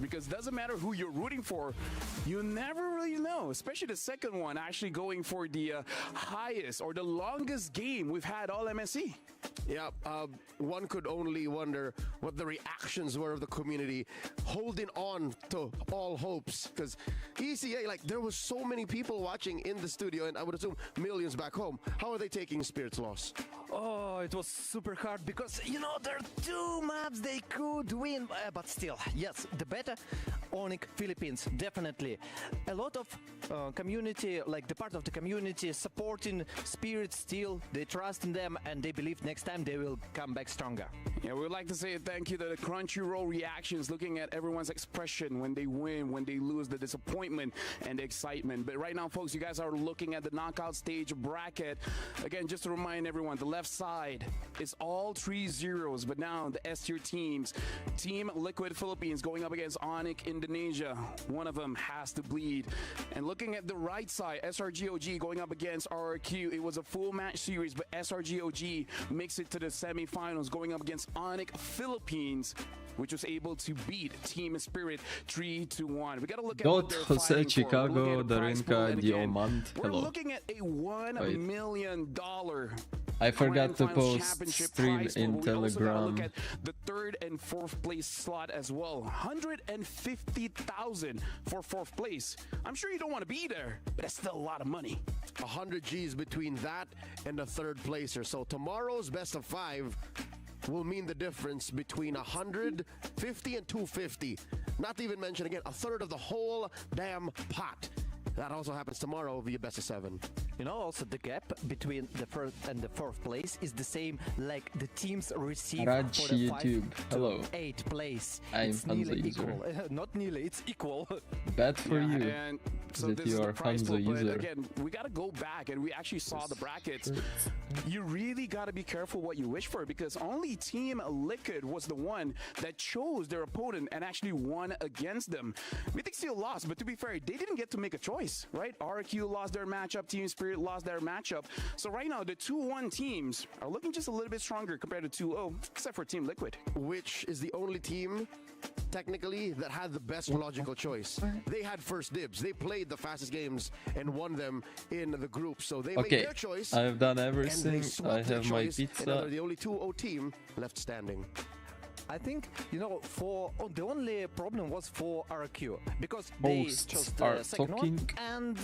because it doesn't matter who you're rooting for, you never really know, especially the second one actually going for the highest or the longest game we've had all MSC. Yeah, one could only wonder what the reactions were of the community holding on to all hopes, because ECA, like, there was so many people watching in the studio, and I would assume millions back home. How are they taking Spirit's loss? Oh, it was super hard because, you know, there are two maps they could win, but still, yes, the better Onic Philippines, definitely. A lot of community, like the part of the community supporting Spirit still, they trust in them and they believe next time they will come back stronger. Yeah, we would like to say thank you to the Crunchyroll reactions, looking at everyone's expression when they win, when they lose, the disappointment and the excitement. But right now, folks, you guys are looking at the knockout stage bracket. Again, just to remind everyone, the left side is all 3 zeros, but now the S tier teams, Team Liquid Philippines going up against Onic Indonesia. One of them has to bleed. And looking at the right side, SRGOG going up against RRQ. It was a full match series, but SRGOG makes it to the semifinals, going up against Onic Philippines, which was able to beat Team Spirit 3-1. We got to look at what they're Jose fighting Chicago, for. Darinka, Diomant. We're Hello. looking at a $1 million I forgot to Grand post Finals Championship stream prize, in but we also gotta Telegram. look at the 3rd and 4th place slot as well. 150,000 for 4th place. I'm sure you don't want to be there, but that's still a lot of money. 100 G's between that and the 3rd placer. So tomorrow's best of 5 will mean the difference between 150 and 250. Not to even mention, again, a third of the whole damn pot. That also happens tomorrow via best of 7. You know, also the gap between the 1st and the 4th place is the same like the teams receive Raj for the 5 YouTube. Hello. to 8th place. I'm It's nearly Hanzo user. equal. Not nearly, it's equal. Bad for Yeah, you and so that this you is the are prize Hanzo pool, but user. again, we got to go back and we actually saw the brackets. You really got to be careful what you wish for, because only Team Liquid was the one that chose their opponent and actually won against them. Mythic Steel lost, but to be fair, they didn't get to make a choice, right? RQ lost their matchup, Team Spirit lost their matchup. So right now, the 2-1 teams are looking just a little bit stronger compared to 2-0, except for Team Liquid. Which is the only team, technically, that had the best logical choice. They had first dibs. They played the fastest games and won them in the group. So they made their choice. I've done and everything. they I swapped their have my choice, and now pizza. they're the only 2-0 team left standing. I think, you know, the only problem was for RQ because they Hosts chose are the second talking. one, and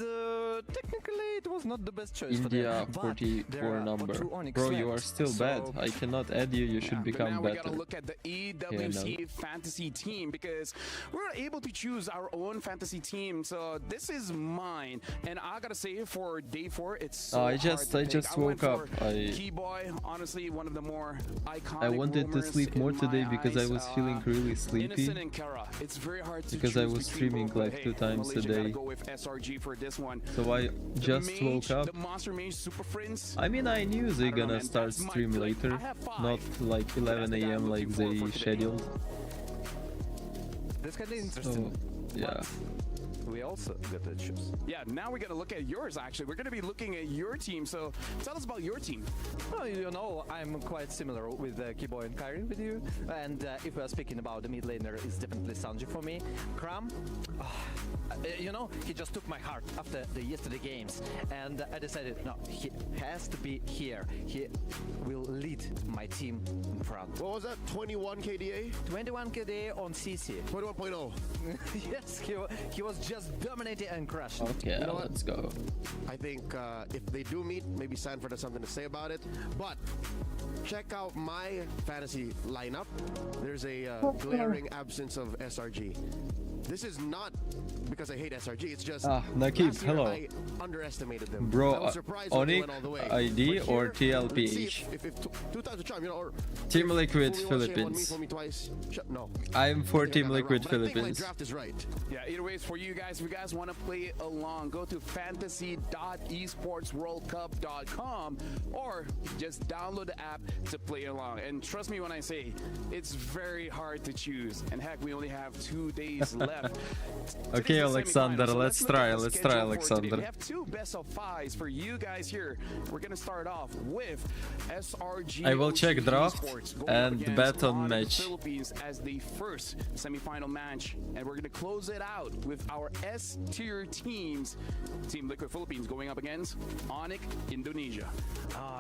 technically it was not the best choice for India them. But 44 there are number. two Onyx Bro, you are left, still so bad. I cannot add you. You should But become now we better. gotta look at the EWC fantasy team, because we're able to choose our own fantasy team. So this is mine, and I gotta say, for day 4, it's so I just hard to pick. woke went up. for I Keyboy, honestly, one of the more iconic I wanted to roamers sleep in more my today because I eyes. was feeling really sleepy. Innocent and Kara. It's very hard to Because I choose was between streaming both, but like 2 hey, times a Malaysia gotta day. go with SRG for this one. So I just Mage, woke up. The Monster Mage Super Friends. I mean, I knew they're I don't know, gonna man. start That's my stream pick. later, I have 5. not like 11 That's the guy I'm AM like looking they for today. scheduled. that's kind of interesting. So, yeah. We also got to choose. Yeah, now we're gonna look at yours. Actually, we're gonna be looking at your team. So tell us about your team. Well, you know, I'm quite similar with Keyboy and Kyrie with you. And if we are speaking about the mid laner, it's definitely Sanji for me. Kram, you know, he just took my heart after the yesterday games. And I decided, no, he has to be here. He will lead my team in front. What was that? 21 KDA? 21 KD on CC. 21.0. Yes, he was just dominating and crushing. Okay, You know what? let's go. I think if they do meet, maybe Sanford has something to say about it. But check out my fantasy lineup. There's a glaring absence of SRG. This is not because I hate SRG. It's just Nakib, last year hello. I underestimated them. I Bro, was surprised when they Onic went all the way. ID But or here, let's see TLPH? if 2 times a charm, you know, or Team Liquid fool me once, shame on me, Philippines. fool me twice. No. I'm for I think I Team got that Liquid wrong, but I think Philippines. my draft is right. Yeah, either way, it's for you guys. If you guys want to play along, go to fantasy.esportsworldcup.com or just download the app to play along. And trust me when I say, it's very hard to choose. And heck, we only have 2 days left left. Okay, Today's the Alexander, semifinals, so let's look at try, the let's schedule try, for Alexander. today. We have 2 best of 5s for you guys here. We're gonna start off with SRG. I will check draft Esports going and up against bet on Onic match. Philippines as the first semifinal match, and we're gonna close it out with our S tier teams. Team Liquid Philippines going up against Onic Indonesia.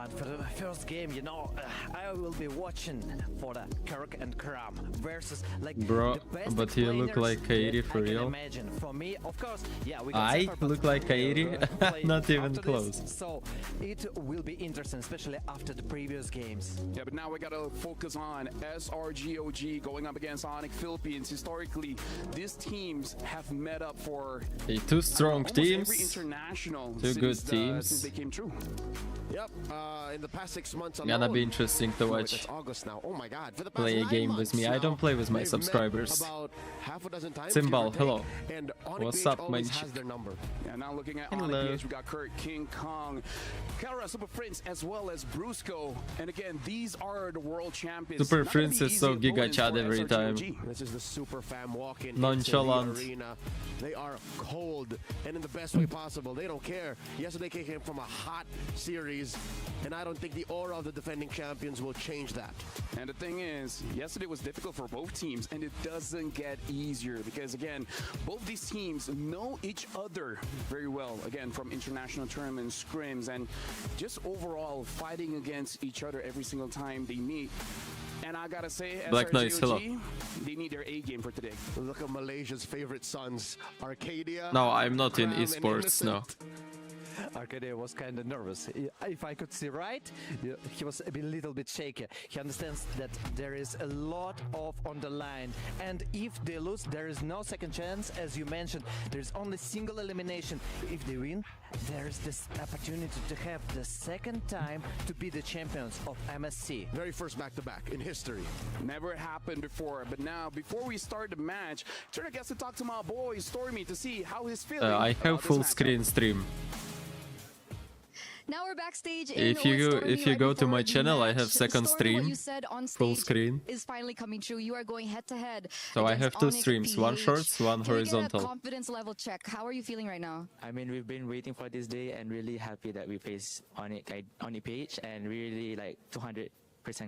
And for the first game, you know, I will be watching for the Kirk and Kram versus like Bro, the best but he look players like Kairi that for I can real. imagine. For me, of course, yeah, we can I suffer, look but like Kairi? we'll play Not even after close. this, so it will be interesting, especially after the previous games. Yeah, but now we gotta focus on SRGOG going up against Onic Philippines. Historically, these teams have met up for Okay, 2 strong almost every teams. international 2 good since teams. they came true. Yep. In the past 6 months alone. Gonna be interesting to Oh, wait, watch. that's August now. Oh my God! For the past Play a 9 game with months me. I now, don't play with my they've subscribers. met about half a dozen times. Symbol, give or hello. take, And Onic What's PH up, always man? has their number. Yeah, now looking at Hello. Onic PH, we got Kurt, King Kong, Kara, Super Prince, as well as Brusco. And again, these are the world champions. Super Not gonna Prince be is so easy Giga opponents Chad for every SRGOG. time. This is the super fam walking Nonchalant. into the arena. They are cold and in the best way possible. They don't care. Yesterday came from a hot series, and I don't think the aura of the defending champions will change that. And the thing is, yesterday was difficult for both teams, and it doesn't get easier because, again, both these teams know each other very well, again, from international tournaments, scrims, and just overall fighting against each other every single time they meet. And I gotta say, Black Knights, hello. SRGOG, they need their A game for today. Look at Malaysia's favorite sons, Arcadia. No, I'm not in Cram, and esports, no. Innocent. Arcadia was kind of nervous. If I could see right, he was a little bit shaky. He understands that there is a lot of on the line, and if they lose, there is no second chance. As you mentioned, there's only single elimination. If they win, there's this opportunity to have the second time to be the champions of MSC. Very first back-to-back in history. Never happened before, but now, before we start the match, turn, I guess, to talk to my boy Stormy to see how he's feeling. I about have this full matchup. screen stream. Now we're backstage. If you go to my channel, I have second What stream, you said on full stage screen. is finally coming true. You are going head to head. So I against have 2 Onic streams, one PH. shorts, one Can we get a horizontal. confidence level check? How are you feeling right now? I mean, we've been waiting for this day and really happy that we face Onic PH and really like 200%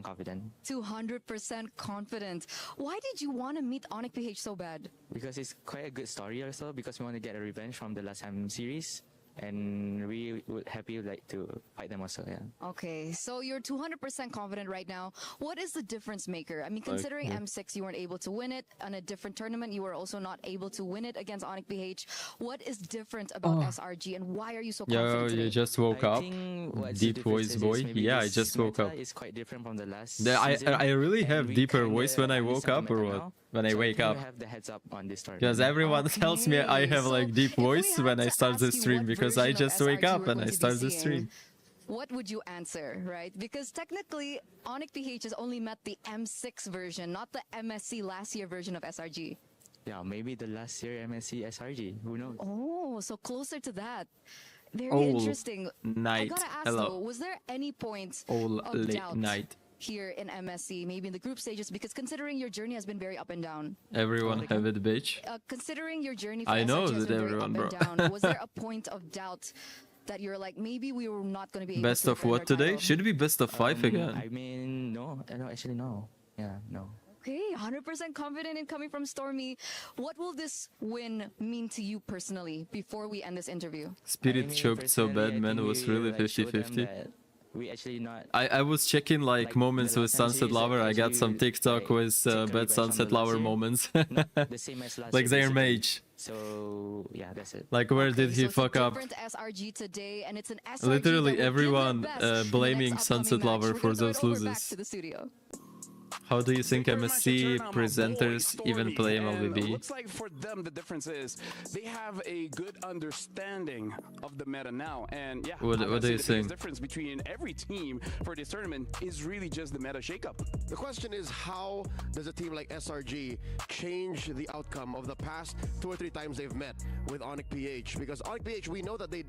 confident 200% confident. Why did you want to meet Onic PH so bad? because it's quite a good story also because we want to get a revenge from the last time series and we would happy like to fight them also. Yeah. Okay, so you're 200% confident right now. What is the difference maker? I mean, considering M6, you weren't able to win it on a different tournament. You were also not able to win it against Onic PH. What is different about SRG, and why are you so Yo, confident you today? just woke I up. think what's the Deep voice difference is boy. maybe Yeah, I this just woke meta up. is quite different from the last I season, really and have we deeper kinda voice when I woke understand up the or meta what? now. When I So wake think up. we have the heads up on this story. Because everyone tells me I have So like deep if we voice had when I to start the ask you stream what because I version of just wake SRG up we're and I going to be start the seeing, stream. what would you answer, right? Because technically, Onic PH has only met the M6 version, not the MSC last year version of SRG. Yeah, maybe the last year MSC SRG. Who knows? Oh, so closer to that. Very All interesting. I night. gotta ask Hello. though, was there any point All of late doubt night. here in MSC, maybe in the group stages? Because considering your journey has been very up and down. Everyone have it, bitch. Considering your journey for I SRG know has that been very everyone, up bro. and down, was there a point of doubt that you're like, maybe we were not going to be able Best to of defend what our today? title? Should be best of 5 again. I mean, no, actually no. Yeah, no. Okay, 100% confident in coming from Stormy. What will this win mean to you personally before we end this interview? Spirit I mean, choked so personally, bad, I man. It think was we, really like, showed them 50-50. that we actually not. I was checking like Like, moments the with last time Sunset series, like, Lover. I got some actually, TikTok like, with take a bad revenge Sunset from the last Lover year. moments. Not the same as last Like year, their basically. mage. So yeah, that's it. Like where Okay, did he so it's a fuck up? different SRG today, and it's an SRG Literally that will give everyone, their best in the next blaming upcoming Sunset match. Lover We're for gonna throw it those over back losers. to the studio. How do you think Thank you very much, MSC and turn on my boy, presenters even Stormy. play And MLB? looks like for them the difference is they have a good understanding of the meta now. And yeah, What I do would say you the biggest think? difference between every team for this tournament is really just the meta shakeup. The question is, how does a team like SRG change the outcome of the past 2 or 3 times they've met with Onic PH? Because Onic PH, we know that they'd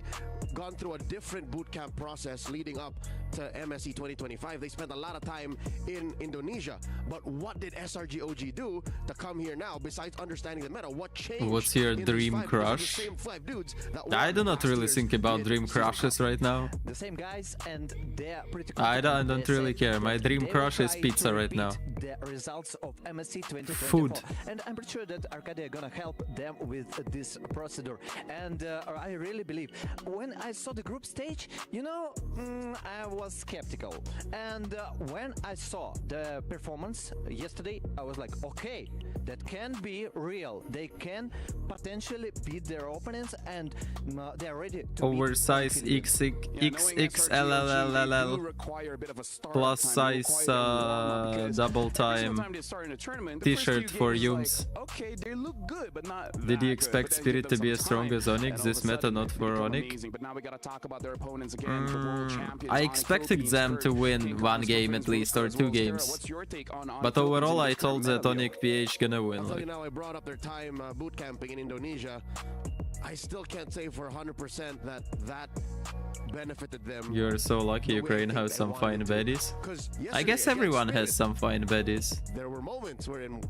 gone through a different bootcamp process leading up to MSC 2025. They spent a lot of time in Indonesia. But what did SRG OG do to come here now, besides understanding the meta? What changed? What's your in these dream five? Because crush? the same 5 dudes that I won do not last really year's think about mid dream season crushes right now. The same guys, and they're pretty I confident. don't They really said care. My that dream they will crush is try pizza to right now. repeat the results of MSC 2024. Food. And I'm pretty sure that Arcadia gonna help them with this procedure. And I really believe when I saw the group stage, you know, I was skeptical. And when I saw the performance yesterday, I was like, okay, that can be real. They can potentially beat their opponents, and they're ready to Oversize beat XXLLLL plus size double time t-shirt for Yums. Okay, they look good, but not Did you that expect good. But then Spirit give to them be as some strong time, as Onyx? and all This of a meta sudden not for become Onyx? amazing. But now we gotta talk about their opponents again. The world champions, I Onic expected Philippines them to third. win King one Kong's game confidence at least, or as well. 2 Sarah, games. what's your take on Onic But Philippines overall, in I this current told that meta, Leo? Onic PH gonna win. I'll tell you Like, now, I brought up their time boot camping in Indonesia. I still can't say for 100% that benefited them. you're so lucky the way I Ukraine think has they some wanted fine to. baddies. 'Cause I yesterday guess against everyone has Spirit, some fine baddies. There were moments wherein,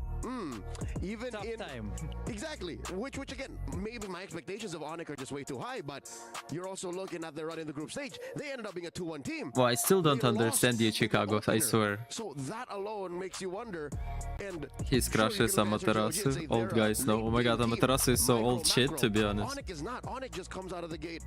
even Tough in time. exactly, which again, maybe my expectations of Onic are just way too high. But you're also looking at their run in the group stage. They ended up being a 2-1 team. Well, I still don't They understand lost you, with the Chicago, I opener. swear. So that alone makes you wonder. And His sure, crush you is can look at SRG and Amaterasu. say Old they're a guys know. late Oh my god, game Amaterasu is so team. old shit, to be honest. Onic is not. Onic just comes out of the gate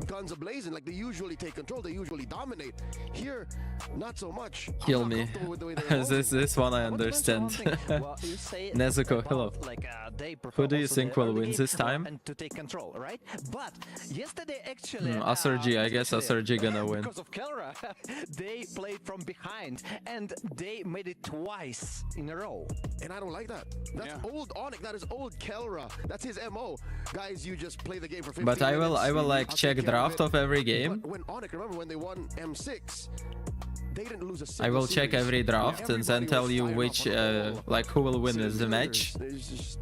guns ablazing. Like, they usually take control, they usually dominate. Here, not so much. Kill I'm not me. comfortable with the way they're This one I I want to mention understand. one thing. Well, you say Nezuko, about, hello. like, they Who do you also think the will early win game, this time? and to take control, right? But yesterday, actually, SRG, I guess SRG gonna win. Because of Kelra, they played from behind, and they made it twice in a row. And I don't like that. That's Yeah. old Onic. That is old Kelra. That's his MO. Guys, you just play the game for 15 But I will minutes. like I'll check take care draft it. of every game. But when Onic, remember when they won M6, they didn't lose a I single will check series. every draft and then Everybody tell was you fired which, up on all like who will win series the match. winners. There's just-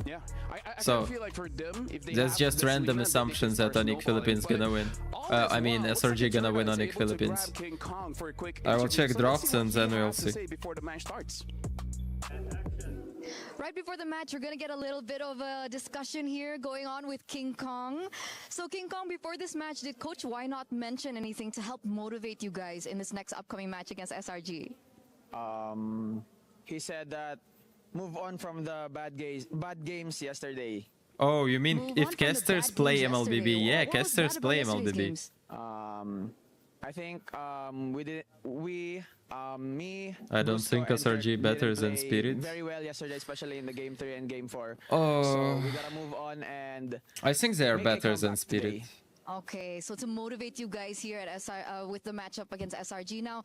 Yeah, I So, kinda feel like for them, if they That's have just this random lead, assumptions they that can Onic start Philippines snowballing. gonna win. But I mean, all this SRG while, gonna win Turner is Onic able to Philippines. grab King Kong for a quick I will interview. check So let's drafts see what and he then we'll has to see. say before the match starts. Right before the match, we're going to get a little bit of a discussion here going on with King Kong. So, King Kong, before this match, did Coach Why not mention anything to help motivate you guys in this next upcoming match against SRG? He said that move on from the bad games yesterday. Oh, you mean Move on if from the casters bad play games MLBB? yesterday. Yeah, What was casters bad about play yesterday's MLBB. games? I think me. I don't Gusto, think and SRG Kirk better didn't than play Spirit. Very well yesterday, especially in the game 3 and game 4. Oh. So we gotta move on and I think they are make a better than comeback Spirit. today. Okay, so to motivate you guys here at with the matchup against SRG. Now,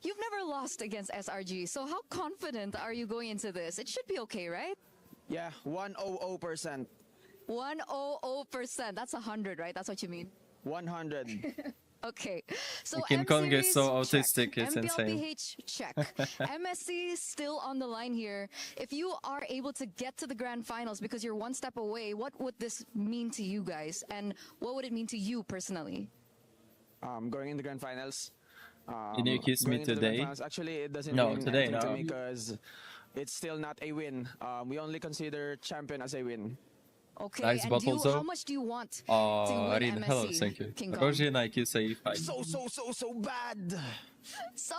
you've never lost against SRG, so how confident are you going into this? It should be okay, right? Yeah, 100%. 100%. That's 100, right? That's what you mean? 100. Okay. So King Kong is so M-Series, autistic, check. it's insane. MPLPH, check. MSC is still on the line here. If you are able to get to the grand finals because you're one step away, what would this mean to you guys? And what would it mean to you personally? Going in the grand finals. Did you kiss me going into the grand today? finals, actually, it doesn't No, mean today, anything to no. me because it's still not a win. We only consider champion as a win. Okay, Nice and bottle, how though. much do you want to win Arin, MSC? hello, thank you. King Kong? Roji and IQ say 5. So bad. So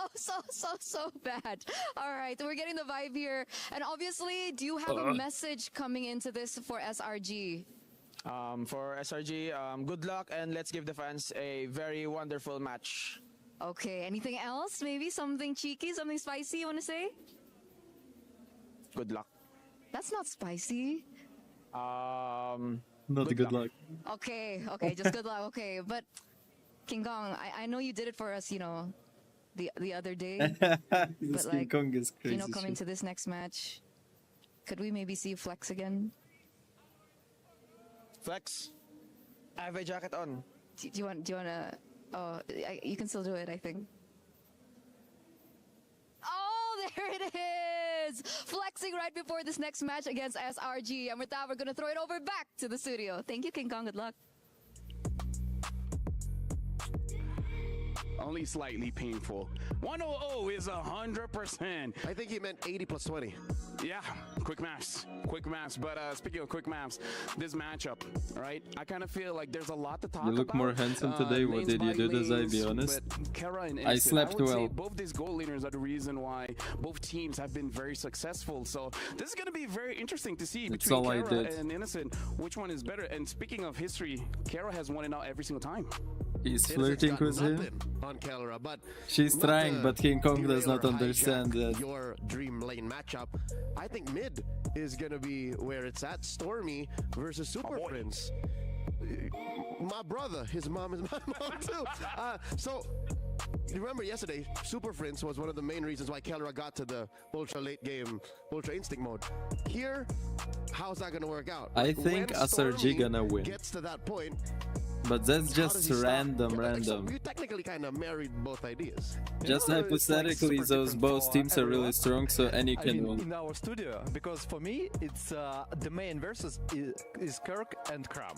bad. All right, we're getting the vibe here. And obviously, do you have a message coming into this for SRG? For SRG, good luck and let's give the fans a very wonderful match. Okay, anything else? Maybe something cheeky, something spicy you want to say? Good luck. That's not spicy. Not good luck. Okay, just good luck. Okay, but King Kong, I know you did it for us, you know, the other day. This But, King like, Kong is crazy. you know, coming shit. to this next match, could we maybe see you flex again? Flex. I have a jacket on. Do you want to? Oh, you can still do it, I think. Oh, there it is! Flexing right before this next match against SRG. And with that, we're going to throw it over back to the studio. Thank you, King Kong. Good luck. only slightly painful. 100 is 100%. I think he meant 80 plus 20. Yeah, quick maths. But speaking of quick maths, this matchup, right? I kind of feel like there's a lot to talk about. You look more handsome today. What did you do, Dazai? Be honest. I slept well. Both these goal leaders are the reason why both teams have been very successful. So this is going to be very interesting to see between Kara and Innocent which one is better. And speaking of history, Kara has won it out every single time. He's flirting with him. On Kelra, but she's trying, but King Kong does not understand that. Your dream lane matchup, I think mid is gonna be where it's at. Stormy versus Super Prince. My brother, his mom is my mom too. So you remember yesterday, Super Prince was one of the main reasons why Kelra got to the ultra late game, ultra instinct mode. Here, how's that gonna work out? I think SRG gonna win. Gets to that point. But that's just random. So you technically kind of married both ideas. Just hypothetically, those both teams are really strong, so any can win. In our studio, because for me, it's the main versus is Kirk and Cram.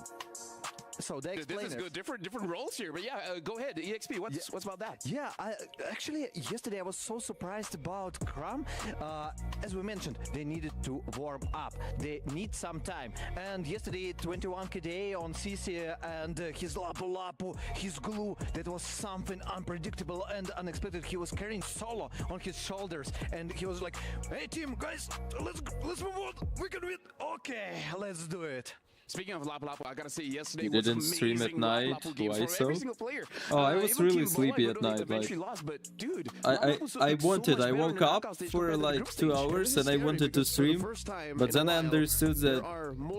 So they explain this is good. Different roles here, but yeah, go ahead. EXP, what's about that? Yeah, actually yesterday I was so surprised about Cram. As we mentioned, they needed to warm up. They need some time. And yesterday, 21 KDA on CC and his lapu, his glue, that was something unpredictable and unexpected. He was carrying solo on his shoulders, and he was like, "Hey team, guys, let's move on. We can win. Okay, let's do it." Speaking of Lapu, I gotta say, yesterday you was didn't stream at night. Why so? Oh, I was even really Team sleepy Boy at night. Like, lost, but dude, I woke up for like 2 hours and I wanted to stream, but then I understood that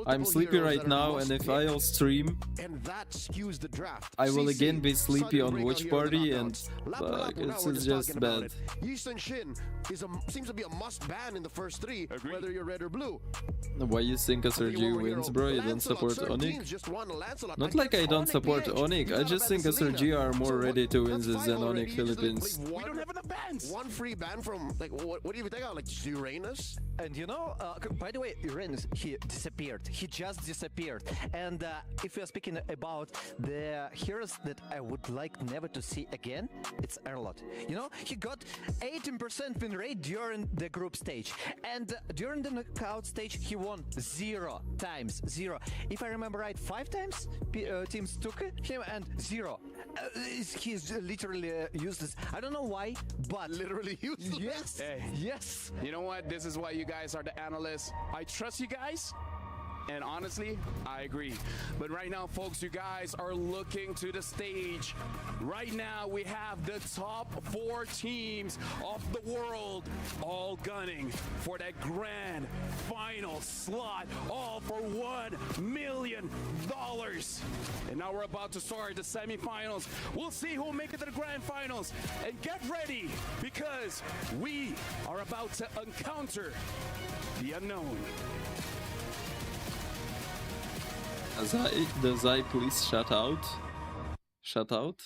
I'm sleepy right now, and if I'll stream, I will again be sleepy on Watch Party, and it's just bad. Yishan Shin seems to be a must ban in the first 3, whether you're red or blue. Why you think SRG wins, bro? You don't support Onic? Not like I don't support Onic, I just think SRG are more ready to win this than Onic Philippines. We don't have enough bans. One free ban from, like, what do you even think of, like, Uranus? And you know, by the way, Uranus, he disappeared. He just disappeared. And if we are speaking about the heroes that I would like never to see again, it's Erlot. You know, he got 18% win rate during the group stage. And during the knockout stage, he won 0 times. 0. If I remember right, 5 times teams took him and 0. He's literally useless. I don't know why, but literally useless. Yes. Hey. Yes. You know what? This is why you guys are the analysts. I trust you guys. And honestly, I agree. But right now, folks, you guys are looking to the stage. Right now, we have the top 4 teams of the world all gunning for that grand final slot, all for $1 million. And now we're about to start the semifinals. We'll see who will make it to the grand finals. And get ready, because we are about to encounter the unknown. Dazai, please shut out. Shut out.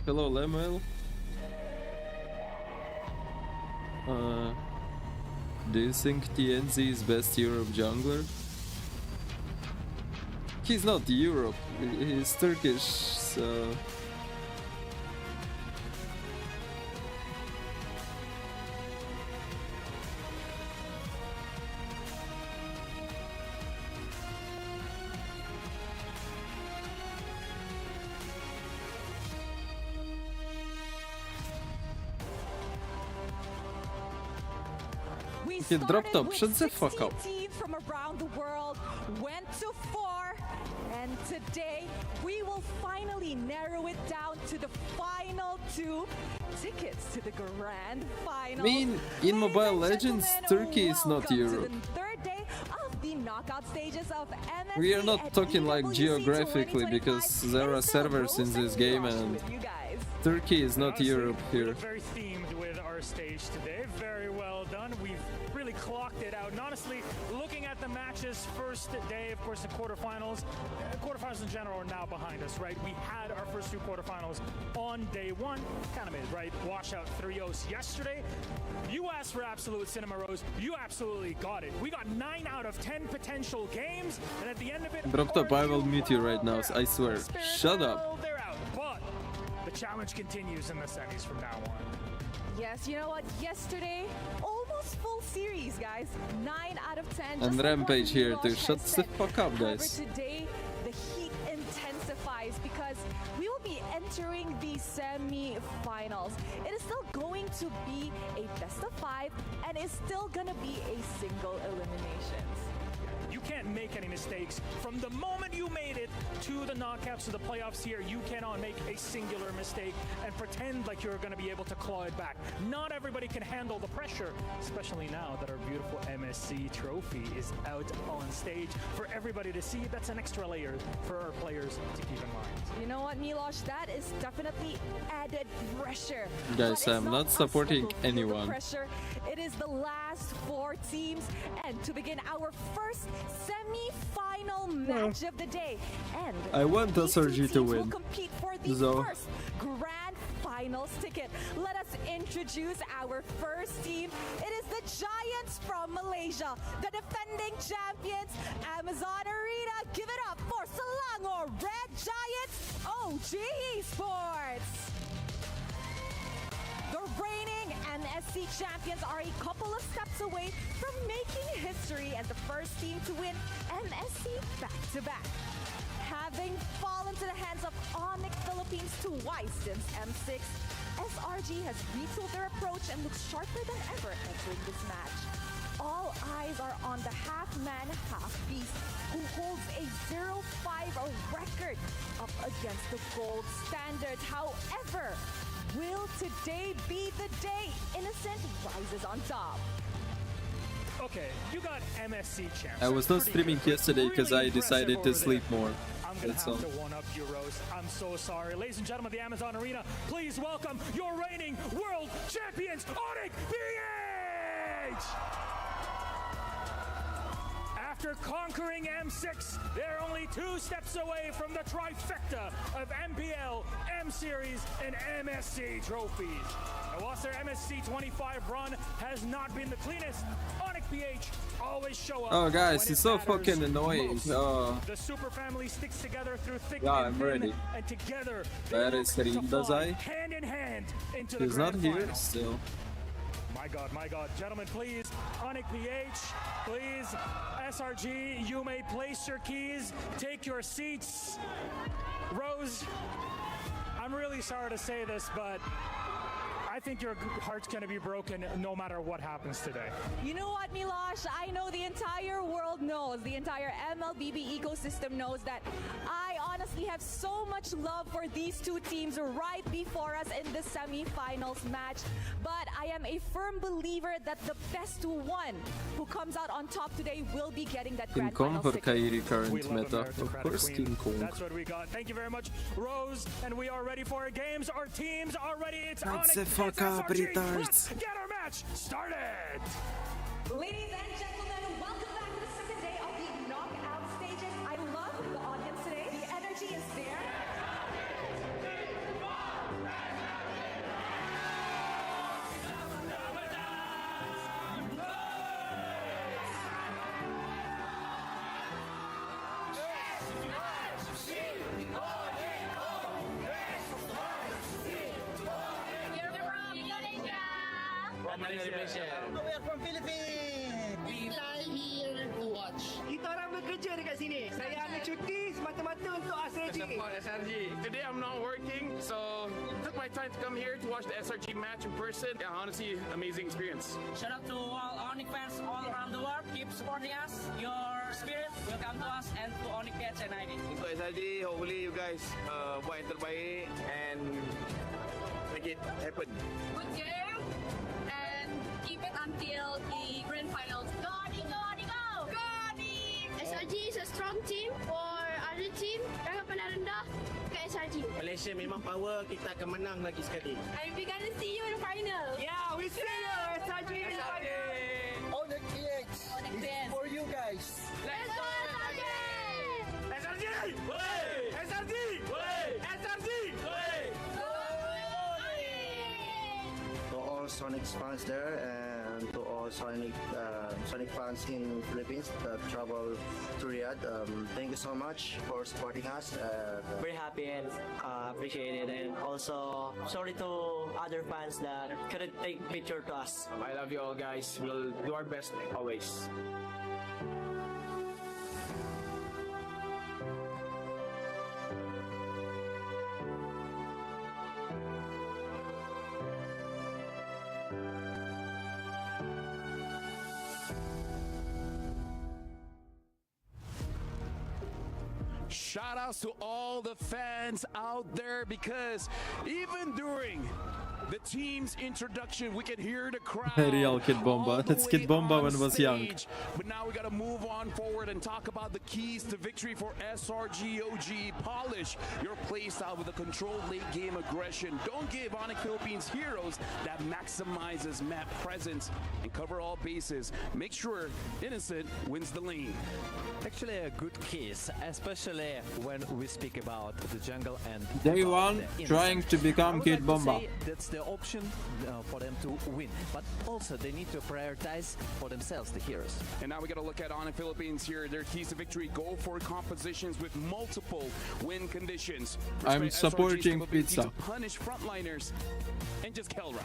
Hello, Lemuel. Do you think TNZ is best Europe jungler? He's not Europe, he's Turkish, so... He dropped up. Shut the fuck up. Teams from around the world went to 4, and today we will finally narrow it down to the final 2 tickets to the grand final. I mean, in Mobile Legends, Turkey is not Europe. Third day of the knockout stages of MSC. We are not talking like geographically, because there are servers in this game, and Turkey is not Europe here. Very themed with our stage today. Very well done. We've really clocked it out. And honestly, looking at the matches, first day, of course, the quarterfinals. Quarterfinals in general are now behind us, right? We had our first 2 quarterfinals on day 1. Kind of mid, right? Washout 3-0 yesterday. You asked for absolute Cinema Rose. You absolutely got it. We got 9 out of 10 potential games. And at the end of it... Dropped up, I will mute you right now, I swear. Shut up. They're out. But the challenge continues in the semis from now on. Yes, you know what? Yesterday, almost full series, guys. 9 out of 10. And Rampage here to shut the fuck up, guys. Today, the heat intensifies because we will be entering the semi-finals. It is still going to be a best of 5, and it's still gonna be a single eliminations. You can't make any mistakes. From the moment you made it to the knockouts, to the playoffs here, you cannot make a singular mistake and pretend like you're going to be able to claw it back. Not everybody can handle the pressure, especially now that our beautiful MSC trophy is out on stage for everybody to see. That's an extra layer for our players to keep in mind. You know what, Milosh? That is definitely added pressure. Guys, I'm not supporting anyone. Pressure. It is the last 4 teams, and to begin our first semi-final match of the day. And I want SRG to win. will compete for the first grand finals ticket. Let us introduce our first team. It is the Giants from Malaysia, the defending champions, Amazon Arena. Give it up for Selangor Red Giants, OG Esports. The reigning MSC champions are a couple of steps away from making history as the first team to win MSC back-to-back. Having fallen to the hands of Onic Philippines twice since M6, SRG has retooled their approach and looks sharper than ever entering this match. All eyes are on the half-man, half-beast, who holds a 0-5 record up against the gold standard. However, will today be the day Innocent rises on top? Okay, you got MSC champs. I was not streaming yesterday because I decided to sleep more. I'm gonna have to one-up you, Rose. I'm so sorry. Ladies and gentlemen, the Amazon Arena, please welcome your reigning world champions, Onic PH! After conquering M6, they're only 2 steps away from the trifecta of MPL, M-Series, and MSC trophies. Now, whilst their MSC 25 run has not been the cleanest, Onic PH always show up. Oh, guys, it's so fucking annoying. The super family sticks together through thick and thin, ready. and together Where is Dazai? hand in hand into the He's not grand here final. still. My God. Gentlemen, please, Onic PH, please, SRG, you may place your keys, take your seats. Rose, I'm really sorry to say this, but I think your heart's going to be broken no matter what happens today. You know what, Milosh? I know the entire world knows, the entire MLBB ecosystem knows that I honestly have so much love for these 2 teams right before us in the semi-finals match. But I am a firm believer that the best one who comes out on top today will be getting that grand finals for ticket. Kairi current meta. Of course, King Kong. That's what we got. Thank you very much, Rose. And we are ready for our games. Our teams are ready. It's That's Onic. the fuck up, SRG. retards. Let's get our match started. Ladies and gentlemen, welcome back to the second day of the knockout stages. I love the audience today. The energy is there. We are from Philippines. We fly here to watch. Kita orang bekerja dekat sini. Saya ambil cuti semata-mata untuk SRG. Today I'm not working, so took my time to come here to watch the SRG match in person. Yeah, honestly, amazing experience. Shout out to all Onic fans all around the world. Keep supporting us. Your spirit will come to us and to Onic PH and ID. Untuk SRG, hopefully you guys buat yang terbaik and make it happen. Good game and keep it until the grand finals. Go, Onic, go, Onic, go! Go, Onic! SRG is a strong team for other team. Jangan pernah rendah ke SRG. Malaysia memang power. Kita akan menang lagi sekali. And we're gonna see you in the final. Yeah, we see you SRG in the final. Onic PH. For you guys. Let's go SRG! SRG! Way! SRG! Way! SRG! Way! To all Sonic fans there and to all Sonic fans in Philippines that travel to Riyadh. Thank you so much for supporting us. Very happy and appreciated, and also sorry to other fans that couldn't take picture to us. I love you all, guys. We'll do our best always. Shout outs to all the fans out there, because even during the team's introduction, we could hear the crowd. Real Kid Bomba. That's Kid Bomba when I was young. But now we got to move on forward and talk about the keys to victory for SRGOG. Polish your playstyle with a controlled late game aggression. Don't give Onic Philippines heroes that maximizes map presence and cover all bases. Make sure Innocent wins the lane. Actually a good case, especially when we speak about the jungle and Day one, trying to become Kid Bomba. That's the option for them to win, but also they need to prioritize for themselves the heroes. And now we got to look at Onic Philippines here. Their keys to victory: go for compositions with multiple win conditions. I'm supporting Pizza. To punish frontliners and just Kelra.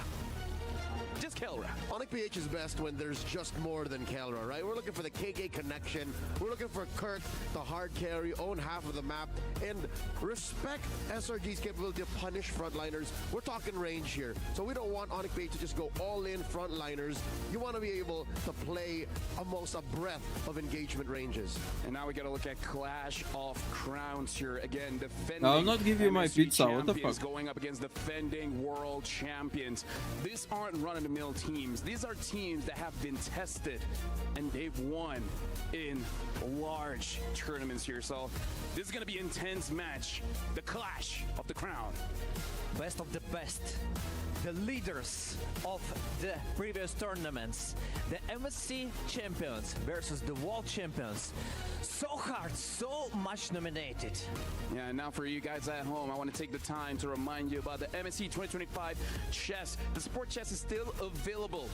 Just Kelra. Onic PH is best when there's just more than Kelra, right? We're looking for the KK connection. We're looking for Kirk, the hard carry, own half of the map, and respect SRG's capability to punish frontliners. We're talking range here. So we don't want Onic PH to just go all in frontliners. You want to be able to play amongst a breadth of engagement ranges. And now we got to look at Clash of Crowns here. Again, defending I'll not give you my MSC pizza. What the fuck? Going up against defending world champions. These aren't run-of-the-mill teams. These are teams that have been tested and they've won in large tournaments here. So this is going to be an intense match. The Clash of the Crown. Best of the best. The leaders of the previous tournaments. The MSC champions versus the world champions. So hard, so much nominated. Yeah, and now for you guys at home, I want to take the time to remind you about the MSC 2025 chest. The support chest is still available.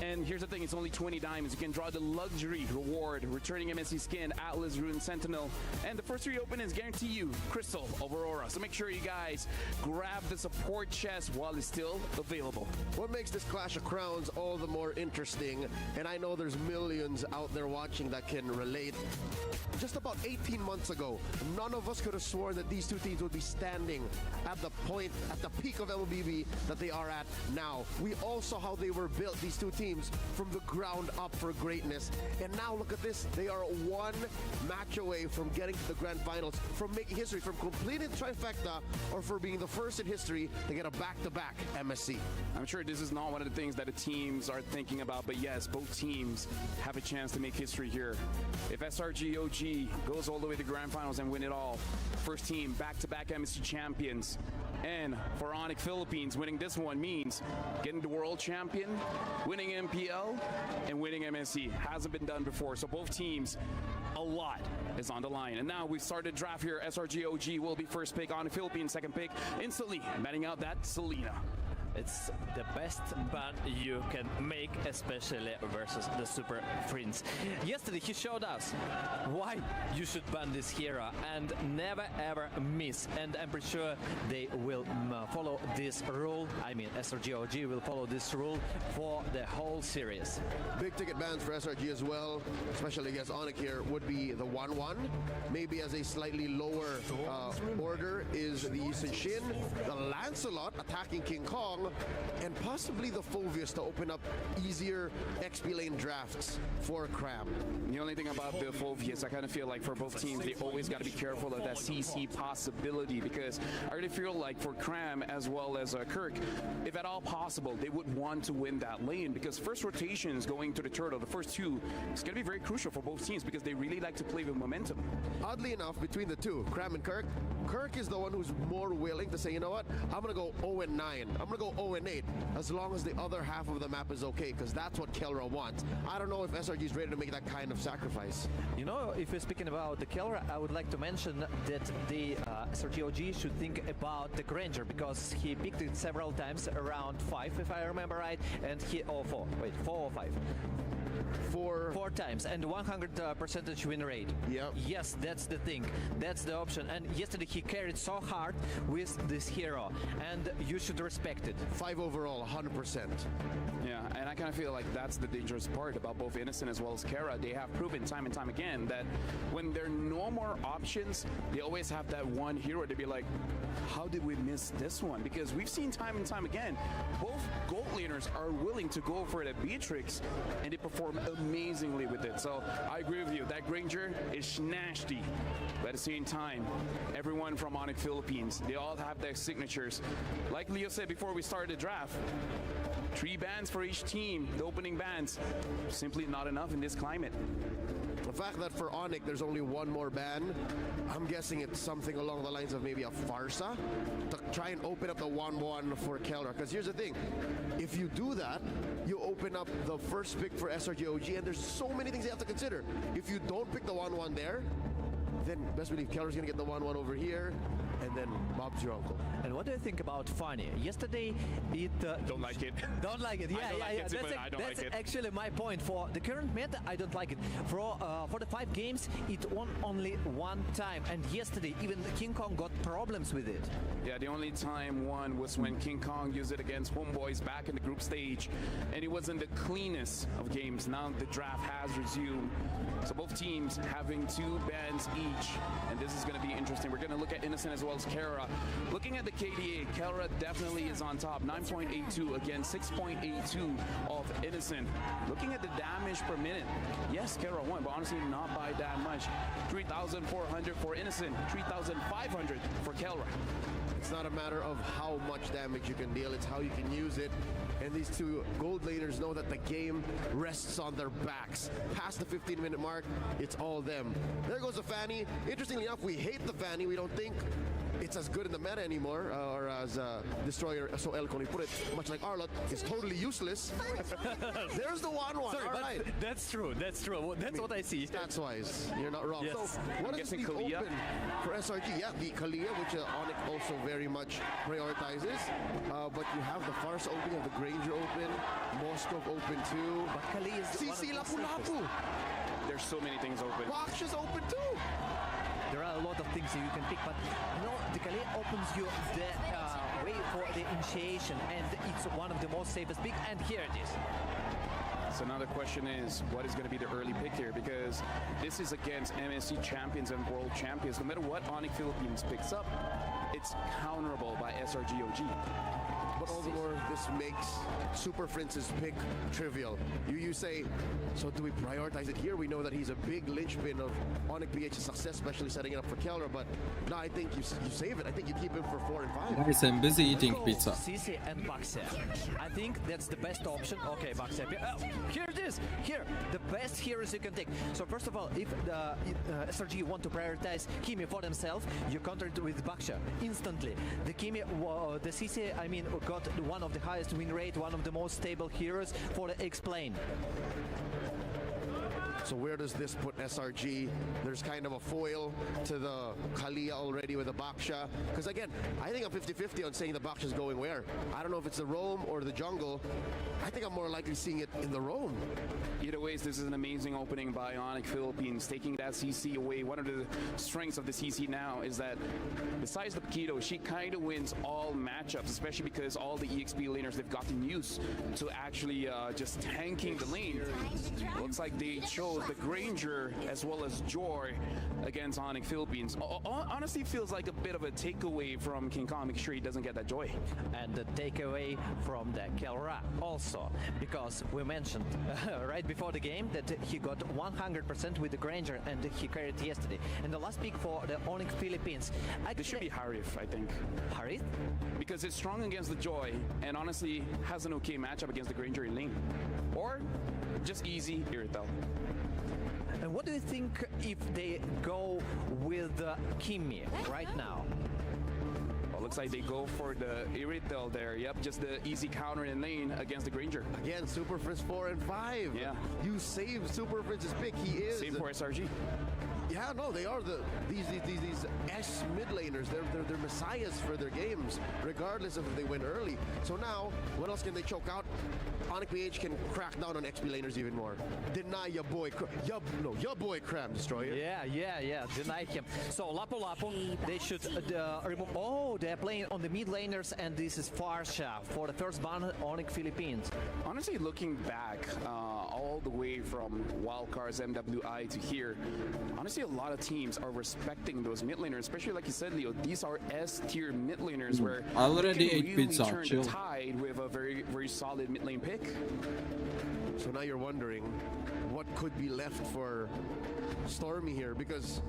And here's the thing, it's only 20 diamonds. You can draw the luxury reward, returning MSC skin, Atlas, Rune, Sentinel. And the first 3 openings guarantee you Crystal of Aurora. So make sure you guys grab the support chest while it's still available. What makes this Clash of Crowns all the more interesting, and I know there's millions out there watching that can relate, just about 18 months ago, none of us could have sworn that these two teams would be standing at the point, at the peak of MLBB that they are at now. We all saw how they were built, these two teams, from the ground up for greatness. And now look at this. They are one match away from getting to the grand finals, from making history, from completing the trifecta, or for being the first in history to get a back-to-back MSC. I'm sure this is not one of the things that the teams are thinking about, but yes, both teams have a chance to make history here. If SRGOG goes all the way to grand finals and win it all, first team back-to-back MSC champions. And for Onic Philippines, winning this one means getting the world champion, winning MPL, and winning MSC. Hasn't been done before, so both teams, a lot is on the line. And now we've started draft here. SRGOG will be first pick, Onic Philippines second pick. Instantly batting out that Selena. It's the best ban you can make, especially versus the Super Prince. Yesterday he showed us why you should ban this hero and never ever miss. And I'm pretty sure they will follow this rule. I mean, SRGOG will follow this rule for the whole series. Big ticket bans for SRG as well, especially against Onic here, would be the 1-1. Maybe as a slightly lower order is the Sun Shin, the Lancelot attacking King Kong, and possibly the Phovius to open up easier XP lane drafts for Cram. The only thing about the Phovius, I kind of feel like for both teams, they always got to be careful of that CC possibility, because I really feel like for Cram as well as Kirk, if at all possible, they would want to win that lane, because first rotations going to the turtle, the first 2, is going to be very crucial for both teams because they really like to play with momentum. Oddly enough, between the two, Cram and Kirk, Kirk is the one who's more willing to say, you know what, I'm going to go 0-9. I'm going to go go 0-8 as long as the other half of the map is okay, because that's what Kelra wants. I don't know if SRG is ready to make that kind of sacrifice. You know, if we're speaking about the Kelra, I would like to mention that the SRG OG should think about the Granger, because he picked it several times, around 5 if I remember right, and he, oh 4, wait, 4 or 5? 4 times and 100% win rate. Yep. Yes, that's the thing. That's the option. And yesterday he carried so hard with this hero, and you should respect it. 5 overall, 100%. Yeah, and I kind of feel like that's the dangerous part about both Innocent as well as Kara. They have proven time and time again that when there are no more options, they always have that one hero to be like, how did we miss this one? Because we've seen time and time again, both gold laners are willing to go for the Beatrix, and they perform amazingly with it. So I agree with you. That Granger is nasty. But at the same time, everyone from Onic Philippines, they all have their signatures. Like Leo said before we started the draft, 3 bans for each team, the opening bans, simply not enough in this climate. The fact that for Onic there's only one more ban, I'm guessing it's something along the lines of maybe a Farsa to try and open up the 1-1 for Kelra. Because here's the thing, if you do that, you open up the first pick for SRG OG, and there's so many things you have to consider. If you don't pick the 1-1 there, then best believe Kelra's gonna get the 1-1 over here, and then Bob's your uncle. And what do you think about Funny? Yesterday, it... don't like it. Don't like it, yeah. That's actually my point. For the current meta, I don't like it. For the 5 games, it won only 1 time. And yesterday, even King Kong got problems with it. Yeah, the only time won was when King Kong used it against Homeboys back in the group stage. And it wasn't the cleanest of games. Now the draft has resumed. So both teams having 2 bans each. And this is going to be interesting. We're going to look at Innocent as well as Kara. Looking at the KDA, Kara definitely is on top. 9.82 against 6.82 of Innocent. Looking at the damage per minute, yes, Kara won, but honestly not by that much. 3,400 for Innocent, 3,500 for Kara. It's not a matter of how much damage you can deal, it's how you can use it. And these 2 gold laners know that the game rests on their backs. Past the 15-minute mark, it's all them. There goes the Fanny. Interestingly enough, we hate the Fanny. We don't think it's as good in the meta anymore, or as Destroyer so eloquently put it, much like Arlott, is totally useless. There's the 1-1. Sorry, all right. That's true. That's what I see. That's wise. You're not wrong. Yes. So, what is the open for SRG? Yeah, the Kalia, which Onic also very much prioritizes. But you have the Farsa open, you have the Granger open, Moskov open too. But Kalia is CC Lapu-Lapu. There's so many things open. Baksha's open too. There are a lot of things you can pick, but you know, the Kali opens you the way for the initiation, and it's one of the most safest pick, and here it is. So now the question is, what is going to be the early pick here? Because this is against MSC champions and world champions. No matter what Onic Philippines picks up, it's counterable by SRG OG. But all the more this makes Super Prince's pick trivial. You say, so do we prioritize it here? We know that he's a big linchpin of Onic PH's success, especially setting it up for Kelra, but no, I think you save it. I think you keep him for 4 and 5. Guys, I'm busy eating pizza. CC and Baksha. I think that's the best option. Okay, Baksha. Here it is. Here, the best heroes you can take. So first of all, if the SRG want to prioritize Kimi for themselves, you counter it with Baksha instantly. The Kimi, the CC, I mean, got one of the highest win rate, one of the most stable heroes for the Explain. So where does this put SRG? There's kind of a foil to the Kalia already with the Baksha. Because again, I think I'm 50-50 on saying the Baksha's going where. I don't know if it's the roam or the jungle. I think I'm more likely seeing it in the roam. Either ways, this is an amazing opening by Onic Philippines, taking that CC away. One of the strengths of the CC now is that besides the Paquito, she kind of wins all matchups, especially because all the EXP laners, they've gotten used to actually just tanking the lane. Looks like they chose the Granger as well as Joy against Onic Philippines. Honestly, feels like a bit of a takeaway from King Kong. Make sure he doesn't get that Joy. And the takeaway from the Kelra also, because we mentioned right before the game that he got 100% with the Granger, and he carried yesterday. And the last pick for the Onic Philippines. This should be Harith, I think. Harith? Because it's strong against the Joy, and honestly has an okay matchup against the Granger in lane. Or just easy Irithel. And what do you think if they go with Kimi right now? Well, looks like they go for the Irrital there. Yep, just the easy counter in lane against the Granger. Again, Super Frizz 4 and 5. Yeah. You saved Super Frizz's pick. He is. Same for SRG. Yeah, no, they are these S mid laners. They're messiahs for their games, regardless of if they win early. So now, what else can they choke out? Onic PH can crack down on XP laners even more. Deny your boy, your boy Cram Destroyer. Yeah. Deny him. So Lapu Lapu, they should remove. Oh, they're playing on the mid laners, and this is Farsha for the first ban Onic Philippines. Honestly, looking back all the way from Wildcards MWI to here, honestly, a lot of teams are respecting those mid laners, especially like you said, Leo. These are S-tier mid laners where already they can 8 really bits on, turn chill. the tide with a very, very solid mid lane pick. So now you're wondering what could be left for Stormmy here, because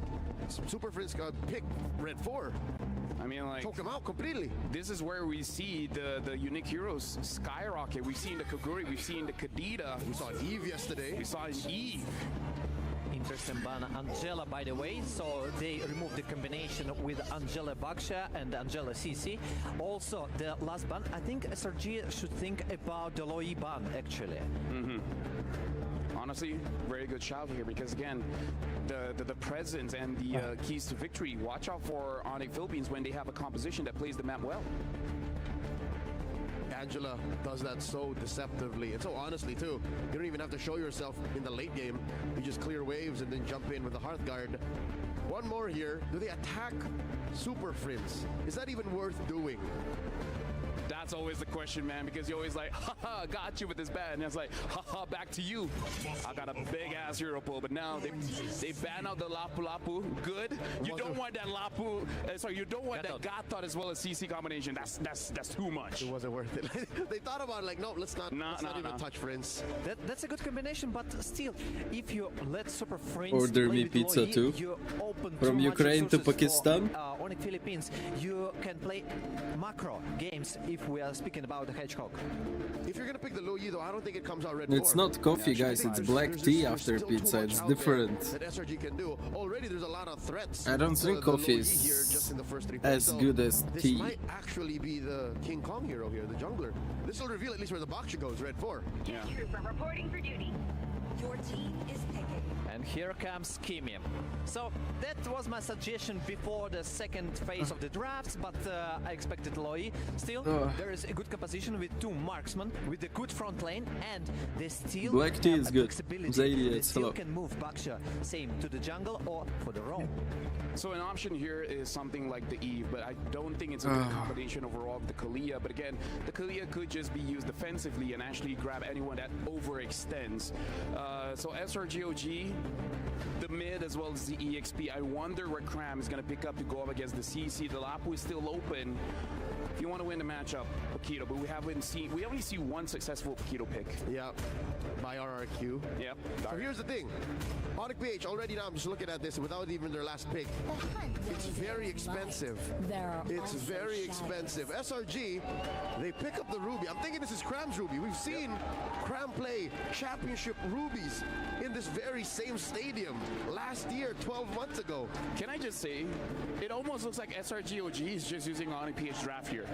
Super Frizz got picked Red 4. I mean, like, choke him out completely. This is where we see the unique heroes skyrocket. We've seen the Kaguri, we've seen the Kadita. We saw an Eve yesterday. We saw an Eve. Interesting ban Angela, by the way, so they removed the combination with Angela Baksha and Angela CC. Also, the last ban, I think SRG should think about the Loi ban, actually. Honestly, very good shout here, because again, the presence and the keys to victory. Watch out for Onic Philippines when they have a composition that plays the map well. Angela does that so deceptively and so honestly too. You don't even have to show yourself in the late game. You just clear waves and then jump in with the Hearthguard. One more here. Do they attack Super Frizz? Is that even worth doing? That's always the question, man, because you're always like, haha, got you with this ban. And it's like, haha, back to you. I got a big ass hero pull, but now they ban out the Lapu Lapu. Good. You don't want that Lapu, sorry, you don't want that Gatot as well as CC combination. That's too much. It wasn't worth it. They thought about it like, no, let's not even touch Frizz. That's a good combination, but still, if you let Super Frizz Order me pizza too. you open From Ukraine to Pakistan. Onic Philippines, you can play macro games if we are speaking about the Hedgehog. If you're gonna pick the Luo Yi though, I don't think it comes out Red 4. It's not coffee, guys, it's black tea after pizza, it's different. That SRG can do. Already there's a lot of threats. I don't think coffee is as good as tea. This might actually be the King Kong hero here, the jungler. This will reveal at least where the Baksha goes, Red 4. Yeah. Trooper reporting for duty. Your team is picking. And here comes Kimi. So that was my suggestion before the second phase of the drafts, but I expected Loi. Still, there is a good composition with two marksmen with a good front lane, and they still black tea have is good. flexibility. They still can move Baksha, same to the jungle or for the roam. So an option here is something like the Eve, but I don't think it's a good combination overall of the Kalia. But again, the Kalia could just be used defensively and actually grab anyone that overextends. So SRGOG, the mid as well as the EXP. I wonder where Cram is going to pick up to go up against the CC. The Lapu is still open. If you want to win the matchup, Paquito, but we only see one successful Paquito pick. Yeah, by RRQ. Yep. So here's the thing. Onic PH, already now I'm just looking at this without even their last pick. It's very expensive. It's very expensive. SRG, they pick up the Ruby. I'm thinking this is Cram's Ruby. We've seen Cram play championship Rubies in this very same stadium last year, 12 months ago. Can I just say, it almost looks like SRGOG is just using Onic PH draft here.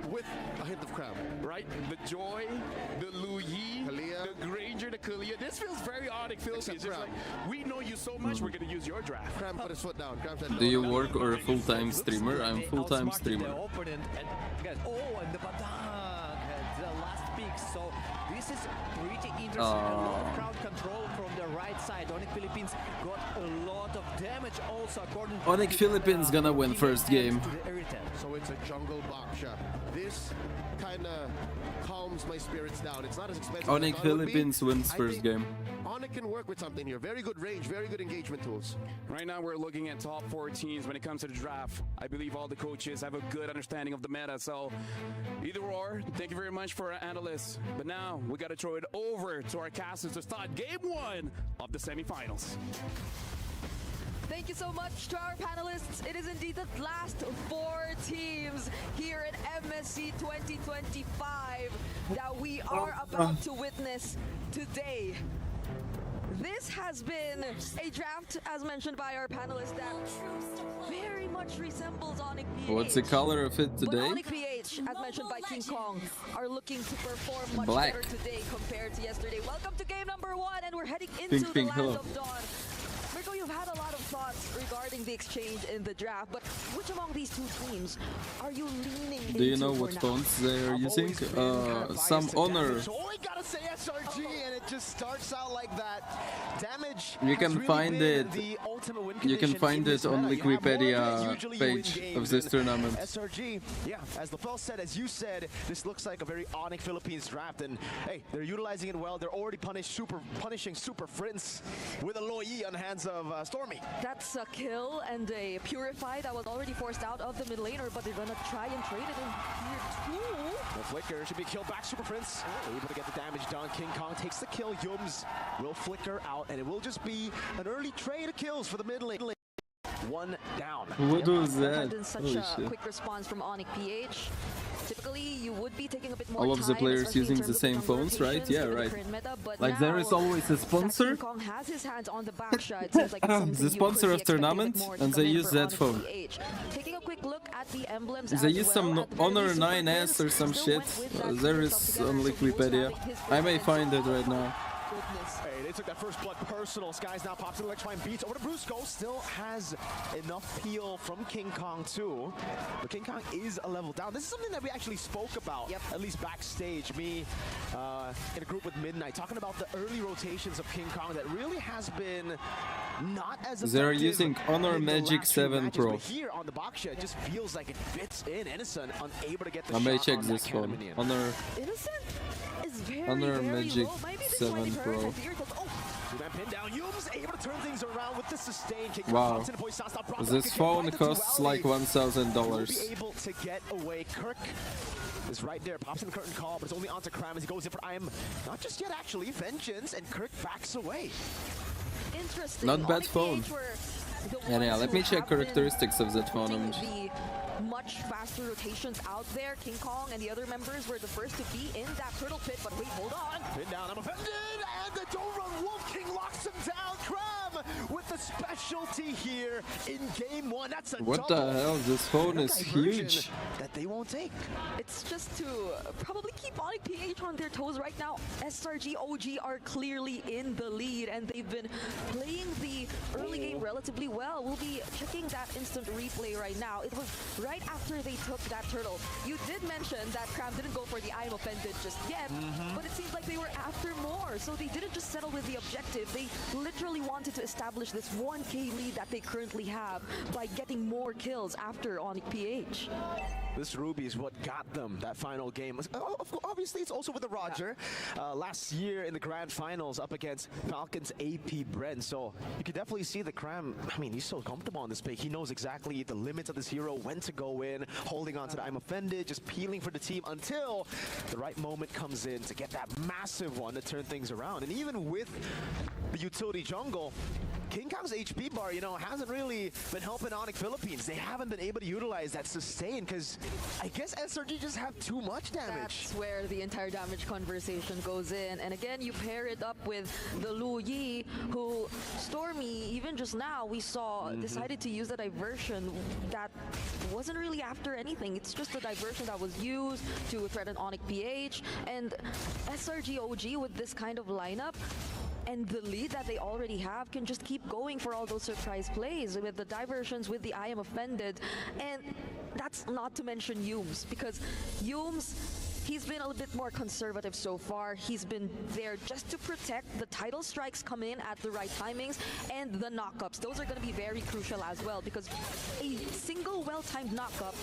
With a hint of Cram. Right? The Joy, the Luyi, the Granger, the Kalia. This feels very Onic Philippines. It's like, we know you so much, we're going to use your draft. Cram put his foot down. Cram said, do you work or a full-time streamer? I'm full-time streamer. And the Badang, the last pick. So this is pretty interesting. A lot of crowd control from the right side. Onic Philippines got a lot of damage also according to Onic Philippines gonna win first game. So it's a jungle Baksha. This kind of calms my spirits down. It's not as expensive. Onic Philippines wins first game. Onic can work with something here. Very good range, very good engagement tools. Right now we're looking at top 4 teams when it comes to the draft. I believe all the coaches have a good understanding of the meta. So either or, thank you very much for our analysts. But now we got to throw it over to our casters to start game 1 of the semifinals. Thank you so much to our panelists. It is indeed the last 4 teams here at MSC 2025 that we are about to witness today. this has been a draft, as mentioned by our panelists, that very much resembles Onic PH. What's the color of it But today? Onic PH, as mentioned by King Kong, are looking to perform much Black. better today compared to yesterday. Welcome to game number 1, and we're heading into the Pink, Land hello. of Dawn. Mirko, you've had a lot of thoughts regarding the exchange in the draft, but which among these two teams are you leaning into? Do you know what for now? phones they are using? Some Honor. Oh, I gotta say SRG, and it just starts out like that. Damage. You can has really find been it. the ultimate win You can condition find in it this on meta. You have more Wikipedia wins, usually you win page games, of this and tournament. SRG, yeah, as LaFell said, as you said, this looks like a very Onic Philippines draft, and hey, they're utilizing it well. They're already punishing Super Prince with a low E on the hands of Stormmy. That's a kill and a Purify that was already forced out of the mid laner, but they're gonna try and trade it in here too. The flicker should be killed back. Super Prince able to get the damage done. King Kong takes the kill. Yums will flicker out, and it will just be an early trade of kills for the mid lane. One down. What was that? Been such Holy a shit. quick response from Onic PH. Typically, you would be taking a bit more All of the time, players especially in using terms the of same jungle phones, right? rotations, Yeah, given the right. current meta, but Like there now is always a sponsor. King Kong has his hands on the back shot. It seems like it's something The you sponsor could of be expecting a bit tournament, more to and come they in use for that Onic phone. PH. Taking a quick look at the emblems They as use well, some at the very Honor least, 9S or some still shit. went with that There Kickoff is together, on so he was Wikipedia. having his I may advantage. find it right now. Hey, they took that first blood personal. Skies now pops in electrifying beats over to Brusco. Still has enough peel from King Kong too. But King Kong is a level down. This is something that we actually spoke about, at least backstage. Me in a group with Midnight, talking about the early rotations of King Kong that really has been not as effective. They're using Honor in the Magic last few 7 matches, Pro. But here on the box shot, it just feels like it fits in. Innocent unable to get the I may shot check on this that phone. Cannon minion. Honor Innocent is very, Honor very Magic low. Maybe this is why 7 they Pro. prioritized the Two-man pin down. Yums able to turn things around with the sustain kick. Wow. This phone costs like Will $1,000. be able to get away. Kirk is right there. Pops in the curtain call, but it's only onto Cram as he goes in for I am not just yet actually. Vengeance, and Kirk backs away. Interesting. Not bad Onic phone. PH were the And yeah, ones let who me check have been characteristics of that phone. putting the much faster rotations out there. King Kong and the other members were the first to be in that turtle pit, but wait, hold on. Pin down, I'm offended, and the Don't Run Wolf King locks him down. Cram with the specialty here in game 1. That's a What double. the hell? This phone is Diversion huge. that they won't take. It's just to probably keep Onic PH on their toes right now. SRG OG are clearly in the lead, and they've been playing the early game relatively well. We'll be checking that instant replay right now. It was right after they took that turtle. You did mention that Cram didn't go for the I am offended just yet, but it seems like they were after more. So they didn't just settle with the objective. They literally wanted to establish this 1K lead that they currently have by getting more kills after Onic PH. This Ruby is what got them that final game. Obviously, it's also with the Roger. Last year in the grand finals up against Falcons AP Bren. So you can definitely see the Cram. I mean, he's so comfortable on this pick. He knows exactly the limits of this hero, when to go in, holding on to the I'm offended, just peeling for the team until the right moment comes in to get that massive one to turn things around. And even with the utility jungle, King Kong's HP bar, you know, hasn't really been helping Onic Philippines. They haven't been able to utilize that sustain because I guess SRG just have too much damage. That's where the entire damage conversation goes in. And again, you pair it up with the Lu Yi, who Stormmy, even just now, we saw decided to use a diversion that wasn't really after anything. It's just a diversion that was used to threaten Onic PH. And SRG OG with this kind of lineup, and the lead that they already have, can just keep going for all those surprise plays with the diversions, with the I am offended. And that's not to mention Yums, because Yums, he's been a little bit more conservative so far. He's been there just to protect the tidal strikes come in at the right timings, and the knockups. Those are going to be very crucial as well, because a single well-timed knockup,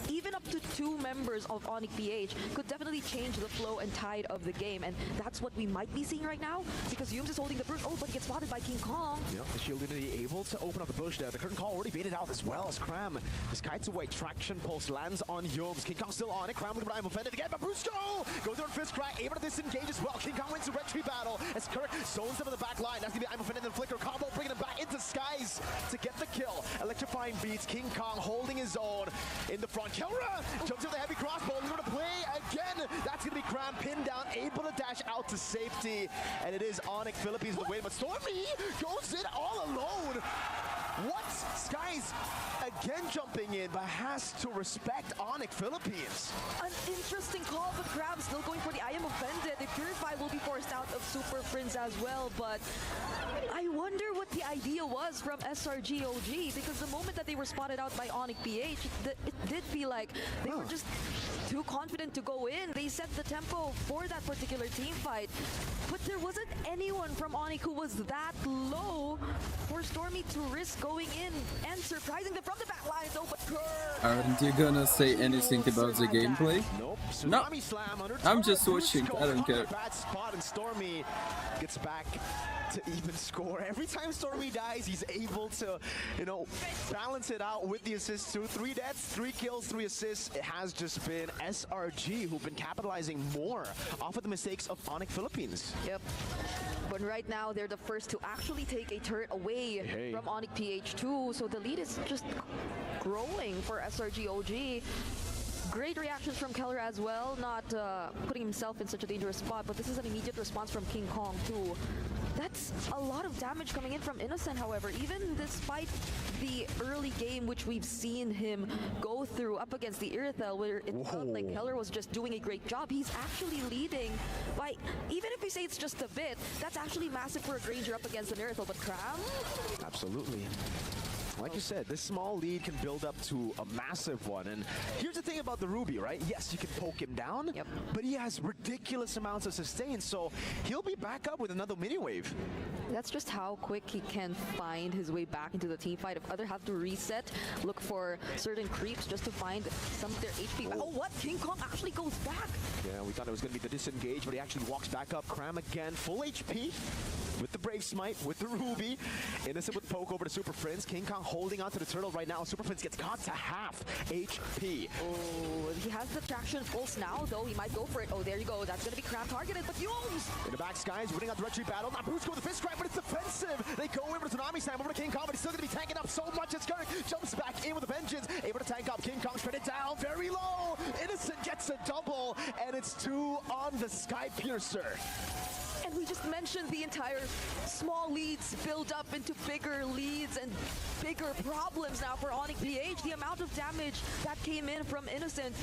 even up to 2 members of Onic PH, could definitely change the flow and tide of the game. And that's what we might be seeing right now, because Yums is holding the brush. Oh, but he gets spotted by King Kong. Yep, the shield unity able to open up the bush there. The curtain call already baited out as well as Cram. His kites away. Traction pulse lands on Yums. King Kong still on it. Cram with I'm offended again, but Brusco goes on fist crack, able to disengage as well. King Kong wins the retry battle as Kirk zones him in the back line. That's gonna be I'm offended, and the flicker combo, bringing him back into Skies to get the kill. Electrifying beats. King Kong holding his own in the front. Kilra jumps in the heavy crossbow. We're gonna play again That's going to be Cram pinned down, able to dash out to safety. And it is Onic Philippines the way, but Stormmy goes in all alone. What? Skies again jumping in, but has to respect Onic Philippines. An interesting call, but Crab still going for the I am offended. The Purify will be forced out of Super Prince as well, but I wonder what the idea was from SRG OG, because the moment that they were spotted out by Onic PH, it did feel like they were just too confident to go in. They set the tempo for that particular team fight, but there wasn't anyone from Onic who was that low for Stormmy to risk going in and surprising them from the back line. No, but Aren't you gonna say anything about the gameplay? Nope. No. Slam under I'm just watching. I don't care. Bad spot, and Stormmy gets back to even score. Every time Stormmy dies, he's able to, you know, balance it out with the assists too. 3 deaths, 3 kills, 3 assists. It has just been SRG who've been capitalizing more off of the mistakes of Onic Philippines. Yep. But right now, they're the first to actually take a turret away from Onic PH too. So the lead is just growing for SRG OG. Great reactions from Keller as well, not putting himself in such a dangerous spot, but this is an immediate response from King Kong too. That's a lot of damage coming in from Innocent, however, even despite the early game which we've seen him go through up against the Irithel, where it felt like Keller was just doing a great job. He's actually leading by, even if we say it's just a bit, that's actually massive for a Granger up against an Irithel, but Cram? Absolutely. Like you said, this small lead can build up to a massive one. And here's the thing about the Ruby, right? Yes, you can poke him down, but he has ridiculous amounts of sustain, so he'll be back up with another mini wave. That's just how quick he can find his way back into the team fight. If other have to reset, look for certain creeps just to find some of their HP. Oh, what? King Kong actually goes back. Yeah, we thought it was going to be the disengage, but he actually walks back up. Cram again, full HP with the Brave Smite, with the Ruby. Innocent with poke over to Super Prince. King Kong holding onto the turtle right now. Super Prince gets got to half HP. Oh, he has the traction pulse now, though. He might go for it. Oh, there you go. That's going to be Cram targeted, but Yones! In the back, Skies winning out the retreat battle. Now Brusco with the fist crack, but it's defensive. They go over to Tsunami Slam, over to King Kong, but he's still going to be tanking up so much. It's Kirk jumps back in with a vengeance. Able to tank up. King Kong shredded down very low. Innocent gets a double, and it's 2 on the Sky Piercer. And we just mentioned the entire small leads build up into bigger leads and bigger problems now for Onic PH. The amount of damage that came in from Innocent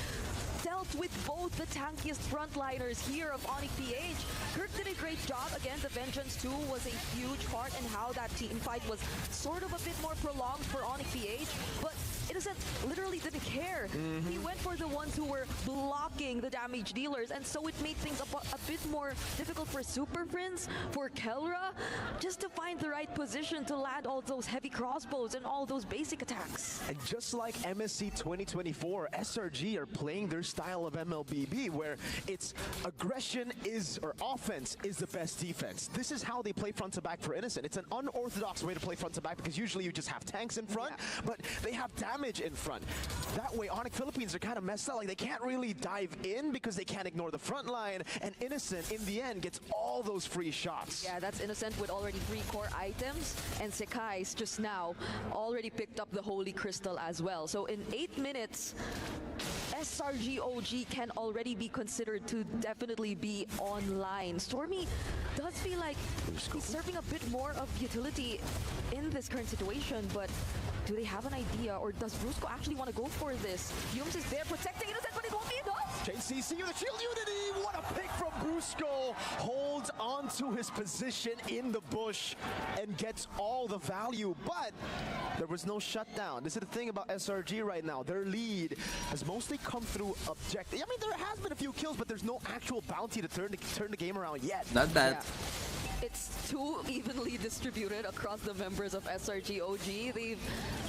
dealt with both the tankiest frontliners here of Onic PH. Kirk did a great job. Again, the Vengeance 2 was a huge part in how that team fight was sort of a bit more prolonged for Onic PH, but Innocent literally didn't care. He went for the ones who were blocking the damage dealers, and so it made things a bit more difficult for Super Prince, for Kelra, just to find the right position to land all those heavy crossbows and all those basic attacks. And just like MSC 2024, SRG are playing their style of MLBB, where it's aggression is, or offense is the best defense. This is how they play front to back for Innocent. It's an unorthodox way to play front to back, because usually you just have tanks in front, but they have damage in front. That way, Onic Philippines are kind of messed up. Like, they can't really dive in because they can't ignore the front line, and Innocent, in the end, gets all those free shots. Yeah, that's Innocent with already 3 core items, and Sekai's just now already picked up the Holy Crystal as well. So in 8 minutes, SRG OG can already be considered to definitely be online. Stormmy does feel like he's serving a bit more of utility in this current situation, but do they have an idea, or does Brusco actually want to go for this? Yums is there protecting Innocent, but it won't be enough! JCC with a shield unity! What a pick from Brusco! Holds onto his position in the bush and gets all the value, but there was no shutdown. This is the thing about SRG right now. Their lead has mostly come through objective. I mean, there has been a few kills, but there's no actual bounty to turn the game around yet. Not bad. Yeah. It's too evenly distributed across the members of SRG OG. They've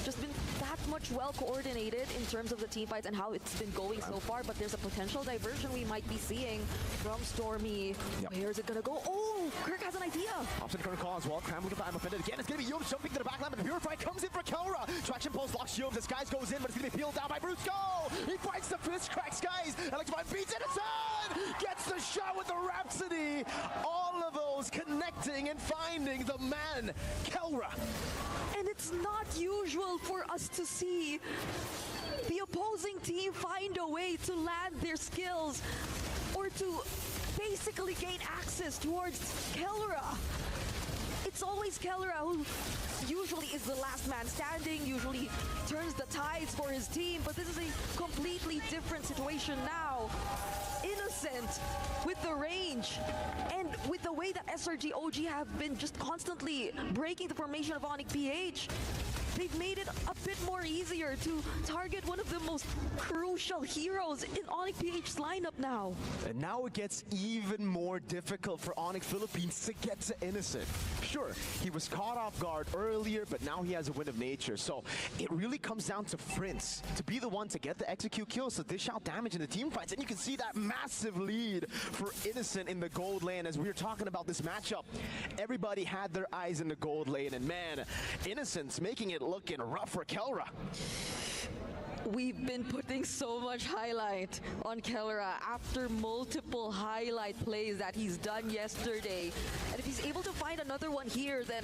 just been that much well coordinated in terms of the team fights and how it's been going so far, but there's a potential diversion we might be seeing from Stormy. Where's it gonna go? Oh, Kirk has an idea. Option current call as well. Cram looking for I'm offended again. It's gonna be Yums jumping to the back line, but the Purify comes in for Kelra. Traction pulse locks Yums. The Skies goes in, but it's gonna be peeled down by Brusco. He fights the fist crack Skies. Electrify beats Innocent. Gets the shot with the Rhapsody. All of those connecting and finding the man, Kelra. And it's not usual for us to see the opposing team find a way to land their skills or to basically gain access towards Kellera. It's always Kellera who usually is the last man standing, usually turns the tides for his team, but this is a completely different situation now. Innocent with the range and with the way that SRG OG have been just constantly breaking the formation of Onic PH. They've made it a bit more easier to target one of the most crucial heroes in Onic PH's lineup now. And now it gets even more difficult for Onic Philippines to get to Innocent. Sure, he was caught off guard earlier, but now he has a win of nature. So it really comes down to Prince to be the one to get the execute kills, to dish out damage in the team fights. And you can see that massive lead for Innocent in the gold lane. As we were talking about this matchup, everybody had their eyes in the gold lane. And man, Innocent's making it looking rough for Kellera. We've been putting so much highlight on Kellera after multiple highlight plays that he's done yesterday. And if he's able to find another one here, then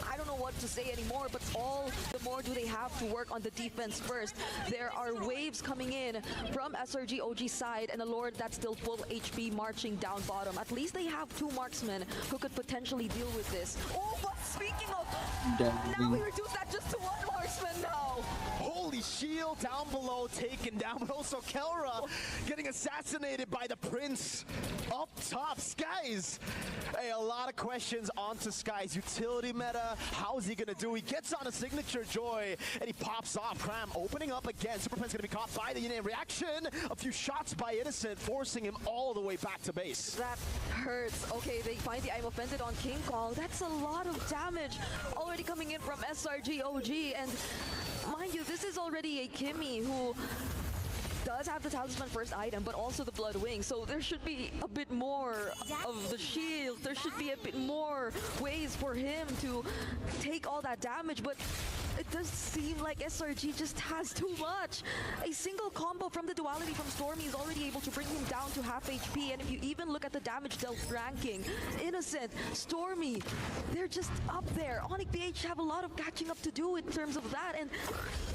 I don't know what to say anymore, but all the more do they have to work on the defense first. There are waves coming in from SRG OG's side and a Lord that's still full HP marching down bottom. At least they have two marksmen who could potentially deal with this. Oh, but speaking of, now we reduce that just to one marksman now. Holy shield down below taken down, but also Kellera getting assassinated by the Prince up top. Skies, hey, a lot of questions onto Skies. Utility meta, how's he gonna do? He gets on a signature Joy and he pops off. Cram opening up again. Superpen's gonna be caught by the Yin reaction. A few shots by Innocent, forcing him all the way back to base. That hurts. Okay, they find the I'm offended on King Kong. That's a lot of damage already coming in from SRG OG, and mind you, this is already a Kimmy who does have the Talisman first item, but also the Blood Wing. So there should be a bit more of the shield. There should be a bit more ways for him to take all that damage, but it does seem like SRG just has too much. A single combo from the duality from Stormy is already able to bring him down to half HP, and if you even look at the damage dealt ranking, Innocent, Stormy, they're just up there. Onic PH have a lot of catching up to do in terms of that, and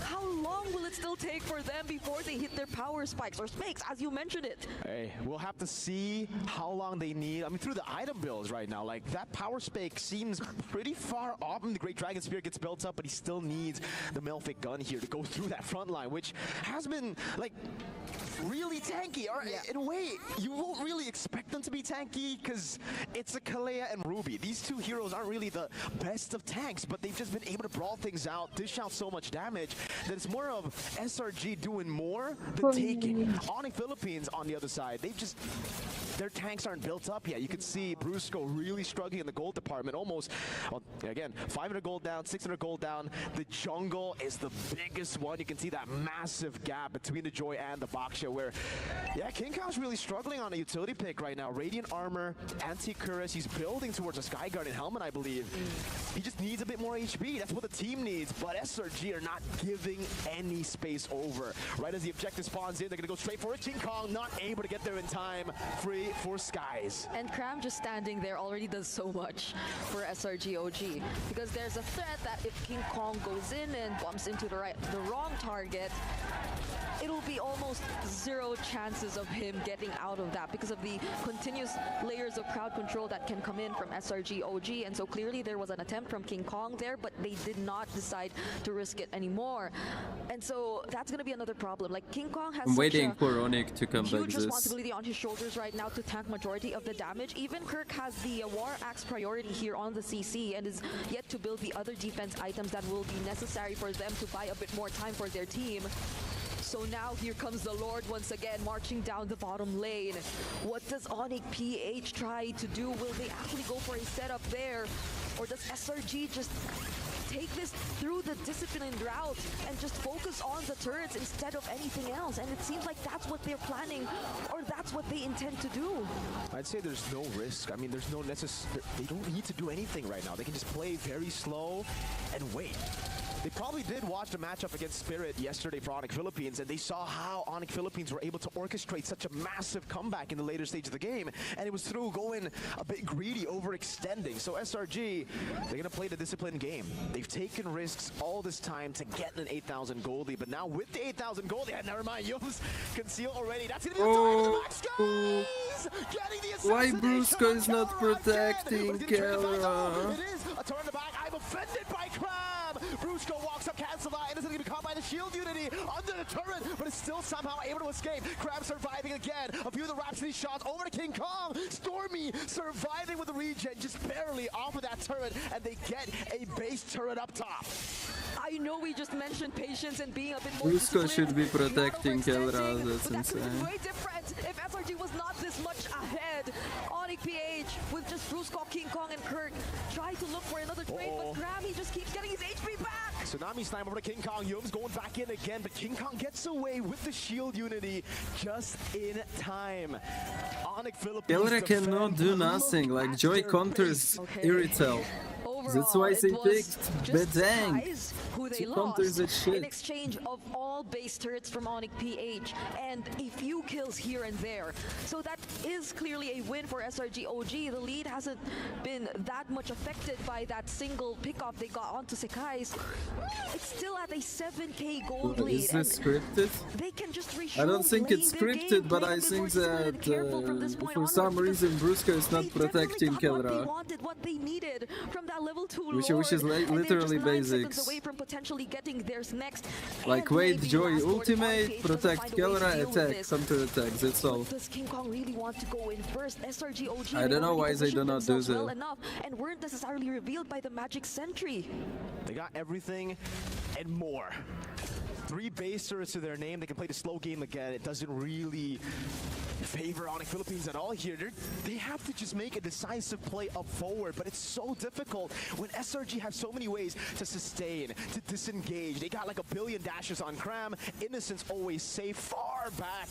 how long will it still take for them before they hit their power spikes or spikes, as you mentioned it? Hey, we'll have to see how long they need. I mean, through the item builds right now, like that power spike seems pretty far off. I mean, the Great Dragon Spear gets built up, but he still needs the Melphic gun here to go through that front line, which has been like really tanky. Or in a way, you won't really expect them to be tanky because it's a Kalea and Ruby. These two heroes aren't really the best of tanks, but they've just been able to brawl things out, dish out so much damage that it's more of SRG doing more than taking. Onic Philippines on the other side, they've just, their tanks aren't built up yet. You can see Brusco really struggling in the gold department. Almost, well, again, 500 gold down, 600 gold down. The jungle is the biggest one. You can see that massive gap between the Joy and the Baksha, where, yeah, King Kong's really struggling on a utility pick right now. Radiant Armor, Anti-Cuirass, he's building towards a Sky Guardian helmet, I believe. He just needs a bit more HP. That's what the team needs, but SRG are not giving any space over. Right as the objective spawns in, they're gonna go straight for it. King Kong not able to get there in time. Free for Skies. And Cram just standing there already does so much for SRG OG, because there's a threat that if King Kong goes in and bumps into the wrong target, it'll be almost zero chances of him getting out of that because of the continuous layers of crowd control that can come in from SRG OG. And so clearly there was an attempt from King Kong there, but they did not decide to risk it anymore. And so that's going to be another problem. Like, King Kong has I'm waiting for Onic to come back. Huge responsibility on his shoulders right now to tank majority of the damage. Even Kirk has the War Axe priority here on the CC and is yet to build the other defense items that will be necessary for them to buy a bit more time for their team. So now here comes the Lord once again, marching down the bottom lane. What does Onic PH try to do? Will they actually go for a setup there? Or does SRG just take this through the disciplined route and just focus on the turrets instead of anything else? And it seems like that's what they're planning, or that's what they intend to do. I'd say there's no risk. I mean, there's no necessary, they don't need to do anything right now. They can just play very slow and wait. They probably did watch the matchup against Spirit yesterday for Onic Philippines, and they saw how Onic Philippines were able to orchestrate such a massive comeback in the later stage of the game, and it was through going a bit greedy, overextending. So SRG, they're going to play the disciplined game. They've taken risks all this time to get an 8,000 goldie, but now with the 8,000 goldie, never mind, Yums conceal already. That's gonna be the target of the max, guys! Getting the why Brusco is not protecting Kelra? It is a turn in the back. I'm offended by Crab. Brusco walks up, cancel that, and is going to be caught by the shield unity under the turret, but is still somehow able to escape. Crab surviving again. A few of the Rhapsody shots over to King Kong. Stormy surviving with the regen, just barely off of that turret, and they get a base turret up top. I know we just mentioned patience and being a bit more Brusco should be protecting Kelra, that's insane. Way different if SRG was not this much ahead. Onic PH with just Brusco, King Kong, and Kirk try to look for another trade, but Grammy just keeps getting his HP back. Tsunami slam over to King Kong. Yums going back in again, but King Kong gets away with the shield unity just in time. Onic Philippines. Kelra cannot do nothing, like Joy counters Irritel. That's why they picked Bedang. Who they lost in exchange of all base turrets from Onic PH and a few kills here and there. So that is clearly a win for SRG OG. The lead hasn't been that much affected by that single pickoff they got onto Sekai's. It's still at a 7k gold lead. Is this scripted? They can just I don't think it's scripted, but I think that for some reason Brusco is not protecting Kelra. What they needed from that level 2 which is literally basics. Away from potentially getting theirs next. Like wait, Joy ultimate, protect Kelra, attack, counter attack, that's all. Does King Kong really want to go in first? SRG OG, I don't know why they do not do that. Well enough and weren't necessarily revealed by the Magic Sentry. They got everything and more. 3 base turrets to their name. They can play the slow game again. It doesn't really favor Onic Philippines at all here. They have to just make a decisive play up forward, but it's so difficult when SRG have so many ways to sustain, to disengage. They got like a billion dashes on Cram. Innocence always safe far back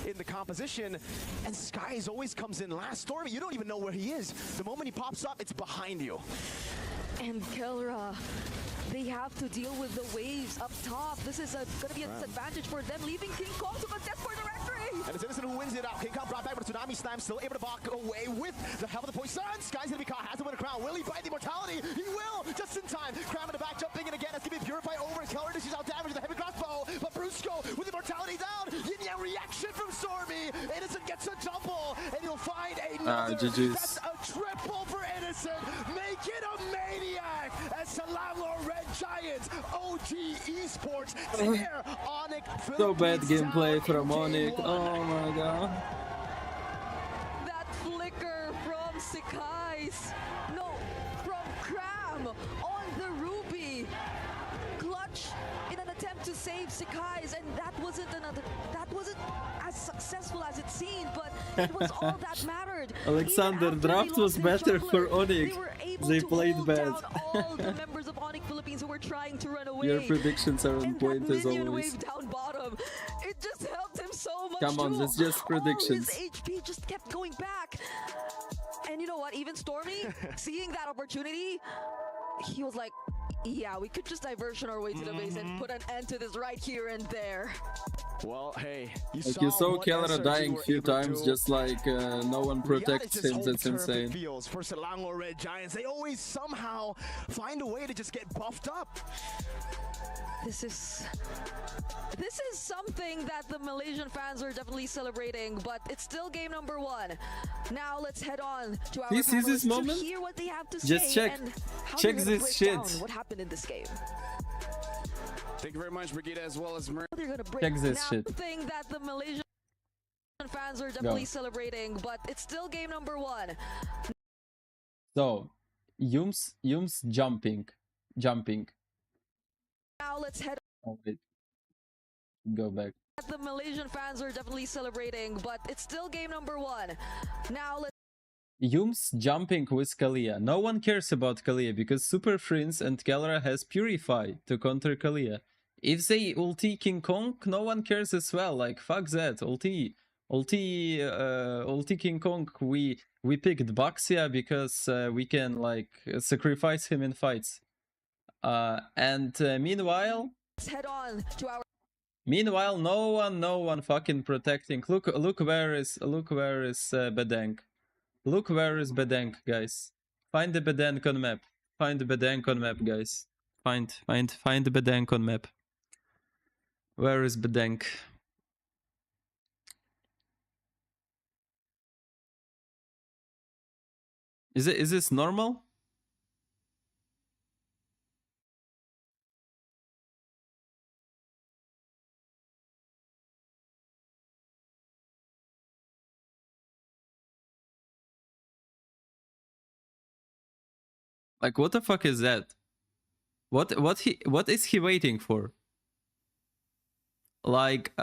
in the composition, and Skies always comes in last. Stormy, you don't even know where he is. The moment he pops up, it's behind you. And Kelra, they have to deal with the waves up top. This is going to be a disadvantage for them, leaving King Kong to contest for the rectory. And it's Innocent who wins it out. King Kong brought back with a Tsunami Slam, still able to walk away with the help of the poison. Sky's going to be caught, has to win a crown. Will he bite the immortality? He will, just in time. Cram in the back, jumping in again. That's going to be Purify over. Kelra dishes out damage with the heavy crossbow, but Brusco with immortality down. Yin-Yang reaction from Stormy. Innocent gets a double, and he'll find another. That's a triple for Innocent. Make it a maniac as Selangor Red Giants, OG Esports, tear Onic Philippines. So bad gameplay from Onic. Oh my god. That flicker from Sekai's. No, from Cram on the Ruby. Clutch in an attempt to save Sekai's, and that wasn't as successful as it seemed, but it was all that mattered. Alexander, draft was better for Onic. They played bad. All the members of Onic Philippines who were trying to run away. Your predictions are on point as always. Wave down bottom. It just helped him so much. Come on, it's just predictions. All his HP just kept going back. And you know what? Even Stormy, seeing that opportunity, he was like, yeah, we could just diversion our way to the base and put an end to this right here and there. Well, hey, you saw Kelra dying a few times, just like no one protects him. That's insane. Feels for Selangor Red Giants. They always somehow find a way to just get buffed up. This is something that the Malaysian fans are definitely celebrating, but it's still game number 1. Now let's head on to our this is this moment. To hear what they have to just say check, and how check this shit. What happened in this game? Thank you very much, Brigida, as well as Mer. Check this shit. Something that the Malaysian fans are definitely celebrating, but it's still game number 1. So, Yums jumping. Now let's head. Oh wait, go back. The Malaysian fans are definitely celebrating, but it's still game number 1. Now let's. Yums jumping with Kalia. No one cares about Kalia because Super Prince and Kelra has Purify to counter Kalia. If they ulti King Kong, no one cares as well. Like fuck that. Ulti King Kong. We picked Baxia because we can like sacrifice him in fights. Meanwhile, let's head on to our. Meanwhile, no one fucking protecting. Look where is Bedang. Look where is Bedang, guys. Find the Bedang on map. Find the Bedang on map, guys. Find Bedenk on map. Where is Bedenk? Is this normal? Like, what the fuck is that? What is he waiting for? Like,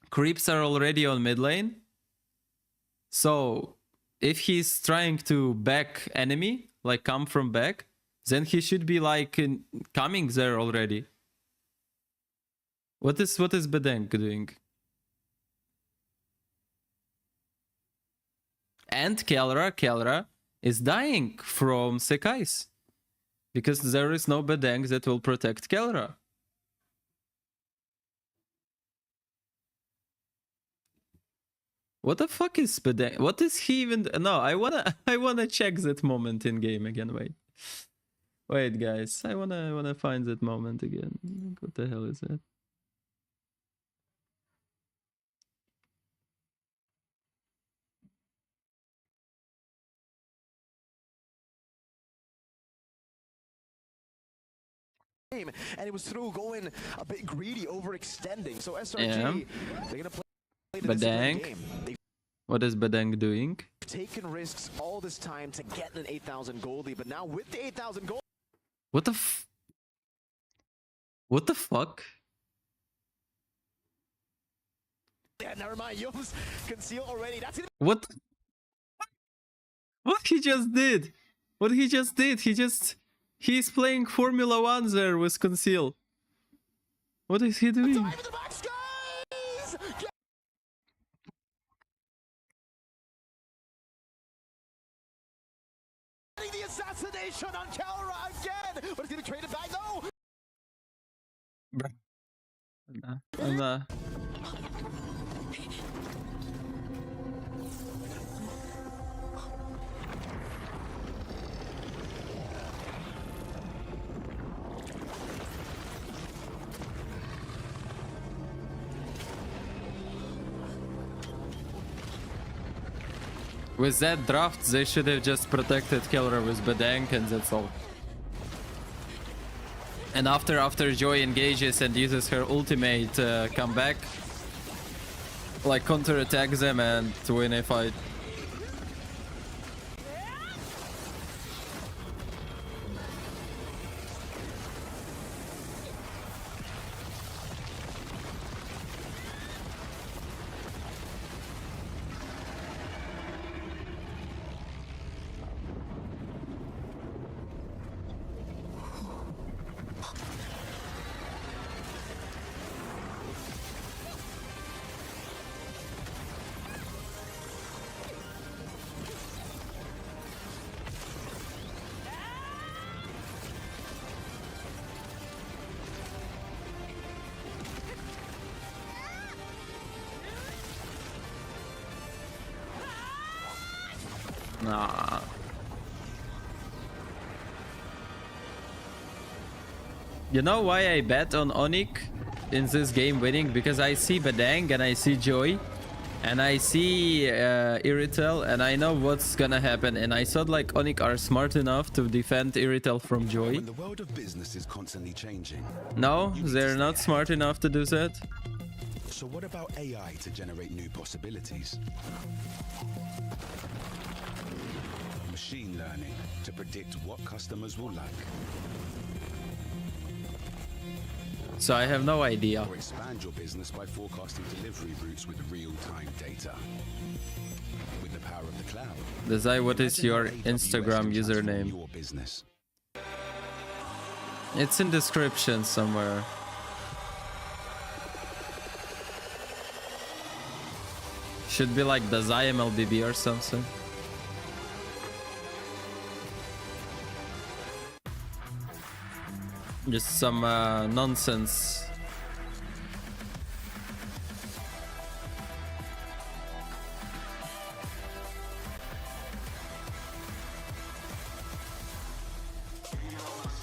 creeps are already on mid lane. So if he's trying to back enemy, like come from back, then he should be like coming there already. What is Bedenk doing? And Kelra is dying from Sekais. Because there is no Bedenk that will protect Kelra. What the fuck is Bedenk? What is he even? No, I wanna check that moment in game again. Wait, guys, I wanna find that moment again. What the hell is that? And it was through going a bit greedy, overextending. So SRG, they're gonna play Bedenk. game. What is Bedenk doing? Taken risks all this time to get an 8,000 goldie, but now with the 8,000 gold. What the fuck? Yeah, never mind. Yo's conceal already. That's it. What he just did? What he just did? He's playing Formula 1 there with conceal. What is he doing? The assassination on Kelra again, but he's gonna trade it back. No. I'm With that draft, they should have just protected Kelra with Bedenk and that's all. And after Joy engages and uses her ultimate comeback, like counter-attack them and to win a fight. Nah. You know why I bet on Onic in this game winning? Because I see Bedenk and I see Joy and I see Irritel and I know what's gonna happen, and I thought like Onic are smart enough to defend Irritel from Joy. When the world of business is constantly changing. No, they're not smart enough to do that. So what about AI to generate new possibilities? Machine learning to predict what customers will like. So I have no idea. Or expand your business by forecasting delivery routes with real-time data. With the power of the cloud. Dazai, what is your Instagram username? Your business. It's in description somewhere. Should be like Dazai mlbb or something. Just some nonsense.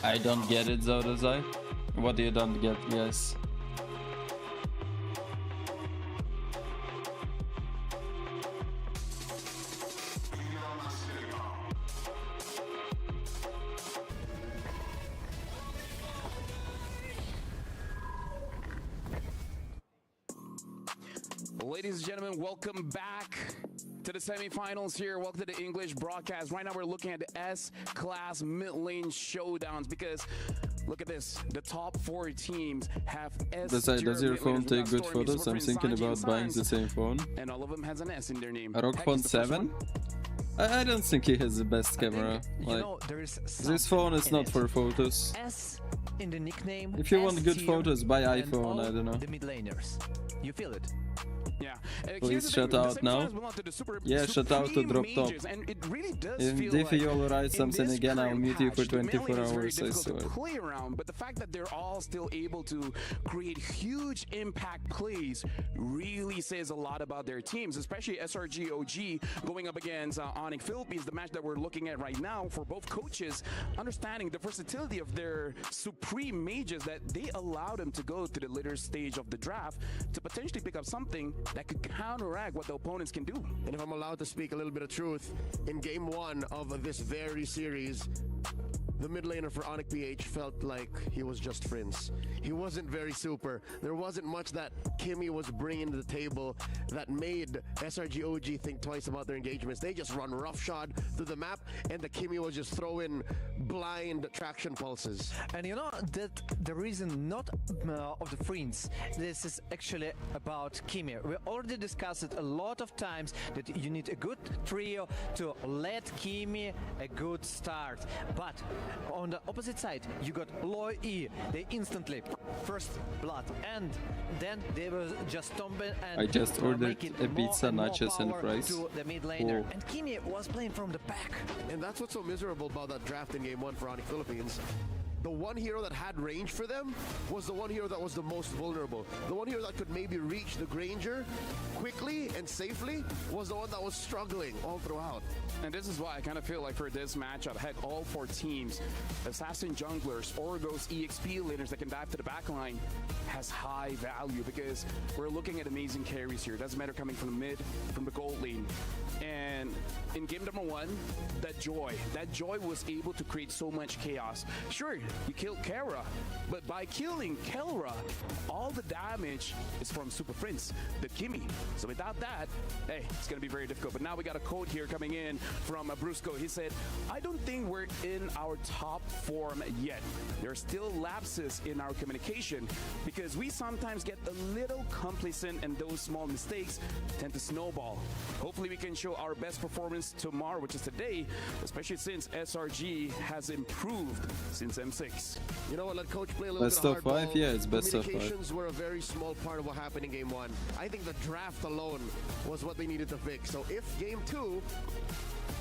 I don't get it though, Dazai. What do you don't get, guys? Ladies and gentlemen, welcome back to the semifinals here. Welcome to the English broadcast. Right now we're looking at the S-Class mid-lane showdowns because look at this. The top 4 teams have S. Does your phone take good photos? I'm thinking about buying the same phone. And all of them has an S in their name. A Rock Phone 7? I don't think he has the best camera. Like, this phone is not for photos. S in the nickname. If you want good photos, buy iPhone, I don't know. The mid laners. You feel it? Yeah. Please shout out now. Yeah, shout out to Drop Top. And it really does If Diffie will write something again, I'll mute you for 24 hours, I swear. Play around, but the fact that they're all still able to create huge impact plays really says a lot about their teams, especially SRG OG going up against Onic Philippines, the match that we're looking at right now for both coaches, understanding the versatility of their supreme mages that they allow them to go to the later stage of the draft to potentially pick up something that could counteract what the opponents can do. And if I'm allowed to speak a little bit of truth, in game 1 of this very series, the mid laner for Onic PH felt like he was just Prince. He wasn't very super. There wasn't much that Kimmy was bringing to the table that made SRG OG think twice about their engagements. They just run roughshod through the map, and the Kimmy was just throwing blind traction pulses. And you know that the reason not of the Prince, this is actually about Kimmy. We already discussed it a lot of times that you need a good trio to let Kimmy a good start. But on the opposite side, you got Loy E. They instantly first blood, and then they were just stomping and I just ordered a pizza, nachos, and fries. To the mid laner, and Kimmy was playing from the back. And that's what's so miserable about that draft in game 1 for Onic Philippines. The one hero that had range for them was the one hero that was the most vulnerable. The one hero that could maybe reach the Granger quickly and safely was the one that was struggling all throughout. And this is why I kind of feel like for this matchup, heck, all 4 teams, Assassin Junglers, Orgos, EXP laners that can dive to the backline has high value because we're looking at amazing carries here. It doesn't matter coming from the mid, from the gold lane. And in game number 1, that joy was able to create so much chaos. Sure, you killed Kara, but by killing Kelra, all the damage is from Super Prince, the Kimmy. So without that, hey, it's going to be very difficult. But now we got a quote here coming in from Brusco. He said, I don't think we're in our top form yet. There are still lapses in our communication because we sometimes get a little complacent and those small mistakes tend to snowball. Hopefully we can show our best performance tomorrow, which is today, especially since SRG has improved since M6. You know what, let coach play a little best bit of of 5? Yeah, it's best of 5. Communications were a very small part of what happened in game 1. I think the draft alone was what they needed to fix. So if game 2,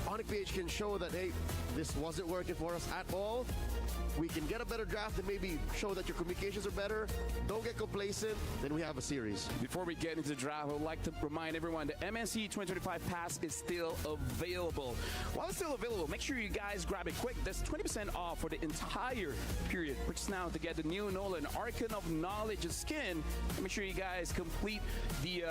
Onic PH can show that, hey, this wasn't working for us at all, we can get a better draft and maybe show that your communications are better, don't get complacent, then we have a series. Before we get into the draft, I would like to remind everyone the MSC 2025 pass is still available. While it's still available, make sure you guys grab it quick. That's 20% off for the entire period. Purchase now to get the new Nolan Archon of Knowledge skin. And make sure you guys complete the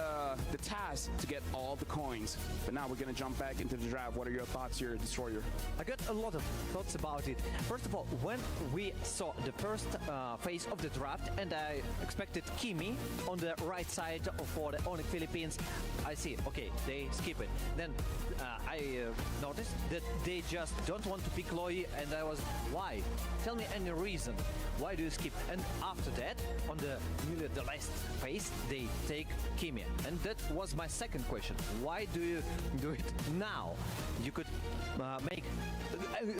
task to get all the coins. But now we're going to jump back into the draft. What are your thoughts here, Destroyer? I got a lot of thoughts about it. First of all, when we saw the first phase of the draft and I expected Kimmy on the right side for the Onic Philippines, I see, okay, they skip it. Then I noticed that they just don't want to pick Loy, and I was, why? Tell me any reason. Why do you skip? And after that, on the last phase, they take Kimmy. And that was my second question. Why do you do it now? You could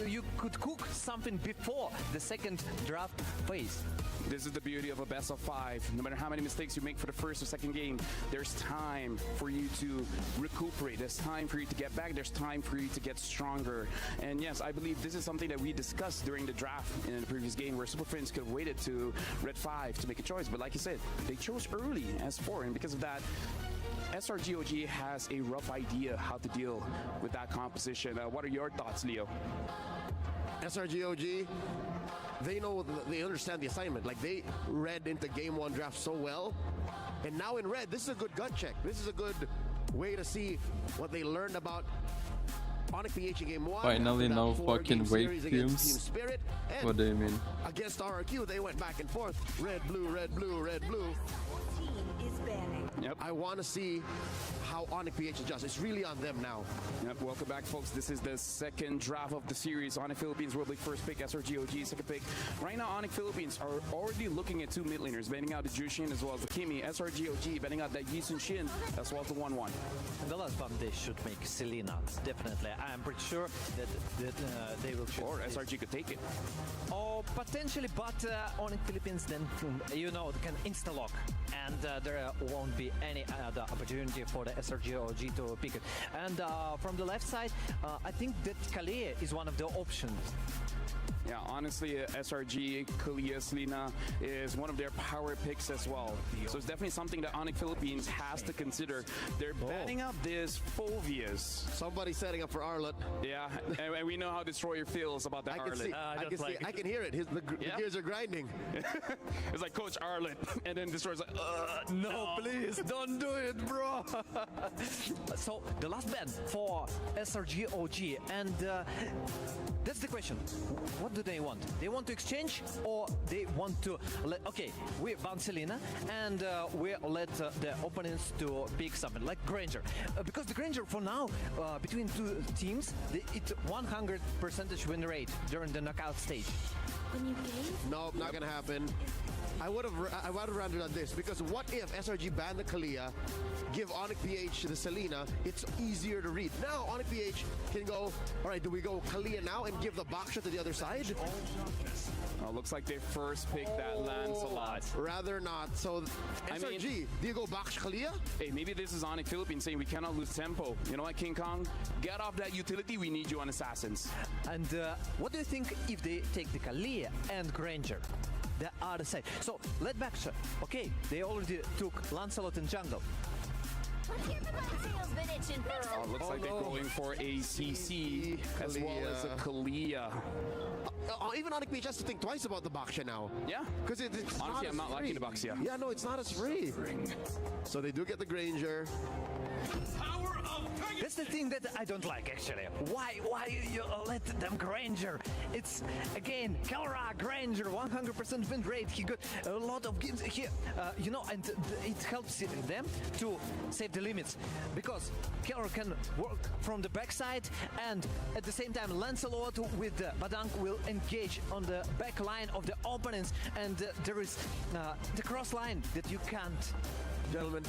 you could cook something before the second draft phase. This is the beauty of a best of 5. No matter how many mistakes you make for the first or second game, there's time for you to recuperate. There's time for you to get back. There's time for you to get stronger. And yes, I believe this is something that we discussed during the draft in the previous game where Super Friends could have waited to Red 5 to make a choice. But like you said, they chose early as 4. And because of that, SRGOG has a rough idea how to deal with that composition. What are your thoughts, Leo? SRGOG, they understand the assignment. Like, they read into Game 1 draft so well. And now in red, this is a good gut check. This is a good way to see what they learned about Onic PH in Game 1. Finally, no fucking wake fumes. What do you mean? Against RRQ, they went back and forth. Red, blue, red, blue, red, blue. Yep. I want to see how Onic PH adjusts. It's really on them now. Yep. Welcome back, folks. This is the second draft of the series. Onic Philippines will be first pick, SRGOG second pick. Right now, Onic Philippines are already looking at two mid laners, betting out the Jushin as well as the Kimi. SRGOG betting out that Yisun Shin as well as the 1-1. And the last bomb, they should make Selena. Definitely. I'm pretty sure that they will choose. Or SRG could take it. Oh, potentially, but Onic Philippines then, you know, they can insta-lock. And there won't be any other opportunity for the SRGOG to pick it. And from the left side, I think that Kalia is one of the options. Yeah, honestly, SRG, Kalia, Selena is one of their power picks as well. So it's definitely something that Onic Philippines has to consider. They're batting up this Phobius. Somebody setting up for Arlet. Yeah, and we know how Destroyer feels about that Arlet. I can hear it. The gears are grinding. It's like Coach Arlet, and then Destroyer's like, no, please, don't do it, bro. So the last ban for SRGOG, and that's the question. What do they want? They want to exchange, or they want to let, okay, we ban Selena and we let the opponents to pick something like Granger, because the Granger for now between two teams, it's 100% win rate during the knockout stage. No, not gonna happen. I would have rather done this, because what if SRG banned the Kalia, give Onic PH the Selena? It's easier to read. Now Onic PH can go, all right, do we go Kalia now and give the box shot to the other side? Oh, looks like they first picked that Lancelot. Rather not. So SRG, do you go box Kalia? Hey, maybe this is Onic Philippines saying we cannot lose tempo. You know what, King Kong? Get off that utility. We need you on Assassins. And what do you think if they take the Kalia and Granger? The other side. So, let back shot. Okay, they already took Lancelot and jungle. Looks like they're going for a CC as well as a Kalia. Even Onic PH has to think twice about the Baksha now. Yeah. Because it's honestly, I'm not liking the Baksha. Yeah, no, it's not as free. So they do get the Granger. That's the thing that I don't like, actually. Why you let them Granger? It's, again, Kelra, Granger, 100% win rate. He got a lot of games here, you know, and it helps them to save the limits. Because Kelra can work from the backside, and at the same time, Lancelot with the Badang will engage on the back line of the opponents, and there is the cross line that you can't. Gentlemen,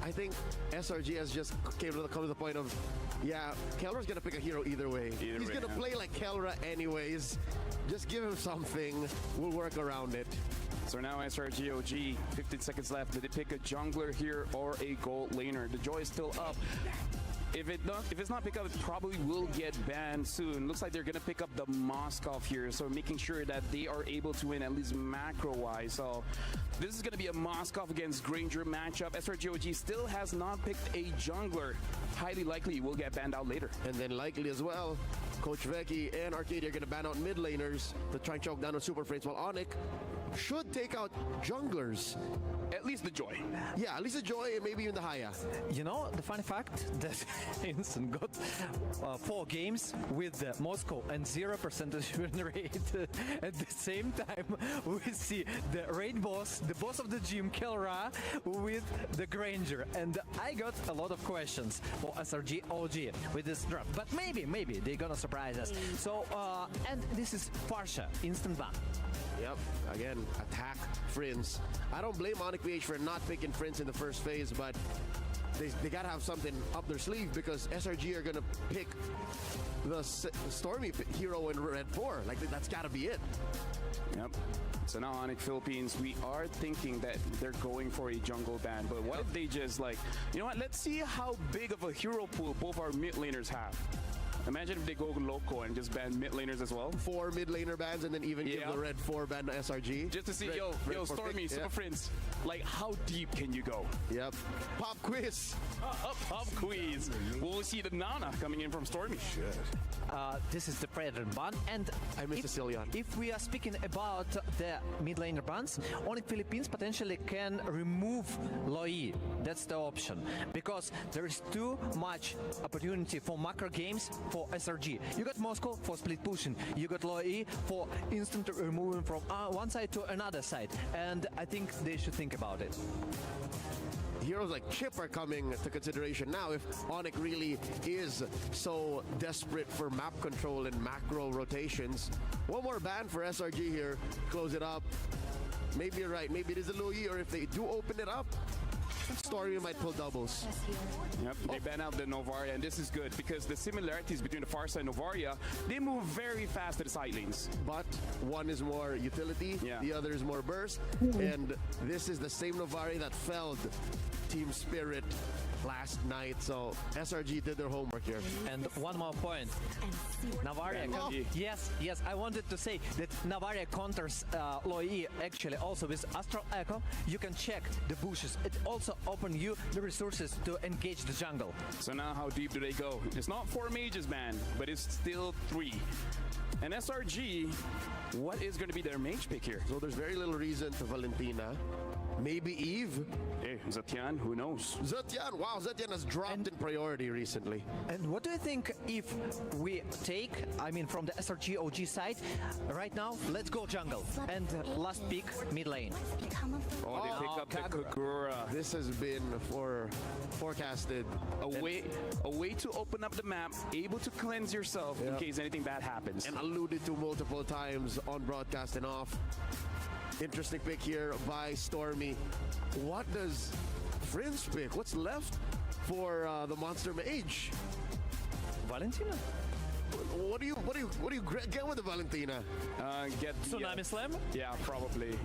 I think SRG has just come to the point of, yeah, Kelra's going to pick a hero either way. He's going to play like Kelra anyways. Just give him something. We'll work around it. So now SRGOG, 15 seconds left. Did they pick a jungler here or a gold laner? The joy is still up. If it's not picked up, it probably will get banned soon. Looks like they're going to pick up the Moskov here, so making sure that they are able to win at least macro-wise. So this is going to be a Moskov against Granger matchup. SRGOG still has not picked a jungler. Highly likely will get banned out later. And then likely as well, Coach Vecchi and Arcadia are going to ban out mid laners to try and choke down on Super Frames, while Onic should take out junglers. At least the Joy. Yeah, at least the Joy and maybe even the Haya. You know, the funny fact that Instant got 4 games with Moscow and 0% win rate. At the same time, we see the raid boss, the boss of the gym, Kelra, with the Granger. And I got a lot of questions for SRGOG with this draft. But maybe they're gonna surprise us. So, and this is Farsha, instant ban. Yep, again, attack Friends. I don't blame Onic PH for not picking Friends in the first phase, but they gotta have something up their sleeve, because SRG are gonna pick the Stormy hero in Red 4. Like, that's gotta be it. Yep. So now Onic Philippines, we are thinking that they're going for a jungle ban, but what if they just like, you know what, let's see how big of a hero pool both our mid laners have. Imagine if they go loco and just ban mid laners as well. 4 mid laner bans and then even give the red 4 ban to SRG. Just to see, red, yo, Stormy, Super Friends, like how deep can you go? Yep. Pop quiz. Pop quiz. We'll see the Nana coming in from Stormy. This is the Predator ban, and I miss Cecilion. If we are speaking about the mid laner bans, Onic Philippines potentially can remove Loi. That's the option, because there is too much opportunity for macro games for SRG. You got Moscow for split pushing, you got Loi for instant removing from one side to another side, and I think they should think about it. Heroes like Chip are coming to consideration now if Onic really is so desperate for map control and macro rotations. One more ban for SRG here, close it up. Maybe you're right, maybe it is a Louis, or if they do open it up, Stormy might pull doubles. Yep, they ban out the Novaria, and this is good because the similarities between the Farsa and Novaria, they move very fast to the side lanes. But one is more utility, the other is more burst, and this is the same Novaria that felled Team Spirit last night, so SRG did their homework here. And one more point. Navaria, yes, I wanted to say that Navaria counters Loi actually also with Astral Echo. You can check the bushes. It also opens you the resources to engage the jungle. So now how deep do they go? It's not 4 mages, man, but it's still 3. And SRG, what is going to be their mage pick here? So there's very little reason to Valentina. Maybe Eve. Hey, Zetian, who knows? Zetian, wow, Zetian has dropped in priority recently. And what do you think if we take, I mean, from the SRG OG side, right now, let's go jungle. And last pick, mid lane. Oh, they pick up the Kagura. This has been forecasted. A way to open up the map, able to cleanse yourself in case anything bad happens. And alluded to multiple times on broadcast and off. Interesting pick here by Stormy. What does Friends pick? What's left for the Monster Mage? Valentina. What do you get with the Valentina? Get the, Tsunami Slam? Yeah, probably.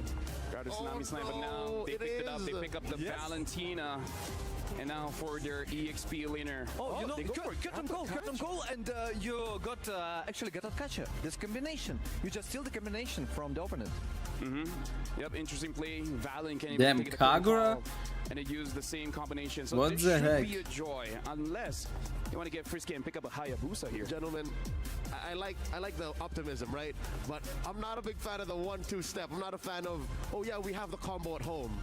Got a Tsunami Slam, but now they picked it up. They pick up the Valentina. And now for their EXP laner. Oh, you know, they go for Captain Cole, and you got actually got a catcher. This combination, you just steal the combination from the opponent. Yep, interesting play. Valen can Damn, even take Kagura. And they use the same combination. So What this the should heck? be a joy, unless you want to get frisky and pick up a Hayabusa here. Gentlemen, I like the optimism, right? But I'm not a big fan of the 1-2 step. I'm not a fan of, oh yeah, we have the combo at home.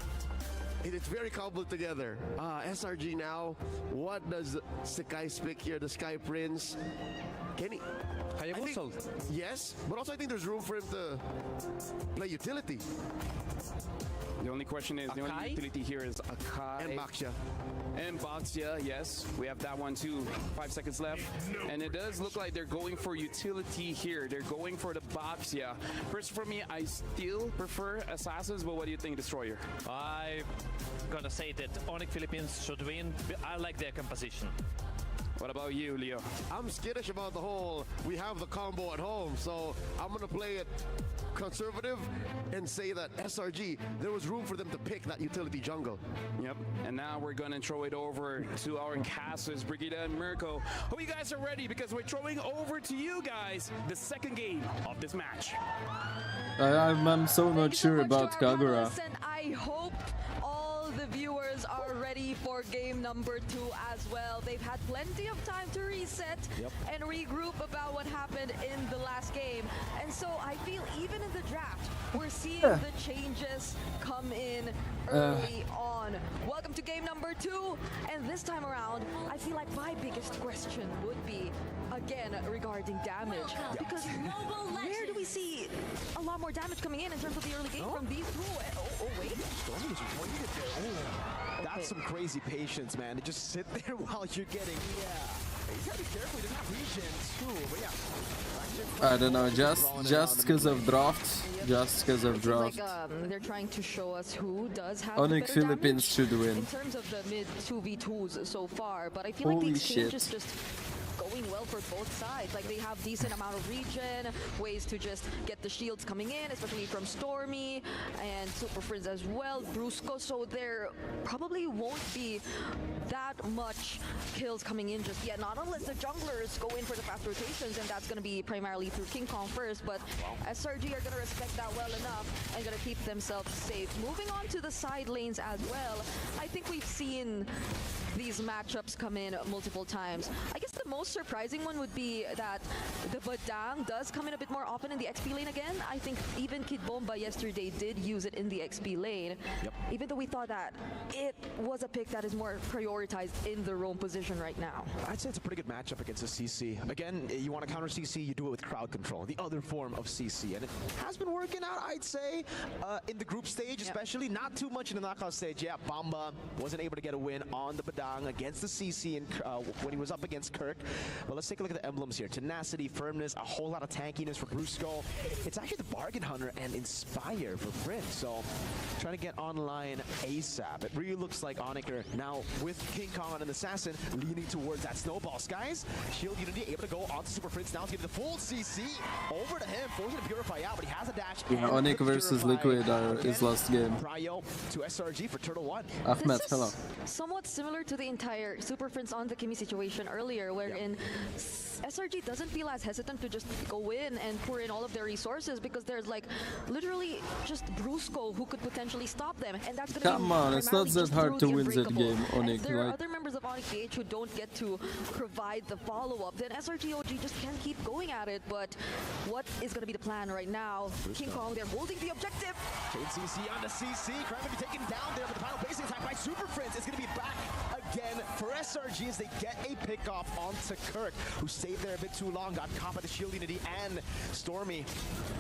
It's very cobbled together. SRG now. What does Sakai pick here? The Sky Prince. Can he? Hayabusa. Yes, but also I think there's room for him to play utility. The only question is, the only utility here is Akai. And Baxia. And Baxia, yes. We have that one too. 5 seconds left. And it does look like they're going for utility here. They're going for the Baxia. First, for me, I still prefer Assassins, but what do you think, Destroyer? I'm gonna say that Onic Philippines should win. I like their composition. What about you, Leo? I'm skittish about the whole, we have the combo at home, so I'm going to play it conservative and say that SRG, there was room for them to pick that utility jungle. Yep, and now we're going to throw it over to our casters, Brigida and Mirko. Hope you guys are ready because we're throwing over to you guys the second game of this match. I'm so not sure about Kagura. And I hope all the viewers are ready for game number 2 as well. They've had plenty of time to reset and regroup about what happened in the last game. And so I feel even in the draft, we're seeing the changes come in early on. Welcome to game number 2. And this time around, I feel like my biggest question would be, again, regarding damage. Because where do we see a lot more damage coming in terms of the early game from these two? Oh, wait. Stormy just waited there. Oh, that's some crazy patience, man. To just sit there while you're getting, you gotta be careful, he doesn't have regions too, but yeah. I don't know, just because of draft. Just because of draft. Like, they're trying to show us who does have Onic Philippines should win. In terms of the mid 2v2s so far, but I feel like the exchange is just going going well for both sides. Like, they have decent amount of regen, ways to just get the shields coming in, especially from Stormy and Super Friends as well, Brusco, so there probably won't be that much kills coming in just yet, not unless the junglers go in for the fast rotations, and that's going to be primarily through King Kong first, but SRG are going to respect that well enough and going to keep themselves safe. Moving on to the side lanes as well, I think we've seen these matchups come in multiple times. I guess the most surprising one would be that the Badang does come in a bit more often in the XP lane again. I think even Kid Bomba yesterday did use it in the XP lane, even though we thought that it was a pick that is more prioritized in the roam position right now. I'd say it's a pretty good matchup against a CC. Again, you want to counter CC, you do it with crowd control, the other form of CC, and it has been working out, I'd say, in the group stage especially. Not too much in the knockout stage. Yeah, Bomba wasn't able to get a win on the Badang against the CC when he was up against Kirk. But let's take a look at the emblems here. Tenacity, firmness, a whole lot of tankiness for Brusco. It's actually the Bargain Hunter and Inspire for Prince. So trying to get online ASAP. It really looks like Oniker now with King Kong and Assassin leaning towards that snowball. Skies, Shield Unity able to go onto Super Prince. Now it's giving the full CC over to him, forcing to Purify out, but he has a dash. Yeah, Onic versus Liquid are his last game. Prio to SRG for Turtle 1. Ahmed, hello. Somewhat similar to the entire Super Prince on the Kimmy situation earlier, wherein SRG doesn't feel as hesitant to just go in and pour in all of their resources because there's like literally just Brusco who could potentially stop them, and that's gonna Come on, it's not that hard to win that game, Onic. There are other members of Onic PH who don't get to provide the follow-up, then SRG OG just can't keep going at it. But what is going to be the plan right now? King Kong, they're holding the objective. Chain CC on the CC. Crime will be taken down there, but the final basic attack by Super Prince is going to be back again for SRG as they get a pick-off onto Kirk, who stayed there a bit too long, got caught by the Shield Unity, and Stormy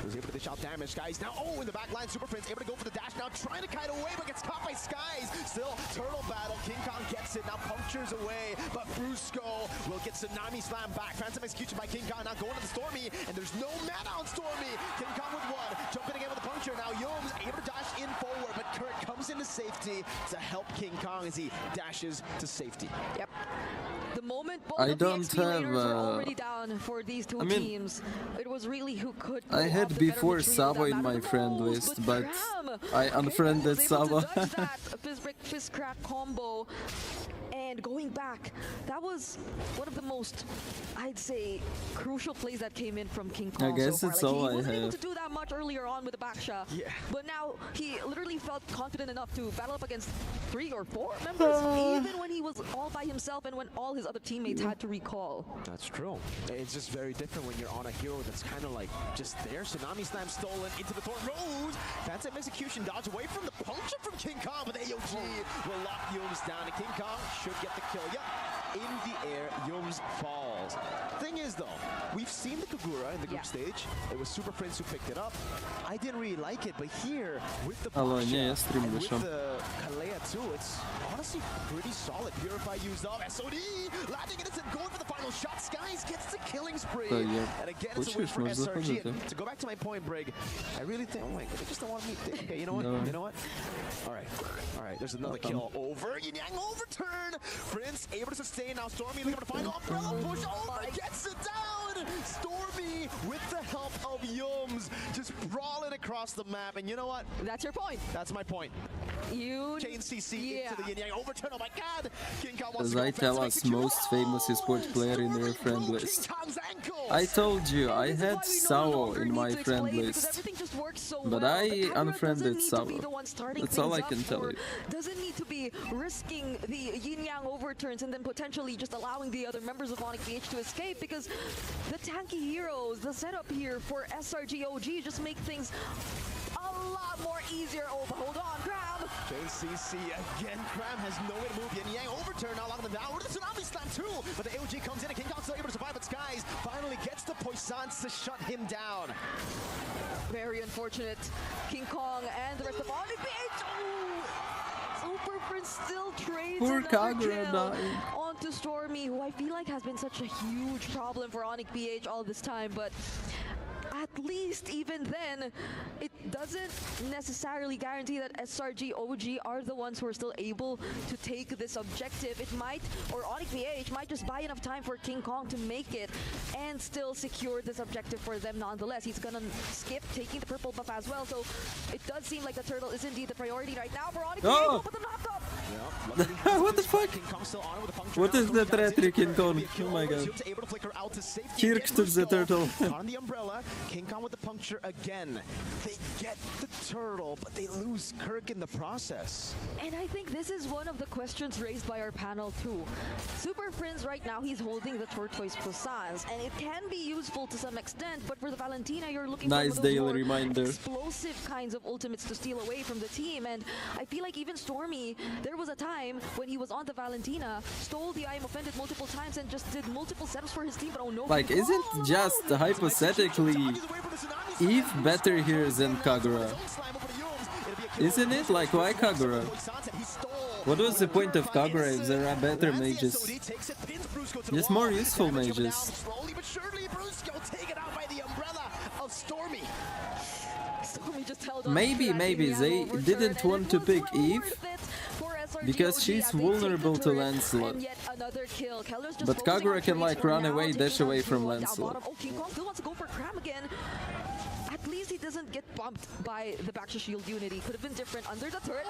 was able to dish out damage. Skies now, in the back line, Super Prince able to go for the dash now, trying to kite away, but gets caught by Skies. Still, turtle battle. King Kong gets it, now punctures away, but Brusco will get Tsunami Slam back. Phantom execution by King Kong, now going to the Stormy, and there's no mana on Stormy. King Kong with one, jumping again with the puncture. Now Yums able to dash in forward, but Kirk comes into safety to help King Kong as he dashes to safety. Yep. The moment both I of the don't XP have, leaders were already down for these two teams, it was really who could. I had before Sava in my friend list, but I unfriended Sava. Fist crack combo. And going back, that was one of the most, I'd say, crucial plays that came in from King Kong. I guess so far. it's Like, all he wasn't I able have. to do that much earlier on with the backsha. Yeah. But now he literally felt confident enough to battle up against 3 or 4 members, even when he was all by himself and when all his other teammates had to recall. That's true. It's just very different when you're on a hero that's kind of like just there. Tsunami Slam stolen into the Thorn Rose. Phantom execution dodge away from the puncture from King Kong, but AOG will lock Yums down. And King Kong should get the kill. Yep. In the air, Yums falls. Thing is, though, we've seen the Kagura in the group stage. It was Super Prince who picked it up. I didn't really like it, but here, with the Baksha and with the Kalea too, it's honestly pretty solid. Purify used up. SOD landing it and going for the final shot. Skies gets the killing spree. And again, it's a win for SRG. And to go back to my point, Brig, I really think, oh my god, they just don't want me to. Okay, you know what? You know what? All right, there's another kill over. Yin Yang overturn. Prince able to sustain. Now Stormy looking for the final umbrella push over. Gets it down. Stormy with the help of Yums just brawling across the map. And you know what? That's your point. That's my point. You Chain CC into the Yin Yang overturn. Oh my god. King Kong wants Dazai tell us most famous esports player in their friend list. I told you, I had Sao in my friend list, but I unfriended Sao. That's all I can tell you. Doesn't need to be risking the Yin Yang overturns and then potentially just allowing the other members of Onic PH to escape, because the tanky heroes, the setup here for SRG OG just make things a lot more easier. Oh, but hold on, Crab. JCC again. Crab has no way to move. Yin Yang overturn, now locking them down. With the Tsunami Slam too, but the AOG comes in and King Kong still able to survive, but Skies finally gets the Poissons to shut him down. Very unfortunate. King Kong and the rest of Onic PH. Super Prince still trades another kill onto Stormy, who I feel like has been such a huge problem for Onic PH all this time, but at least even then, it doesn't necessarily guarantee that SRG OG are the ones who are still able to take this objective. It might, or Onic PH might just buy enough time for King Kong to make it and still secure this objective for them nonetheless. He's gonna skip taking the purple buff as well, so it does seem like the turtle is indeed the priority right now for Onic PH. But the knock-up! What the fuck? What is the traitor King Kong? Oh my god. Kirk took the turtle. On the umbrella, King Kong with the puncture again. They get the turtle, but they lose Kirk in the process. And I think this is one of the questions raised by our panel too. Super Prince right now, he's holding the Tortoise Croissants, and it can be useful to some extent, but for the Valentina, you're looking for those daily more reminder. explosive kinds of ultimates to steal away from the team. And I feel like even Stormy, there was a time when he was on the Valentina, stole the I Am Offended multiple times and just did multiple setups for his team, but oh no. Like, isn't just hypothetically Eve better here than Kagura? Isn't it? Like, why Kagura? What was the point of Kagura if there are better mages? Just more useful mages. Maybe they didn't want to pick Eve because she's vulnerable to Lancelot. But Kagura can like run away, dash away from Lancelot. At least he doesn't get bumped by the Baxter Shield Unity. Could have been different under the turret.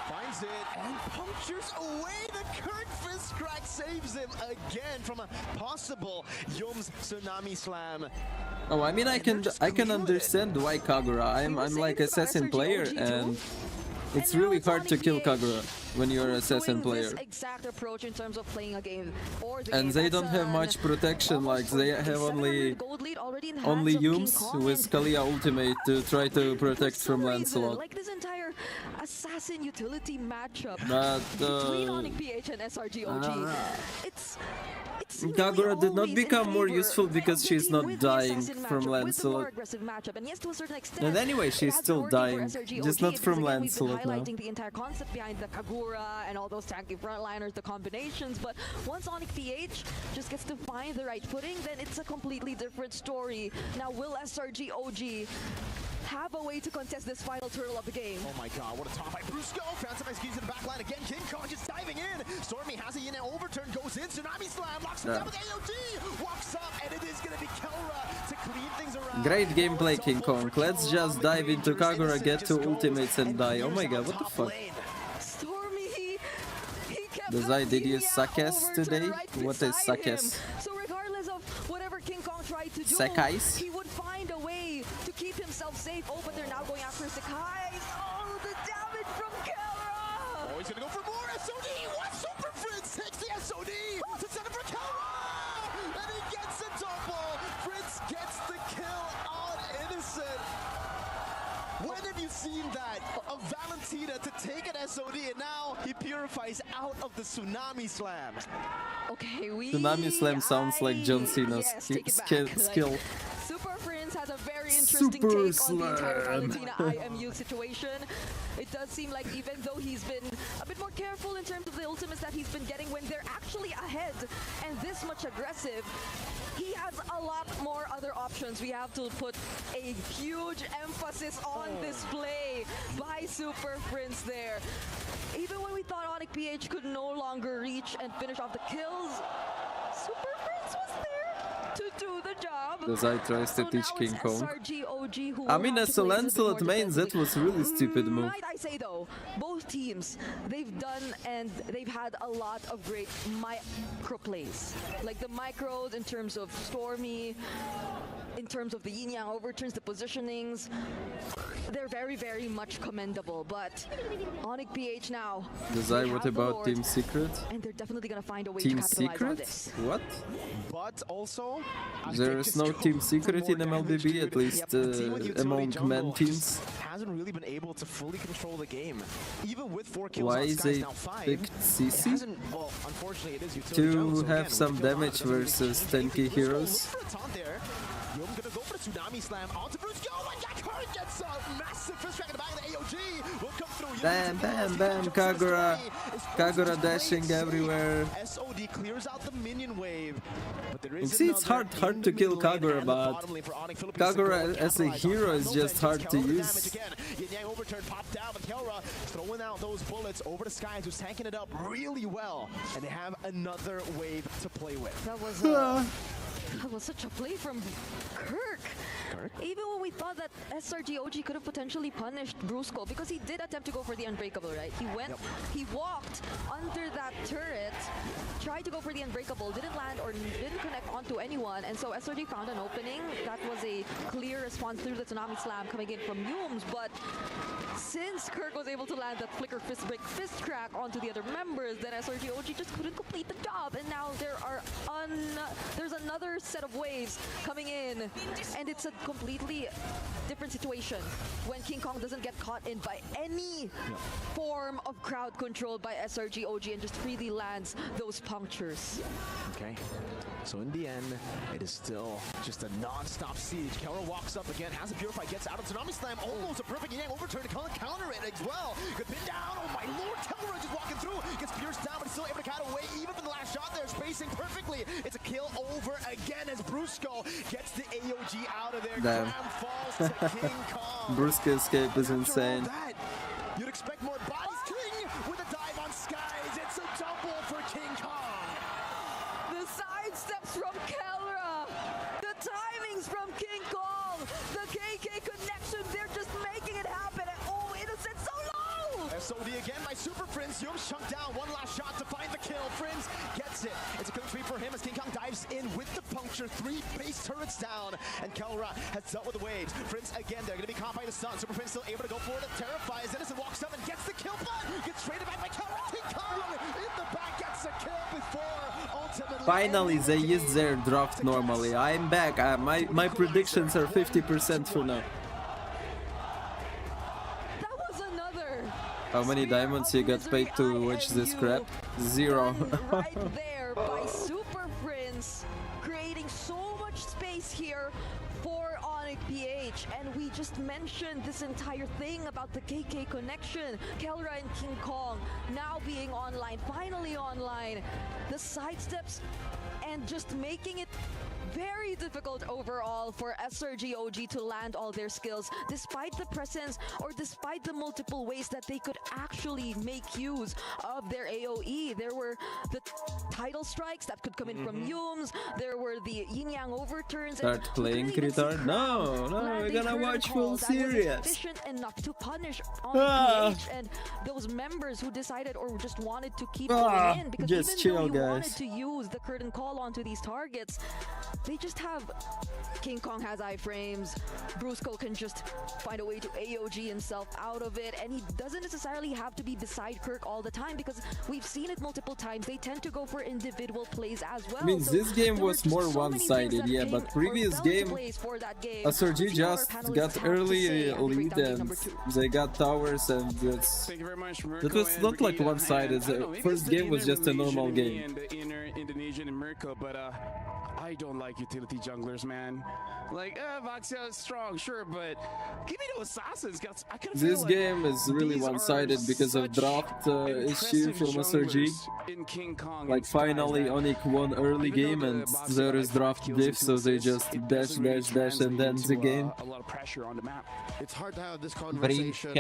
Finds it and punctures away. The Kirk fist crack saves him again from a possible Yum's Tsunami Slam. Oh, I mean, I can understand why Kagura. I'm like assassin player, and it's really hard to kill Kagura when you're an assassin player. Exact approach in terms of playing a game. And they don't have much protection, like they have only Yums with Kalia ultimate to try to protect from Lancelot. Like this entire assassin utility matchup but, between Onic PH and SRG OG. Kagura did not become more useful because she's not dying from Lancelot. And anyway, she's still dying, just not from Lancelot now. The entire concept behind the Kagura and all those tanky frontliners, the combinations, but once Onic PH just gets to find the right footing, then it's a completely different story. Now, will SRG OG have a way to contest this final turtle of the game? Oh my god, what a top by Brusco. Phantom executes in the back line again. King Kong just diving in. Stormy has it in, an overturn goes in. Tsunami Slam locks him down with AOD. Walks up, and it is going to be Kelra to clean things around. Great gameplay, King Kong. Let's just dive into Kagura, get two ultimates and die. Oh my god, what the fuck? Stormy, Dazai, did you suck ass today? What is suck ass? So regardless of whatever King Kong tried to do, Sakai's? he would find a way to keep himself safe. Oh, but they're now going after Sakai's. Oh, the damage from Kelra! Oh, he's gonna go for more SOD. What Super Fritz takes the SOD to send it for Kelra, and he gets a double. Fritz gets the kill on Innocent. When have you seen that? A Valentina to take an SOD, and now he purifies out of the Tsunami Slam. Okay, Tsunami Slam sounds like John Cena's skill. Super Prince has a very interesting take on the entire Valentina IMU situation. It does seem like even though he's been a bit more careful in terms of the ultimates that he's been getting when they're actually ahead and this much aggressive, he has a lot more other options. We have to put a huge emphasis on this play by Super Prince there. Even when we thought Onic PH could no longer reach and finish off the kills, Super Prince was there to do the job. Dazai tries to teach King Kong. I mean, as a Lancelot main, that was a really stupid move. Might I say though, both teams, they've done and they've had a lot of great micro plays. Like the micros in terms of Stormy, in terms of the yin yang overturns, the positionings. They're very, very much commendable, but Onic PH now. Dazai, what about Team Secret? And they're definitely gonna find a way Team to capitalize Secret? on this. What? But also, There is no Team Secret in MLBB, at least among men teams. Hasn't really been able to fully control the game, even with 4 kills. Why on they now 5. picked CC? Well, unfortunately, it is utility To jungle, so have again, some damage versus tanky heroes. Yum gonna go for the Tsunami Tsunami Slam onto Brusco, and Jack Hurt gets a massive fist crack in the back of the AOG. Will come through. Bam, bam, bam, Kagura. Kagura dashing everywhere. SOD clears out the minion wave. But there You is see, it's hard to kill Kagura, but Kagura as a hero is just hard to use. Yin Yang overturn popped down, but Kelra throwing out those bullets over the skies, who's tanking it up really well. And they have another wave to play with. That was such a play from Kirk. Even when we thought that SRG OG could have potentially punished Brusco, because he did attempt to go for the Unbreakable, right? He went, he walked under that turret, tried to go for the Unbreakable, didn't land or didn't connect onto anyone, and so SRG found an opening. That was a clear response through the Tsunami Slam coming in from Yumes, but since Kirk was able to land that flicker fist break fist crack onto the other members, then SRG OG just couldn't complete the job, and now there's another set of waves coming in, and it's a completely different situation when King Kong doesn't get caught in by any form of crowd control by SRG OG and just freely lands those punctures. Okay, so in the end, it is still just a non-stop siege. Kelra walks up again, has a Purify, gets out of Tsunami Slam, almost a perfect Yang overturn to counter it as well. Good pin down, oh my lord, Kelra just walking through, gets pierced down, but still able to cut away, even from the last shot there, spacing perfectly. It's a kill over again as Brusco gets the AOG out of there. Damn. Falls to King Kong. Brusco escape is insane. That, you'd expect more bodies. King with a dive on skies. It's a double for King Kong. The sidesteps from Kelra, the timings from King Kong, the KK connection, they're just making it happen. And oh, Innocent so low! SOD again by Super Prince. Yume's chunked down. One last shot to find the kill. Prince gets it. It's a clean sweep for him as King Kong dives in with the puncture. 3 base turrets down. And Kelra has dealt with the waves. Prince again, they're going to be caught by the sun. Super Prince still able to go for it. It terrifies. Innocent walks up and gets the kill, but gets traded back by Kelra. King Kong in the back gets a kill before ultimately. Finally, they used their draft normally. I'm back. My predictions are 50% for now. That was another. How many diamonds you got paid to watch this crap? 0. Right there by Super Prince, creating so much space here for Onic PH. And we just mentioned this entire thing about the KK connection. Kelra and King Kong now being online, finally online. The sidesteps and just making it very difficult overall for SRG OG to land all their skills, despite the presence or despite the multiple ways that they could actually make use of their AoE. There were the title strikes that could come in from Yumes, there were the Yin Yang overturns. Start playing Kritar? No, we're gonna watch full series. Efficient enough to punish Onic PH and those members who decided or just wanted to keep going in, because just even chill, though you guys. wanted to use the curtain call onto these targets, they just have King Kong has iframes. Brusco can just find a way to AOG himself out of it, and he doesn't necessarily have to be beside Kirk all the time, because we've seen it multiple times. They tend to go for individual plays as well. I mean, so this game was more one-sided, yeah, but previous game, SRG just got early lead and they got towers, and that was not like one-sided. The first game was just a normal game. Indonesian and Mirko, but I don't like utility junglers, man. Like, Vaxia is strong, sure, but give me those assassins. I kind of feel This game is really one-sided because of draft issue from SRG. Like, finally Onic won early game and there is draft diff, so they just dash, and then the game. A lot of pressure on the map. It's hard to have this conversation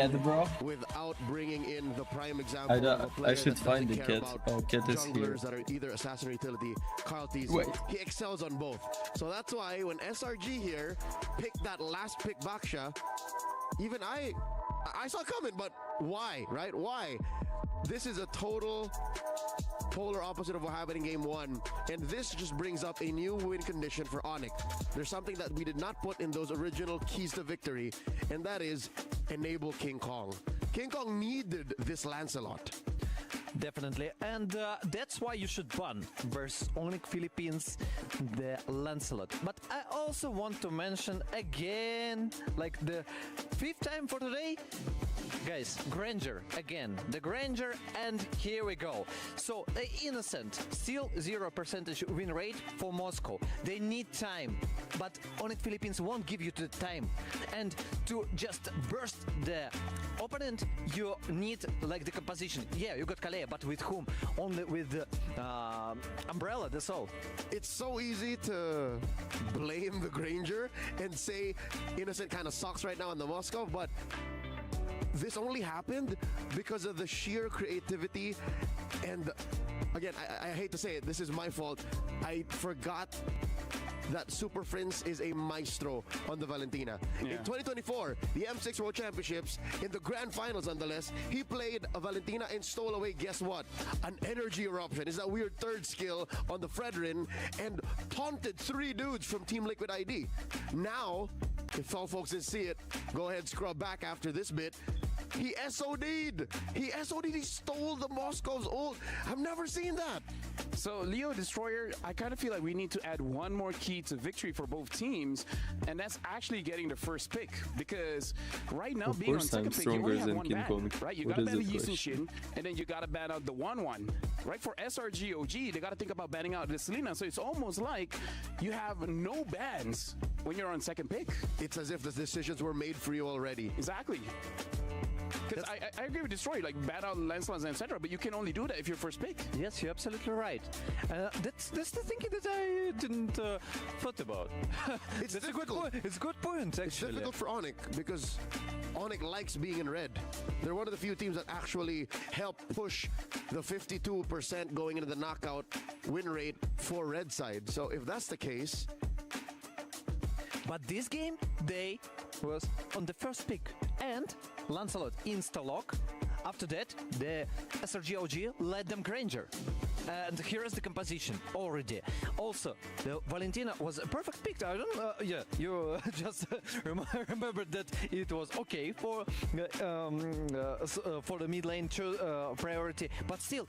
without bringing in the prime example of a player I should that find the doesn't care cat. about Oh, cat is here. junglers that are either assassin or utility. Carl Teasy. Wait. He excels on both. So that's why when SRG here picked that last pick Baksha, even I saw coming, but why, right? Why? This is a total polar opposite of what happened in game 1, and this just brings up a new win condition for Onic. There's something that we did not put in those original keys to victory, and that is enable King Kong. King Kong needed this Lancelot. Definitely, and that's why you should ban versus Onic Philippines the Lancelot. But I also want to mention again, like the 5th time for today, Guys, Granger again. The Granger, and here we go. So, Innocent, still 0% win rate for Moscow. They need time, but Onic Philippines won't give you the time. And to just burst the opponent, you need like the composition. Yeah, you got Kalea, but with whom? Only with the Umbrella, that's all. It's so easy to blame the Granger and say Innocent kind of sucks right now in the Moscow, but this only happened because of the sheer creativity. And again, I hate to say it, this is my fault. I forgot that Super Prince is a maestro on the Valentina. Yeah. In 2024, the M6 World Championships, in the grand finals nonetheless, he played a Valentina and stole away, guess what? An energy eruption. Is that weird third skill on the Fredrin and taunted 3 dudes from Team Liquid ID. Now, if all folks didn't see it, go ahead, scrub back after this bit. He SOD'd. He SOD'd. He stole the Moscow's ult. I've never seen that. So, Leo Destroyer, I kind of feel like we need to add one more key to victory for both teams, and that's actually getting the first pick. Because right now, being on second pick, you only have one ban, right? You got to ban the Yusin Shin, and then you got to ban out the 1-1. Right? For SRG OG, they got to think about banning out the Selena. So it's almost like you have no bans when you're on second pick. It's as if the decisions were made for you already. Exactly. Because I agree with Destroy, like ban out Lancelot, etc. But you can only do that if you're first pick. Yes, you're absolutely right. That's the thinking that I didn't thought about. It's that's difficult. It's a good point, actually. It's difficult for Onic because Onic likes being in red. They're one of the few teams that actually help push the 52% going into the knockout win rate for red side. So if that's the case... But this game, they was on the first pick. And Lancelot insta-lock. After that, the SRG OG led them Granger. And here is the composition already. Also, the Valentina was a perfect pick. I don't know. Yeah, you just remembered that it was okay for the mid lane priority. But still,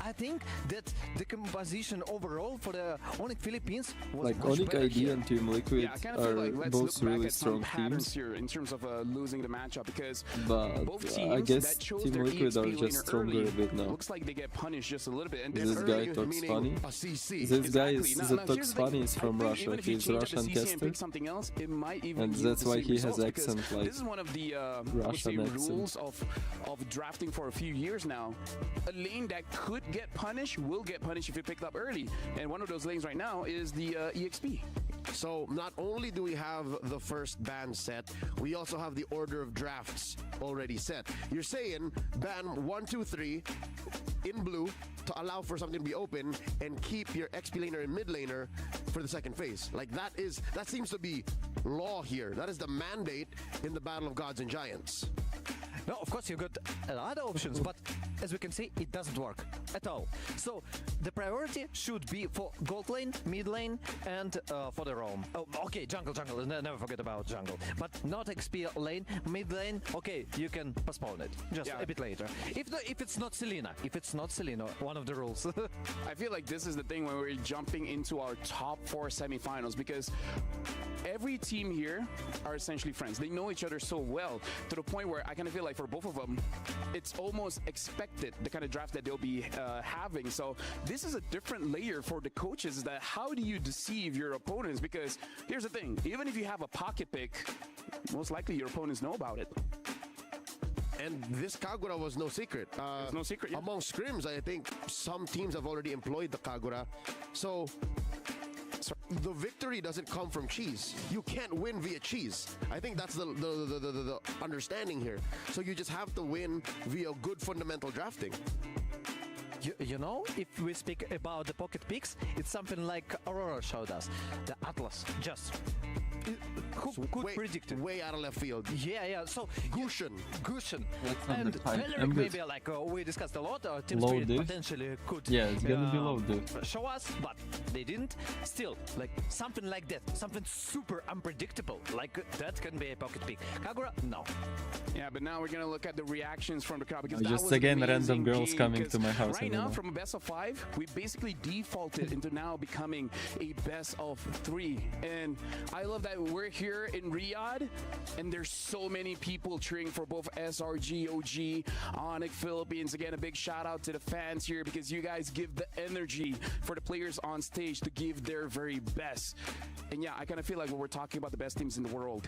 I think that the composition overall for the Onic Philippines was like much Onic better ID here. and Team Liquid are both really strong teams. Here in terms of losing the matchup, because but both teams I guess that chose Team their Liquid EXP are just stronger early, a bit now. looks like they get punished just a little bit. And This guy talks funny. This guy that talks funny is from Russia. He's Russian caster, something else, it might even and that's why he has accent like this is one of the Russian rules of drafting for a few years now. A lane that could get punished will get punished if you picked up early, and one of those lanes right now is the EXP. So not only do we have the first ban set, we also have the order of drafts already set. You're saying ban 1, 2, 3 in blue to allow for something to be open and keep your XP laner and mid laner for the second phase. Like that seems to be law here. That is the mandate in the Battle of Gods and Giants. No, of course you got a lot of options, but as we can see, it doesn't work at all. So the priority should be for gold lane, mid lane, and for the roam. Oh, okay, jungle, never forget about jungle. But not XP lane, mid lane. Okay, you can postpone it just a bit later. If it's not Selena, one of the rules. I feel like this is the thing when we're jumping into our top 4 semifinals, because every team here are essentially friends. They know each other so well to the point where I kind of feel like for both of them, it's almost expected the kind of draft that they'll be having. So this is a different layer for the coaches, that how do you deceive your opponents? Because here's the thing, even if you have a pocket pick, most likely your opponents know about it. And this Kagura was no secret. It's no secret. Yeah. Among scrims, I think some teams have already employed the Kagura. So the victory doesn't come from cheese. You can't win via cheese. I think that's the understanding here. So you just have to win via good fundamental drafting. You know, if we speak about the pocket picks, it's something like Aurora showed us. The Atlas, just... Who could predict it? Way out of left field. Yeah. So Gushin, and Valeric maybe like we discussed a lot. Team Low Spirit diff. potentially could. Yeah, it's gonna be low diff. Show us, but they didn't. Still, like something like that, something super unpredictable. Like that can be a pocket pick. Kagura, no. Yeah, but now we're gonna look at the reactions from the crowd, because Just that was again an random amazing girls game, coming to my house. Right now, from a best of 5, we basically defaulted into now becoming a best of 3, and I love that we're here here in Riyadh, and there's so many people cheering for both SRG, OG, Onic Philippines. Again, a big shout out to the fans here because you guys give the energy for the players on stage to give their very best. And yeah, I kind of feel like when we're talking about the best teams in the world,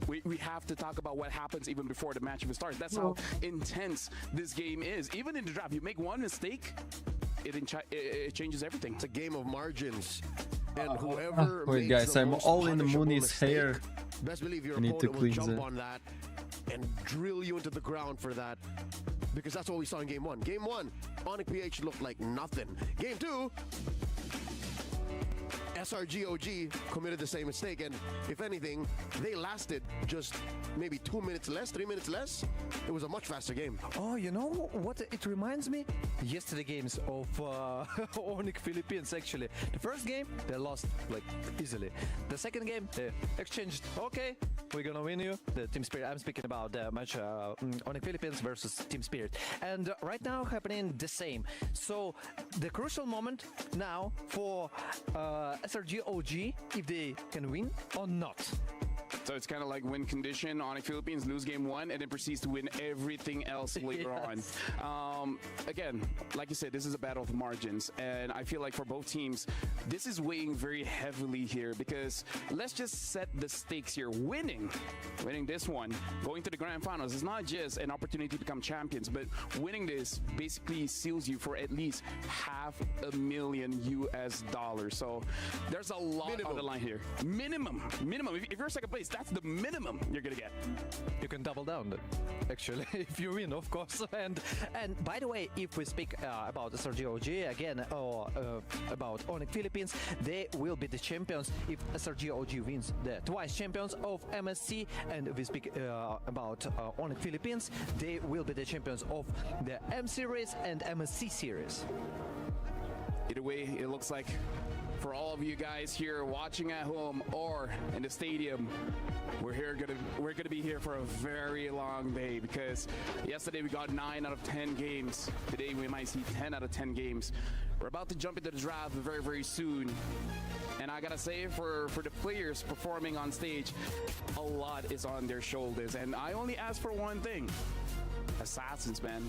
we have to talk about what happens even before the match even starts. That's how intense this game is. Even in the draft, you make one mistake, it changes everything. It's a game of margins. And whoever wait, guys, I'm all in Mooney's hair. Best believe your I need to opponent will cleanse jump it. on that and drill you into the ground for that. Because that's what we saw in Game 1. Game 1, Onic PH looked like nothing. Game 2, SRG OG committed the same mistake, and if anything, they lasted just maybe 2 minutes less, 3 minutes less. It was a much faster game. Oh, you know what it reminds me? Yesterday games of Onic Philippines, actually. The first game, they lost like easily. The second game, they exchanged, okay, we're gonna win you. The Team Spirit, I'm speaking about the match Onic Philippines versus Team Spirit. And right now happening the same. So the crucial moment now for SRG OG, if they can win or not. So it's kind of like win condition. Onic Philippines lose game 1 and then proceeds to win everything else later on. Again, like you said, this is a battle of margins, and I feel like for both teams, this is weighing very heavily here because let's just set the stakes here. Winning this one, going to the grand finals is not just an opportunity to become champions, but winning this basically seals you for at least $500,000 US. So there's a lot on the line here. Minimum. If you're second place, that's the minimum you're gonna get. You can double down, actually, if you win, of course. And by the way, if we speak about SRG OG again, or about Onic Philippines, they will be the champions if SRG OG wins. The twice champions of MSC, and if we speak about Onic Philippines, they will be the champions of the M Series and MSC Series. Either way, it looks like for all of you guys here watching at home or in the stadium, we're gonna be here for a very long day because yesterday we got 9 out of 10 games. Today we might see 10 out of 10 games. We're about to jump into the draft very, very soon. And I gotta say, for the players performing on stage, a lot is on their shoulders. And I only ask for one thing. Assassins, man.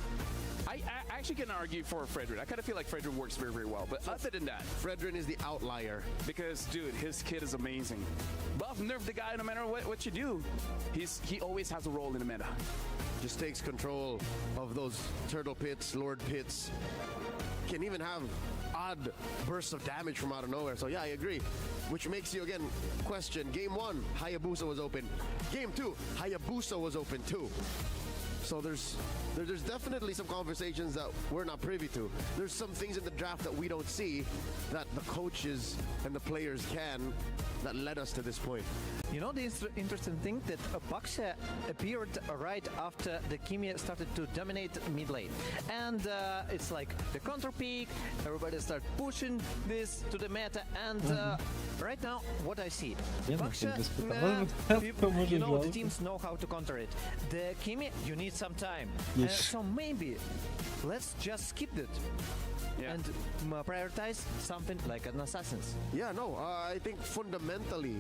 I actually can argue for Fredrin. I kind of feel like Fredrin works very, very well. But other than that, Fredrin is the outlier. Because, dude, his kid is amazing. Buff, nerf the guy no matter what you do. He always has a role in the meta. Just takes control of those turtle pits, lord pits. Can even have odd bursts of damage from out of nowhere. So yeah, I agree. Which makes you again question. Game 1, Hayabusa was open. Game 2, Hayabusa was open too. So there's definitely some conversations that we're not privy to. There's some things in the draft that we don't see that the coaches and the players can, that led us to this point. You know the interesting thing that Baksha appeared right after the Kimi started to dominate mid lane, and it's like the counter peak. Everybody start pushing this to the meta, and right now what I see, Baksha, you know the teams know how to counter it. The Kimi, you need some time, so maybe let's just skip it. Yeah. And prioritize something like an Assassins. Yeah, no, I think fundamentally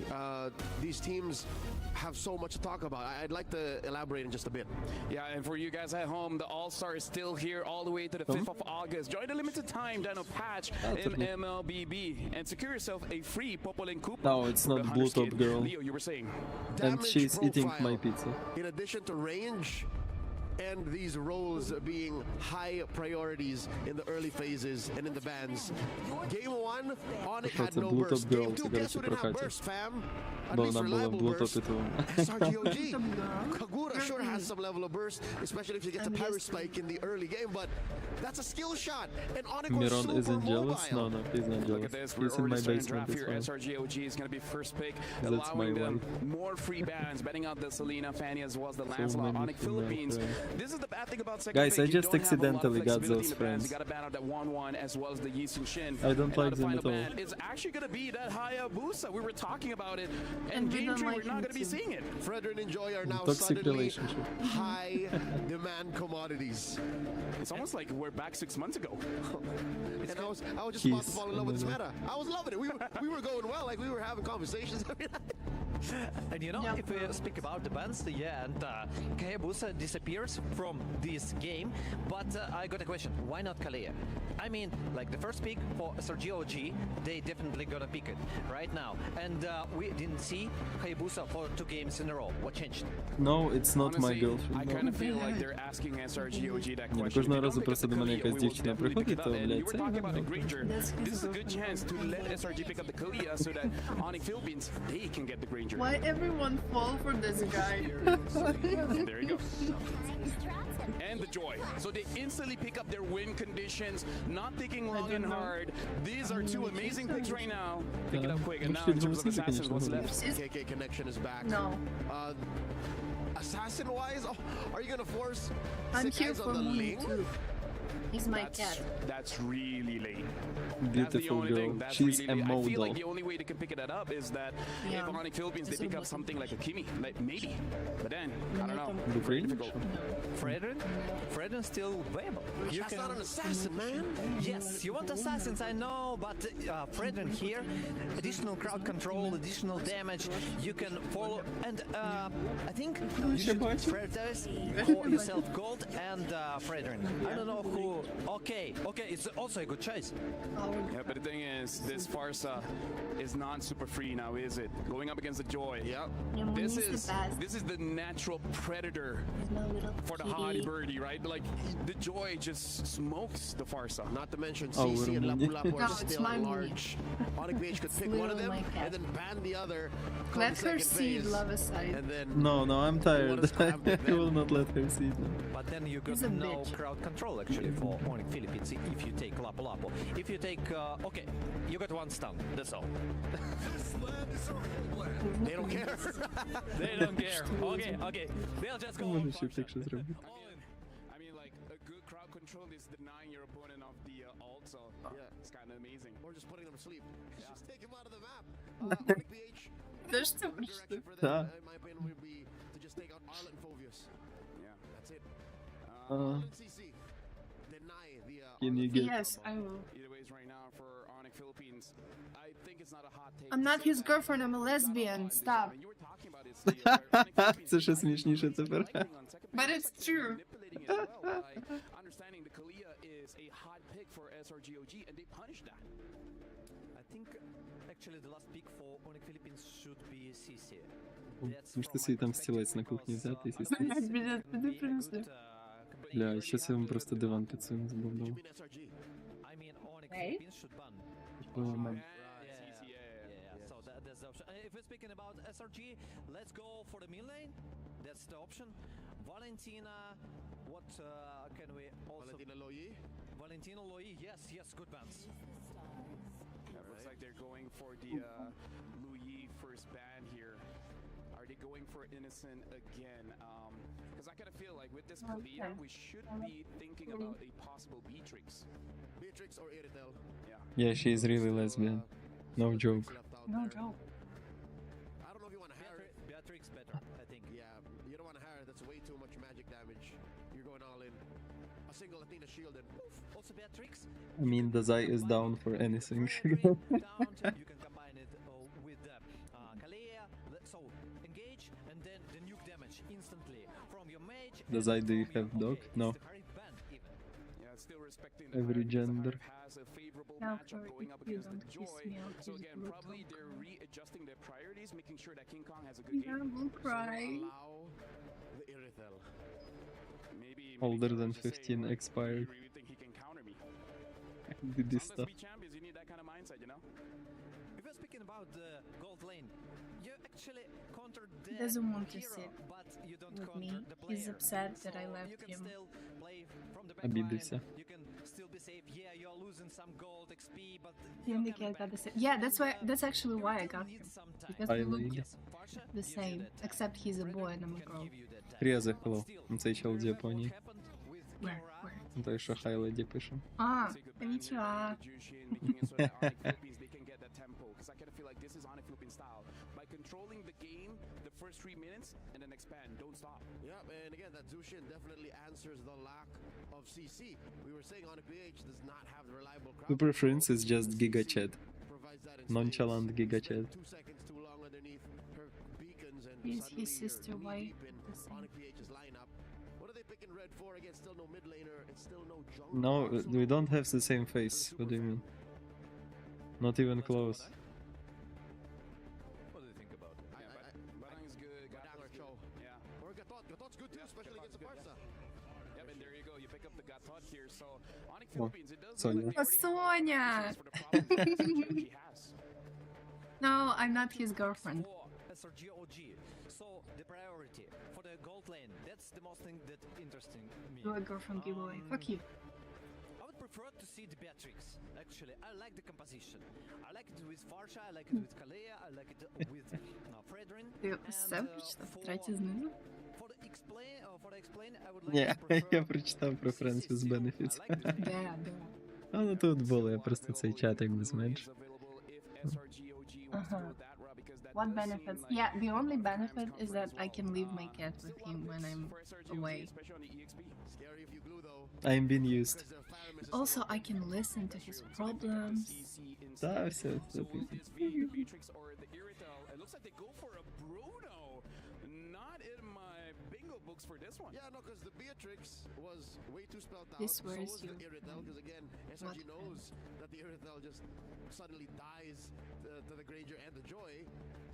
these teams have so much to talk about. I'd like to elaborate in just a bit. Yeah, and for you guys at home, the All-Star is still here all the way to the 5th of August. Join the limited time Dino Patch in MLBB and secure yourself a free Popolin coupon. No, it's not Blue Top Girl. Leo, you were saying. And she's eating my pizza. In addition to range, and these roles being high priorities in the early phases and in the bans. Game 1, Onic had no burst. Game 2, guess who didn't have burst, fam? At least reliable burst. SRGOG. Kagura sure has some level of burst, especially if you get a power spike in the early game, but that's a skill shot. And Onic was super isn't jealous? mobile. No, he's not jealous. Look at this. We're He's in my already starting basement draft here. as well. SRGOG is going to be first pick, That's allowing my them wife. more free bans, betting out the Selena, Fanny, as well as the Lancelot. Onic Philippines. This is the bad thing about second Guys, pick. I just accidentally got those You friends. got to ban out that 1-1 as well as the Yisun Shin. I don't like them at all. It's actually going to be that Hayabusa. We were talking about it. And game 3, we're not going to be seeing it. Fredrin and Joy are now Toxic suddenly relationship. high demand commodities. It's almost like we're back 6 months ago. And I was just about to fall in love with this meta. I was loving it. We were going well, like we were having conversations every night. And you know, if we speak about the bans, yeah, and Hayabusa disappears from this game, but I got a question, why not Kalea? I mean, like the first pick for SRG OG, they definitely gonna pick it right now, and we didn't see Hayabusa for 2 games in a row. What changed? No, it's not Honestly, my girlfriend. I kind of feel like they're asking SRG OG that Ні, question. кожного разу просто до мене якась дівчина приходить, то, блядь, You were це talking about the говно. Granger. This is a good chance to let SRG pick up the Kalia so that Onic Philippines, they can get the Granger. Why everyone fall for this guy? There you go. And the joy. So they instantly pick up their win conditions, not thinking long and hard. These are 2 amazing picks right now. Pick it up quick. And now in terms of Assassins, what's left? KK connection is back. No. Assassin-wise, are you gonna force I'm six here guys for on the Moon link? too. He's my cat. That's really late. Beautiful girl. She's a I feel model. like the only way they can pick that up is that if Onic Philippines, they pick up something like a Kimi, like maybe. But then, I don't know. Very difficult. Fredrin still viable. That's not an assassin, man. Yes, you want assassins, I know, but Fredrin here, additional crowd control, additional damage, you can follow, and I think you should prioritize for yourself Gold and Fredrin. I don't know who. Okay, it's also a good choice. Yeah, but the thing is, this Farsa is not super free now, is it? Going up against the Joy. Yep. This is the natural predator for the hottie birdie, right? Like the Joy just smokes the Farsa. Not to mention CC and Lapu-Lapu are still large. Onic PH could pick one of them and then ban the other. Let her see love aside. And then No, I'm tired. I will not let her see it now. But then you got no crowd control actually for Onic Philippines if you take Lapu-Lapu. If you take, okay, you got 1 stun, that's all. They don't care. They don't care. Okay, they'll just go on. I mean, like a good crowd control is denying your opponent of the ult, so yeah, it's kind of amazing. Or just putting them to sleep. Just take him out of the map. Onic PH. There's too much Direction for them, in my opinion, would be to just take out Arlet and Phovius. Yeah, that's it. CC. Deny the. Can you get? Yes, I will. Either ways, right now for Onic Philippines, I think it's not a hot take. I'm not his girlfriend, I'm a lesbian. Stop. You were talking about it. Це ще смішніше тепер. But it's true. Understanding the Kalia is a hot pick for SRGOG, and they punished that. I think actually the last pick for Onic Philippines should be CC. Можете собі там стілець на кухні взяти і сісти. Бля, щас я вам просто диван підсуну з бомбом. I mean, Onic Philippines should ban. So that's the option. If we're speaking about SRG, let's go for the mid lane. That's the option. Valentina, what can we also... Valentina Loi, yes, good bans. Yeah, looks like they're going for the Louis first ban here. Are they going for Innocent again? Because I kind of feel like with this Kalia, we should be thinking about a possible Beatrix. Beatrix or Iritel. Yeah, she is really lesbian. No joke. No joke. I don't know if you want to hire it. Beatrix better, I think. Yeah, you don't want to hire it. That's way too much magic damage. You're going all in. A single Athena shield and poof. Also Beatrix. I mean, Dazai is down for anything. You can combine it with Kalea. So engage and then the nuke damage instantly from your mage. Dazai, do you have dog? No. Still respecting Every gender. has a favorable matchup going up against the Joy. So again, probably they're readjusting their priorities, making sure that King Kong has a good game. I will cry. Allow the Iritel. Maybe Older than 15 expired. really think he can counter me. Do this Let's stuff. be champions, you need that kind of mindset, you know? If we're speaking about the gold lane, you actually countered the Doesn't want to hero, sit but you don't with counter me. the player. He's upset that I So left you can him. still play from the Обиделся. backline. You can still be safe. Yeah, you're losing some gold XP, but Indicate that the same. Yeah, that's actually why I got him. Because we look the same, except he's a boy and I'm a girl. Різе, hello. Цей чел з Японії. Where? Той, що хайледі пише. Konnichiwa. Because I kind of feel like this is Onic Philippine style. By controlling the game, the first 3 minutes, and then expand, don't stop. Yeah, and again, that Zushin definitely answers the lack of CC. We were saying Onic PH does not have the reliable crowd. The preference is just Giga Chat. Nonchalant Giga Chat. 2 seconds too long underneath. Her Is his sister white? The same. Onic PH's lineup. What are they picking red for? Again, still no mid laner and still no jungle. No, we don't have the same face. What do you mean? Not even close. What do you think about it? Badang's good. Gatot's good. Yeah. Or Gatot's good too, especially against the Barca. Yep, and there you go. You pick up the Gatot here. So Onic Oh, Philippines, it does Sonya. look like they Sonya! already has. No, I'm not his girlfriend. SRG OG. So the priority for the gold lane, that's the most thing that interesting me. Do a girlfriend giveaway. Fuck you. I would prefer to see the Beatrix. Actually, I like the composition. I like it with Farsha, I like it with Kalea, I like it with Fredrin. Ты представь, что в трате знаю? For the explain, I would like Ні, to prefer... я прочитав про Friends with Benefits. Да. А ну тут було, я просто цей чат якби зменшив. What benefits? Yeah, the only benefit is that I can leave my cat with him when I'm away. I'm being used. Also, I can listen to his problems. Та, все. Books for this one. Yeah, no, because the Beatrix was way too spelled out. This So where's was your the Iritel, because again, SRG knows that the Iritel just suddenly dies to the Granger and the Joy.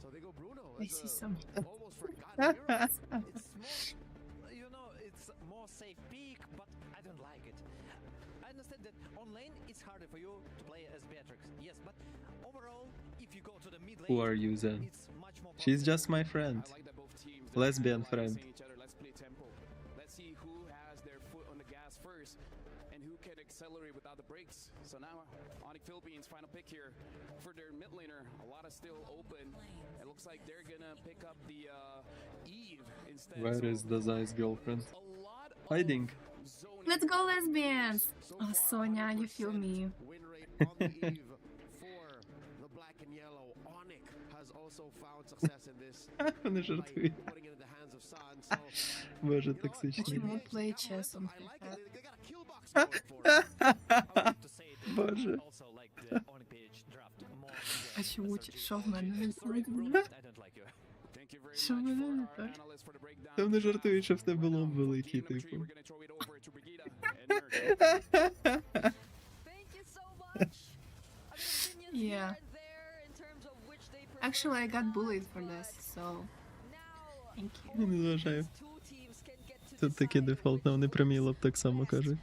So they go Bruno. I see some. Almost forgotten hero. It's more, you know, it's more safe pick, but I don't like it. I understand that on lane it's harder for you to play as Beatrix, yes, but overall, if you go to the mid lane, Who are you then? it's much more. She's just my friend. Lesbian friend. Let's play tempo. Let's see who has their foot on the gas first and who can accelerate without the brakes. So now Onic Philippines final pick here for their mid laner. A lot is still open. It looks like they're gonna pick up the Eve instead. Where is Dazai's girlfriend? Hiding. Let's go, lesbians! Oh, Sonya, you feel me. Win rate on the Eve for the black and yellow. Onic has also found success in this. Вони жартують. Putting it in the hands of San. So Боже, токсичний. Почему play chess on I like it. They got a kill box going for it. Боже. Also like the Onic PH draft more. А чего? Що в мене не I don't like you. Що в мене не так? Та вони жартують, що в тебе лом великий, типу. Yeah. Actually, I got bullied for this, so thank you. Я не зважаю. Тут такий дефолт, але вони про мій лоб так само кажуть.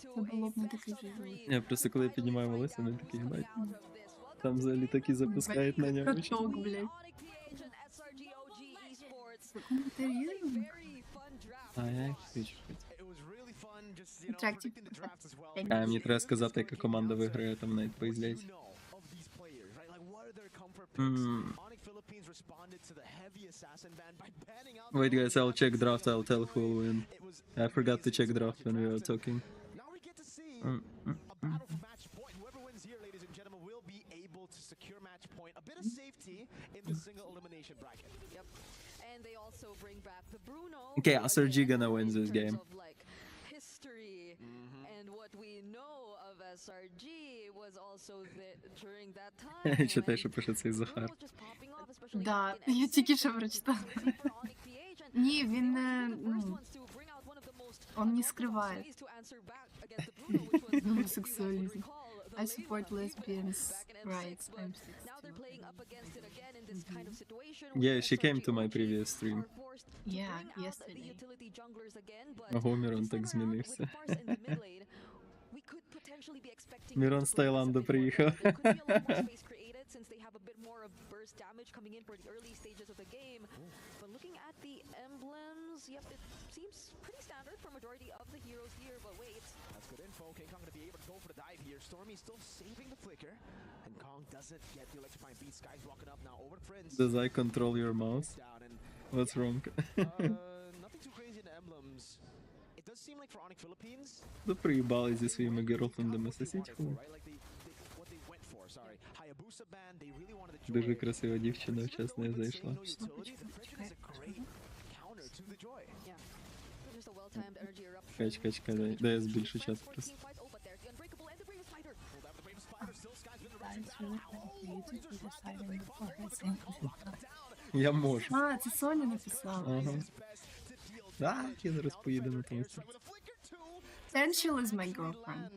Це було б не таке життя. Я просто коли я піднімаю волосся, вони такі, їбать. Там взагалі такі запускають на ньому. Качок, блядь. Комментарирую. А я хочу. Attractive. А мені треба сказати, яка команда виграє, там навіть поїздять. Wait guys, I'll check draft, I'll tell who will win. I forgot to check draft when we were talking. Secure match point, a bit of safety in the single elimination bracket. Yep. And they also bring back the Bruno. Okay, SRG gonna win this game. Of, like, history and what we know of SRG was also during that time. Читай, що пише цей Захар. Да, я тільки що прочитала. Ні, він он не скрывает гомосексуализм. I support lesbians' rights. I'm 60. Yeah, she came to my previous stream. Yeah, yesterday. Ого, Мірон так змінився. Мірон з Таїланду приїхав. Since they have a bit more of burst damage coming in for the early stages of the game. But looking at the emblems, yep, it seems pretty standard for majority of the heroes here, but wait. That's good info. King Kong going to be able to go for the dive here. Stormy still saving the flicker, and Kong doesn't get the electrifying beat. Sky's walking up now over the Prince. Does I control your mouse? What's wrong? Nothing too crazy in the emblems. It does seem like for Onic Philippines. Ви приїбали зі своїми герлфрендами, сосіть хуй. Дуже красива дівчина, вчасно я зайшла. Чекай, дай я збільшу чат просто. That is really funny for you to be deciding before her saying it. Я можу. А, це Соня написала. Ага. Да, я зараз поїду на тому серці. Sensual is my girlfriend.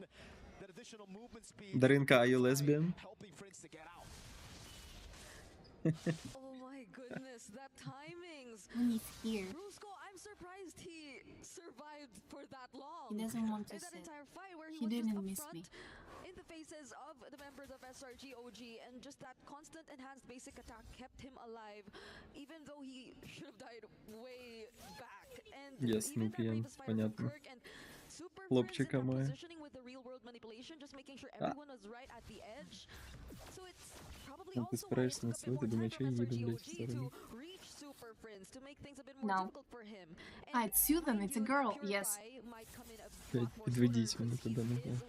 Даринка, are you lesbian? Oh my goodness, that timings. When he's here. Rusko, I'm surprised he survived for that long. He doesn't want to in that sit. entire fight where he He was didn't just miss up me. front in the faces of the members of SRG OG, and just that constant enhanced basic attack kept him alive, even though he should have died way back. And Yes, even that NPM, bravest fighter from понятно. Kirk and Super Хлопчика Friends in має. that positioning with the real world manipulation, just making sure everyone was right at the edge. So it's probably Ну, ти also why it спираєшся took на a bit сили, ти more time думаєш, from я їду, SRG блядь, OG в сторону. to reach Super Friends to make things a bit more No. difficult for him. Ah, it's Susan, it's a girl, yes. Блядь, підведіть мене туди, не знаю.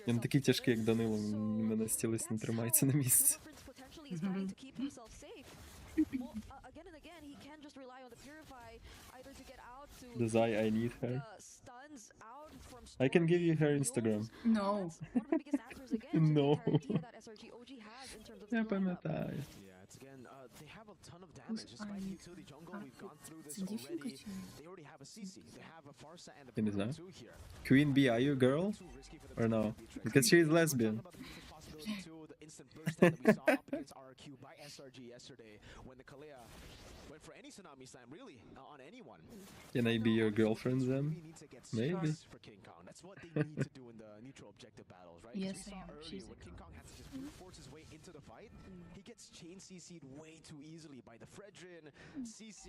Я не такий тяжкий, як Данило, мене стілець не тримається на місці. Potentially is trying to keep himself safe. Again and again, he can just rely on the Purify either to get out to Dazai, I need her. stuns out from I can give you her Instagram. No. No. Я пам'ятаю. Yeah, it's again, they have a ton of damage. Despite being to the jungle, we've gone through this already. They already have a CC. They have a Farsa and a Я не знаю. two here. Queen B, are you a girl? Or no? Because she is lesbian. The instant burst that we saw up against RQ by SRG yesterday when the Kalea went for any tsunami slam, really, on anyone. Can I be your girlfriend then? Maybe. For King Kong. That's what they need to do in the neutral objective battles, right? 'Cause Yes, we I saw am. earlier She's when a King Kong has to just brute force his way into the fight, he gets chain CC'd way too easily by the Fredrin, CC,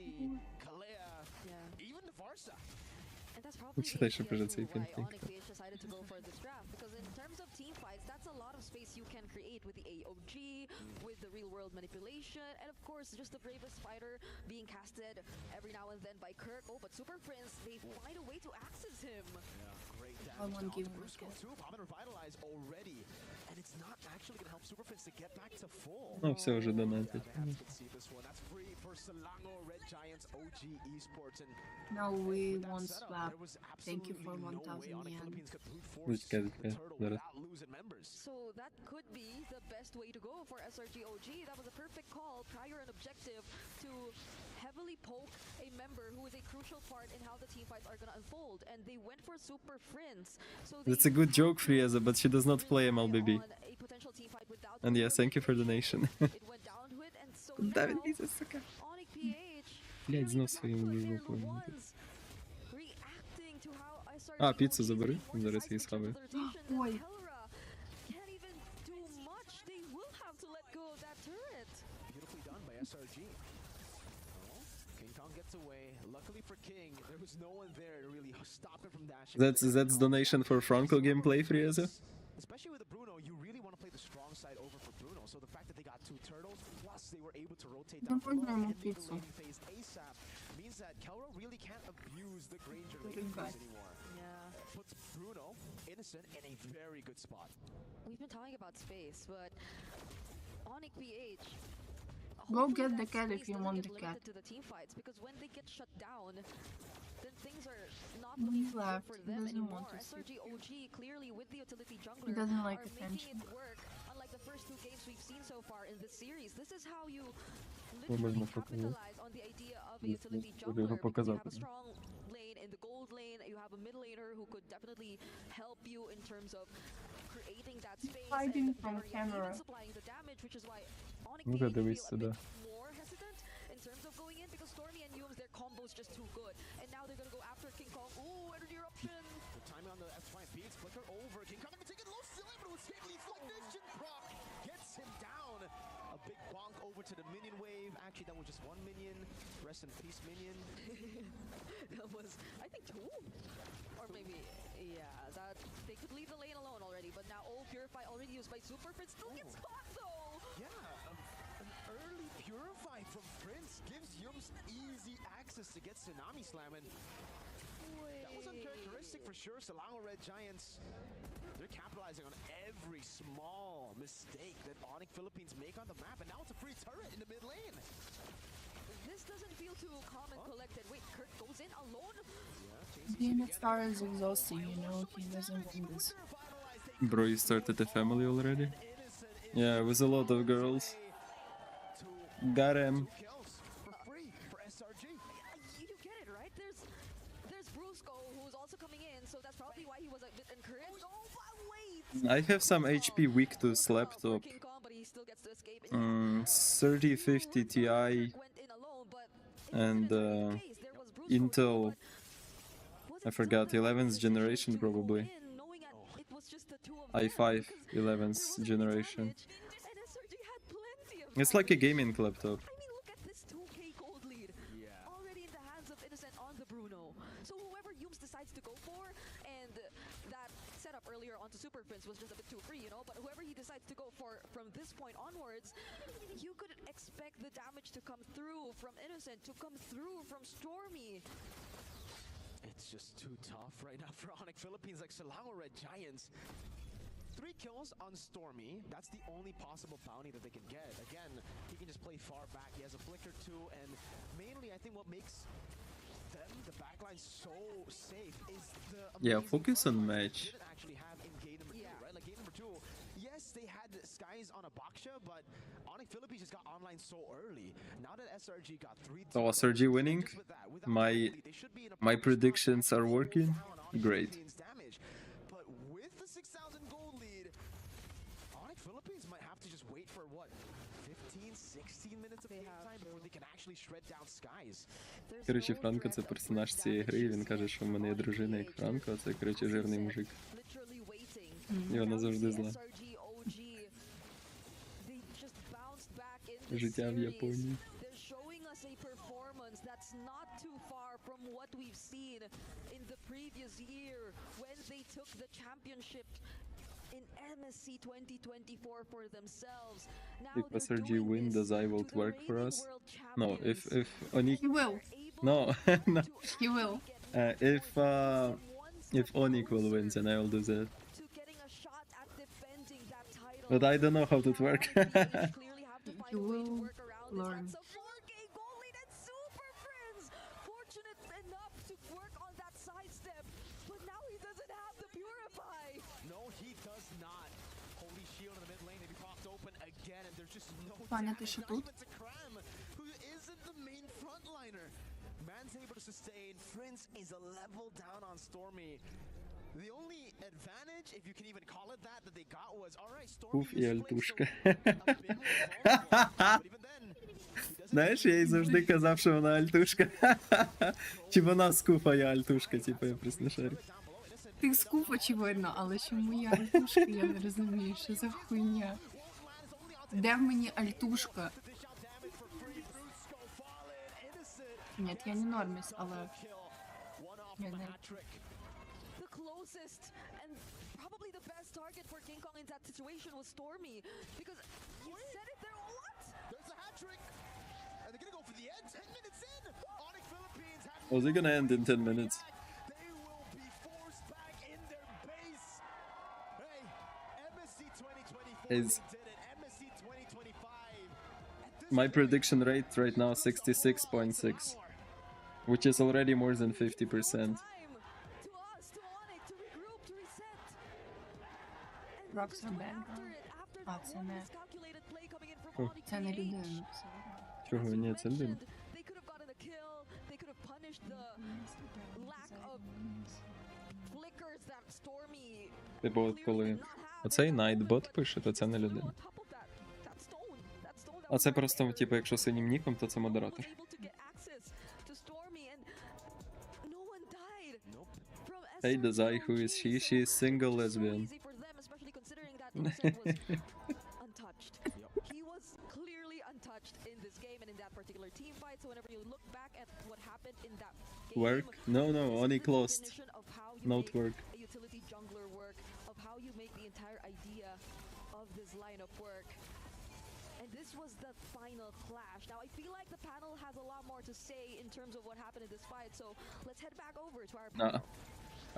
Kalea, even the Varsa. And that's probably Читай, що вже the цей why фінт. Onic PH decided to go for this draft, because in terms of team fights, that's a lot of space you can create with the AOG, with the real world manipulation, and of course just the bravest fighter being casted every now and then by Kirk. Oh, but Super Prince, they find a way to access him. Great I damage won't now give to him a Briscoe kiss. too. Bobbin revitalized already, and it's not actually going to help Super Prince to get back to full. Ну, все вже донатить. Perhaps could see this one. That's free for Selangor Red Giants OG Esports, and No, we with that won't setup, swap. there was Thank you for absolutely no 1,000 way Onic yen. Philippines could brute Ну, force чекай, the чекай, turtle зараз. without losing members. So that could be the best way to go for SRG OG. That was a perfect call, prior and objective, to heavily poke a member who is a crucial part in how the team fights are going to unfold. And they went for Super Friends. So That's a good joke, Frieza, but she does not play MLBB. a potential team fight without And yeah, thank you for the donation. it went down to it, and so Куда він now лізе, сука? Onic PH Блядь, знов своїм вивоком. reacting to how SRG А, піцу забери, зараз її схаваю. Ой. can't even do much. They will have to let go of that turret. Beautifully done by SRG. Oh, King Kong gets away. Luckily for King, there was no one there to really stop him from dashing. That's donation for Franco gameplay, Frieza. Especially with the Bruno, you really want to play the strong side over for Bruno. So the fact that they got two turtles, plus they were able to rotate down Don't below worry, and make the pizza. laning phase ASAP, means that Kelro really can't abuse the Granger Very laning good. phase anymore. Yeah. Puts Bruno, innocent, in a very good spot. We've been talking about space, but Onic PH. Go hopefully get that the cat if space you doesn't want get the limited cat. to the team fights, because when they get shut down, then things are not He looking good left. for He them doesn't anymore. want to SRG OG clearly with the utility jungler He doesn't like are attention. making it work. Unlike the first two games we've seen so far in this series, this is how you Ну, можна literally показати. capitalize on the idea of a Ну, utility треба jungler, його because you have показати. a strong lane in the gold lane, you have a mid laner who could definitely help you in terms of creating that space Hiding and from barrier, camera. even supplying the damage, which is why Onic Ну-ка, PH дивись feel a сюди. bit more hesitant in terms of going in, because Stormy and Yums, their combo is just too good, and now they're gonna go after King Kong. Ooh, energy eruption. The timing on the F5 beats, flicker over. King Kong gonna take it low, still able to escape. Lethal Ignition proc gets him down. A big bonk over to the minion wave. Actually, that was just one minion. Rest in peace, minion. That was, I think, two? Or maybe, yeah, that they could leave the lane alone already, but now Purify already used by Super Prince still gets caught though! Yeah, an early Purify from Prince gives Yums easy access to get Tsunami slamming. That was uncharacteristic for sure. Selangor Red Giants, they're capitalizing on every small mistake that Onic Philippines make on the map, and now it's a free turret in the mid lane. This doesn't feel too calm and collected. Wait, Kirk goes in alone? Being a star is exhausting, you know, he doesn't want this. Bro, you started a family already? Yeah, with a lot of girls. Got him. You get it, right? There's Brusco, who's also coming in, so that's probably why he was a bit encouraged. Oh, but wait! I have some HP weak to slap top. 3050 Ti and Intel. I forgot 11th generation probably. i5 11th generation. It's like a gaming laptop. Decides to go for, and that setup earlier onto Super Prince was just a bit too free, you know, but whoever he decides to go for from this point onwards, you could expect the damage to come through from Innocent, to come through from Stormy. It's just too tough right now for Onic Philippines, like Silango Red Giants. 3 kills on Stormy, that's the only possible bounty that they can get. Again, he can just play far back, he has a flicker too, and mainly I think what makes the backline so safe is the focus on match. actually have in game number 2, right? Like game number 2, yes, they had Skies on a Baksha, but Onic Philippines just got online so early. Now that SRG got 3. So SRG winning. My predictions are working. Great. But with the 6,000 gold lead, Onic Philippines might have to just wait for what? 15-16 minutes of game time before they can actually shred down Skies. Коротше, Франко це персонаж цієї гри, і він каже, що в мене є дружина як Франко, а це, коротше, жирний мужик. І вона завжди зла. Життя в Японії. In MSC 2024 for themselves. If SRG win, Dazai will work for us. No, if Onic... He will. No, no. He will. If Onic will win, then I will do that. But I don't know how to work. You will learn. Ваня, ти ще тут? Man's able to sustain. Prince is a level down on Stormy. The only advantage, if you can even call it that, they got was, alright, Stormy Куф і альтушка. Знаєш, я їй завжди казав, що вона альтушка. Чи вона скуфа, я альтушка, типу, я просто не шарю. Ти скуф, очевидно, але чому я альтушка, я не розумію, що за хуйня. Де в мені альтушка? Ні, я не норміс, але... Я не... The closest and probably the best target for King Kong in that situation was Stormy, because you said it there. What? There's a hat trick, and they're gonna go for the end. 10 minutes in, Onic Philippines have. Oh, they're gonna end in 10 minutes. They will be forced back in their base. Hey, MSC 2024 they did it. MSC 2025. My prediction rate right now 66.6, which is already more than 50%. Rocks are bad. А, це не... Це не людина. Чого? Ні, це людина. Типу, коли оцей Nightbot пише, то це не людина. А це просто, типу, якщо синім ніком, то це модератор. Hey Dazai, who is she? She is single lesbian. Untouched. He was clearly untouched in this game and in that particular team fight. So whenever you look back at what happened in that game, Work? No, Onic lost. Not work. A utility jungler work, of how you make the entire idea of this line of work. And this was the final clash. Now I feel like the panel has a lot more to say in terms of what happened in this fight. So let's head back over to our Nah.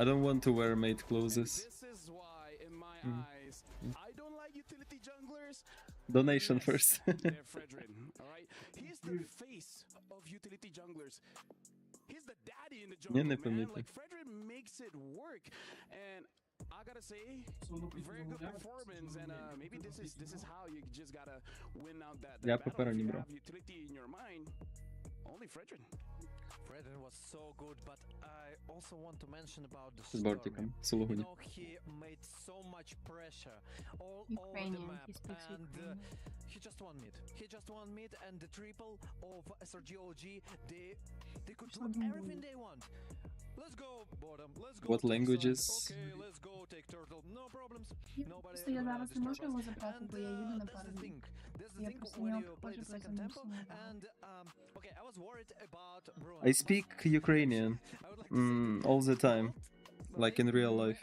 I don't want to wear mate clothes. This is why, in my eyes, I don't like utility junglers. Donation first. Alright? He's the face of utility junglers. He's the daddy in the jungle, man. Like, Frederick makes it work. And I gotta say, very good performance, and maybe this is how you just gotta win out that Я battle. If попередній, you bro. have utility in your mind, only Fredrin. Fredrin was so good, but I also want to mention about the З бортиком, You Сулугуні. know, he made so much pressure all over the Ukrainian, map, he speaks and Ukrainian. he just won mid. He just won mid, and the triple of SRG OG, they could do everything they want. Let's go bottom. Let's go. What top side. languages? Okay, let's go take turtle. No problems. Nobody Просто я зараз не disturb можу us. його забрати, бо я їду на That's the пару thing. днів. That's the Я thing просто when не you play the обходжу second tempo. безумовно. And okay, I was worried about Bruno. I speak Ukrainian all the time, like in real life.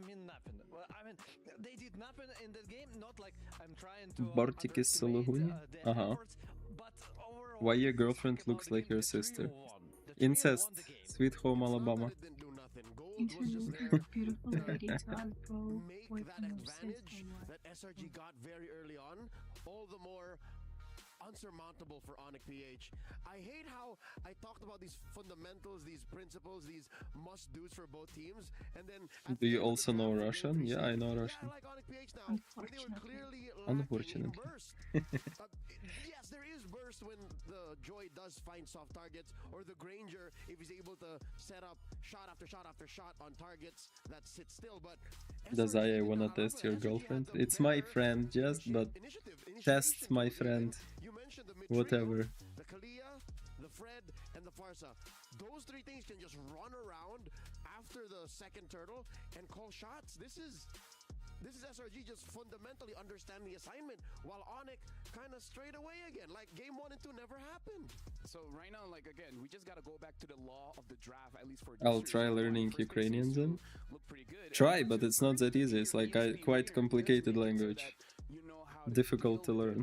Mean nothing. Well, I mean, they did nothing in that game. Not like I'm trying to. Бортик із Сулугуні? Ага. Why your girlfriend looks like your sister? Incest. Sweet home Alabama. Introduce this beautiful lady to unpro boyfriend of sister. That SRG got very early on, all the more unsurmountable for Onic PH. I hate how I talked about these fundamentals, these principles, these must-dos for both teams, and then Do you also know Russian? Yeah, I know Russian. I like Onic PH now. When they were clearly Unfortunately. yes, there is burst when the Joy does find soft targets, or the Granger if he's able to set up shot after shot after shot on targets that sit still. But Dazai, I wanna test your girlfriend. It's my friend, just, but test my friend. Whatever. The Kalia, the Fred, and the Farsa. Those three things can just run around after the second turtle and call shots. This is SRG just fundamentally understanding the assignment, while Onic kind of strayed away again. Like game 1 and 2 never happened. So right now, like again, we just gotta go back to the law of the draft, at least for. I'll try learning Ukrainian then. Try, but it's not that easy. It's like a quite complicated language. Difficult to learn.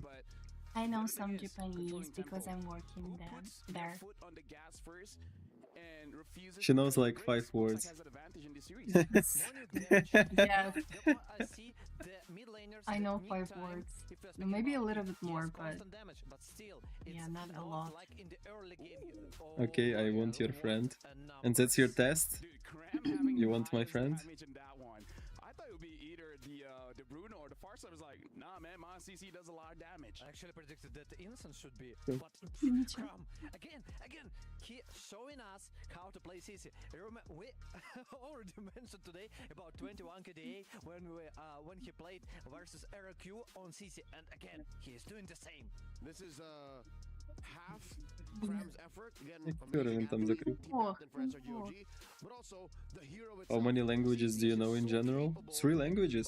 I know some Japanese because I'm working there. She knows like 5 words. Yeah. I know 5 words. Maybe a little bit more, but yeah, not a lot. Okay, I want your friend. And that's your test? You want my friend? I thought it would be either the Bruno or the Farsa. Was like, nah, man, my CC does a lot of damage. I actually predicted that the Innocent should be, Sure. but Cram, again, he showing us how to play CC. We already mentioned today about 21 KDA when he played versus RQ on CC, and again, he is doing the same. This is half Cram's effort. Again, Który on tam zakrył? for SRG OG, but also the hero How many languages do you know in general? 3 languages.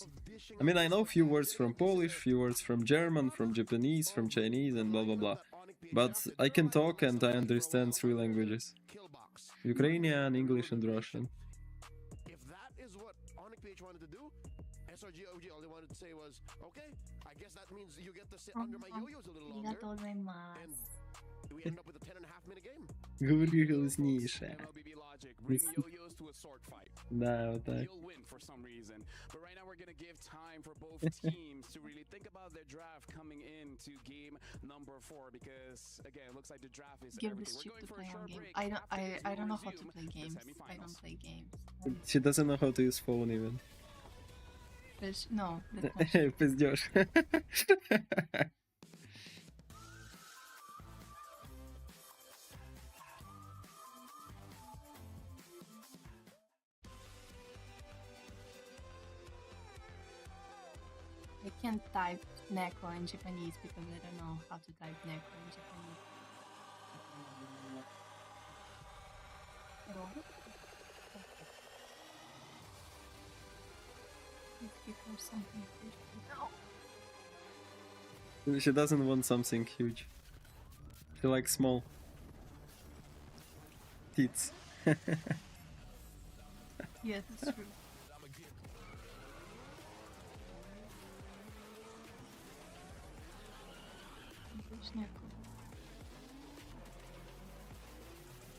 I mean, I know few words from Polish, few words from German, from Japanese, from Chinese, and blah blah blah. But I can talk and I understand 3 languages. Ukrainian, English, and Russian. If that is what Onic PH wanted to do, SRG OG all they wanted to say was, okay, I guess that means you get to sit under my yo-yos a little longer. And we end up with a 10.5-minute game. Говори голосніше. MLBB logic, bring yo-yos to a sword fight. Да, вот так. You'll win for some reason. But right now we're gonna give time for both teams to really think about their draft coming into game number 4, because again, it looks like the draft is Give this everything. We're chick going to for a play on short game. break. I don't know how to resume play the games. I semifinals. don't play games. She doesn't know how to use phone even. No, that's not. Пиздёж. I can't type Neko in Japanese because I don't know how to type Neko in Japanese. Let's give her something good. No! She doesn't want something huge. She likes small tits. Yeah, that's true.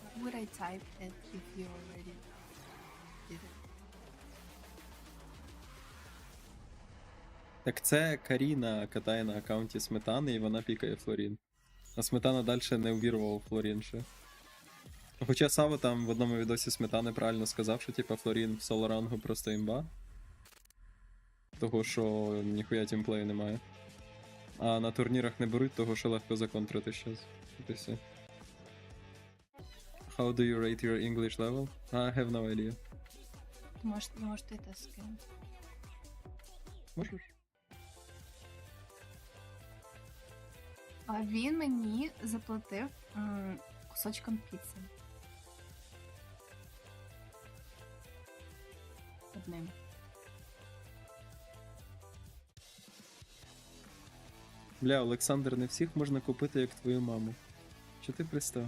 How would I type it if you already did it? Так це Каріна катає на аккаунті Сметани і вона пікає Флорін. А Сметана далі не увірвав Флорін ще. Хоча Сава там в одному відосі Сметани правильно сказав, що типа Флорін в соло-рангу просто імба. того що ніхуя тімплею немає. А на турнірах не беруть того, що легко законтрити щас. От і все. How do you rate your English level? I have no idea. Може ти це скинути. Можеш? А він мені заплатив кусочком піци. Одним. Бля, Олександр, не всіх можна купити, як твою маму. Що ти пристав?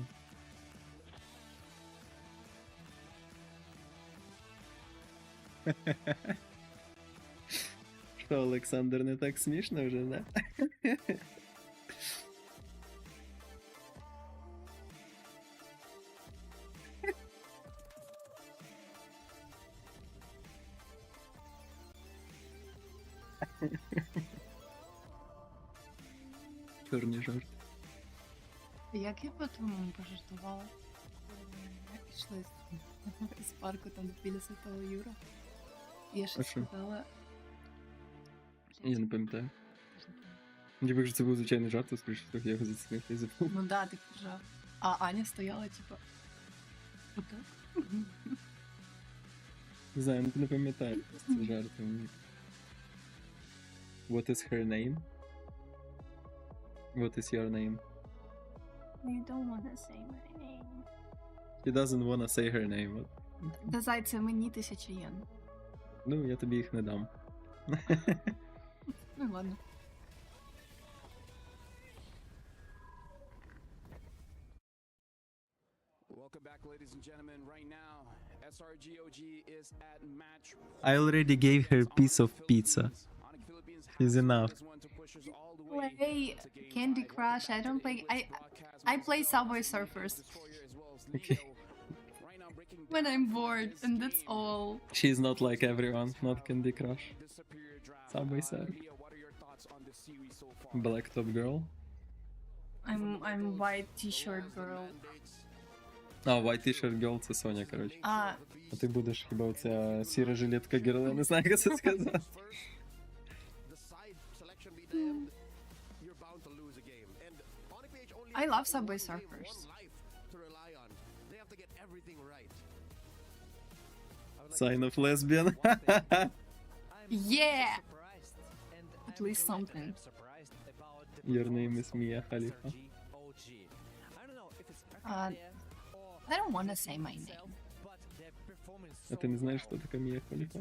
Що, Олександр, не так смішно вже, да? Чорний жарт. Як я потім пожартувала, коли йшли з парку там біля Святого Юра. Я ще сказала... Я не пам'ятаю. Ніби якщо це був звичайний жарт, то скоріше, що я його зацінив і забув. Ну да, ти поржав. А Аня стояла, типа... Отак? Не знаю, не пам'ятаю просто жарт. What is her name? What is your name? You don't wanna say my name. He doesn't wanna say her name. Дазай, це мені 1000 єн. Ну, я тобі їх не дам. Ну ладно. Welcome back, ladies and gentlemen. Right now, SRGOG is at match. I already gave her a piece of pizza. Is enough. Play Candy Crush. I don't play. I play Subway Surfers. Okay. When I'm bored, and that's all. She's not like everyone, not Candy Crush. Subway Surf. Black Top Girl. I'm white T-shirt girl. А, White T-shirt Girl це Соня, коротше. А ти будеш хіба оця сіра жилетка Герла, не знаю, як це сказати. I love Subway Surfers. Sign of lesbian. Yeah! At least something. Your name is Mia Khalifa. I don't want to say my name. А ти не знаєш, хто така Мія Халіфа?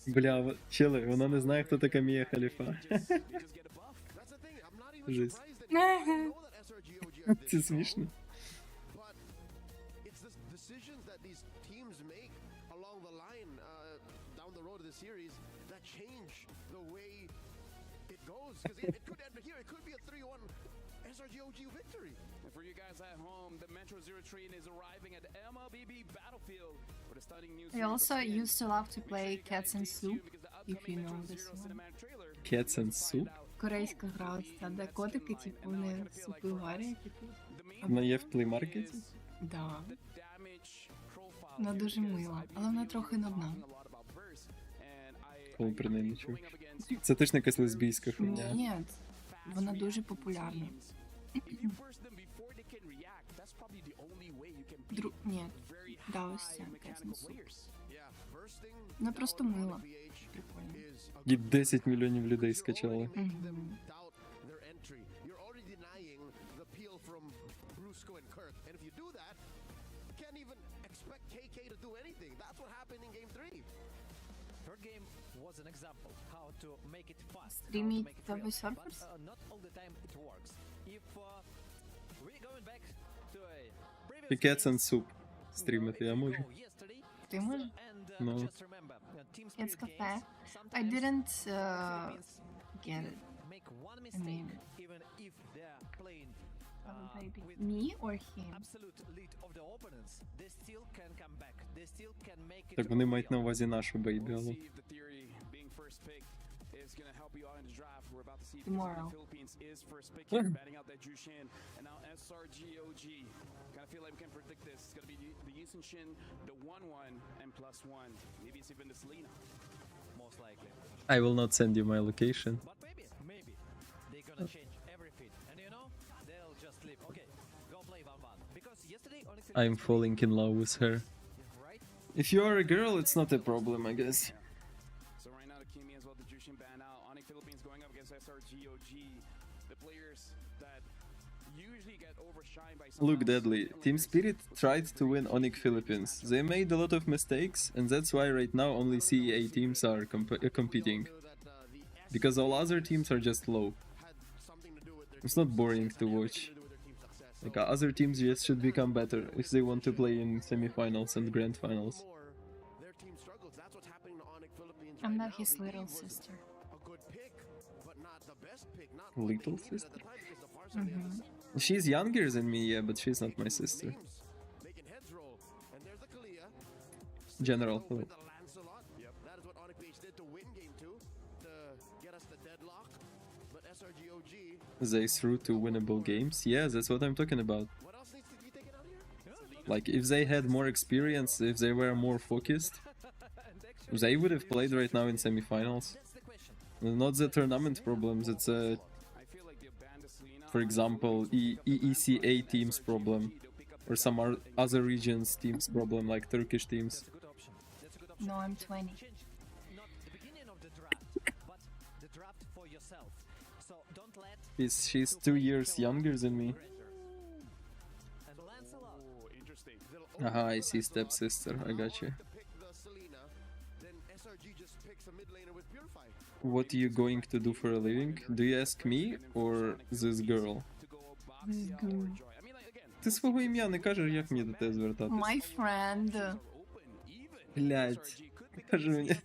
Бля, чели, вона не знає, хто така Мія Халіфа. Жесть. Це смішно. SRGOG victory. And for you guys at home, the Metro Zero train is arriving at the MLBB battlefield with a stunning new I also used to love to play Cats and Soup, if you know this one. Cats and Soup? Корейська гра, ця, де котики, типу, вони супи варять, типу. Вона є в плеймаркеті? Да. Вона дуже мила, але вона трохи нудна. Коли про неї не чув. Це точно якась лесбійська хуйня. Ні, вона дуже популярна. Ні, да, ось ця Cats and Soup. Вона просто мила. Прикольно. І 10 мільйонів людей скачали. Стріміть Subway Surfers? І Cats and Soup стрімити я можу. Ти можеш? Ну. It's cafe. I didn't get it. I mean, me or him? Так вони мають на увазі нашу бейбі, але... is going to help you out in the draft. We're about to see Tomorrow. Philippines is first pick here, batting out that Jushin, and now SRGOG. Kind of feel like we can predict this. It's going to be the Yusun Shin, the 1-1 and +1. Maybe it's even the Selena. Most likely. I will not send you my location. But maybe they're gonna change everything, and you know they'll just leave. Okay, go play 1-1 because yesterday Onic I'm falling in love with her. If you are a girl, it's not a problem, I guess. So right now the Kimi as well, the Jushin ban out. Onic Philippines going up against SRGOG. The players that usually get overshined by some Look deadly. Team Spirit tried to win Onic Philippines. They made a lot of mistakes, and that's why right now only CEA teams are competing. Because all other teams are just low. It's not boring to watch. Like other teams just should become better if they want to play in semifinals and grand finals. I'm not his little sister. Little sister? She's younger than me, yeah, but she's not my sister. General, hello. That is what Onic PH did to win game 2 to get us the deadlock. But SRGOG, They threw two winnable games. Yeah, that's what I'm talking about. what else needs to be taken out here? Like, if they had more experience, if they were more focused, they would have played right now in semifinals. Not the tournament problems, it's for example, EECA team's problem, or some other regions team's problem, like Turkish teams. No, I'm 20. She's 2 years younger than me. Aha, I see stepsister, I got you. What are you going to do for a living? Do you ask me or this girl? Ти свого ім'я не кажеш, як мені до тебе звертатися? My friend. Блять. Кажи мені.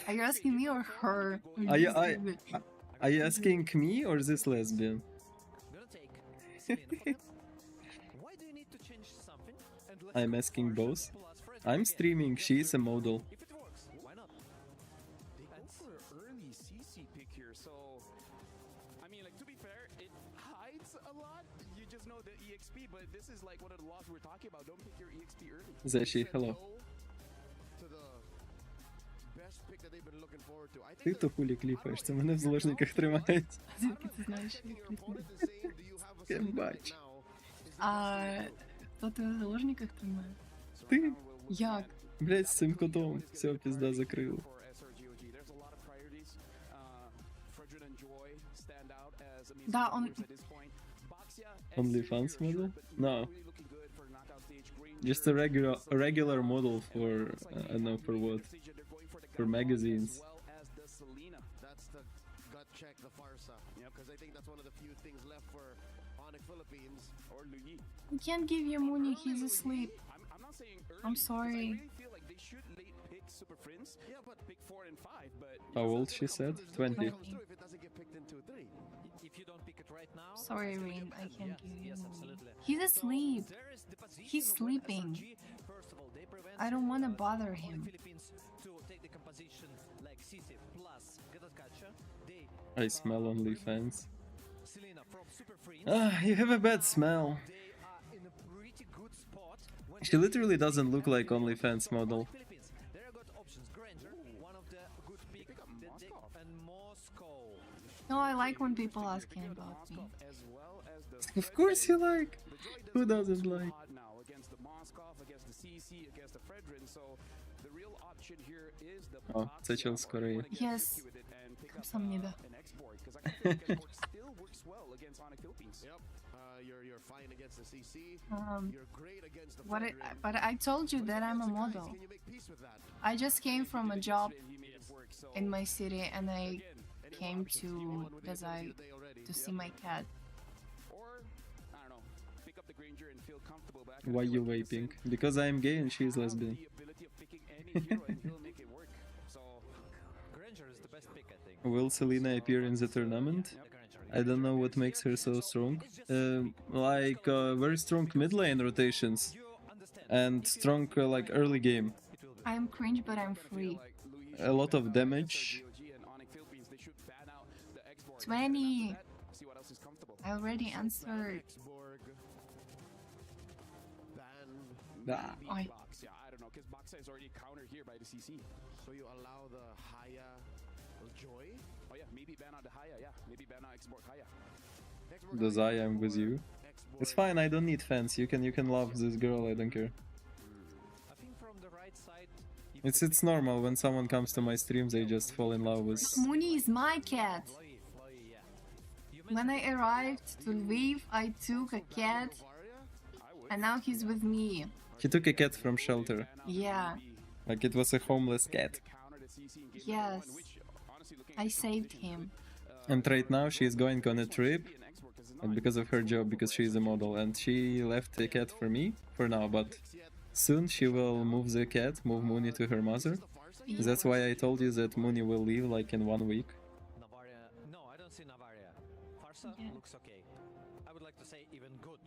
Are you asking me or her? Are you asking me or this lesbian? I'm asking both. I'm streaming, she is a model. But this is like one of the laws we're talking about. Don't pick your EXP early. Zashi, hello. Ти то хулі кліпаєш, це мене в заложниках тримають. Звідки ти знаєш, як Я бачу. А хто тебе в заложниках тримає? Ти? Як? Блять, з цим котом. Все, пізда закрили. Да, он... OnlyFans model? No. Just a regular model for, I don't know for what. For magazines. That's the gut check, the farsa. Because I think that's one of the few things left for Onic Philippines or Luyi. I can't give you money, he's asleep. I'm sorry. How old she said? 20. Sorry, Rain, I can't give you money. He's asleep. He's sleeping. I don't want to bother him. I smell OnlyFans. Ah, you have a bad smell. She literally doesn't look like OnlyFans model. No, I like when people asking about me. Of course you like. Who doesn't like? Oh, це чел з Кореї. Yes. 감사합니다. You're fine against the CC. You're great against the But I told you that I'm a model. I just came from a job in my city and I came to Dazai to see my cat. Why you vaping? Because I am gay and she is lesbian. Will Selena appear in the tournament? I don't know what makes her so strong. Very strong mid lane rotations and strong like early game. I'm cringe, but I'm free. A lot of damage 20. I already answered. Ah. Oi. Yeah, I don't know, because Baksa is already countered here by the CC. So you allow the Haya Joy? Oh yeah, maybe ban out the Haya, yeah. Maybe ban out Xborg Haya. Dazai, I'm with you. It's fine, I don't need fans. You can love this girl, I don't care. I think from the right side, It's normal when someone comes to my streams, they just fall in love with. Mooney is my cat. When I arrived to Lviv, I took a cat, and now he's with me. He took a cat from shelter. Yeah. Like it was a homeless cat. Yes. I saved him. And right now she's going on a trip because of her job, because she's a model, and she left the cat for me for now, but soon she will move the cat, move Mooney to her mother. That's why I told you that Mooney will leave like in 1 week. Navaria. No, I don't see Navaria. Farsa looks okay. I would like to say even good.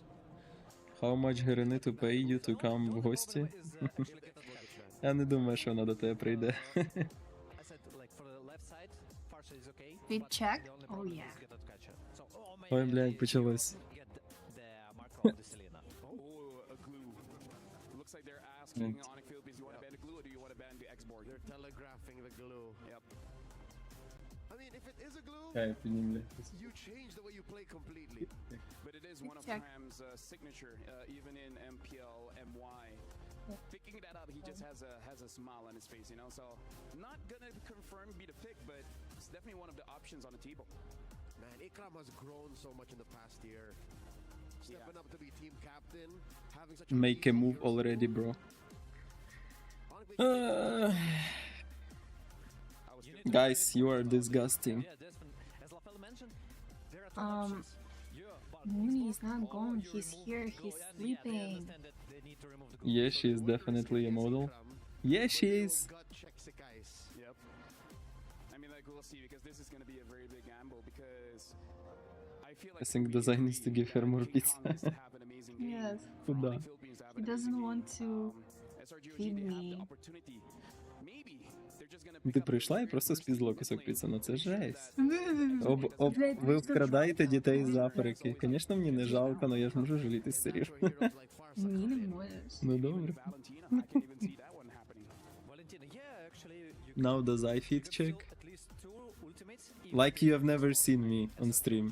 How much Грини to pay you to come в гості? Я не думаю, що вона до тебе прийде. I said like for the left side, Farsa is okay. Fit check? Oh yeah. Ой, блядь, почалось. Oh, a glue. Looks like they're asking Onic Philippines, you want to ban the glue or do you want to ban the Xborg? They're telegraphing the glue. Yep. I mean, if it is a glue, Я піднімлю. you change the way you play completely. But it is one of Check. Ham's signature, even in MPL, MY. Picking that up, he just has a smile on his face, you know. So not gonna confirm be the pick, but it's definitely one of the options on the table. Man, Ikram has grown so much in the past year. Stepping up to be team captain, having such Make a move already, bro. Guys, you are disgusting. Mooney is not gone. He's here. He's sleeping. Yeah, she is definitely a model. Yeah, she is. Yep. I mean, like, we'll see, because this is going to be a very big gamble, because I feel like I think Dazai needs to give her more pizza. Yes. Куда? He doesn't want to feed me. Ти прийшла і просто спіздила кусок піци, ну це жесть. Ви вкрадаєте дітей з Африки. Звісно, мені не жалко, але я ж можу жаліти сирів. Ні, не можеш. Ну добре. Now does I feed check? Like you have never seen me on stream.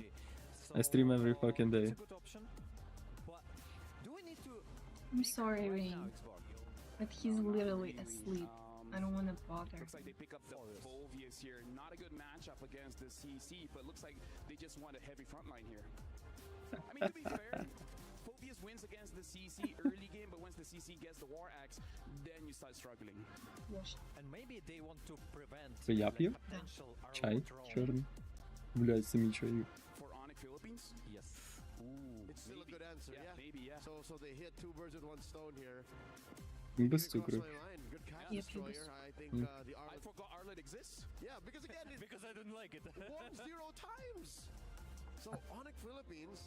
I stream every fucking day. I'm sorry, Rain, but he's literally asleep. I don't want to bother. Looks like they pick up the Volvius here. Not a good matchup against the CC, but looks like they just want a heavy front line here. I mean, to be fair, Volvius wins against the CC early game, but once the CC gets the War Axe, then you start struggling. And maybe they want to prevent Я п'ю? Чай чорний. Блядь, самі чаю. For Onic Philippines? Yes. It's still a good answer, yeah? Maybe, yeah. So they hit 2 birds with 1 stone here. Без цукру. Good catch, Yep, Destroyer. I think the I forgot Arlet exists? Yeah, because again, Because I didn't like it. 1-0 times. So Onic Philippines,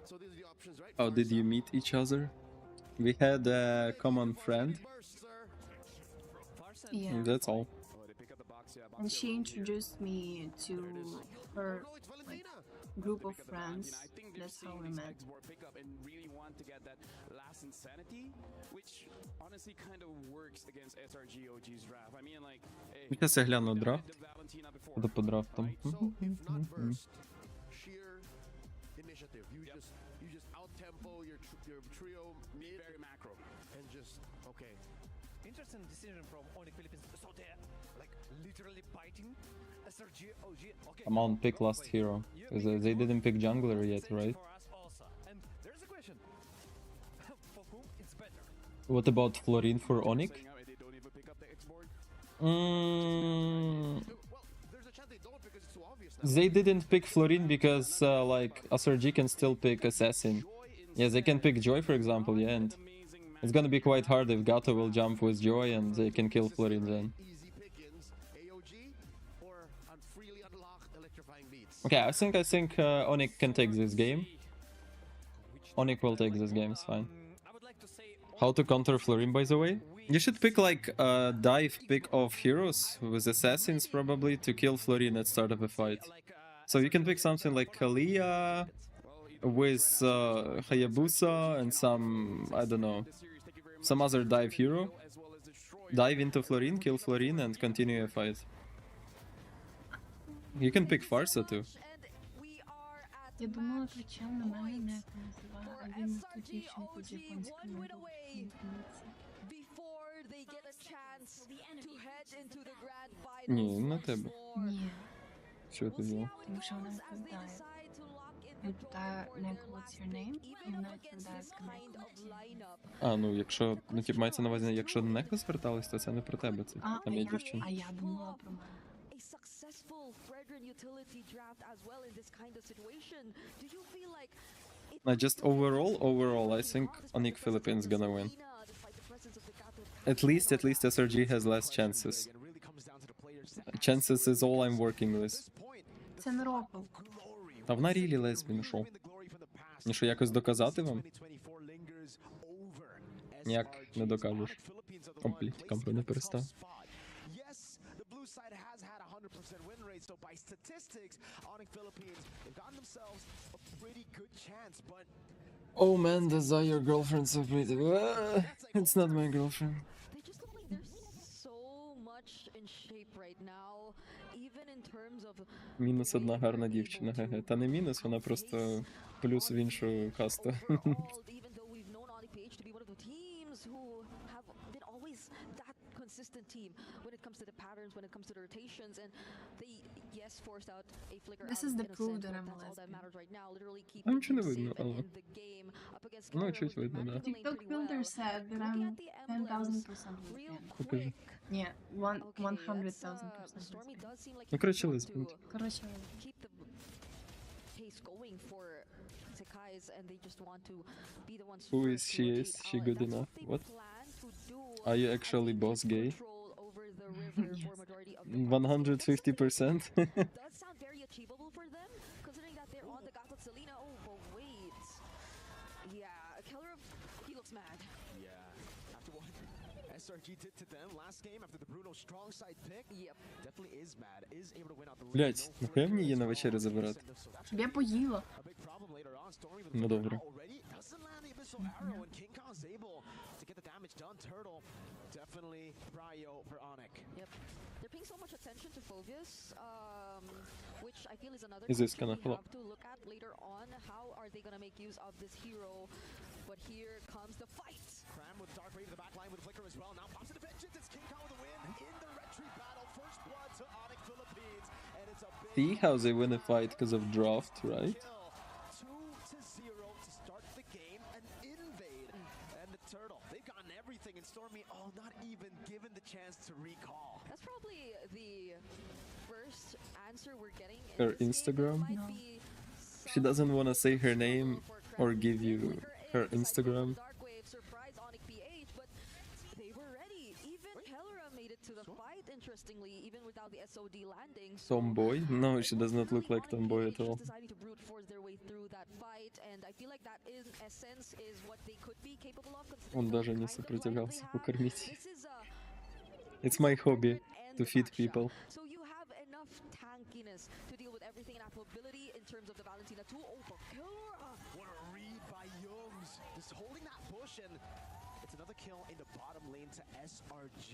so these are the options, right? Oh, did you meet each other? We had a common friend. Yeah. That's all. And she introduced me to her like group of friends. That's how we met. And really want to get that last insanity, which honestly kind of works against SRG OG's draft. I mean, like, hey, Зараз я гляну драфт. Valentina before. Буду по драфтам. So if not burst, sheer initiative. You just out tempo your trio mid, Very macro. and just okay. Interesting decision from Onic Philippines. So they're like literally biting SRG OG. Okay. Come on, pick last hero. 'Cause they didn't pick jungler yet, right? For us also. And there's a question. For whom it's better? What about Florin for Onic? Saying how they don't even pick up the Xborg. Mm, Well, there's a chance they don't because it's too obvious now. they didn't pick Florin because like SRG can still pick Assassin. Yeah, they can pick Joy, for example, yeah, and it's gonna be quite hard if Gato will jump with Joy and they can kill Florin then. Easy pickings, AOG or freely unlocked electrifying beats. Okay, I think Onic can take this game. Onic will take this game, it's fine. I would like to say How to counter Florin, by the way? You should pick like a dive pick of heroes with assassins probably to kill Florin at start of a fight. like So you can pick something like Kalia with Hayabusa and some, I don't know, some other dive hero. Dive into Florin, kill Florin, and continue a fight. You can pick Farsa too. Я думала, про чел на мене не називає, а він ту дівчинку з японською мовою. Ні, на тебе. Ні, Що ти взяв? тому що вона відповідає. Він питає Nick, what's your name? І вона відповідає А, ну якщо, ну тип мається на увазі, якщо не звертались, то це не про тебе, це там є дівчина. А я думала про мене. Just overall, I think Onic Philippines gonna win. At least SRG has less chances. Chances is all I'm working with. Це не ропов. Та вона рілі лесбі, що? І що, якось доказати вам? Ніяк не докажеш. О, блядь, камеру не перестав. Oh man, Dazai, your girlfriend's so pretty. It's not my girlfriend. Мінус одна гарна дівчина, ге-ге. Та не мінус, вона просто плюс в іншу касту. Consistent team when it comes to the patterns, when it comes to the rotations, and they forced out a flicker. This is the clue that I'm all that matters right now. Literally keep Нічого не видно, але... Ну, чуть видно, да. TikTok builder said that I'm 10,000% Покажи. Ні, 100,000%. Ну, коротше, лесбі. Коротше, Who is she? Is she good enough? What? Are you actually boss gay? 150%? SRG did to them last game after the Bruno strong side pick. Yep, definitely is mad. Is able to win out the lead. Блять, нахуя мені її на вечерю забирати? Щоб я поїла. Ну добре. Definitely prio for Onic. Yep. They're paying so much attention to Phobius, which I feel is another Is this gonna we flop? have to look at later on. How are they gonna make use of this hero? But here comes the fight. Cram with Dark Raid to the back line with Flicker as well. Now pops into vengeance. It's King Kong with the win in the retreat battle. First blood to Onic Philippines, and it's a big. See how they win a fight because of draft, right? 2-0 to start the game and invade. And the turtle, they've gotten everything in Stormy. Oh, not even given the chance to recall. That's probably the first answer we're getting. Her Instagram? She doesn't want to say her name or give you her Instagram. Surprise Onic PH, but they were ready. Even Kellera made it to the fight, interestingly, even without the SOD landing. Tomboy? No, she does not look like Tomboy at all. Deciding to brute force their way through that fight, and I feel like that in essence is what they could be capable of. Он даже не сопротивлялся покормить. It's my hobby to feed people. So you have enough tankiness to deal with everything and mobility in terms of the Valentina 2. Oh, but Kellera! What a read by Youngs. Just holding that push, and it's another kill in the bottom lane to SRG.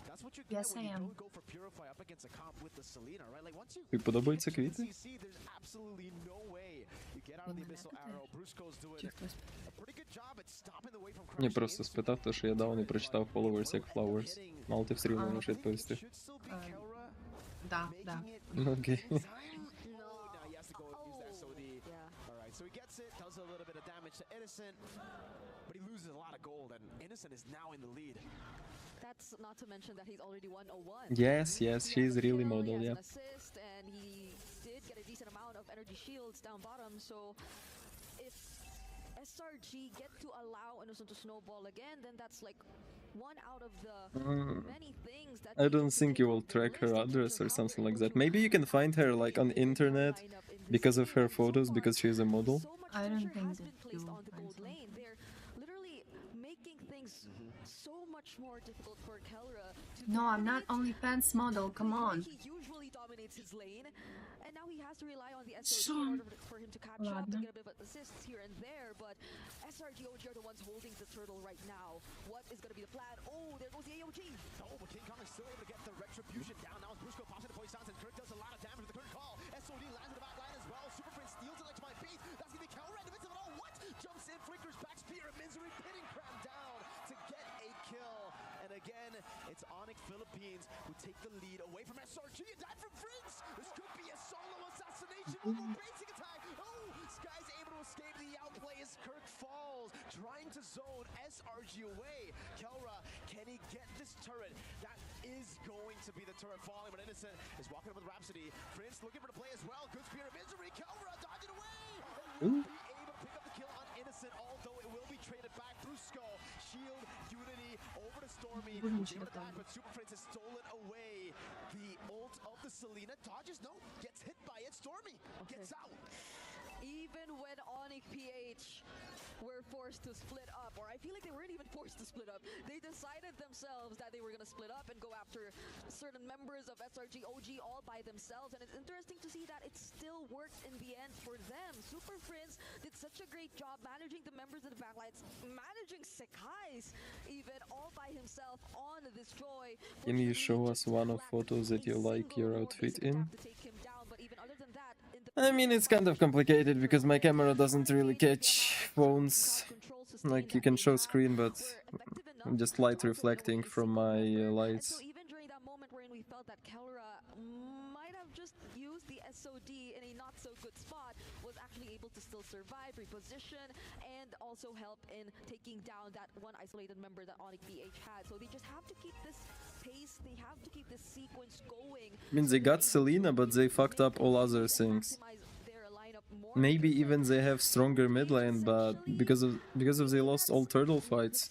That's what you get when you don't go for Purify up against a comp with the Selena, right? Like once you Тобі подобаються квіти? there's absolutely no way you get out of the abyssal arrow. Brusco's doing a pretty good job at stopping the way from Я просто спитав, то, що я давно не прочитав Followers як Flowers. Мало ти все рівно можеш відповісти. Да, да. Окей. So he gets it, does a little bit of damage to Innocent, but he loses a lot of gold, and Innocent is now in the lead. That's not to mention that he's already 101. Yes, she's really model, yeah. Assist, and he did get a decent amount of energy shields down bottom, so if SRG get to allow Innocent to snowball again, then that's like one out of the many things that I don't think you will track her address or something like that. Maybe you can find her like on internet because of her photos, because she's a model. I don't think that you will find lane. They're literally making things so much more difficult for Kellera. No, I'm not OnlyFans model, come on. He usually dominates his lane, and now he has to rely on the SOG in order for him to catch up and get a bit of assists here and there. But SRG OG are the ones holding the turtle right now. What is going to be the plan? Oh, there goes the AOG. Oh, but King Kong is still able to get the retribution down. Now Brusco pops into point stance, and Kirk does a lot of damage with the current call. SOD lands in the back line as well. Super Prince steals it like to my beat. That's going to be counter at the all. What? Jumps in, flickers back spear, misery pitting cram down to get a kill. And again, it's Onic Philippines who take the lead away from SRG and dive from Prince. This could be a solo assassination. One more basic attack. Oh, Sky's able to escape the outplay as Kirk falls, trying to zone SRG away. Kelra, can he get this turret? That is going to be the turret falling, but Innocent is walking up with Rhapsody. Prince looking for the play as well. Good spear of misery. Kelra dodging away. And will be able to pick up the kill on Innocent, although it will be traded back through Skull. Shield, Unity, over to Stormy. Was able to die, but Super Prince has stolen away the ult of the Selena. Dodges, no, gets hit by it. Stormy gets out. Even when Onic PH were forced to split up, or I feel like they weren't even forced to split up, they decided themselves that they were going to split up and go after certain members of SRG OG all by themselves, and it's interesting to see that it still worked in the end for them. Super Prince did such a great job managing the members of the backlines, managing Sekai's even all by himself on this Joy. Can you show us one of photos that you like your outfit in? I mean, it's kind of complicated because my camera doesn't really catch phones. Like, you can show screen, but I'm just light reflecting from my lights. So even during that moment wherein we felt that Kelra might have just used the SOD in a not so good spot, was actually able to still survive, reposition, and also help in taking down that one isolated member that Onic PH had. So they just have to keep this pace, they have to keep this sequence going. I mean, they got Selena, but they fucked up all other things. Maybe even they have stronger mid lane, but because of they lost all turtle fights,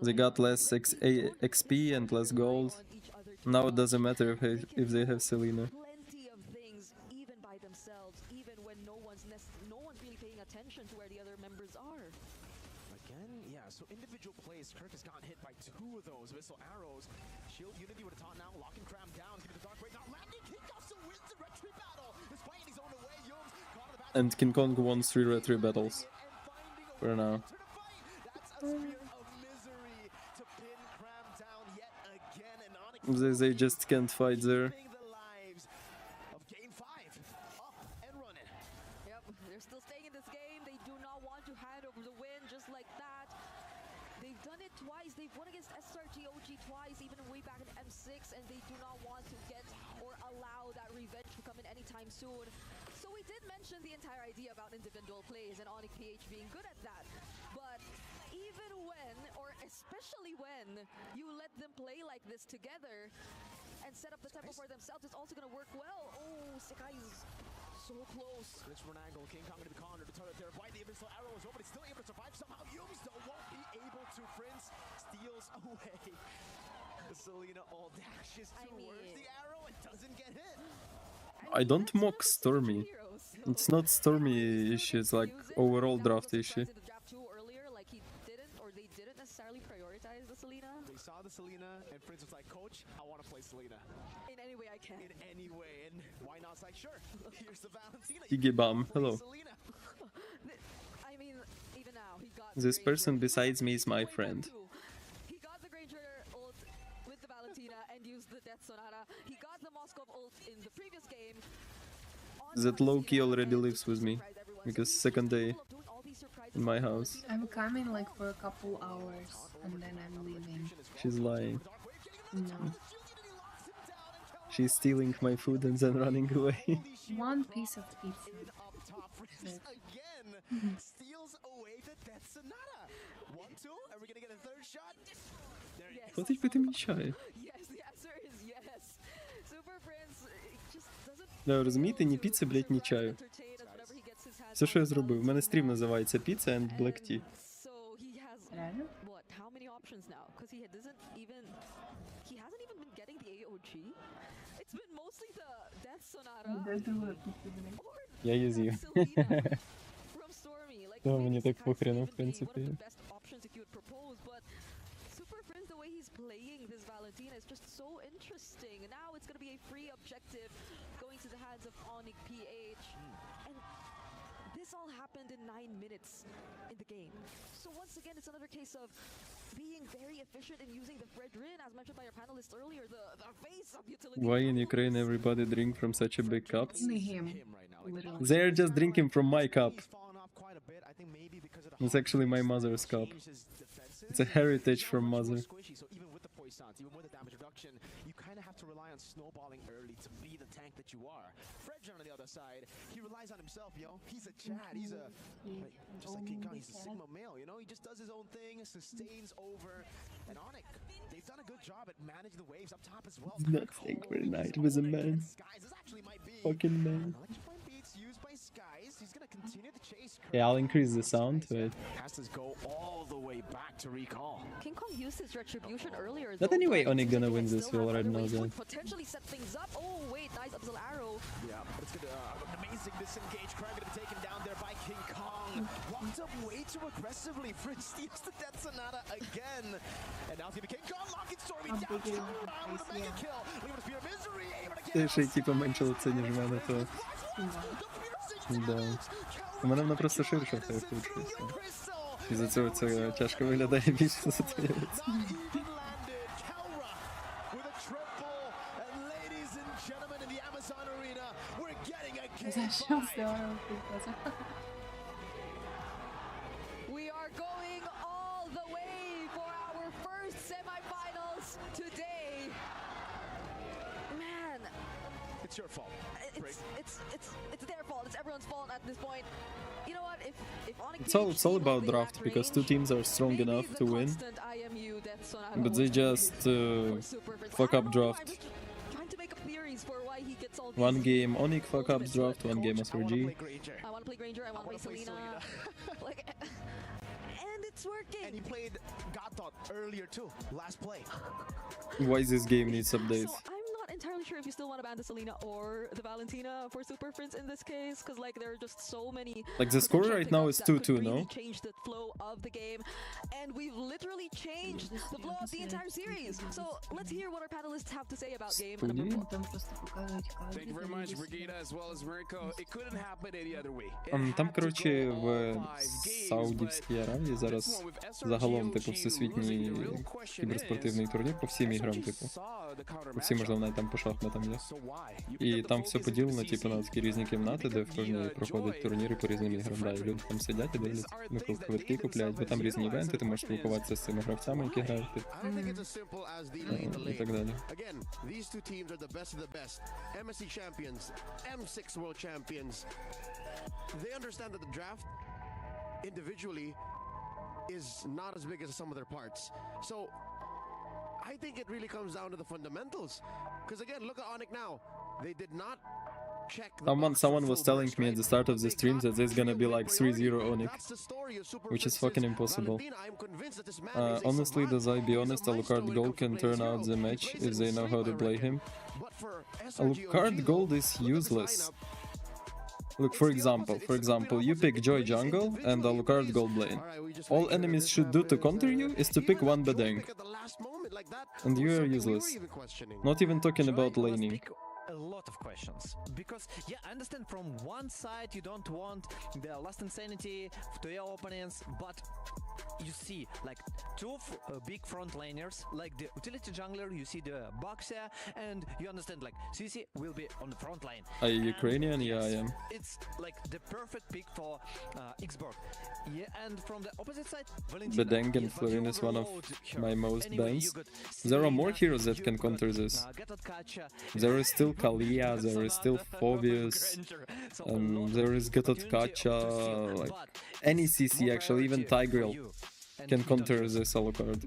they got less XP and less gold. Now it doesn't matter if they have Selena. Plenty of things, even by themselves, even when no one's really paying attention to where the other members are. Again, yeah, so individual plays. Kirk has gotten hit by two of those missile arrows. Shield Unity with a taunt now, locking Cram down, giving the dark raid, not landing. Kickoff still wins the retreat battle. Despite his own away, Yums caught in the back. And King Kong won 3 retry battles. For now. They just can't fight there. Yep, they're still staying in this game. They do not want to hand over the win just like that. They've done it twice. They've won against SRG OG twice, even way back in M6, and they do not want to get or allow that revenge to come in anytime soon. So we did mention the entire idea about individual plays and Onic PH being good at that. But even when, or especially when, you let them play like this together and set up the tempo for themselves, it's also going to work well. Oh, Sekai is so close. Rich for an angle. King Kong going to be caught under the turret there. By the invincible arrow is over, but he's still able to survive somehow. Yumi still won't be able to. Prince steals away. Selena all dashes towards the arrow and doesn't get hit. I don't mock Stormy. It's not Stormy issue, it's like overall draft issue. Didn't necessarily prioritize the Selena. They saw the Selena, and Prince was like, Coach, I want to play Selena. In any way I can. In any way, and why not? It's like, sure, here's the Valentina. Igibam, hello. I mean, even now, he got This person besides me is my friend. He got the Granger ult with the Valentina and used the Death Sonata. He got the Moskov ult in the previous game. That low-key already lives with me, because second day in my house. I'm coming like for a couple hours and then I'm leaving. She's lying. No. She's stealing my food and then running away. One piece of pizza. Again, steals away the Death Sonata. 1-2, are we gonna get a third shot? There you go. Хватить по этому чаю. Yes, the answer is yes. Super Prince just doesn't. Да, розумієте, ні піци, блять, ні чаю. Все, що я зробив. У мене стрім називається Pizza and Black Tea. So he has what? How many options now? Because he hasn't even been getting the AOG. It's been mostly the Death Sonata. Я її з'їв. From Stormy. Like, Мені так похрено, в принципі. propose, but Super Prince, the way he's playing this Valentina is just so interesting. Now it's going to be a free objective going to the hands of Onic PH. And this all happened in 9 minutes in the game. So once again, it's another case of being very efficient in using the Fredrin, as mentioned by our panelists earlier, the face of utility. Why in Ukraine everybody drink from such a big cups? Him. They're just drinking from my cup. It's actually my mother's cup. It's a heritage from mother. Even with the poisons, even with the damage reduction, you kind of have to rely on snowballing early to be the tank that you are. Fredrin on the other side, he relies on himself, yo. He's a Chad, he's a, just like King Kong, he's a Sigma male, you know? He just does his own thing, sustains over. And Onic, they've done a good job at managing the waves up top as well. Not Sacred Knight was a man. Fucking man. Yeah, I'll increase the sound to it. Has to go all the way back to recall. King Kong used his retribution earlier. But anyway, Onic gonna win this, we already know that. Potentially set things up. Oh wait, nice up the arrow. Yeah, but it's gonna an amazing disengage. Crab gonna be taken down there by King Kong. Walked up way too aggressively. Fritz steals the Death Sonata again. And now it's gonna be King Kong locking Stormy down. Kill with a mega kill. Leaving a spear of misery. Able to get Ще й типа менше оцінюєш мене, то... Да. У мене воно просто ширше, то я хочу. І за цього це тяжко виглядає більше зацінюється. We are going all the way for our first semifinals today. Man, it's your fault. It's their fault. It's everyone's fault at this point. You know what? If Onic It's all about draft, because two teams are strong enough to win, but they just fuck up draft. One game Onic fuck up draft, one game SRG. I want to play Granger, I want to play Selena. Like, and it's working. And he played Godthought earlier too, last play. Why this game needs updates? So I'm not entirely sure if you still want to ban the Selena or the Valentina for Super Prince in this case, because like there are just so many. Like the score right now is 2-2, no? Change the flow of the game, and we've literally changed the flow of the entire series. So let's hear what our panelists have to say about game number 4. Thank you very much, Brigida, as well as Mirko. It couldn't happen any other way. Там, коротше, в Саудівській Аравії зараз загалом, типу, всесвітній кіберспортивний турнір по всім іграм, типу. По всім, можливо, навіть там по шахматам є. І там все поділено, типу, на такі різні кімнати, де в кожній проходять турніри по різним іграм. Да, і люди там сидять і дивляться, квитки купляють, бо там різні івенти, ти можеш спілкуватися з цими гравцями, які грають, і так далі. MSC champions, M6 world champions. They understand that the draft individually is not as big as some of their parts. So I think it really comes down to the fundamentals. Because again, look at Onic now. They did not check. Someone was telling me at the start of the stream that there's gonna be like 3-0 Onic, which is fucking impossible. Honestly, Dazai, be honest, Alucard Gold can turn out the match if they know how to play him. Alucard Gold is useless. Look, for example, you pick Joy Jungle and Alucard Gold lane. All enemies should do to counter you is to pick one Badang. And you are useless. Not even talking about laning. A lot of questions, because yeah, I understand from one side you don't want the last insanity to your opponents, but you see like two big front laners, like the utility jungler, you see the boxer, and you understand like CC will be on the front line. Are you Ukrainian? Yeah, I am. It's like the perfect pick for Xborg. Yeah, and from the opposite side, Valentina. Badang and Florin is one of my most bans. There are more heroes that can counter this. There is still Kalia, there is still Phobius, there is Gatot Kacha, like any CC actually, even Tigreal can counter this Alucard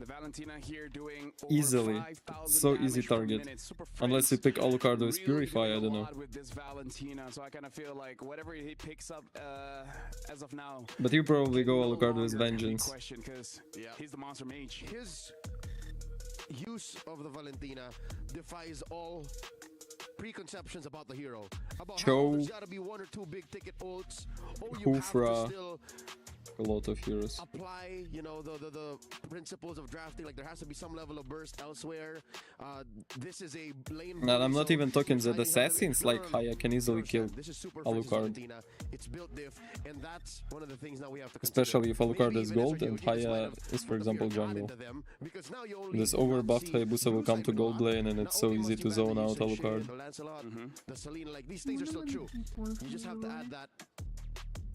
easily. So easy target, unless you pick Alucard with Purify, I don't know. So I kind of feel like whatever he picks up as of now. But you probably go Alucard with Vengeance. He's the monster mage. His use of the Valentina defies all preconceptions about the hero. About how there's gotta be one or two big ticket ults. Oh, you have to still a lot of heroes. Apply, you know, the principles of drafting. Like there has to be some level of burst elsewhere. This is a lane. And I'm not even talking that assassins like Haya can easily kill Alucard. It's built diff, and that's one of the things now we have to Especially if Alucard is gold and Haya is, for example, jungle. This overbuffed Hayabusa will come to gold lane and it's so easy to zone out Alucard. The Selene, like these things are still true. You just have to add that.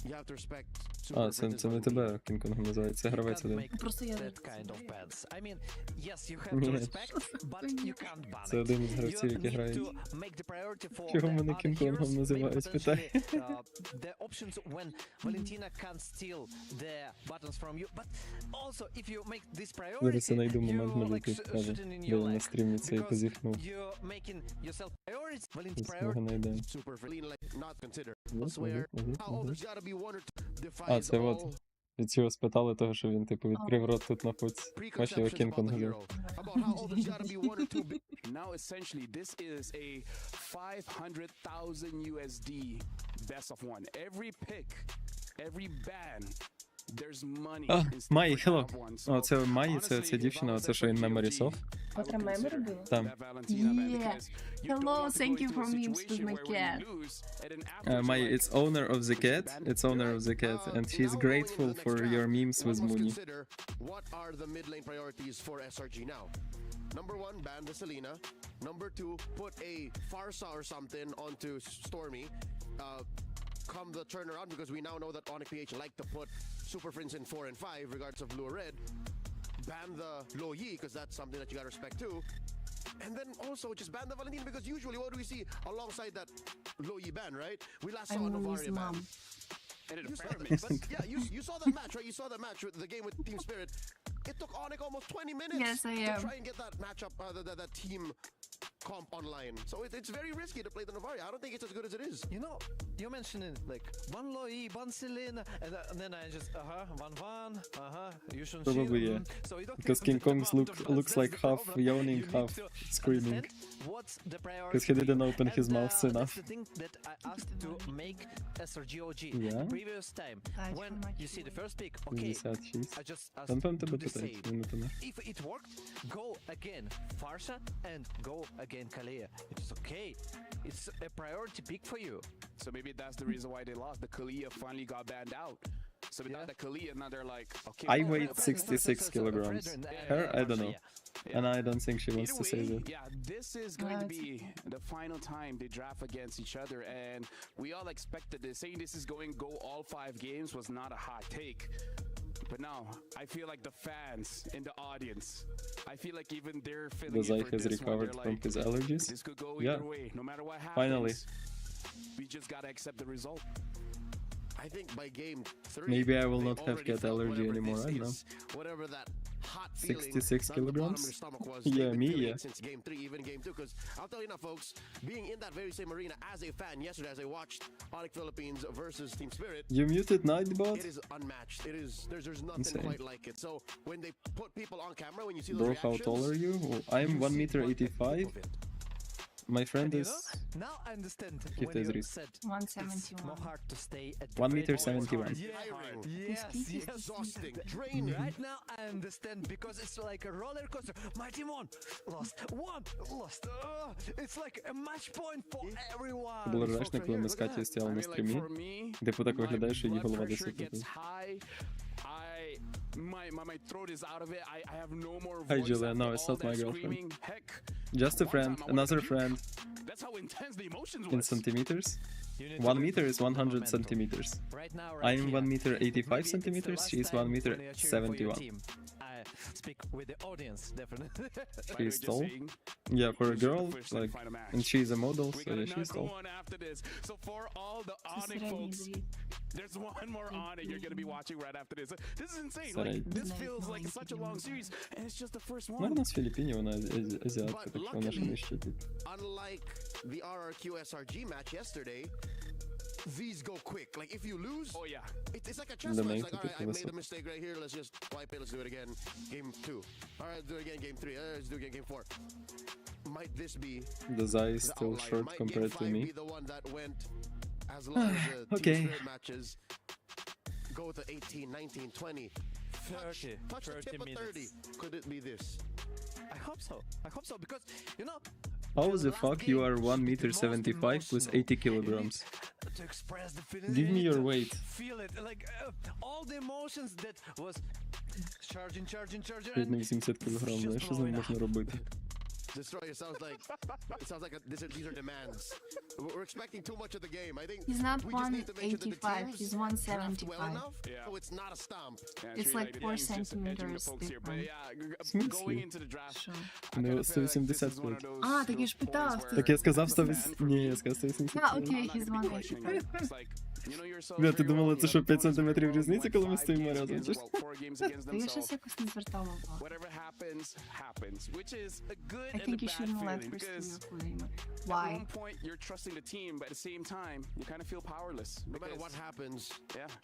You have to respect. Це не тебе Кінг-Конгом називають, це гравець один. Це один із гравців, які грають. Чого мене Кінг-Конгом називають, питає. Зараз я знайду момент медики, каже, де я на стрімі цей позіхнув. Зараз ми його знайдемо. А, це от. Від цього спитали того, що він, типу, відкрив рот тут на фуці. Бачив, його Кінг-Конг говорив. Now, essentially, this is a 500,000 USD best of one. Every pick, every ban, there's money. Майї, hello. О, це Майї, це дівчина, оце що він Memories of. Котра мемори була? Там. Yeah. Hello, thank you for memes with my cat. Майї, it's owner of the cat. It's owner of the cat, and she's grateful for your memes with Mooney. What are the mid lane priorities for SRG now? Number one, ban the Selena. Number two, put a Farsa or something onto Stormy. Come the turnaround, because we now know that Onic PH like to put Super Friends in 4 and 5, regardless of blue or red. Ban the Lo Yi, because that's something that you gotta respect too. And then also just ban the Valentina, because usually what do we see alongside that Lo Yi ban, right? We last saw a Novaria ban. You saw that match, right? You saw that match with the game with Team Spirit. It took Onic almost 20 minutes to try and get that matchup, that team comp online. So it's very risky to play the Novaria. I don't think it's as good as it is. You know, you mentioned it like one Loi, one Selena, and then I just one, you shouldn't Probably yeah. So you don't Because King Kong looks like half yawning, half screaming. Because he didn't open his mouth enough. That's the thing that I asked to make SRG OG. Yeah. The previous time, when you see the first pick, okay, I just asked to save. If it worked, go again Farsa and go again Kalia. It's okay. It's a priority pick for you. So maybe that's the reason why they lost. The Kalia finally got banned out. So without the Kalia, now they're like, okay. I weigh 66 kilograms. Her, I don't know. And I don't think she wants to say that. Yeah, this is going to be the final time they draft against each other, and we all expected this. Saying this is going to go all 5 games was not a hot take. But now, I feel like the fans in the audience, I feel like even they're feeling Dazai it for has this recovered one. from his allergies. This could go Yeah. either way, no matter what happens. Finally. We just gotta accept the result. I think by game 3, Maybe I will not have cat allergy anymore, I don't know. Whatever that hot 66 kilograms? Yeah, me, yeah. Since game 3, even game 2, because I'll tell you now, folks, being in that very same arena as a fan yesterday, as I watched Onic Philippines versus Team Spirit, You muted Nightbot? it is unmatched. It is there's nothing Insane. quite like it. So when they put people on camera, when you see Bro, those how reactions, tall are you? I'm 1m85. My friend is... Now I understand Kit when is you Riz. said 171. more hard to stay at 1m71. Yes, exhausting, draining. Right now I understand, because it's like a roller coaster. My team won, lost. It's like a match point for everyone. Це було ржачно, коли ми з Катєю стояли на стрімі, де так виглядаєш, і її голова десь викопить. My throat is out of it. I have no more voice. Hi Julia, no, after it's all not my that girlfriend. screaming. Heck, Just a friend, another friend. that's how intense the emotions In was. centimeters? 1 meter is 100 centimeters. I'm 1m85 centimeters, she's 1m71. I speak with the audience, definitely. She's tall. Yeah, for a girl, like, and she's a model, so yeah, she's tall. After this. So for all the Onic folks, there's one more Onic you're gonna be watching right after this. This is insane. Like, this feels like such a long series, and it's just the first one. Ну, вона з Філіппінів, вона азіатка, так що вона ще не щитить. Unlike the RRQ SRG match yesterday, these go quick. Like if you lose, it's like a chess match. Like, all right, I made a mistake right here. Let's just wipe it. Let's do it again. Game 2. All right, do it again. Game 3. Let's do it again. Game 4. Might this be Dazai is still short compared to me. the one that went as long as the Okay. Team Spirit matches? go to 18, 19, 20. 30. Touch the 30 tip of 30. minutes. Could it be this? I hope so. I hope so because, you know, How the fuck you are 1.75 m with 80 kilograms? to express the feeling. Give you me need your to weight. Feel it, like all the emotions that was charging. 80 кілограм, знаєш, що з ним можна робити? Destroyer sounds like these are demands. We're expecting too much of the game. I think He's not we just need to make sure that the 185, teams he's draft well 175. enough, so it's not a stomp. It's like 4 centimeters different. Going into the draft. Ну, 185. А, так я ж питав. Так я сказав 180. Ні, я сказав 185. А, окей, he's 185. Бля, ти думала, це що 5 сантиметрів різниці, коли ми стоїмо рядом? Чи ж? Та я щось якось не звертала увагу. Whatever happens, happens, which is a good I and think a you bad shouldn't let feeling her because steal your footing. at Why? one point you're trusting the team, but at the same time you kind of feel powerless. No matter what happens,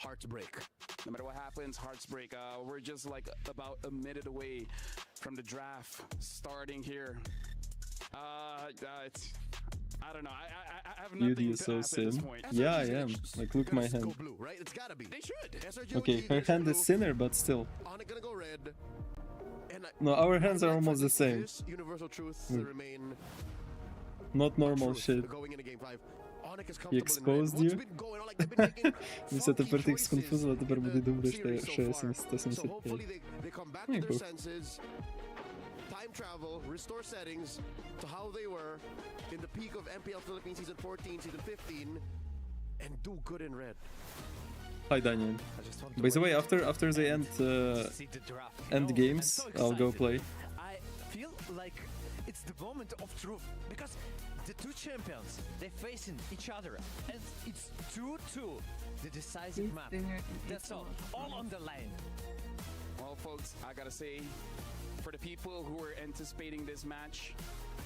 hearts break. No matter what happens, hearts break. We're just like about a minute away from the draft starting here. It's, I don't know. I have Dude, nothing you're to so add at this thin. point. Yeah, I am. Like, look my hand. Blue, right? It's gotta be. They should. Okay, her hand is thinner, but still. Onic gonna go red. And No, our hands are almost the same. this universal truth remain Not normal shit. going into game 5. Onic is He comfortable in red. exposed What's you. been going on? Like they've been making Все, тепер ти їх сконфузила, тепер буде думати, series що я so far. So 175. hopefully they come back to their senses, time travel, restore settings to how they were in the peak of MPL Philippines season 14, season 15, and do good in red. Hi, Daniel. By the way, after they end games, I'll go play. I feel like it's the moment of truth because the two champions, they're facing each other and it's 2-2, the decisive match. That's all on the line. Well, folks, I gotta say, for the people who are anticipating this match,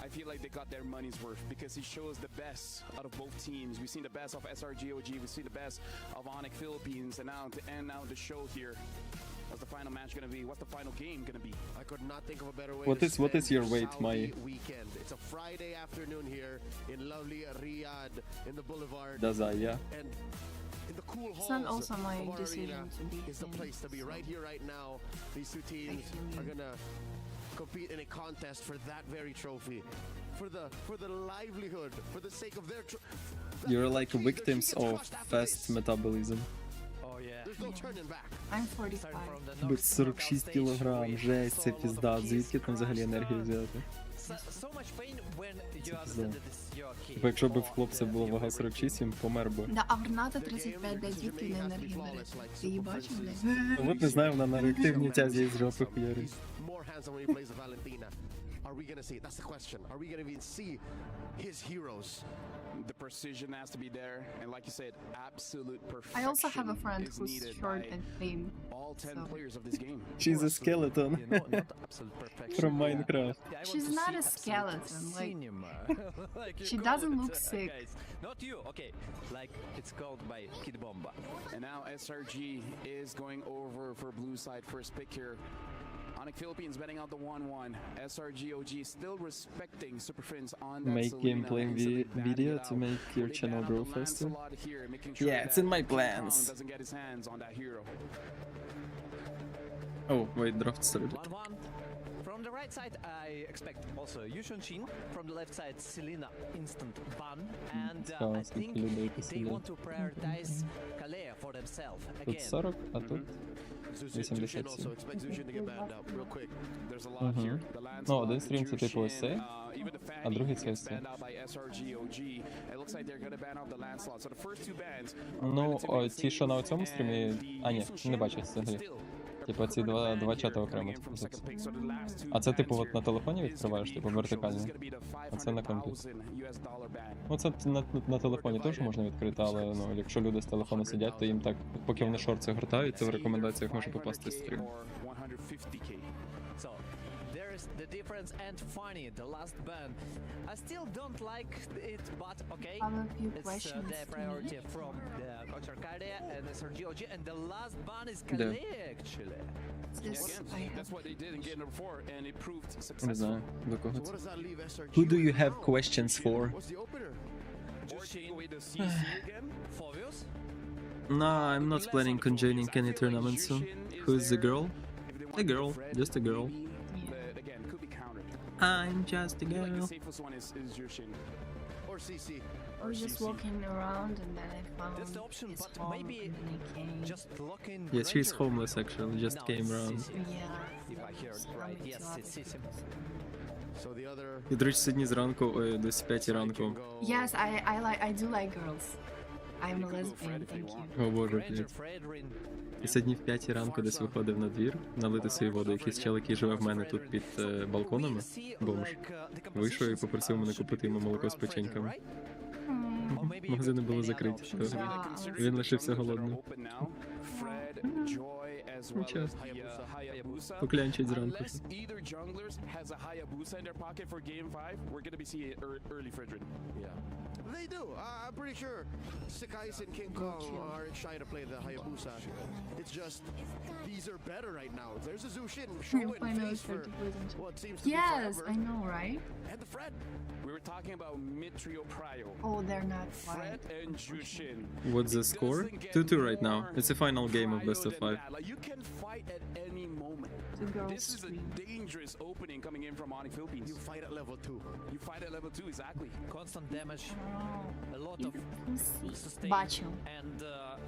I feel like they got their money's worth because he shows the best out of both teams. We've seen the best of SRGOG, we've seen the best of Onic Philippines, and now to end out the show here, what's the final match gonna be? What's the final game gonna be? I could not think of a better way What to is your spend weight, Saudi Mai? weekend. It's a Friday afternoon here in lovely Riyadh in the boulevard. Dazai, yeah. And in the cool It's not halls also my of our decision arena to be is the in, place to be right here, right now. These two teams are gonna compete in a contest for that very trophy, for the livelihood, for the sake of their. You're like victims of fast metabolism. Oh yeah. There's no turning back. I'm 45. Будь 46 кілограм, жесть, це пізда. Звідки там взагалі енергію взяти? So much pain when you Це understand пізда. that it's your kid. Бо якщо б в хлопця була вага 46, він помер би. Да, а Граната 35, блядь, звідки на енергію бере? Ти її бачив, блядь? От не знаю, вона на реактивній тязі із жопи хуярить. More hands when he plays the Valentina. Are we gonna see it? That's the question. Are we gonna even see his heroes? The precision has to be there, and like you said, absolute perfection. I also have a friend is who's needed short by and thin. all 10 so- players of this game. She's a skeleton from Minecraft. She's not a skeleton, like, Like you she call doesn't it, look sick. guys. Not you, okay. Like it's called by Kid Bomba. And now SRG is going over for blue side first pick here. Onic Philippines betting out the 1-1. SRGOG still respecting Super Friends on that Make Selena gameplay incident, batting video it to out. make your They channel ban out grow the faster. Lancelot here, making sure Yeah, it's that in my King Kong plans. doesn't get his hands on that hero. Oh, wait, draft started. 1-1. From the right side, I expect also Yushun Shin. From the left side, Selena instant ban. And I Sounds think like людей they посидять. want to prioritize Kalea for themselves Тут again. 40, а тут Zushin also 87. expect Zushin to get banned out real quick. There's a lot Мгм. here. The Ну, Lancelot, один the стрім це типу ось Jushin, цей, even the а другий Fanny це gets ось цей. banned out by SRGOG. It looks like they're gonna ban out the Lancelot. So the first two bans Ну, о, ті, що на цьому стрімі... А, ні, не бачу взагалі. Типа ці два чати окремо. А це типу от на телефоні відкриваєш, типу вертикально? А це на компі. Ну це на телефоні теж можна відкрити, але ну, якщо люди з телефону сидять, то їм так, поки вони шорти гортають, то в рекомендаціях може попасти стрім. So there is the difference and funny, the last ban. I still don't like it, but okay. I have a few It's questions the to priority make. from the Coach Arcadia and SRGOG, and the last ban is Да. Kalea actually. This I have. That's what they did in game number 4, and it proved Не successful. знаю, до кого So what це. does that leave SRG? Who do you have questions for? What's the opener? Just take away the CC again. Fovius? No, I'm not planning on joining any tournament soon. Who's the girl? A girl, just a girl. But again, could be countered. I'm just a Like the girl. safest one is Jushin. Or CC. I was just walking around and then I found That's the option, his but home maybe and then I came. just lock in. Yeah, she's Ranger. homeless actually, just Now came it's around. Sissy. Yeah. If I heard right, yes, it's Sissy. So the other. І, до речі, сьогодні зранку, десь 5 ранку, Yes, I do like girls. I'm a lesbian, thank you. о боже, блядь. І сьогодні в 5 ранку десь виходив на двір, налити свою воду. Якийсь чел, який живе в мене тут під балконами, бомж, вийшов і попросив мене купити йому молоко з печеньками. Магазини були закриті. Він лишився голодним. Нічого. Поклянчить зранку. Either junglers has a Hayabusa in their pocket for game 5. We're gonna be seeing early Fredrin. Yeah. They do. I'm pretty sure Sakai's and King Kong are shy to play the Hayabusa. It's just these are better right now. There's a Zushin showing face for what seems to be Yes, forever. I know, right? And the Fred. We were talking about mid trio prio. Oh, they're not Fred quiet. and Jushin. What's the score? 2-2 right now. It's a final game of best of 5. Like you can fight at any moment. The girls This is a dangerous opening coming in from Onic Philippines. You fight at level 2. You fight at level 2, exactly. Constant damage, a lot of sustain, Bacho. and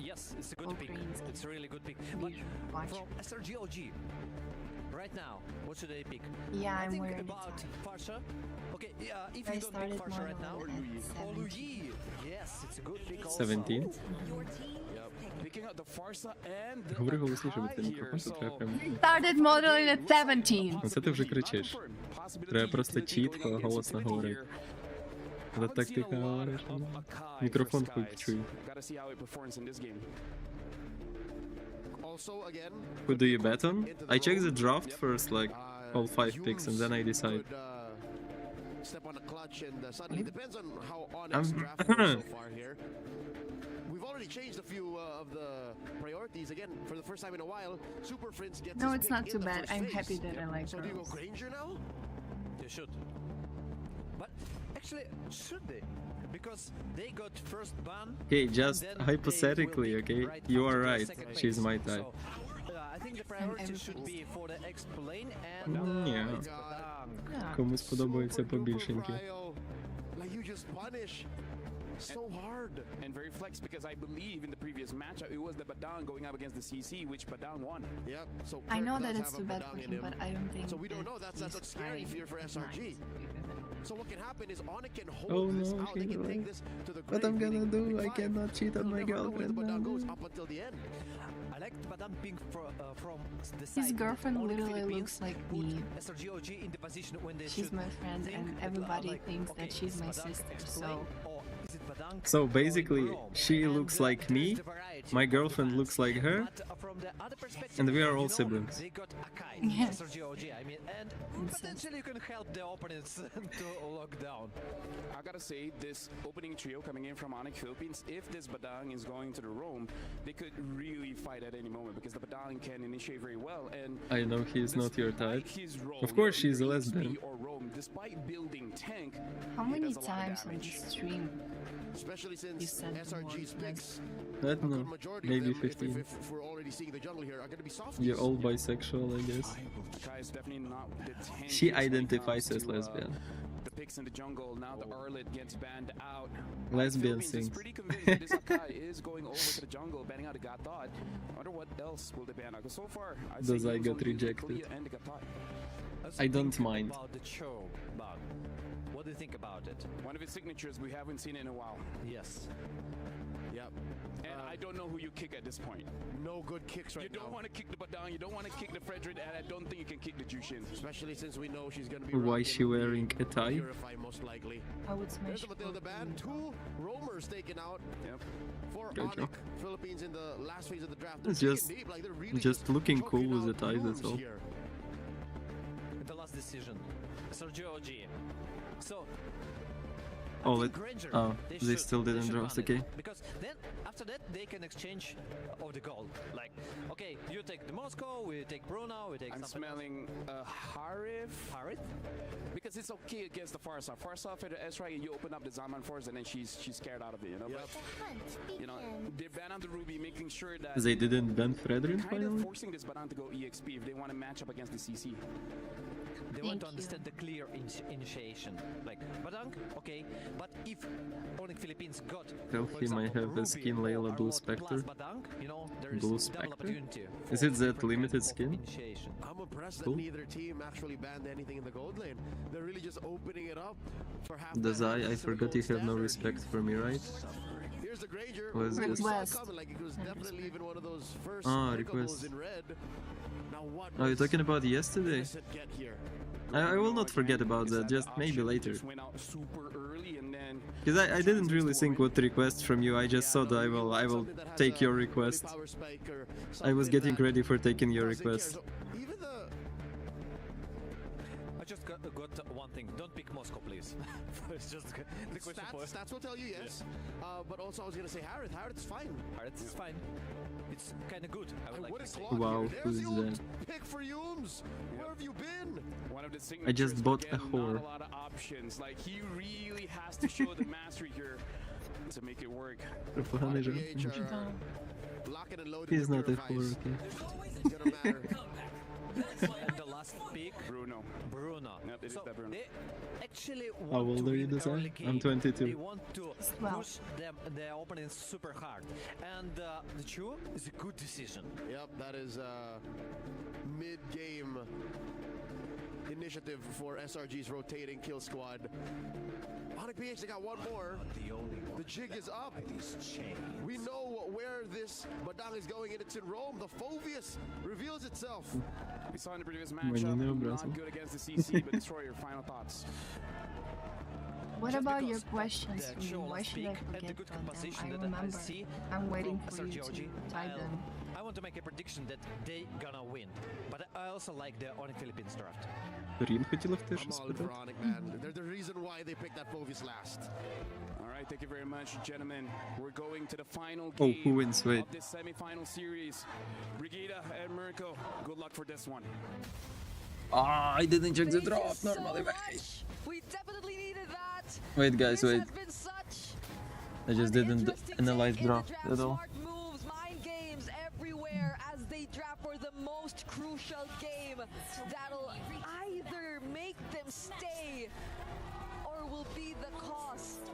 yes, it's a good pick. It's a really good pick. But from SRGOG, right now, what should I pick? Yeah, I I'm think wearing about Farsha. Okay, if I you don't pick started Farsha right now, mono at Luyi. Yes, it's a good pick also. 17. Yep. Picking out the Farsa and the Говори голосніше, бо ти Akai мікрофон here. тут треба прям. Started modeling at 17. Оце ти вже кричиш. Треба просто чітко, голосно говорити. Коли так тихо говориш, мікрофон хоч чує. Gotta see how it performs in this game. Also again. Who do you bet on? I check the draft first, like all 5 picks, and then I decide. Step on the clutch and suddenly depends on how I'm- Onyx draft goes so far here. We've already changed a few of the priorities again for the first time in a while. Super Prince gets No, his it's pick not in too the bad. first I'm phase. happy that I like So do you go girls. Granger now? They should. But actually, should they? Because they got first ban. Okay, just then they hypothetically, will pick okay? right You after are the right. second She's phase. my type. So, I think the priority should be for the explain and Ні. Badang. Комусь подобається побільшенькі. Like you just punish so hard. And very flex because I believe in the previous matchup it was the Badang going up against the CC, which Badang won. Yep. So I know Kurt that does it's have a too bad Badang for in him, but I don't think. So we don't know. that That's he's scary trying fear for SRG. So what can happen is Onic can hold Oh this no, out. They can take this to the What grave, I'm gonna meaning do? I P5. cannot cheat on We'll my never know where the girlfriend. Badang goes up until the end. I like the Badang ping from the side. His girlfriend that only literally Philippines looks like put me. SRGOG in the position when they She's should my friend, think, and everybody like, thinks okay, that she's is my Badang sister. explain, So or is it Badang So going basically, wrong? she And, looks like there's me, the variety my of girlfriend fans. looks like her, But from the other perspective, and we are you all know, siblings. They got Akai, Yes. SRGOG, I mean, and potentially you can help the opponents to lock down. I gotta say, this opening trio coming in from Onic Philippines, if this Badang is going to the roam, they could really fight at any moment because the Badang can initiate very well. And I know he's not your type. despite his role, Of course she's a either lesbian. EXP or roam, despite building tank, how he many does a lot of times on damage. this stream Especially you since sent SRG's more picks, I don't know, majority maybe of them, 15. if we're already seeing the jungle here, are going to be soft. You're all bisexual, I guess. Akai is definitely not the tank. She identifies as lesbian. The picks in the jungle, now the Arlet gets banned out. Lesbian Philippines is things. pretty convinced that this Akai is going over to the jungle, banning out the Gatot. I wonder what else will they ban out, because so far, I'd say Dazai he was got only using rejected. Clea and the Gatot. Also I don't think mind. about the show, but what do you think about it? One of his signatures, we haven't seen it in a while. Yes. Yep. And I don't know who you kick at this point. No good kicks right You don't now. want to kick the Badang, you don't want to kick the Fredrin, and I don't think you can kick the Jushin. Especially since we know she's going to be Why rocking she the wearing a tie? Purify most likely. I would smash There's the Matilda ban. 2 roamers taken out Yep. for Good Onic job. Philippines in the last phase of the draft. It's They're just- digging deep, like they're really just looking cool choking with the out ties, that's moves all. here. The last decision. SRGOG. So Oh, I let, think Granger, oh, they should- still didn't should draft, ban it. okay. Because then after that they can exchange of the gold. Like, okay, you take the Moscow, we take Bruno, we take I'm something smelling Harif. Harith? because it's okay against the far side. Far side for the S-Right, and you open up the Zaman Force, and then she's scared out of it, you know? But, you know, they ban on the Ruby, making sure that... They didn't ban Fredrin kind of finally? forcing this Badan to go EXP if they want to match up against the CC. They want to understand the clear initiation. Like, Badang, okay, but if Onic Philippines got, Well, he might have a skin Layla Blue Spectre. Badang, you know, there is Blue double Spectre? opportunity. Is it that limited skin? I'm impressed Cool. that neither team actually banned anything in the gold lane. They're really just opening it up for half. Dazai, I forgot you have no respect for me, right? Here's the Granger. Was We this? saw it coming, like it was definitely even one of those first request. in red. Now what? Oh, you're talking about yesterday? Get here. I will not forget about that, just maybe later. Went out super early, and then... Because I didn't really think what request from you, I just thought I will take your request. I was getting ready for taking your request. I just got one thing. Don't pick Moscow, please. It's just the question for Stats will tell you yes. But also I was gonna say Harith. Harith's fine. Harith is fine. It's kind of good. I would like to say. Wow, who's that? Pick for Yums. Where have you been? One of the I just bought a again, whore. Not a lot of options. Like, he really has to show the mastery here to make it work. He's not a whore, okay. And the last pick, Bruno. Yep, it is that Bruno. They actually How want old to are you, win Dazai? early game. I'm 22. They want to push their opponents super hard. And the Chu is a good decision. Yep, that is mid-game initiative for SRG's rotating kill squad. Onic PH, they got one more. The jig is up. We know where this Badang is going, and it's in Rome. The Phoveus reveals itself. We saw in the previous When matchup, you know, Brazil. not good against the CC, but Destroyer, final thoughts. What Just about because your questions the to me? show Why last should I week and the forget good about them? composition I that remember. see I'm waiting from for you SRG, to type them. I want to make a prediction that they gonna win. But I also like the Onic Philippines draft. Рин хотела теж I'm all in for спитати. Onic, man. They're the reason why they picked that Phoveus last. All right, thank you very much, gentlemen. We're going to the final Oh, game who wins? Wait. of this semi-final series. Brigida and Mirko, good luck for this one. Ah, I didn't check the Thank you draft so normally. much. We definitely needed that. Wait, guys, This wait. has been such I just didn't analyze in the draft draft. at all. Smart moves, mind games everywhere as they draft for the most crucial game that'll either make them stay or will be the cost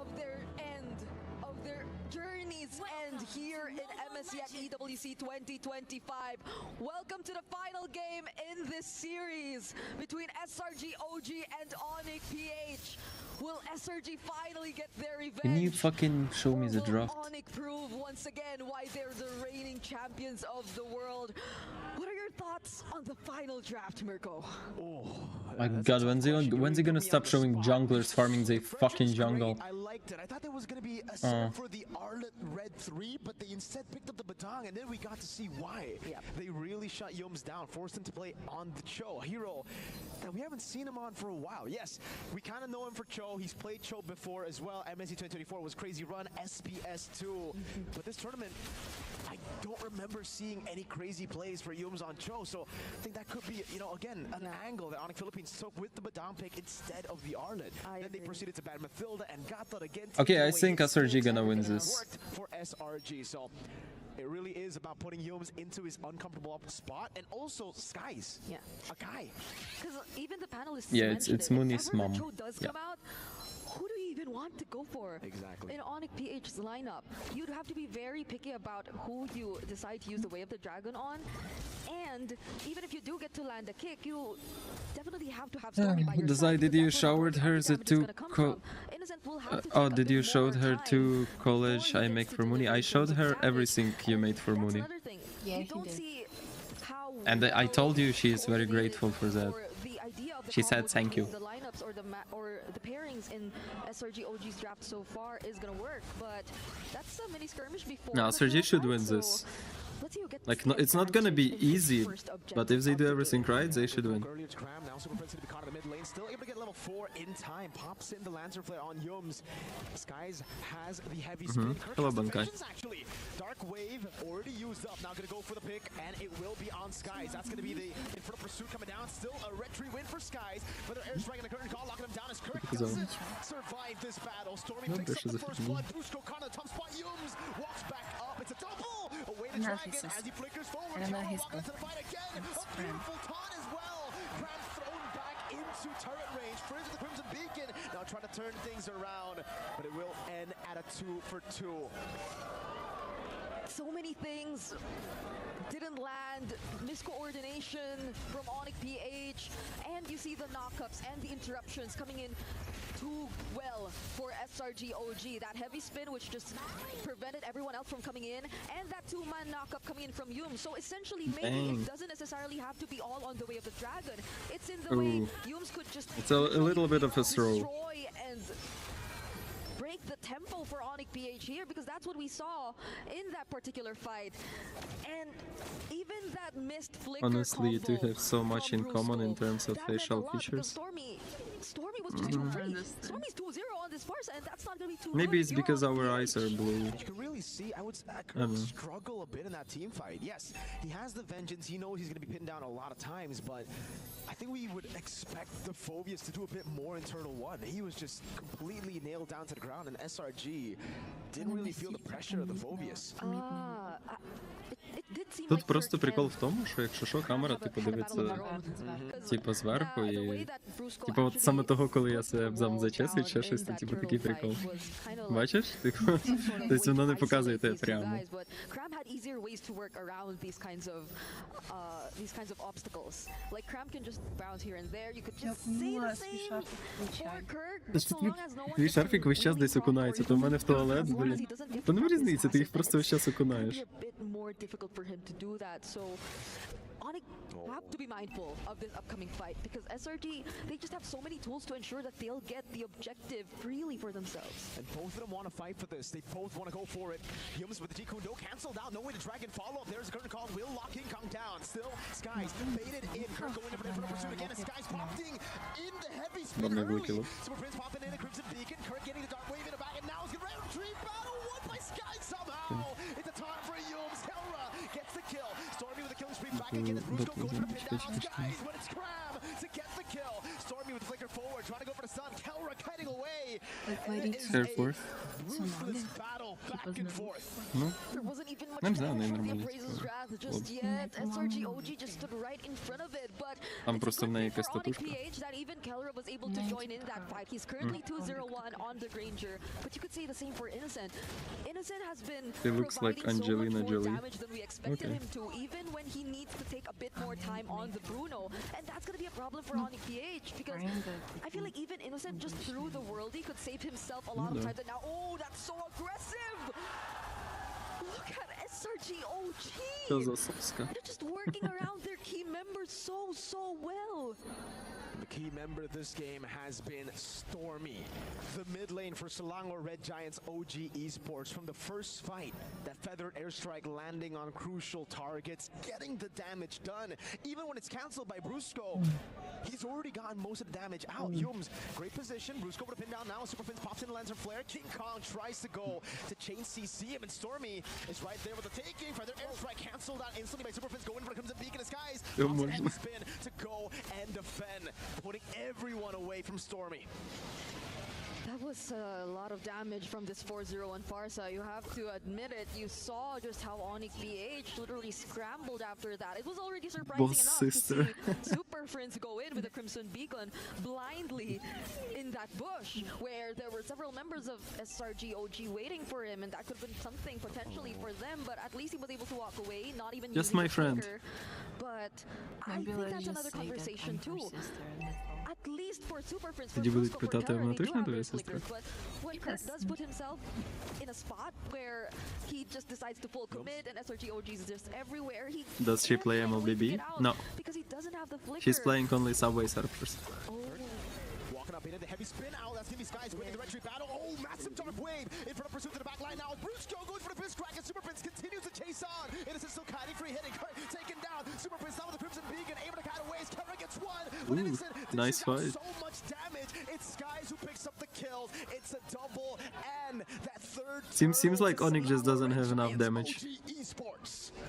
of their end, of their journey's end here in MSC at EWC 2025. Welcome to the final game in this series between SRG OG and Onic PH. Will SRG finally get their revenge? Can you fucking show me the draft? Onic prove once again why they're the reigning champions of the world. What are your thoughts on the final draft, Mirko? My god, when's he gonna stop showing junglers farming the fucking jungle? I liked it. I thought there was going to be a setup for the Arlet Red 3, but they instead picked up the Batang, and then we got to see why. They really shut Yums down, forced him to play on the Cho, a hero that we haven't seen him on for a while. Yes, we kind of know him for Cho. He's played Cho before as well. MSC 2024 was Crazy Run, SPS 2. But this tournament, I don't remember seeing any crazy plays for Yums on Cho, so I think that could be, you know, again, an angle that Onic Philippines took with the Badang pick instead of the Arlet. Then they proceeded to ban Mathilda and got that again. Okay, I think SRG gonna win this. Worked for SRG, so it really is about putting Yums into his uncomfortable spot, and also Skies. Yeah. A guy. Because even the panelists Yeah, it's mentioned it. Mooney's If ever mom. the Cho does Yeah. come out, who do you even want to go for? Exactly. In Onic PH's lineup, you'd have to be very picky about who you decide to use the Way of the Dragon on. And even if you do get to land a kick, you definitely have to have Stormmy by your Dazai, side. did you showed her the two Innocent will have to oh, take a did bit you showed more her time to college I make for Mooney? I showed her everything you made for Mooney. Another thing, Yeah, you he don't did. see how And I told you she is very grateful for that. the idea of the She said combos thank you. between the lineups or the pairings in SRG OG's draft so far is gonna work, but that's a mini skirmish before. No, the SRG should draft, win so this. Let's see who gets Like, no, it's not gonna be easy, but if they do everything right, they should win. Earlier to Cram, now Super Prince gonna be caught in the mid lane, still able to get level 4 in time. Pops in the Lancer Flare on Yums. Skies has the heavy spin. Hello, Bankai. Actually, Dark Wave already used up. Now gonna go for the pick, and it will be on Skies. That's gonna be the in front of pursuit coming down. Still a red tree win for Skies, but their airstrike and the curtain call locking him down as Kirk doesn't survive this battle. Stormy picks up the first blood. Brusco caught on the top spot. Yums walks back up. It's a double. Away to Dragon as he flickers forward. Carol walking into the fight again. A beautiful taunt as well. Cram thrown back into turret range. Fringe with the Crimson Beacon. Now trying to turn things around, but it will end at a 2-for-2. So many things didn't land, miscoordination from Onic PH, and you see the knockups and the interruptions coming in too well for SRG OG. That heavy spin which just prevented everyone else from coming in, and that two-man knockup coming in from Yums. So essentially maybe it doesn't necessarily have to be all on the way of the dragon. It's in the way Yums could just It's a little bit of a throw. Destroy and break the tempo for Onic PH here, because that's what we saw in that particular fight. And even that missed flicker Honestly, you do combo have so much in common in terms of that meant a facial lot, because features. Stormy was just too free. Stormy's 2-0 on this Farsa, and that's not gonna be too Maybe good. it's because our eyes are blue. You can really see, I would struggle a bit in that team fight. Yes, he has the vengeance. He knows he's going to be pinned down a lot of times, but I think we would expect the Phobius to do a bit more in Turtle 1. He was just completely nailed down to the ground, and SRG didn't really feel the pressure of the Phobius. Тут просто прикол в тому, що якщо що, камера типу дивиться типу зверху і типу от саме того, коли я себе абзам зачесую, ще щось, то типу такий прикол. Бачиш? Типу, тобто воно не показує те прямо. Cram had easier ways to work around these kinds of obstacles. Like Cram can just bounce here and there. You could just say the same for Kirk. Твій шарфік весь час десь окунається, то в мене в туалет, блін. То не різниця, ти їх просто весь час окунаєш. Difficult for him to do that, so Onic have to be mindful of this upcoming fight, because SRG, they just have so many tools to ensure that they'll get the objective freely for themselves. And both of them want to fight for this. They both want to go for it. Yums with the G-Kundo canceled out. No way to drag and follow up. There's a curtain call. Will lock King Kong down. Still, Skies baited in. Kirk going in for pursuit again. And Skies popping in the heavy spin early. Super Prince popping in a Crimson Beacon. Kirk getting the Dark Wave in the back. And now it's going to retreat battle won by Skies somehow. It's a time for Yums. Kelra gets the kill. Stormy with the killing spree back again. As Brusco goes for the pin down on Skies, but it's Cram to get the kill. Stormy with the flicker forward, trying to go for the sun. Kelra kiting away. Air Force. Ruthless battle back and forth. Ну, There wasn't even much не знаю, for the нормально. appraiser's wrath just yet. SRG OG just stood right in front of it, but Там просто в неї якась Onic татушка. PH that even Kelra was able to join in that fight. He's currently 2-0-1 on the Granger, but you could say the same for Innocent. Innocent has been He looks like providing Angelina so much more Jolie. damage than we expected Okay. him to, even when he needs to take a bit more time on the Bruno, and that's gonna be a problem for Onic PH, because I feel like even Innocent just through the worldie could save himself a lot of times, and now, oh, that's so aggressive! Look at SRG OG! Що за соска? They're just working around their key members so well. The key member of this game has been Stormy, the mid lane for Selangor Red Giants OG Esports. From the first fight, that feathered airstrike landing on crucial targets, getting the damage done. Even when it's cancelled by Brusco, he's already gotten most of the damage out. Yums, great position. Brusco with a pin down now. Super Prince pops in, lands her flare. King Kong tries to go to chain CC him, and Stormy is right there with the taking. Feathered airstrike cancelled out instantly by Super Prince. Going for the Crimson Beacon in skies. Heavy spin to go and defend, putting everyone away from Stormy. That was a lot of damage from this 4-0 on Farsa. You have to admit it. You saw just how Onic PH literally scrambled after that. It was already surprising enough to see Super Prince go in with a Crimson Beacon blindly in that bush, where there were several members of SRG OG waiting for him, and that could have been something potentially for them, but at least he was able to walk away, not even Just using my the friend. trigger. But I think that's another conversation too. At least for Super Prince, for Тоді будуть Brusco, for питати, Kelra, вона they do точно have твоя their сестра? flickers, but when Kirk does put himself in a spot where he just decides to full commit and SRG OG is just everywhere, he Does she play MLBB? No. because he doesn't have the flicker. She's playing only Subway Surfers. Walking up. He did the heavy spin out. That's gonna be Sky's winning the retreat battle. Oh, massive dark wave in front of pursuit to the back line now. Brusco goes for the Fist Crack, and Super Prince continues to chase on. Innocent still kiting, free hitting, taken down. Super Prince now with the Crimson Beacon, able to kite away. Kara gets one. With Innocent, nice fight. So much damage. It's Skies who picks up the kills. It's a double, and that third. Seems like Onic just doesn't have enough damage.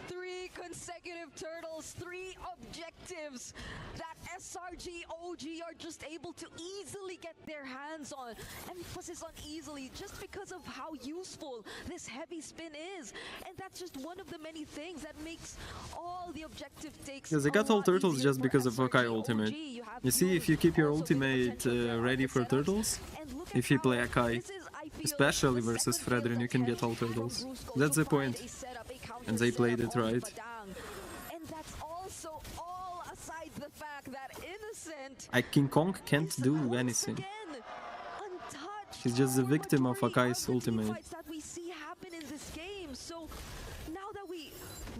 3 consecutive turtles, 3 objectives that SRG OG are just able to easily get their hands on. Emphasis on easily, just because of how useful this heavy spin is. And that's just one of the many things that makes all the objective takes. Because they got all turtles just because of Hawkeye ultimate. You see, if you keep your ultimate ready for turtles, if you play Akai, especially versus Fredrin, you can get all turtles. That's the point. And they played it right. And that's also all aside the fact that Innocent King Kong can't do anything. He's just the victim of Akai's ultimate. that we see happen in this game. So now that we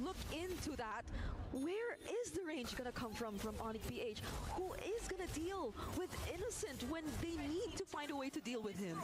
look into that, where is the range gonna come from Onic PH? Who is gonna deal with Innocent when they need to find a way to deal with him?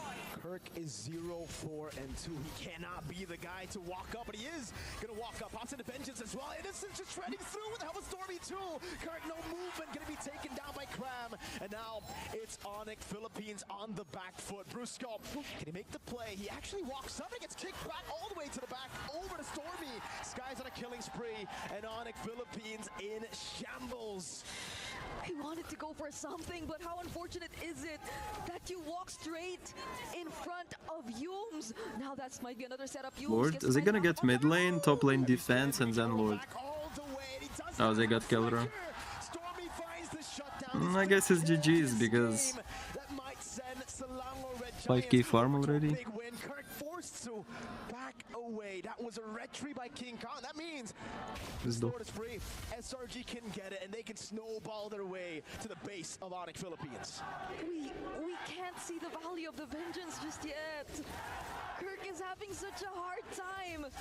Kirk is 0-4-2. He cannot be the guy to walk up, but he is gonna walk up. Pops into Vengeance as well. Innocent just shredding through with the help of Stormy too. Kirk, no movement, gonna be taken down by Cram. And now it's Onic Philippines on the back foot. Brusco, can he make the play? He actually walks up and gets kicked back all the way to the back, over to Stormy. Sky's on a killing spree, and Onic Philippines in shambles. He wanted to go for something, but how unfortunate is it that you walk straight in front of Yums? Now that might be another setup. Lord, is he gonna get mid lane, top lane defense, and then Lord? Oh, they got Kellra. I guess it's GG's because 5k farm already. Back away. That was a retry by King Kong. That means the sword is free. SRG can get it, and they can snowball their way to the base of Onic Philippines. We can't see the value of the vengeance just yet. Kirk is having such a hard time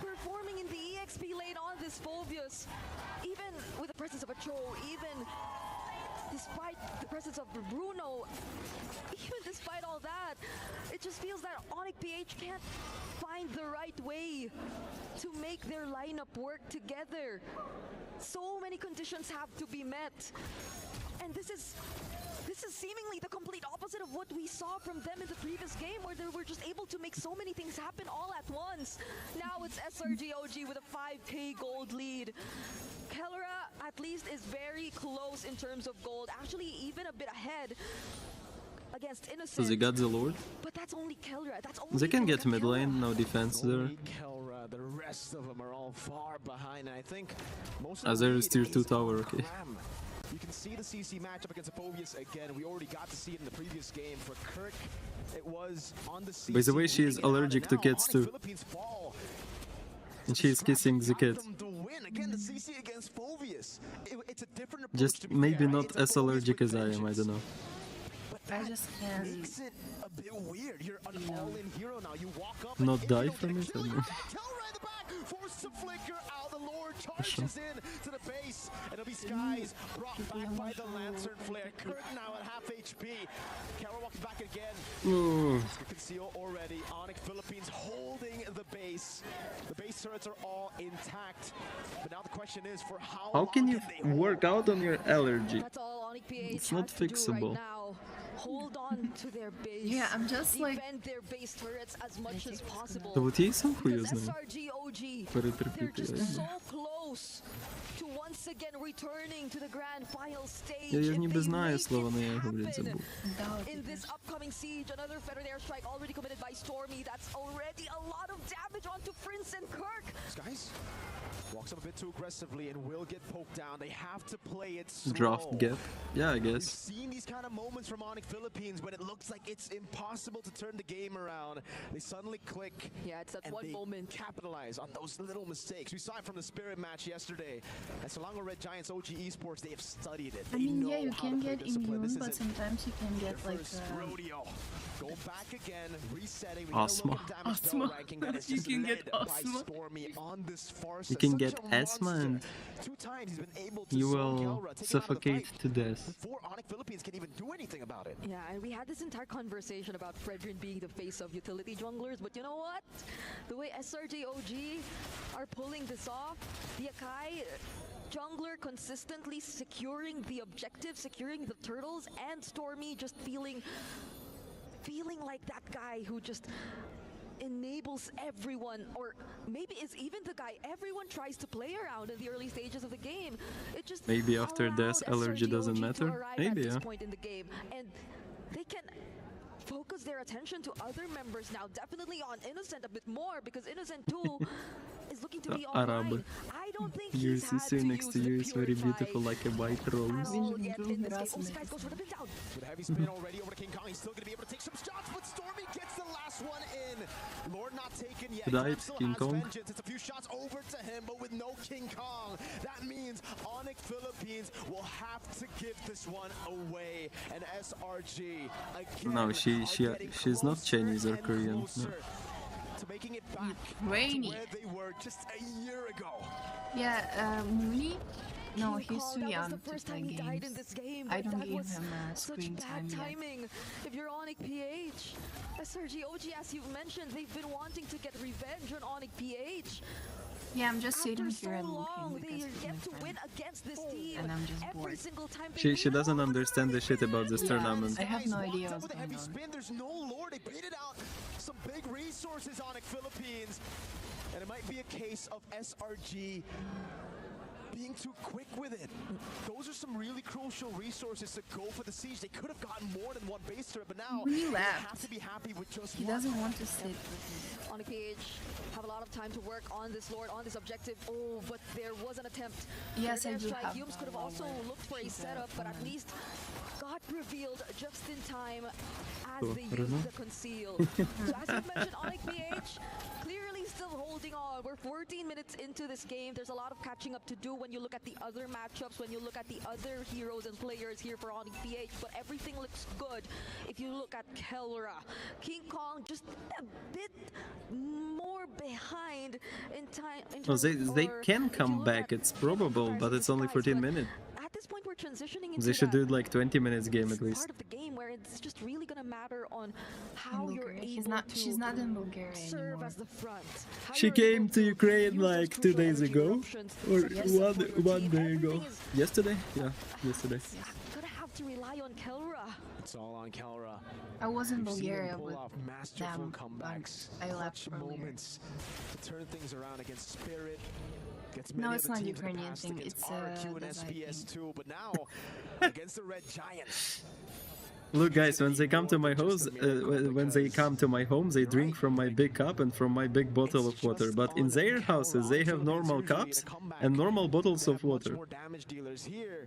performing in the EXP lane on this Phobius. Even with the presence of a Cho, even despite the presence of Bruno, even despite all that, it just feels that Onic PH can't find the right way to make their lineup work together. So many conditions have to be met. And this is seemingly the complete opposite of what we saw from them in the previous game, where they were just able to make so many things happen all at once. Now it's SRG OG with a 5k gold lead. Kellra at least is very close in terms of gold, actually even a bit ahead against Innocent. So they got the Lord? But that's only Kellra. That's only They can get mid lane, no defense there. Kellra, the rest of them are all far behind. I think most As there is tier 2 tower, okay. You can see the CC matchup against Phobius again. We already got to see it in the previous game. For Kirk, it was on the CC. By the way, she is allergic to kids too. And she is kissing the kid. Again, the CC against Phobius. It's a different approach. Just maybe not as allergic as I am, I don't know. I just can't. Makes it a bit weird. You're an all-in hero now. You walk up Not die from it? I don't know. Forced to flicker out. The Lord charges in to the base, and it'll be Skies brought back by the Lantern Flare. Kirk now at half HP. Kara walks back again. You can see already Onic Philippines holding the base. The base turrets are all intact. But now the question is for how can you work out on your allergy? That's all Onic PH It's not has to do fixable. right now. Hold on to their base. Yeah, I'm just like defend their base turrets as much as possible. Да вот я и сам хуй знаю. SRG OG, Перетерпіти, they're just я so close to once again returning to the grand final stage. Я If ніби they знаю make слова, it но я говорить happen забув. in this upcoming siege, another Federal airstrike already committed by Stormy. That's already a lot of damage onto Prince and Kirk. Skies walks up a bit too aggressively and will get poked down. They have to play it slow. Draft gap. Yeah, I We've guess. seen these kind of moments from Onic Philippines when it looks like it's impossible to turn the game around. They suddenly click. Yeah, it's that and one they moment. capitalize on those little mistakes. We saw it from the Spirit match yesterday. At Selangor Red Giants OG Esports, they have studied it. I They mean, know yeah, you how can to play get discipline. This immune, but isn't sometimes you can get their like first rodeo Go back again, resetting. Asthma. Asthma. You can get asthma. Stormy on this far You side. can Such get a asthma monster. and 2 times he's been able to you slow will Kelra, take him out of the suffocate fight to death. before Onic Philippines can even do anything about it. Yeah, and we had this entire conversation about Fredrin being the face of utility junglers, but you know what? The way SRG OG are pulling this off, the Akai jungler consistently securing the objective, securing the turtles, and Stormy just feeling like that guy who just enables everyone, or maybe is even the guy everyone tries to play around in the early stages of the game. It just Maybe after this, allergy doesn't matter. Maybe, at yeah. this point in the game, and they can focus their attention to other members now. Definitely on Innocent a bit more, because Innocent too is looking to be online. I don't think Your he's had sister to next to use you the is very Purify beautiful, like a white rose. at all yet in this game. Oh, Sky goes for the pin down. With a heavy spin already over to King Kong, he's still going to be able to take some shots, but Stormy gets the last one in. Lord not taken yet. Died, Still King has Kong. vengeance. It's a few shots over to him, but with no King Kong. That means Onic Philippines will have to give this one away. And SRG, again, No, she's not Chinese or Korean. No. to making it back Rainy. to where they were just a year ago. Yeah, Mooney? No, King he's Kong, too that was young the to first play time he died in games. this game, I but don't that give was him such screen bad time yet. timing. If you're Onic PH, SRG OG, as you've mentioned, they've been wanting to get revenge on Onic PH. Yeah, I'm just sitting After so here and long, looking they because are of yet my to friend. win against this team. And I'm just Every bored. single time they She win, doesn't understand the shit about this tournament. I have no idea Walks out what's with a going heavy on. spin. There's no lore. They baited out some big resources on it, Philippines. And it might be a case of SRG being too quick with it. Those are some really crucial resources to go for the siege. They could have gotten more than one base turret, but now He they left. have to be happy with just He one. doesn't want to sit with Onic PH have a lot of time to work on this Lord, on this objective. Oh, but there was an attempt. Yes, For I their do strike. have Humes could have also looked for a setup, but at least got revealed just in time as they I don't know. used the conceal. So as you mentioned, Onic PH clearly still holding on. We're 14 minutes into this game. There's a lot of catching up to do when you look at the other matchups, when you look at the other heroes and players here for Onic PH, but everything looks good. If you look at Kelra, King Kong just a bit more behind in time. Well, they can come back, it's probable, but it's only 14 minutes. At this point, we're transitioning into They should that do it like 20 minutes game at least. part of the game where it's just really gonna matter on how you're Bulgaria. able She's not in Bulgaria serve anymore. as the front. How She you're came able to Ukraine like 2 days ago, or Yes. one day ago. Yesterday? Yeah, yesterday. gonna have to rely on Kelra. It's all on Kelra. I was in We've seen Bulgaria him pull with off masterful them, comebacks. but I left Clutch earlier. moments to turn things around against Spirit. Gets No, many it's other not teams in the Ukrainian past thing, against it's, RQ and Dazai SBS thing. too, but now against the Red Giants. Look, guys, when they come to my house, when they come to my home, they drink from my big cup and from my big bottle of water. But in their houses, they have normal cups and normal bottles of water. More damage dealers here.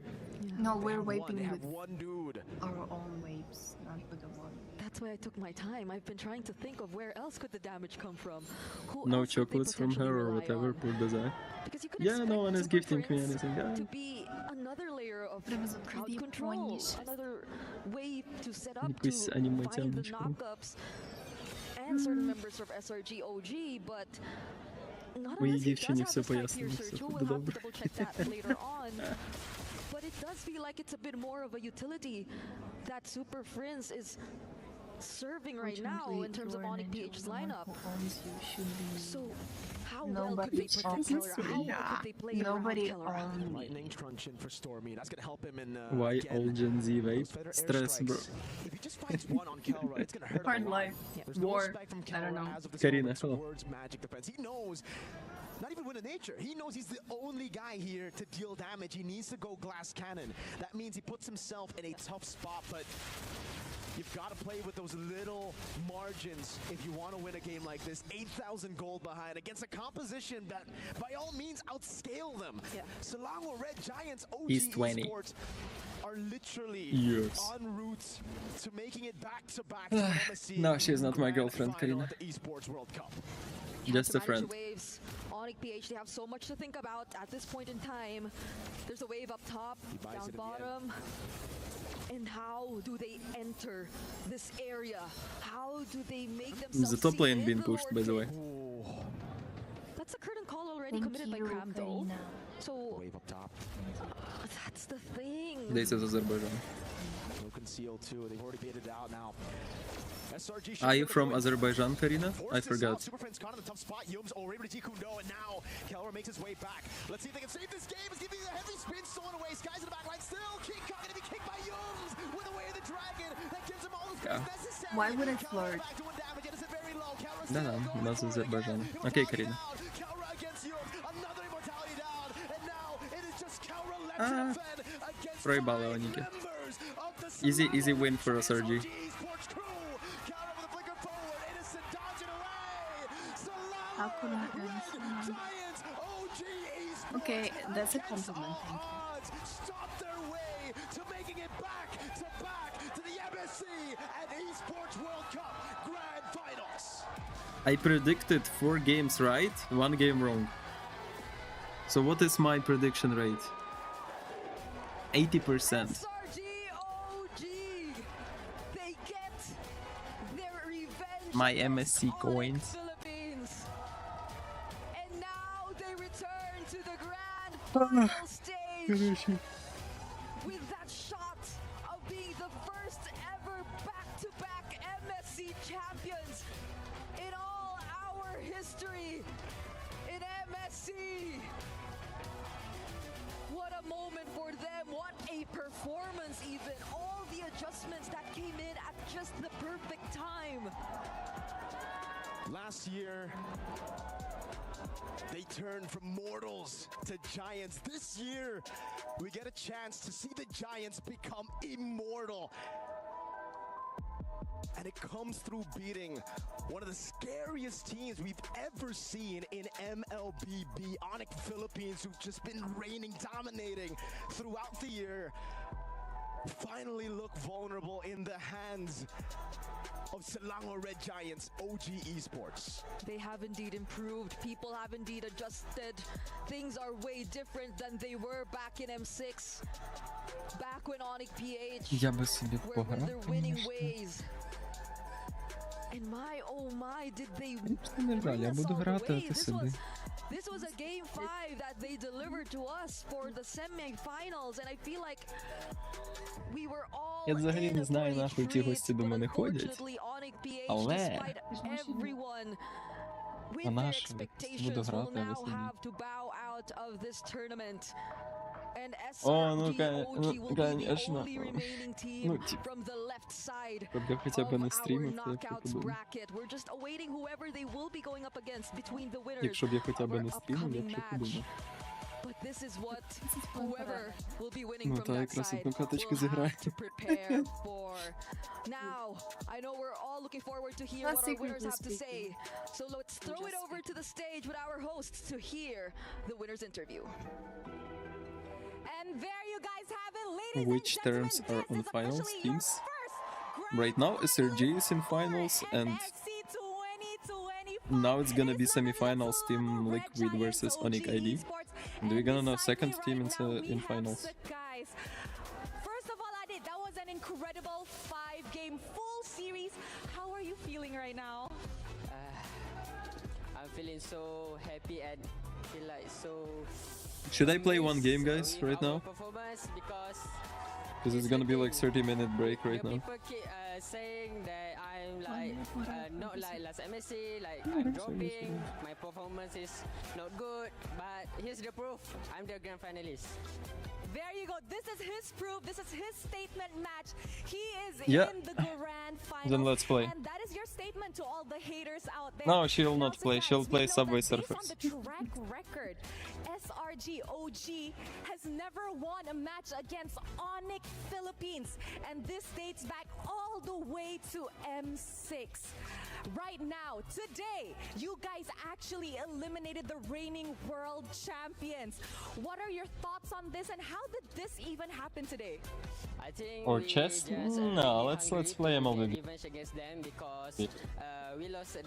No, we're wiping They have with one dude. our own waves, not with the water. That's why I took my time. I've been trying to think of where else could the damage come from. Who No else could they chocolates from potentially her or rely whatever, on? poor Dazai. Because you could Yeah, expect no one is Super gifting me Prince anything. to Yeah. be another layer of Привезут crowd какие-то control, понишь. another way to set up Якусь to анімаційну find the штуку. knockups and certain members of SRG OG, but not Моїй unless he does дівчині have все the side пояснено, piercer все too. буде We'll have to добре. double check that later on. But it does feel like it's a bit more of a utility that Super Prince is serving right now in terms of Onic PH's lineup. So how well could they Nobody protect owns Kelra? How well could they play around Nobody Kelra? owns Lightning truncheon for Stormy. That's gonna help him in. Why again, all Gen Z vape? those feather Stress, bro. airstrikes. If he just finds one on Kelra, it's gonna hurt Hard him a lot. life. There's no War. respect from I don't Kelra know. as of this Karina, moment hello. towards magic defense. He knows. Not even win a nature. He knows he's the only guy here to deal damage. He needs to go glass cannon. That means he puts himself in a tough spot, but you've got to play with those little margins if you want to win a game like this. 8,000 gold behind against a composition that, by all means, outscale them. Yeah. Selangor Red Giants, OG He's 20. Esports are literally en route to making it back-to-back to MSC. No, she's not my girlfriend, Karina. Just a friend. Waves. Onic PH, they have so much to think about at this point in time. There's a wave up top, down bottom. And how do they enter this area? How do they make themselves The top lane being pushed, by the way. That's a curtain call already committed by Cram, though. So wave up top. That's the thing. This is Azerbaijan. No conceal too. They've already baited out now. SRG Are you from Azerbaijan, Karina? I forgot. Superfriend's caught in the tough spot. Yums already ready to Kundo, and now Kelra makes his way back. Let's see if they can save this game. It's giving a heavy spin stolen away. Skies in the back line still. Kickoff gonna be kicked by Yums with the way of the dragon. That gives him all the space necessary. Why would I flirt? Да, у нас Азербайджан. Окей, Карина. Проебала Оники. Easy win for SRG. How could I answer? Okay, that's a compliment, thank you. Stop their way to making it back to the MSC and Esports World Cup Grand Finals. I predicted 4 games right, 1 game wrong. So what is my prediction rate? 80%. My MSC coins. And now they return to the grand final stage with that shot of being the first ever back-to-back MSC champions in all our history in MSC. What a moment for them, what a performance even. All the adjustments that came in at just the perfect time. Last year, they turned from mortals to giants. This year, we get a chance to see the giants become immortal. And it comes through beating one of the scariest teams we've ever seen in MLBB. Onic Philippines, who've just been reigning, dominating throughout the year, finally look vulnerable in the hands of Selangor Red Giants, OG Esports. They have indeed improved. People have indeed adjusted. Things are way different than they were back in M6. Back when Onic PH were their winning ways. And my, oh my, did they bring us all the way. This was a game 5 that they delivered to us for the semifinals, and I feel like we were all Я взагалі не знаю, нахуй ті гості до мене ходять. Але вона ж буду грати веселі. О, ну, конечно. Ну, типа, щоб я хоча б не стрімив, то я подумав. Якщо б я хоча б не стрімив, я б подумав. Ну, та якраз одну каточку зіграю. Now, I know we're all looking forward to hear what our winners have to say. So let's throw it over to the stage with our hosts to hear the winners' interview. And there you guys have it, ladies Which terms are on finals teams? Right now, SRG is in finals, and now it's gonna be semifinals team Liquid versus Onic ID. And we're gonna know second team in finals. First of all, Adit, that was an incredible 5-game full series. How are you feeling right now? I'm feeling so happy and feel like so. Should I play one game, guys, right now? Because it's gonna be like 30-minute break right now. People keep saying that I'm like not like last MSC, like I'm dropping, my performance is not good, but here's the proof, I'm the grand finalist. There you go, this is his proof, this is his statement match. He is in the grand final. Then let's play. And that is your statement to all the haters out there. No, she'll not play, she'll play Subway Surfers. On the track record, SRG OG has never won a match against Onic Philippines, and this dates back all the way to M6. Right now, today, you guys actually eliminated the reigning world champions. What are your thoughts on this, and how did this even happen today? I think Or we chess? just, No, really let's hungry play to MLB. get revenge against them because we lost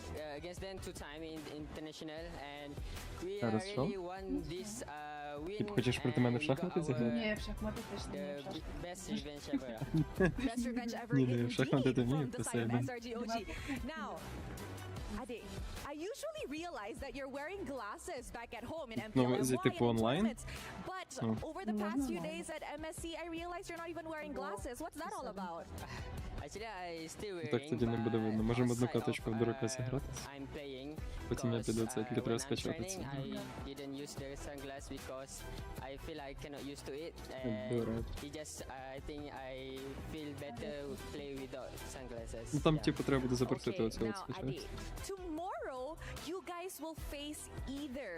against them 2 times in international and we Хорошо. really won this win. Ти хочеш проти мене в шахмати зіграти? Ні, в шахмати точно не The в шашки. best revenge ever. Best revenge ever Ні, не в шахмати ти indeed вмію, from the просто side я of думаю. SRGOG. Now, Ade, I usually realize that you're wearing glasses back at home in Ну, MPLNY зі and типу in онлайн? tournaments, but Ну. over the past few days at MSC, I realized you're not even wearing glasses. What's that all about? Actually, I still wearing, Так тоді не буде видно. Можемо одну каточку в дурака зіграти. I'm playing. Потім я піду це для When треба I'm скачати training, це. I didn't use the sunglass because I feel I cannot used to it, and Alright. it just I think I feel better play without sunglasses. Ну там Yeah. типу треба буде запросити оце от Now, скачати. Ade, tomorrow you guys will face either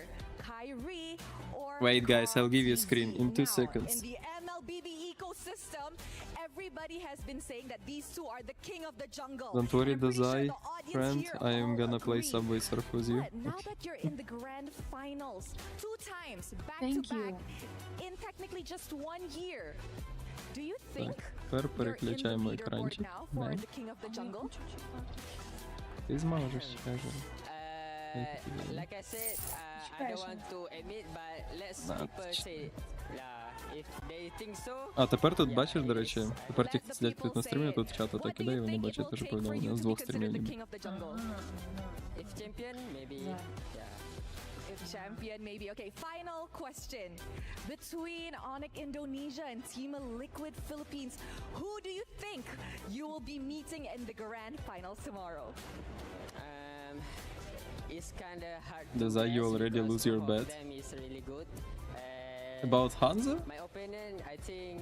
Kyrie or Wait guys, I'll give you a screen in 2 Now, seconds. in the MLBB ecosystem, everybody has been saying that these two are the king of the jungle. Don't worry, I'm pretty sure Dazai, the audience friend, here I am all gonna play agree. Subway Surf with you. But now that you're in the grand finals, 2 times back Thank to you. back, in technically just 1 year, do you Так, think тепер you're in the переключаємо leaderboard екранчик. now for Да. the king of the jungle? Ти зможеш, каже. Like I said, I don't want to admit, but let's people say, if they think so. А тепер тут бачиш, до речі, тепер ті, хто сидять тут на стрімі, тут чата так іде, і вони бачать теж повідомлення з 2 стрімів. If champion, maybe. Yeah. If champion, maybe. Okay, final question. Between Onic Indonesia and Team Liquid Philippines, who do you think you will be meeting in the grand finals tomorrow? It's kind of hard. Dazai, you guess already because lose your both of bet. them is really good. About Hansa? My opinion, I think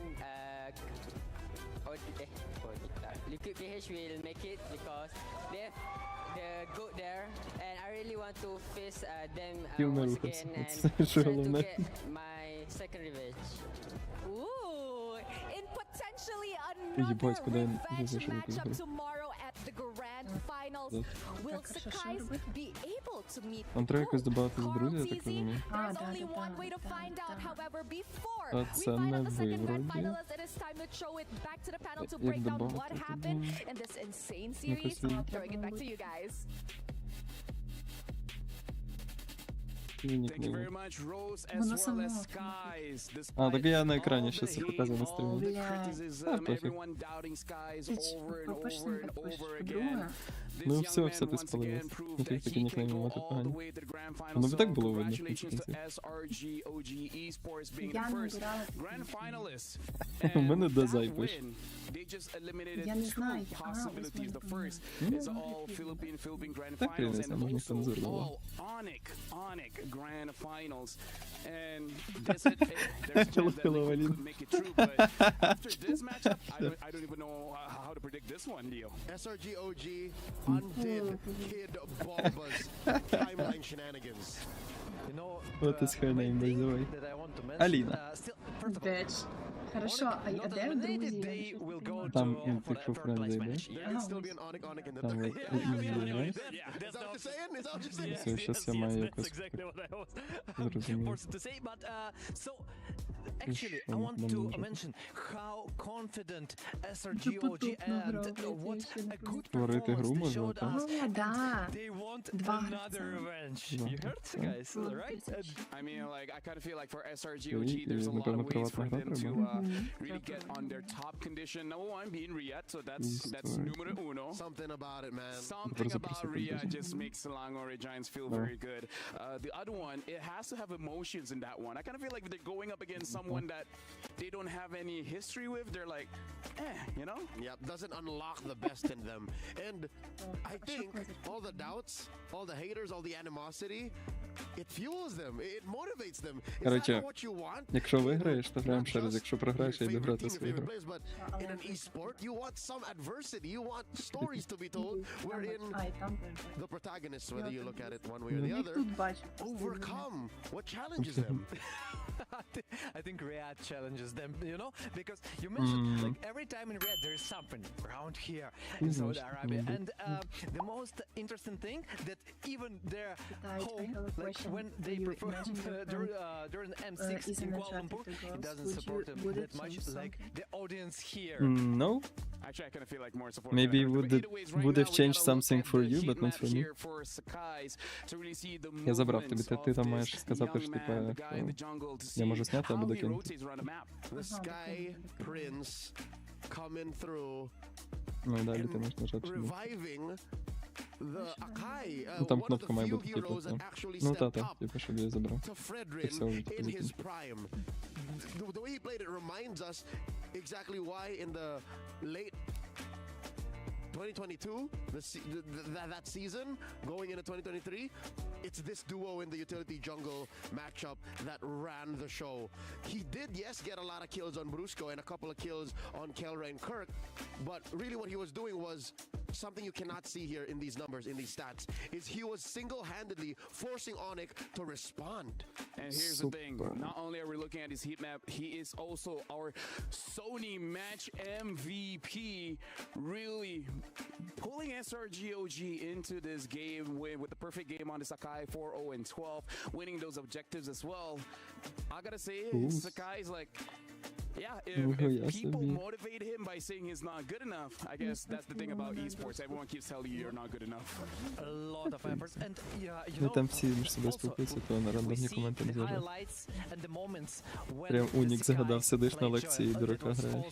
Liquid PH will make it because they're good there, and I really want to face them Kill once Naruto. again That's and try to relevant. get my second revenge. Ooh, in potentially Ебать, another куда я revenge зашел, matchup куда? tomorrow at the grand finals. Will Так, а що Sakai's робити? be able to meet Нам треба якось додати з Carl друзів, я так TZ? розумію. There's да, only да, one way to да, find out, да. however, before А we це find не out the ви, second grand вроді. finalist, it is time to throw it back to the panel to Як break down добавити what тоді? happened in this insane series. Якось він- Throwing it back to you guys. Thank you very much, Rose, as Воно well само. as Skies. А, так я на екрані All щас the показую на hate, all стрімі. the Бля. criticism, пофіг. everyone doubting Skies Ти ж over and по-перше, over не and підпишеш. over again. По-друге, This Ну young все, man все ти once спалилось. again proved Ну ти that таки he нікнейм can go мати all the погані. way to the grand finals. Ну би So так було видно в кінці congratulations to кінців. SRGOG Esports being Я the не first обирала grand finalists. У And мене with Dazai that пише. win, they just eliminated Я не two знаю. possibilities. The first is all Philippine grand Так, finals, різниця, and можна also цензурувати. all Onic grand finals. And there's a chance that Liquid could make it through, but after this matchup, I don't even know how to predict this one, Leo. SRGOG undid Kid Bulba's timeline shenanigans. You know, What is her name, by the way? that I want to mention. Alina. Still, first of all, Bitch. Хорошо, а not де eliminated, друзі? they will go to Там, for якщо the third френд place зайде. match. There will still be an Onic in the Там third. от знаєш? Is that what you're saying? Is that what you're saying? Все, щас я маю якось exactly what I was зрозумів. forced to say. But so actually, I want to mention how confident SRGOG and what a good Створити гру performance they можна, showed так? us. О, да. They want Два another гравця. revenge. Два You heard, гравця. guys, right? I mean, like, I kind of feel like for SRGOG, І, there's a lot напевно, of ways for приватна them гра to треба. really get on their top condition. Number one being Riyadh, so that's Історія. numero uno. Something about it, man. Something Просто about просити Riyadh дуже. just makes Selangor Giants feel Yeah. very good. The other one, it has to have emotions in that one. I kind of feel like they're going up against someone that they don't have any history with. They're like, you know? Yep, doesn't unlock the best in them. And I think all the doubts, all the haters, all the animosity, it fuels them. It motivates them. Is that Короче, not what you want? якщо виграєш, то граємо ще раз. Якщо програєш, я йду Favorite грати team, свою favorite гру. players, but in an esport, you want some adversity. You want stories to be told wherein А, і там the protagonists, whether you look at it one way or Ну, the їх other, тут бачу. overcome what challenges them. I think Riyadh challenges them, you know, because you mentioned like every time in Riyadh there is something around here in Saudi Arabia, and the most interesting thing that even their home, like when they perform during M6 in Kuala Lumpur, it doesn't support them that much like the audience here. No. Actually, I kind of feel like more support. Maybe would have changed something for you, but not for me. Я забрав тобі, ти там маєш сказати, що типа я можу зняти або докинути. The Sky Prince coming through. Ну і далі ти можеш нажати. Reviving the Akai. Ну там кнопка має бути типу. Ну та, типу, щоб я забрав. І все вже типу закинув. The way he played it reminds us exactly why in the late 2022, that season, going into 2023, it's this duo in the utility jungle matchup that ran the show. He did, yes, get a lot of kills on Brusco and a couple of kills on Kelra and Kirk, but really what he was doing was something you cannot see here in these numbers, in these stats, is he was single-handedly forcing Onic to respond. And here's the thing, not only are we looking at his heat map, he is also our Sony match MVP, really pulling SRGOG into this game with the perfect game on the Sakai 4-0-12, winning those objectives as well. I gotta say, Sakai's like, yeah, if people motivate him by saying he's not good enough, I guess that's the thing about esports. Everyone keeps telling you you're not good enough. A lot of efforts, and you know, там всі між собою спілкуються, то на рандомні коменти не згадав. Прям Унік загадав, сидиш на лекції, дурака грає.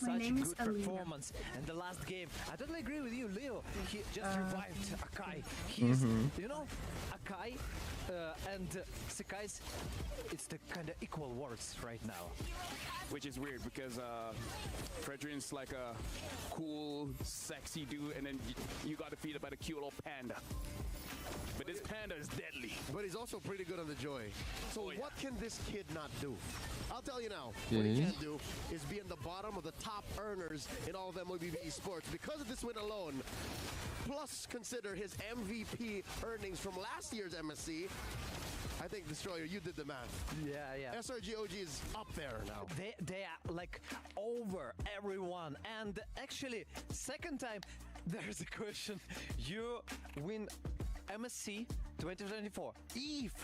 My name is Alina. And the last game, I totally agree with you, Leo. He just revived Akai. He's, you know, Akai and Sakai's, it's the kind of equal words right now. Which is weird because Fredrin's like a cool, sexy dude, and then you got defeated by the cute little panda. But this panda is deadly. But he's also pretty good on the Joy. So what can this kid not do? I'll tell you now. What he can do is be in the bottom of the top earners in all of MLB esports because of this win alone. Plus consider his MVP earnings from last year's MSC. I think, Destroyer, you did the math. Yeah. SRGOG is up there now. They are like over everyone. And actually, second time, there's a question. You win MSC 2024. If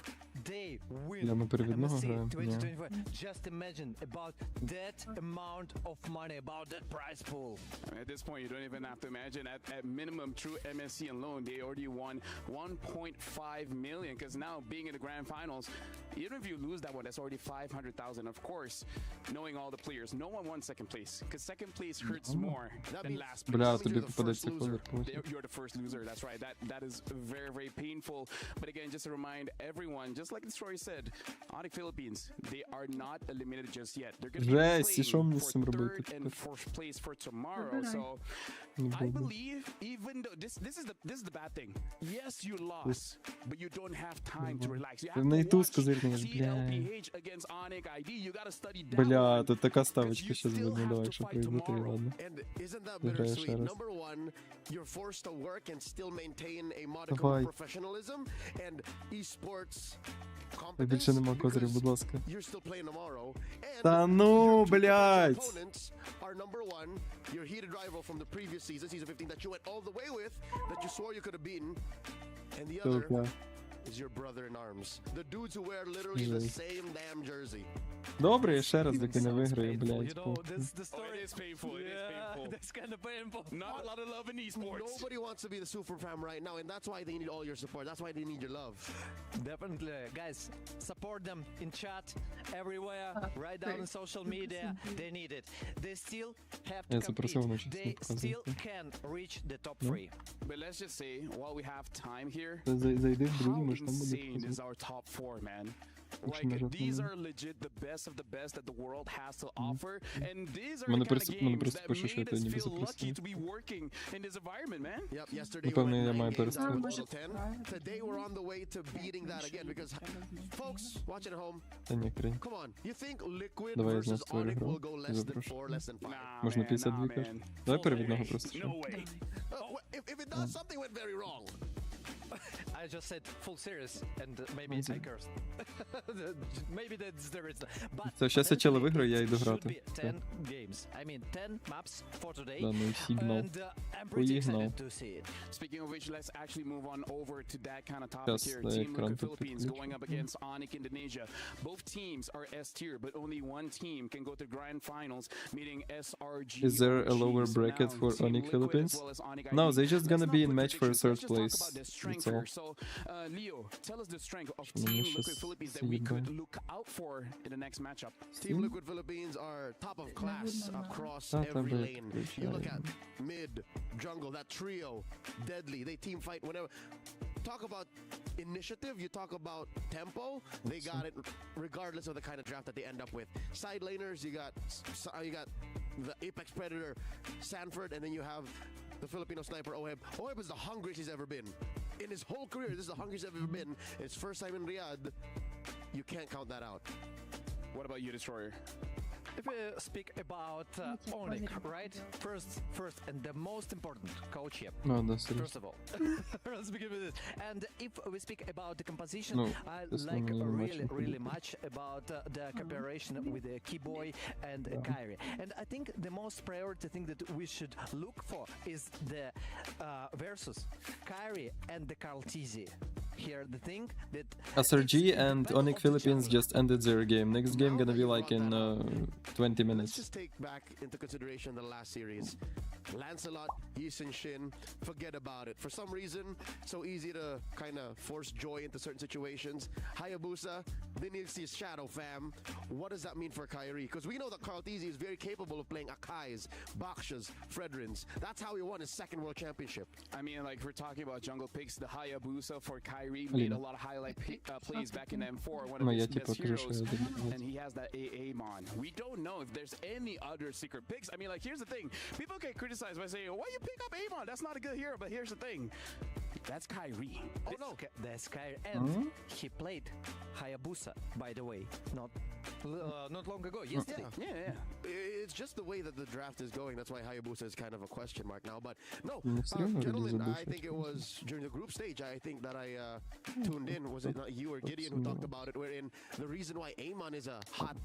they win MSC 2024, just imagine about that amount of money, about that prize pool. I mean, at this point, you don't even have to imagine. At minimum, through MSC alone, they already won 1.5 million. Because now, being in the grand finals, even if you lose that one, that's already 500,000. Of course, knowing all the players, no one won second place. Because second place hurts more than last place. You're the first loser. That's right. That is very, very painful. But again, just to remind everyone, just like the story said, Onic Philippines, they are not eliminated just yet. They're going to be playing for third and fourth place for tomorrow. So I believe, even though this is the bad thing. Yes, you lost, but you don't have time to relax. You have to watch CLPH against Onic ID. You got to study that. Бля, тут така ставочка сейчас буде, давай, якщо пройду 3, ладно. Зіграю ще раз. You're forced to work and still maintain a modicum of professionalism and esports competence. Більше нема козирів, будь ласка. You're still playing tomorrow. Та ну, блядь! Opponents are number one, your heated rival from the previous season, season 15, that you went all the way with, that you swore you could have beaten, and the other is your brother in arms. The dudes who wear literally the same damn jersey. Добре, я ще раз таки не виграю, блядь. It is painful. It is painful. That's kind of painful. Not a lot of love in esports. Nobody wants to be the super fam right now, and that's why they need all your support. That's why they need your love. Definitely, guys, support them in chat, everywhere, right down in social media. They need it. They still have to compete. They still can reach the top 3. But let's just say, while we have time here, Зайди в другу, how може там буде insane is our top 4, man? Like, these are legit the best of the best that the world has to offer, and these are the kind of games that made us feel lucky to be working in this environment, man. Yep, yesterday we went 9 games out of total 10. Today we're on the way to beating that again, because folks watching at home, come on, you think Liquid versus Onic will go less than 4, less than 5? Можна 52 карти. Давай перевідного просто. No way. If it does, something went very wrong. I just said full serious, and maybe I cursed. Maybe that's the reason. But Це ще сечели виграє, я йду грати. 10 games. I mean 10 maps for today. Да, ну і сигнал. And I'm pretty excited to see it. Speaking of which, let's actually move on over to that kind of topic here. Team Liquid Philippines going up against Onic Indonesia. Both teams are S tier, but only one team can go to grand finals, meeting SRG. Is there a lower bracket for Onic Philippines? No, they're just gonna be in match for third place. That's all. So, Leo, tell us the strength of Team Liquid Philippines that we could look out for in the next matchup. Team Liquid Philippines are top of class across every lane. You look at mid, jungle, that trio, deadly. They team fight whenever. Talk about initiative, you talk about tempo, they got it regardless of the kind of draft that they end up with. Side laners, you got the Apex Predator, Sanford, and then you have the Filipino sniper, Oheb. Oheb is the hungriest he's ever been. In his whole career, this is the hungriest he's ever been. His first time in Riyadh, you can't count that out. What about you, Destroyer? If we speak about Onic, right? First and the most important coach here. No, that's it. First of all, let's begin with this. And if we speak about the composition, No, I that's like not really much about the cooperation with Keyboy and Kyrie. And I think the most priority thing that we should look for is the versus Kyrie and the Carltizi. Here the thing that SRG and Onic Philippines just ended their game. Next game gonna be like in 20 minutes. Let's just take back into consideration the last series. Lancelot, Yisun Shin, forget about it. For some reason, it's so easy to kind of force joy into certain situations. Hayabusa, they need to see his shadow, fam. What does that mean for Kyrie? Because we know that Carltizi is very capable of playing Akai's, Bakshas, Fredrins. That's how he won his second world championship. I mean, like, if we're talking about jungle picks, the Hayabusa for Kyrie made a lot of highlight plays back in M4, one of his best heroes, and he has that AA mon. We don't know if there's any other secret picks. I mean, like, here's the thing. People get criticized by saying, why you pick up Amon? That's not a good hero, but here's the thing. That's Kyrie. Oh no, that's Kyrie, and he played Hayabusa, by the way, not long ago, yesterday. Yeah. It's just the way that the draft is going. That's why Hayabusa is kind of a question mark now. But no, gentlemen, I think it was during the group stage. I think that I tuned in. Was it not you or Gideon who talked about it? Wherein the reason why Amon is a hot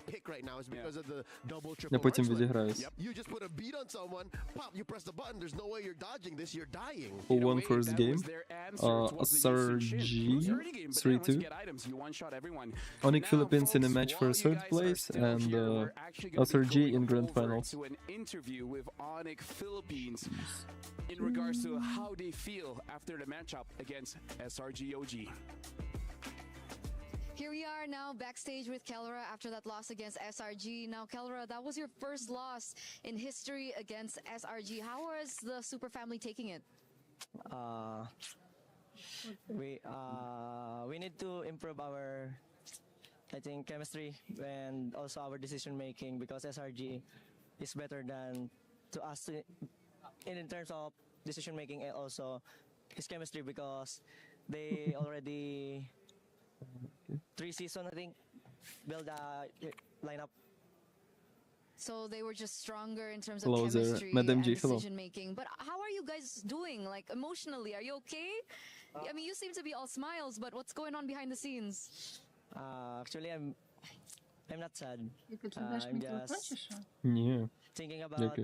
pick right now is because of the double triple. Yep. You just put a beat on someone, pop, you press the button. There's no way you're dodging this. You're dying. Who won first game? SRG 3-2. Onic Philippines in a match for third place, and SRG in grand finals. To an interview with Onic Philippines in regards to how they feel after the matchup against SRG OG. Here we are now backstage with Kelra after that loss against SRG. Now, Kelra, that was your first loss in history against SRG. How was the Super Family taking it? We need to improve our, I think, chemistry and also our decision making, because SRG is better than to us in terms of decision making, and also his chemistry, because they already 3 seasons, I think, build a lineup. So they were just stronger in terms of chemistry and decision making. But how are you guys doing, like, emotionally? Are you okay? I mean, you seem to be all smiles, but what's going on behind the scenes? Actually, I'm not sad. I'm just thinking about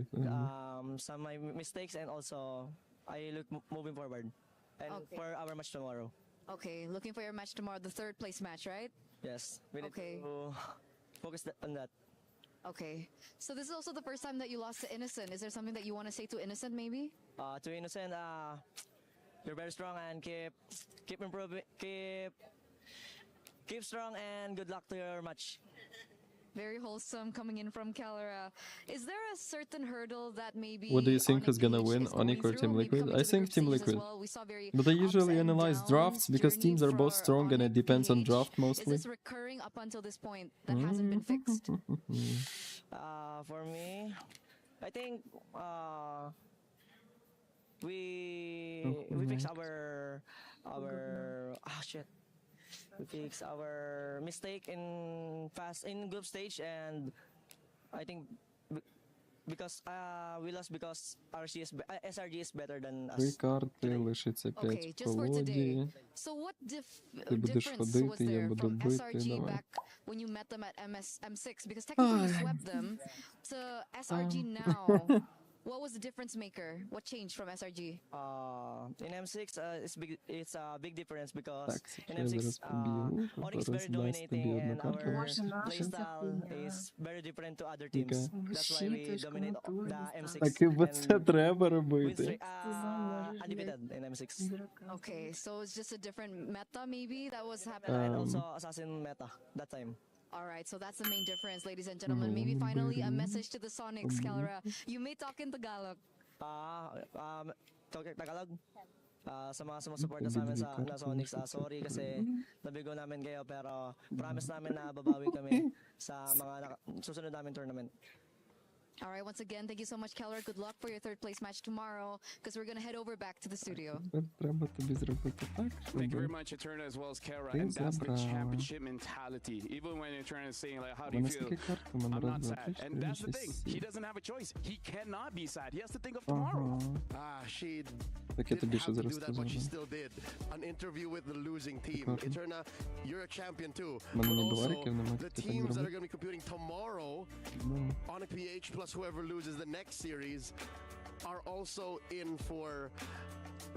some of my mistakes, and also I look moving forward and for our match tomorrow. Okay, looking for your match tomorrow, the third place match, right? Yes, we need to focus on that. Okay, so this is also the first time that you lost to Innocent. Is there something that you want to say to Innocent, maybe? To Innocent, you're very strong, and keep improving, keep strong, and good luck to your match. Very wholesome coming in from Kelra. Is there a certain hurdle that maybe... What do you think is gonna win, Onic or Team Liquid? I think Team Liquid. But I usually analyze drafts because teams are both strong and it depends on draft mostly. Is this recurring up until this point that hasn't been fixed? For me, I think we fix our we fix our mistake in group stage, and I think because we lost because SRG is better than us. 3 карти, лишиться 5 Okay, в just for today. колоді. So what Ти будеш difference was ходити, я there буду from бити, SRG давай. back when you met them at M6? Because technically you swept them to SRG now. What was the difference maker? What changed from SRG? In M6, it's a big difference because Так, in сейчас M6, зараз поб'ю, Onyx is very роздасть тобі dominating одну and our карту. playstyle is very different to other teams. That's why we dominate the M6. Так і бо це треба Win робити. streak, undefeated in M6. Okay, so it's just a different meta maybe that was And happening. also Assassin meta that time. All right, so that's the main difference, ladies and gentlemen. Maybe finally a message to the Sonics, Calera. You may talk in Tagalog. Tagalog? Sa mga sumusuporta sa amin na Sonics, sorry kasi nabigo namin kayo pero promise namin na babawi kami sa mga susunod namin tournament. All right, once again, thank you so much, Keller. Good luck for your third place match tomorrow, because we're going to head over back to the studio. Треба тобі зробити так, Thank you very щоб much, Eterna, as well as Kara. Ти And that's the забрала. championship mentality. Even when Eterna is saying, like, how do you Мене feel? скільки карт? У мене I'm раз, not два, sad. три, And чотири, that's the шість, thing. He сім. doesn't have a choice. He cannot be sad. He has to think of tomorrow. She Так я тобі didn't ще have to зараз do that, but she скажу. still did. An interview with the losing team. Прикольно. Eterna, you're a champion too. Мене But не also, бувариків нема, the як так teams that are зробити. going to be competing tomorrow, Ну, Onic PH plus whoever loses the next series, are also in for.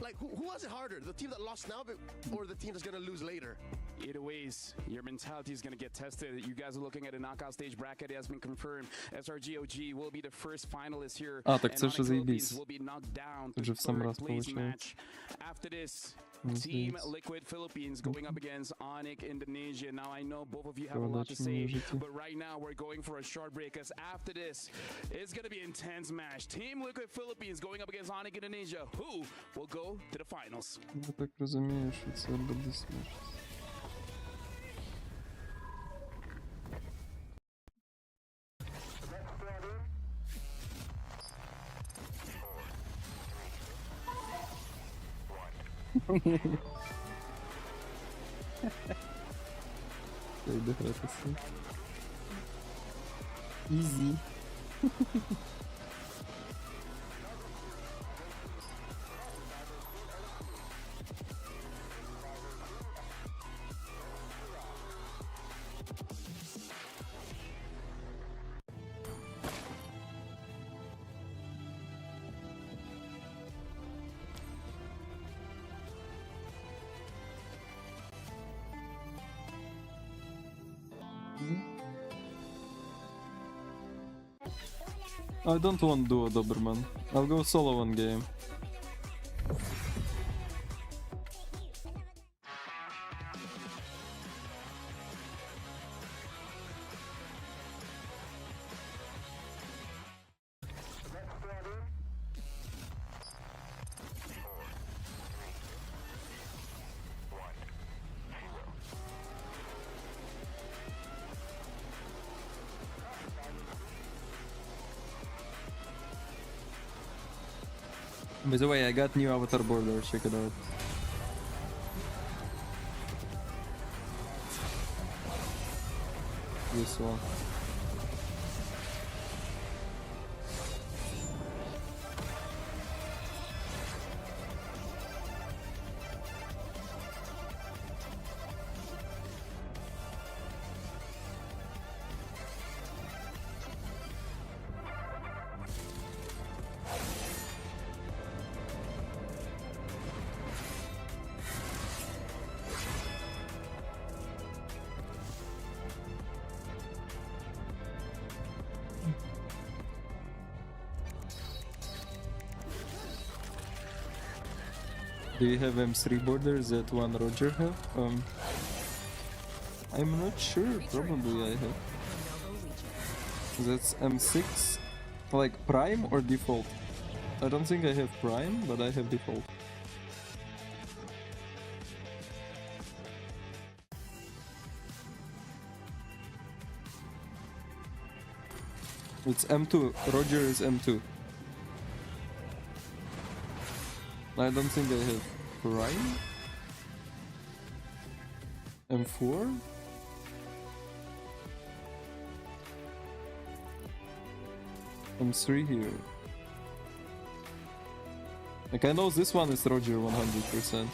Like, who has it harder? The team that lost now or the team that's going to lose later? Either ways, your mentality is going to get tested. You guys are looking at a knockout stage bracket. It has been confirmed. SRGOG will be the first finalist here. А, так and це Onic вже Philippines заєбісь. will be knocked down Це to вже в сам third раз place получається. match. After this, Мені Team здається. Liquid Philippines going up against Onic Indonesia. Now I know both of you have a Правда, lot to чи мені в say, житті? but right now we're going for a short break because after this, it's going to be an intense match. Team Liquid Philippines going up against Onic Indonesia. Who will go to the finals? Я так розумію, що це буде смішно. Я йду гратися. Ізі. I don't want duo Doberman. I'll go solo one game. By the way, I got new avatar border, check it out. This one. Do you have M3 borders that one Roger have? I'm not sure, probably I have. That's M6, like prime or default? I don't think I have prime, but I have default. It's M2, Roger is M2. I don't think I have prime. M4? M3 here. Like I know this one is Roger 100%.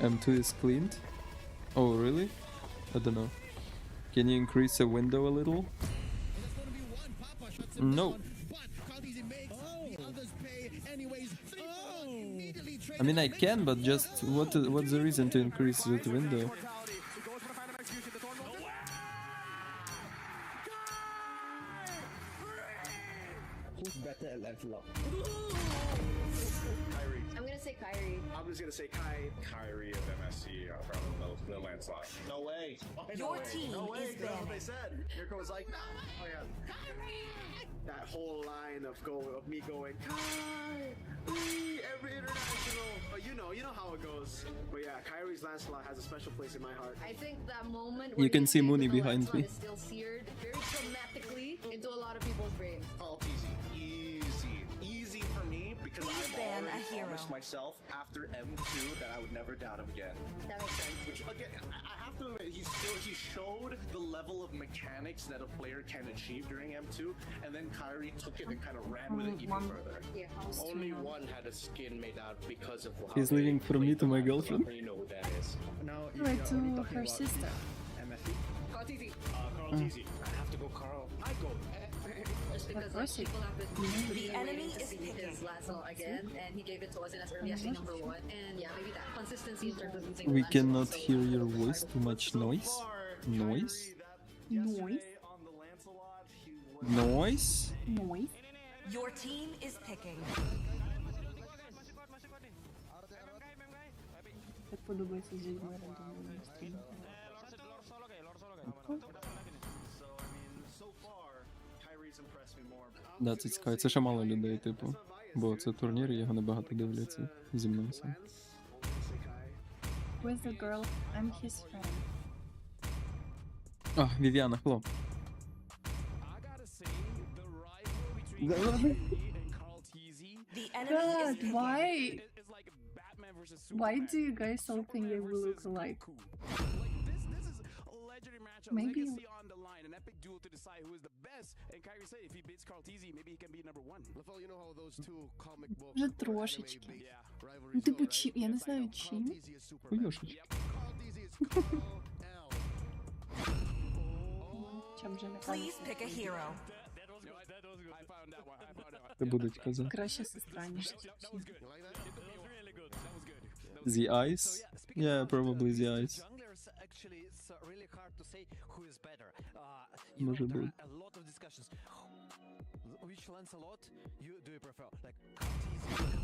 M2 is cleaned. Oh really? I don't know. Can you increase the window a little? No. I mean I can, but just what's the reason to increase that window? Who's better at level up? I'm gonna say Kyrie. I'm just gonna say Kyrie of MSC from the landslide. No way. Your team is That's what they said. Here goes like, oh yeah. That whole line of me going, Kyrie, every international. But you know how it goes. But yeah, Kyrie's landslide has a special place in my heart. I think that moment You can see Mooney behind me. is still seared very traumatically into a lot of people's brains. Oh, easy for me because I've already promised myself after M2 that I would never doubt him again. That makes sense. Which again, I have to admit, he showed the level of mechanics that a player can achieve during M2, and then Kyrie took it and kind of ran with it even further. Yeah. Only one had a skin made out because of how He's leaving from me to my girlfriend. You know who that is. Now, Wait, to her sister. MSC? Carl Teasy. Carl Teasy. I have to go Carl. I go. Just because course he- people have been The enemy waiting to is see picking. his last song again, and he gave it to us in as early as number 1. And yeah, maybe that consistency in terms of using We the last cannot song, so hear your voice, too much noise. Noise? Noise? Noise? Noise? Your team is picking. Так подобається зі мною на стрімі. Да, це цікаво. Це ще мало людей, типу. Бо це турнір, і його небагато дивляться зі мною. Сам. Where's the girl? I'm his friend. А, Вів'яна, хлоп. The enemy is God, picking. why do you guys all think they will look alike? Maybe on the line, an epic duel to decide who is the best. And Kyrie said if he beats Carl Teasy, maybe he can be number 1. You know how those two comic books Вже трошечки. Ну, типу, чим, я не знаю чим. Хуйошечки. Чим вже не Please кажеться. pick a hero. Це будуть казати. Краща сестра, ніж ці. The eyes? Yeah, probably the eyes. Actually, it's really hard to say who is better. Може There бути. are a lot of discussions. Which Lancelot do you prefer? Like,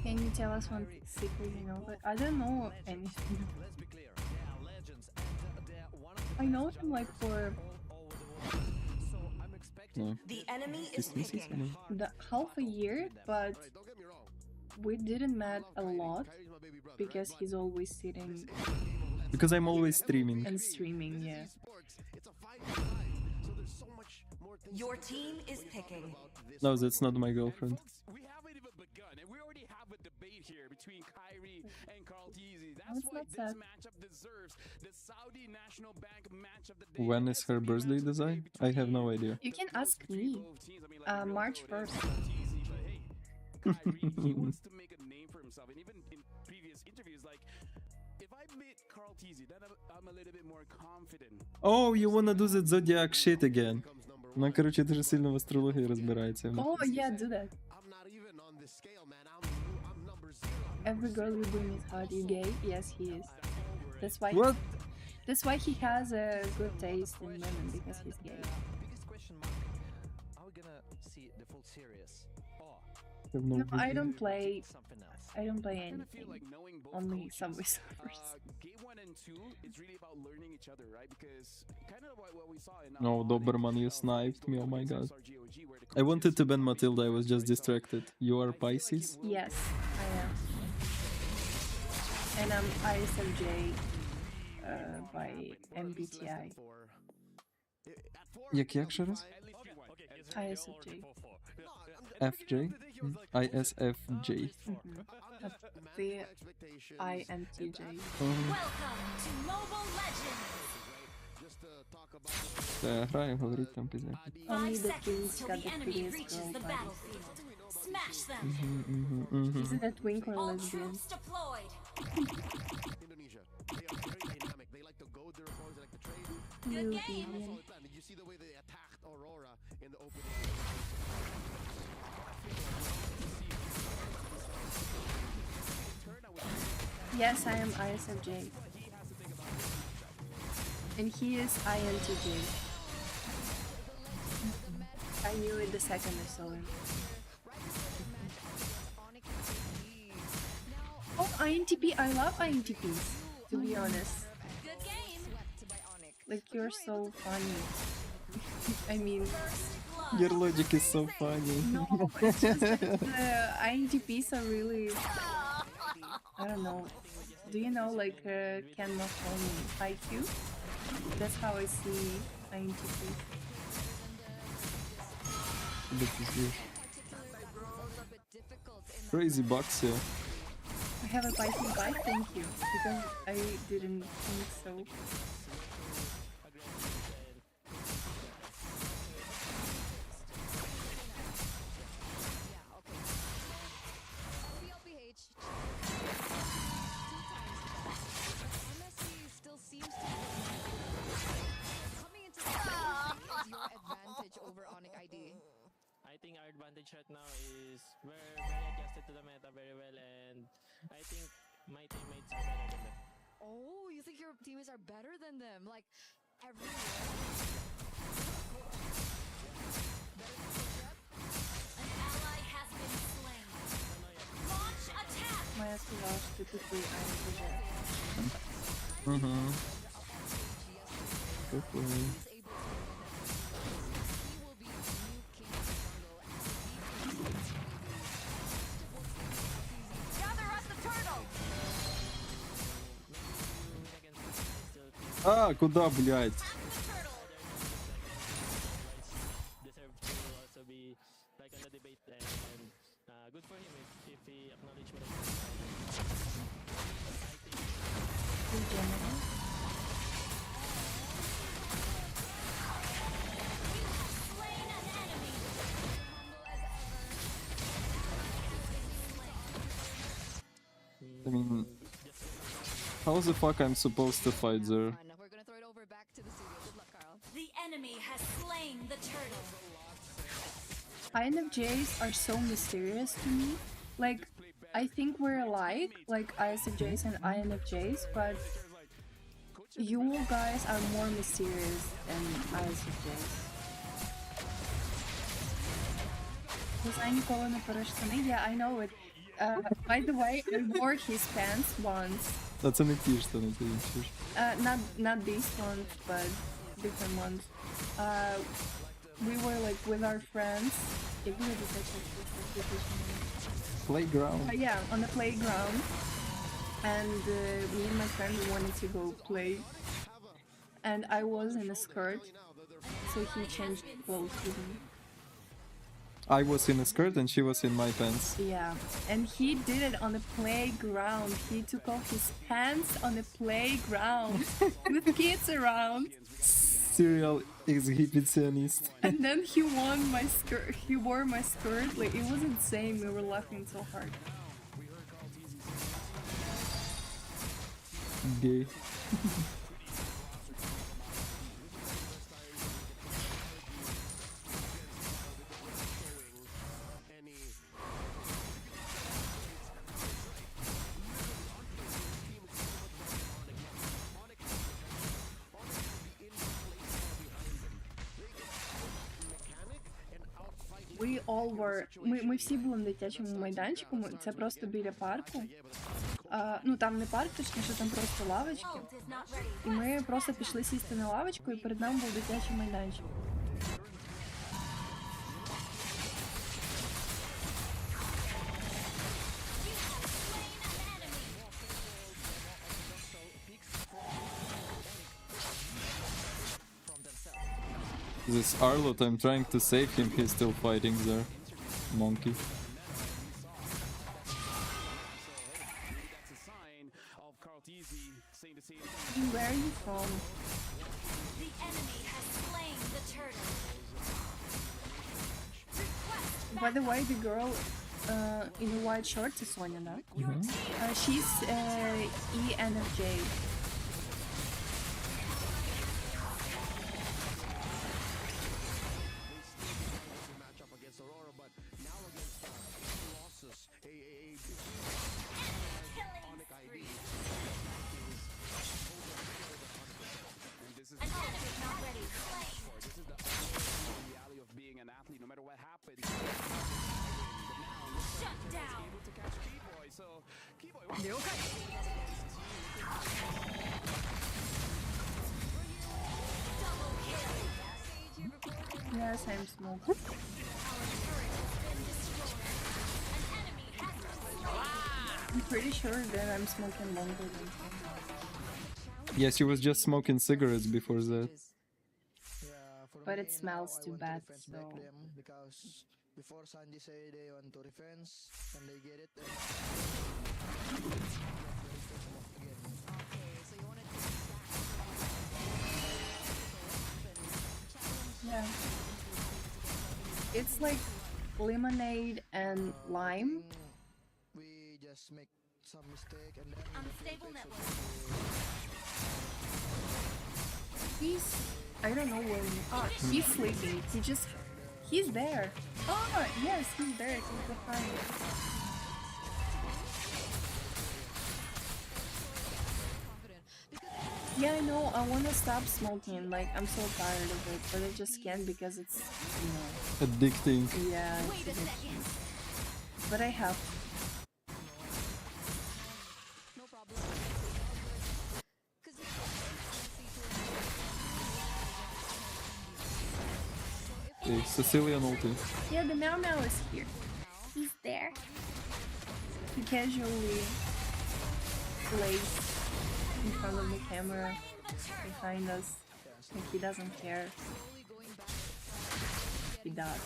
Can you tell us one secret, you know? But I don't know anything. let's be clear, they are legends and they are one of the I know him like for so I'm expecting No. The enemy is picking. half a year, but we didn't met a lot because he's always sitting Because I'm always streaming. and streaming, yeah. Your team is picking. No, that's not my girlfriend. We haven't even begun, and we already have a debate here between Kyrie and Carl Teasy. That's That's why not this sad. matchup deserves the Saudi National Bank match of the day. When is her birthday, Dazai? I have no idea. You can ask me. March 1st. Kyrie, he wants to make a name for himself, and even in previous interviews, like, if I meet Carl Teasy, then I'm a little bit more confident. Oh, you wanna do that zodiac shit again? Вона, короче, дуже сильно в астрології розбирається. Oh, yeah, do that. Every girl you bring is hot. You gay? Yes, he is. That's why. What? That's why he has a good taste in women, because he's gay. biggest question mark. Are we gonna see the full series? Or No, I don't play. something else? I don't play anything. Only Subway Surfers. Game 1 and 2 is really about learning each other, right? Because kind of what we saw in No, Doberman, you sniped me, oh my god. I wanted to ban Matilda, I was just distracted. You are Pisces? Yes, I am. And I'm ISFJ by MBTI. Як ще раз? ISFJ. FJ? ISFJ. Ты INTJ. Та граю, говорить там пізніше. Only the kings got the prettiest girl body. Isn't that twink or lesbian? Indonesia. They are very dynamic. They like to go their opponents, they like to trade. Good game. You see the way they attacked Aurora in the opening. Yes, I am ISFJ. And he is INTJ. I knew it the second I saw him. Oh, INTP. I love INTPs, to be honest. Like, you're so funny. I mean... Your logic is so funny. No, it's just that the INTPs are really... I don't know. Do you know, like, Ken Mahoney, IQ? That's how I see INTPs. Crazy bucks here. I have a Python bike, thank you, because I didn't think so. I think our advantage right now is we're very adjusted to the meta very well, and I think my teammates are better than them. Oh, you think your teammates are better than them? Like, everywhere? An ally has been slain. Launch attack! My entourage typically INTJ. Good for me. А, куда, блядь? I mean, how the fuck I'm supposed to fight there? The enemy has slain the turtle. INFJs are so mysterious to me. Like, I think we're alike, like ISFJs and INFJs, but you guys are more mysterious than ISFJs. Because I ніколи не беру штани. Yeah, I know it. By the way, I wore his pants once. Це не ті штани, це інші. Not these ones, but different ones. We were like with our friends. Playground. Yeah, on the playground. And me and my friend wanted to go play. And I was in a skirt, so he changed clothes with me. I was in a skirt and she was in my pants. Yeah, and he did it on the playground. He took off his pants on the playground with kids around. Serial exhibitionist. And then he wore my skirt. He wore my skirt. Like, it was insane. We were laughing so hard. Gay. We all were... Ми всі були на дитячому майданчику, це просто біля парку. Ну, там не парк, точніше, там просто лавочки. І ми просто пішли сісти на лавочку, і перед нами був дитячий майданчик. This Arlot, I'm trying to save him, he's still fighting there. Monkey. Where are you from? The enemy has slain the turtle. By the way, the girl in the white shorts is Sonya, no? She's ENFJ. Yes, I'm smoking. I'm pretty sure that I'm smoking longer than him. Yeah, she was just smoking cigarettes before that. But it smells too bad, so... Because before Sandy say they want to defense, and they get it, Yeah. It's like lemonade and lime. we just make some mistake and then Unstable network. He's... I don't know where he... Oh, he's sleeping. He's there. Oh, yes, he's there. He's behind. Yeah, I know. I want to stop smoking. Like, I'm so tired of it, but I just can't because it's, you know... Addicting. Yeah, it's addicting. But I have to. Okay, Sicilian ulti. Yeah, the Meow Meow is here. He's there. He casually plays in front of the camera behind us. Like he doesn't care. He does.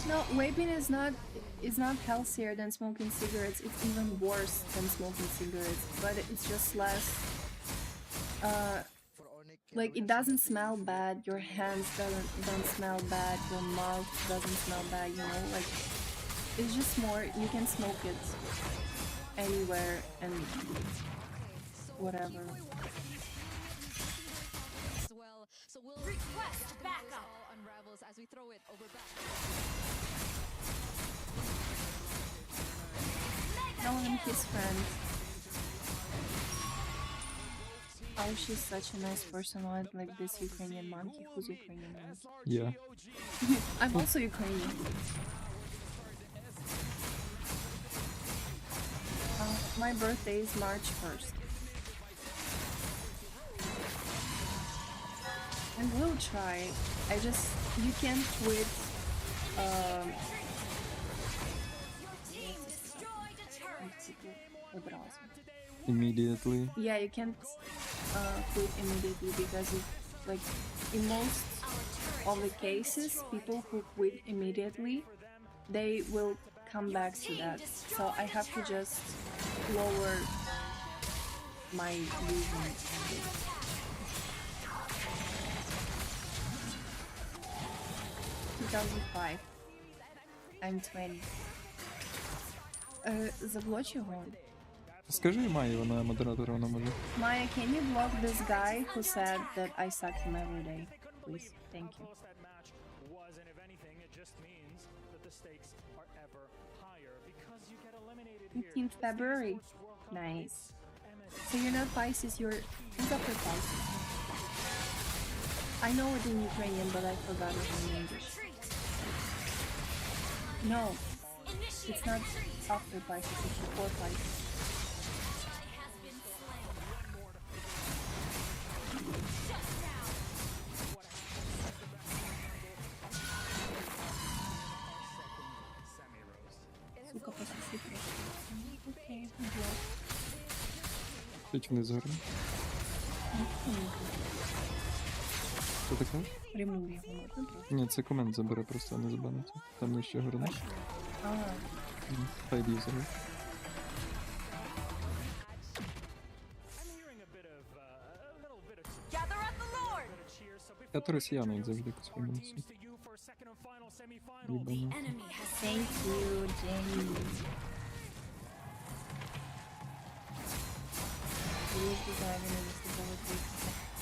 No, vaping is not healthier than smoking cigarettes. It's even worse than smoking cigarettes, but it's just less. Like it doesn't smell bad. Your hands don't smell bad. Your mouth doesn't smell bad. You know, like it's just more. You can smoke it anywhere and whatever. So we'll request backup. Unravels as we throw it over back. No, I'm his friend. Oh, she's such a nice person, like this Ukrainian monkey. Who's Ukrainian monkey? Yeah. I'm also Ukrainian. My birthday is March 1st. I will try. You can't quit. Immediately. Yeah, you can't quit immediately because like in most of the cases, people who quit immediately, they will come back to that. So I have to just lower my using. 2005. I'm 20. Заблочь його. Скажи Майі, вона модератор, вона може. Maya, can you block this guy who said that I suck him every day? Please, thank you. 15th February. Nice. So you're not Pisces, you're Interpreter Pisces. I know it in Ukrainian, but I forgot it in English. No, it's not after Pisces, it's before Pisces. Сука, пососи. Окей, блок. Точно не згорно. Що таке? Ремув його можна просто. Ні, це комент забере просто, не забаниться. Там нижче горно. А, Хай юзер. Я то росіяни, як завжди, космонавці. Єбані. thank you, Jenny.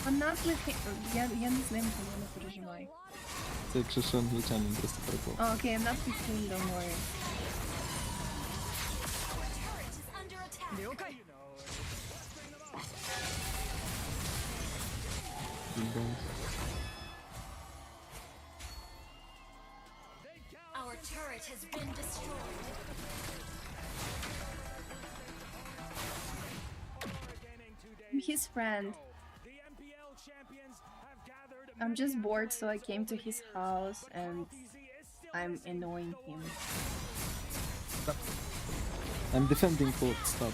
I'm not with him. Я не з ним, тому не переживай. Це якщо що англічанин, просто прикол. Oh, okay, I'm not with him, don't worry. Our turret has been destroyed. I'm his friend. I'm just bored, so I came to his house and I'm annoying him. I'm defending port, stop.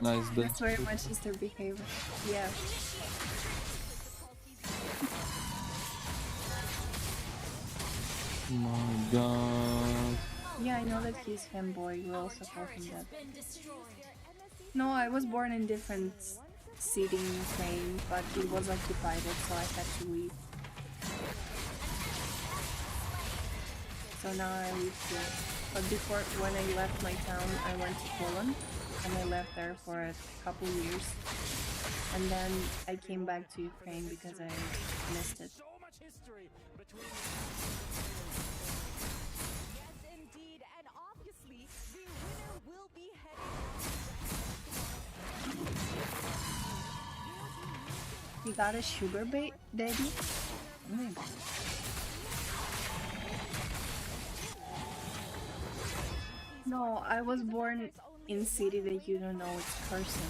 Nice day. That's very much is their behavior. Yeah. My god. Yeah, I know that he's fanboy. We also call him that. No, I was born in different city in Ukraine, but it was occupied, so I had to leave. So now I live here. But before, when I left my town, I went to Poland, and I left there for a couple years. And then I came back to Ukraine because I missed it. You got a sugar daddy? Oh my god. No, I was born in city that you don't know it's person.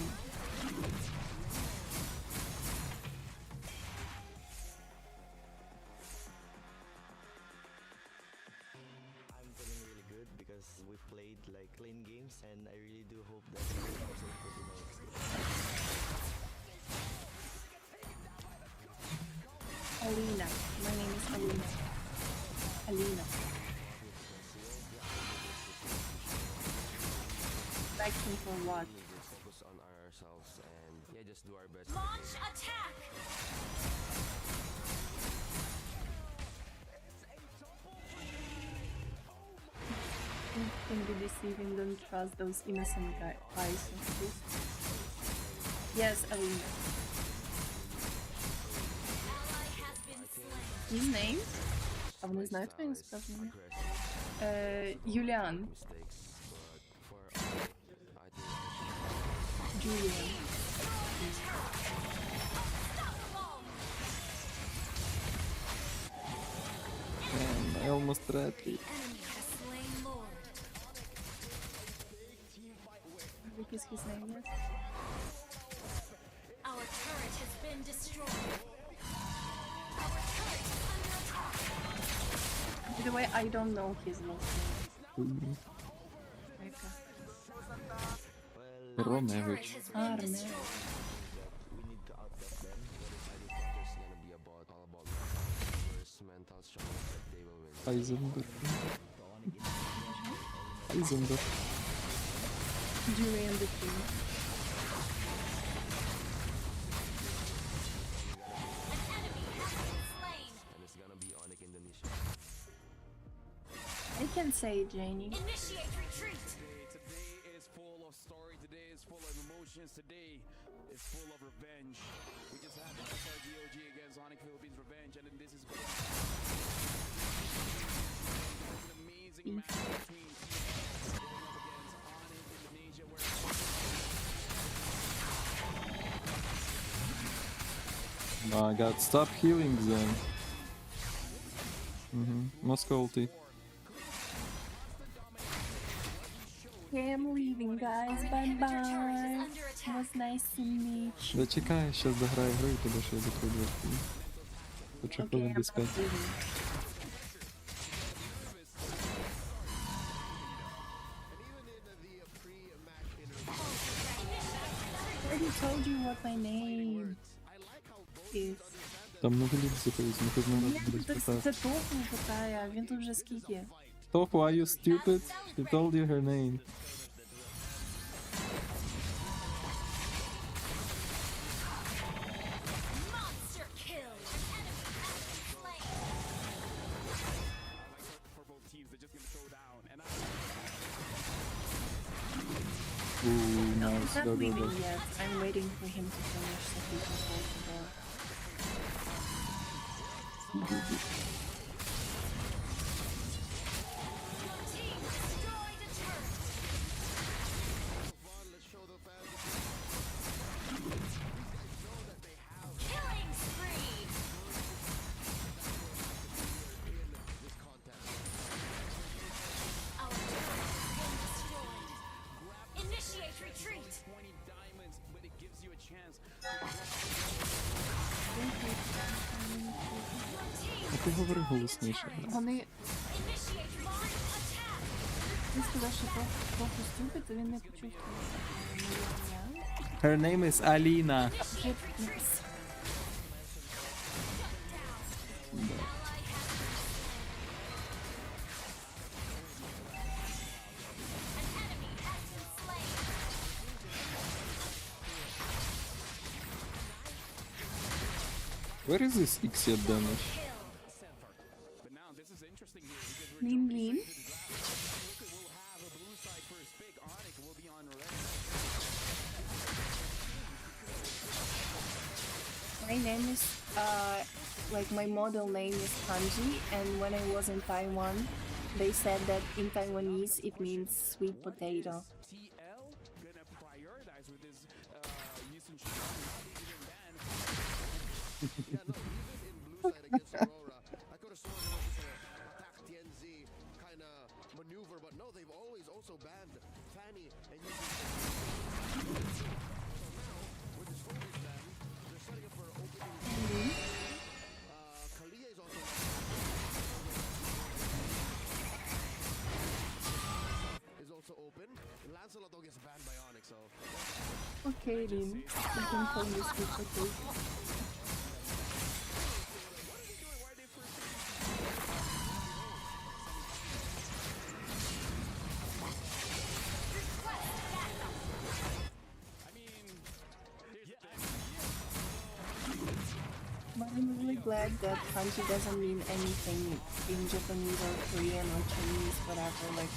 I'm feeling really good because we played like clean games, and I really do hope that we also put in our Alina. My name is Alina. Alina. Begging for what? We need to focus on ourselves and yeah, just do our best. Launch attack! It can be deceiving, don't trust those innocent guys. Yes, Alina. His name? А вони знають твоє справжнє ім'я? Юліан. Julian. Man, I almost tried it. What is his name? Yes. Our turret has been destroyed. By the way, I don't know his last name. Romevich. Ah, Romevich. We need to outdef them. But I think there's gonna be all about versus mental strength that they will win. Heisenberg. Heisenberg. Julian the King. And it's gonna be Onic Indonesia. I can say Janie. Initiate retreat. Today is full of story. Today is full of emotions. Today is full of revenge. We just had the SRGOG against Onic Philippines Revenge, and then this is an amazing match between teams going up against Onic Indonesia, where Oh, I got stop healing then. Moscow ulti. Okay, I'm leaving, guys. Bye bye. It was nice to meet you. Да чекай, сейчас дограю игру и тебе ще закрою дверку. Хочу хвилин без 5. I already told you what my name is. Там много людей заходить, ми тут не Ні, будуть це питати. Тофу питає, а він тут вже скільки? Tofu, are you stupid? She told you her name. Monster kill. Ooh, nice. Not Go, go, leaving go. yet. I'm waiting for him to finish so he can close the door. Killing spree. Our turret has been destroyed. Initiate retreat. 20 diamonds, but it gives you a chance. А ти говори голосніше. Вони... Він сказав, що трохи ступить, а він не почув. Her name is Alina. Where is this Ixiot damage? Lean, lean. My name is, like my model name is Kanji, and when I was in Taiwan, they said that in Taiwanese it means sweet potato. Maneuver, but no, they've always also banned Fanny and with this focus ban, they're setting up for opening. Kalia is also open. Lancelot though gets banned by Onic, so Okay, Lin. You can call me sweet potato. But I'm really glad that kanji doesn't mean anything in Japanese or Korean or Chinese, whatever. Like,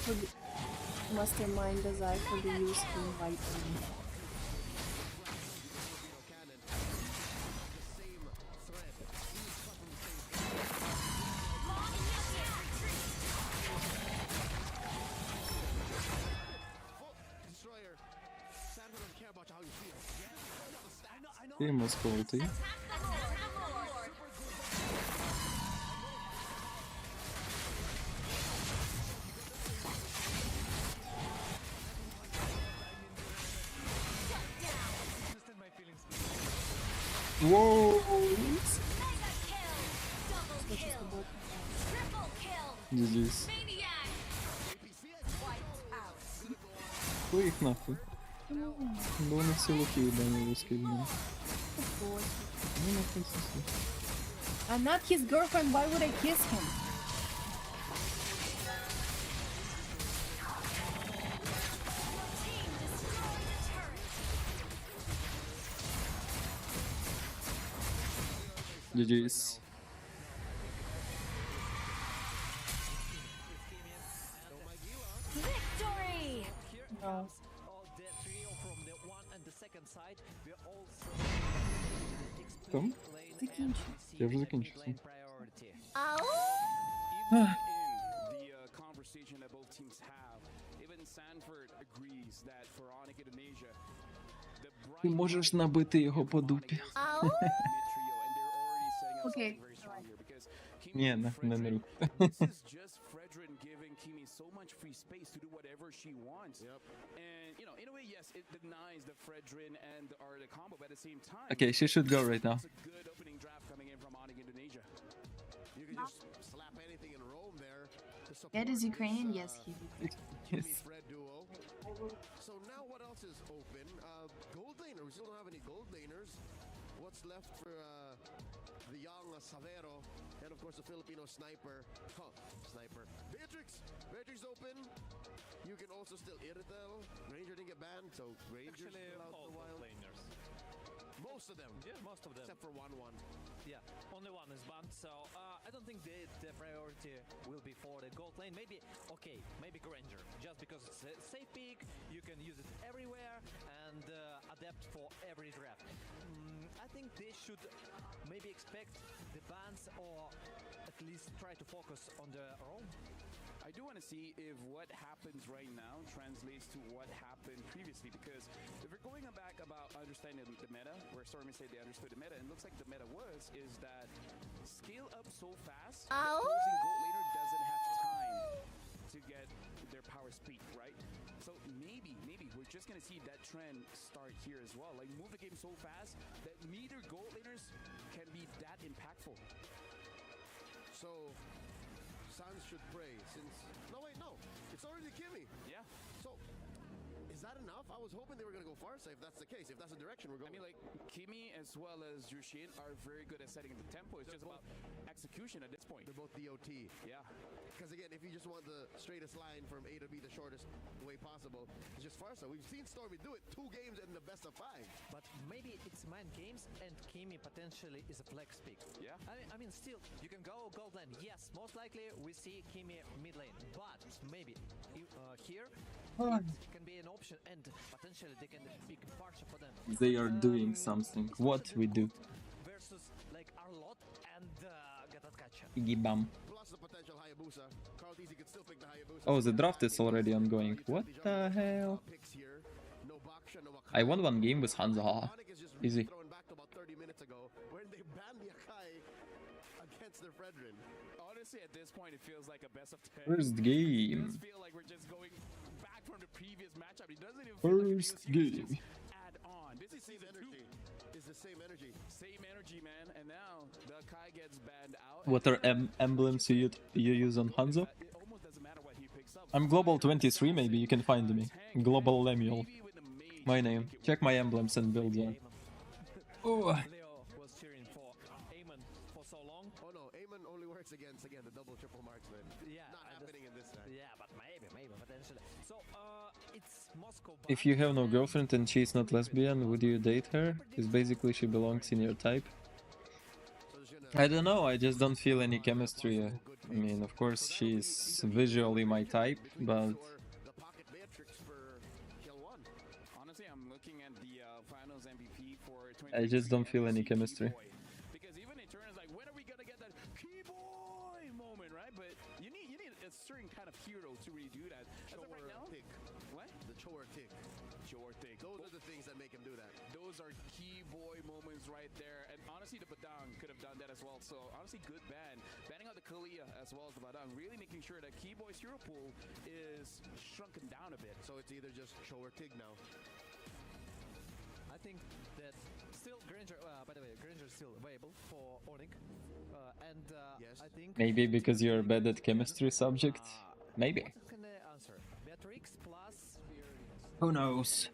for the mastermind Dazai for the use to invite me. Okay, Moscow ulti. Whoa! GG's. Хуй їх нахуй. Бо вони всі луки віддані скидні. Ну, нахуй сосі. I'm not his girlfriend, why would I kiss him? GG's. Victory! No. Там? Закінчу. Я вже закінчив. Sanford agrees that for Onic Indonesia, the Ти можеш набити його по дупі. Окей. Ні, не рух. This is just Fredrin giving Kimi so much free space to do whatever she wants. And, you know, in a way, yes, it denies the Fredrin and the combo, but at the same time, Okay, she should go right now. it's a good opening draft coming in from Onic Indonesia. You can just slap anything in Rome there. Ed is Ukrainian? Yes, he is. Kimi Fred duo. So now what else is open? Gold laner. We still don't have any gold laners. What's left for the young Savero and of course the Filipino sniper? Oh, sniper. Beatrix open. You can also still Irritel. Ranger didn't get banned, so Ranger's still out for a while. Laners. Most of them. Yeah, most of them. Except for 1-1. Yeah, only one is banned, so I don't think the priority will be for the gold lane. Maybe, okay, maybe Granger, just because it's a safe pick, you can use it everywhere and adapt for every draft. I think they should maybe expect the bans or at least try to focus on the roam. I do want to see if what happens right now translates to what happened previously, because if we're going back about understanding the meta, where Stormy said they understood the meta, and it looks like the meta is that scale up so fast, the opposing gold laner doesn't have time to get their power speed, right? So maybe we're just going to see that trend start here as well. Like, move the game so fast that meter gold laners can be that impactful. So Sans should pray since... No, wait, no. It's already Kimi. Yeah. So, is that enough? I was hoping they were going to go Farsa if that's the case, if that's the direction we're going. I mean, like, Kimi as well as Jushin are very good at setting the tempo. It's just about execution at this point. They're both DOT. Yeah. Because again, if you just want the straightest line from A to B, the shortest way possible, it's just Farsa. We've seen Stormy do it 2 games in the best of 5. But maybe it's mind games and Kimi potentially is a flex pick. Yeah. I mean, still, you can go gold lane. Yes, most likely we see Kimi mid lane. But maybe here it can be an option and potentially they can pick Farsha for them. They are doing something. What we do? Versus like Arlot and Gatatkacha. Gibam. Plus the potential Hayabusa. Carl Deasy could still pick the Hayabusa. Oh, the draft is already ongoing. What the hell? I won 1 game with Hansa. Easy. Thrown back to about 30 minutes ago when they banned the Akai against their Fredrin. Honestly, at this point, it feels like a best of 10. First game. It does feel like we're just going back from the previous matchup. It doesn't even feel First like a game. add on. This is season 2. It's the same energy. Same energy, man. And now the Kai gets banned out. What are emblems you use on Hanzo? It almost doesn't matter what he picks up. I'm Global 23, maybe you can find me. Global Lemuel. My name. Check my emblems and builds on. Oh. Leo was cheering for Eamon for so long. Oh no, Eamon only works against, again, the double triple marksman. Yeah. Not happening in this side. Yeah, but maybe potentially. So, it's Moscow. If you have no girlfriend and she's not lesbian, would you date her? Because basically she belongs in your type. I don't know, I just don't feel any chemistry. I mean, of course she's visually my type, but... Honestly, I'm looking at the finals MVP for I just don't feel any chemistry. Because even in turn, it's like, when are we gonna get that key boy moment, right? But you need a certain kind of hero to really do that. As of right now, what? The chore tick. Chore tick. Those are the things that make him do that. Those are key boy moments right there. And honestly, the Badang could have done that as well. So honestly, good ban. Banning out the Kalia as well as the Badang. Really making sure that key boy's hero pool is shrunken down a bit. So it's either just chore tig now. I think that still Granger, by the way, Granger is still available for Onic. And yes. I think... Maybe because you're bad at chemistry subject? Maybe. What can I answer? Beatrix plus... Who knows?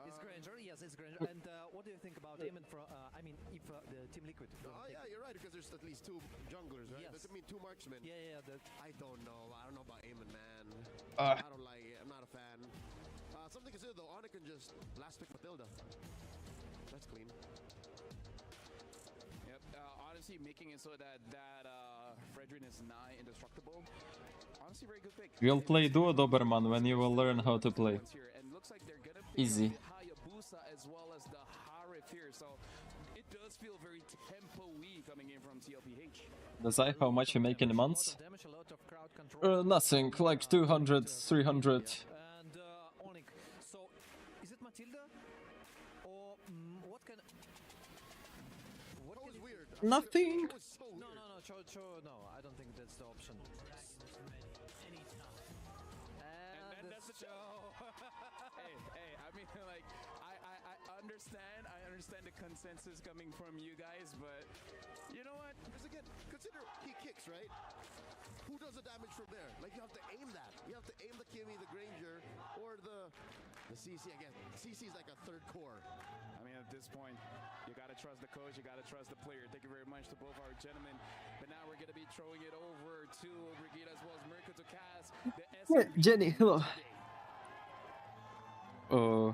It's Granger, yes, it's Granger. And what do you think about Eamon from, I mean, if the Team Liquid... Oh yeah, you're right, because there's at least 2 junglers, right? Yes. I mean, 2 marksmen. Yeah, that... I don't know about Eamon, man. I Ah. don't like it, I'm not a fan. Something to consider though, Onic can just last pick Matilda. That's clean. Yep. Honestly, making it so that Fredrin is nigh indestructible. Honestly, very good pick. We'll play Duo Doberman when you will learn how to play. And looks like they're gonna pick Easy. up the Hayabusa as well as the Harif here. So it does feel very tempo-y coming in from TLPH. Dazai, how much you make in a month? Nothing, like 200, 300. Nothing. No, no, I don't think that's the option. And that's the show. hey, I mean, like, I understand the consensus coming from you guys, but you know what? Because again, consider he kicks, right? Who does the damage from there? Like, you have to aim that. You have to aim the Kimmy, the Granger, or the CC again. CC is like a third core. I mean, at this point, you gotta trust the coach, you gotta trust the player. Thank you very much to both our gentlemen. But now we're gonna be throwing it over to Brigida as well as Mirko to cast the Jenny, hello. Oh.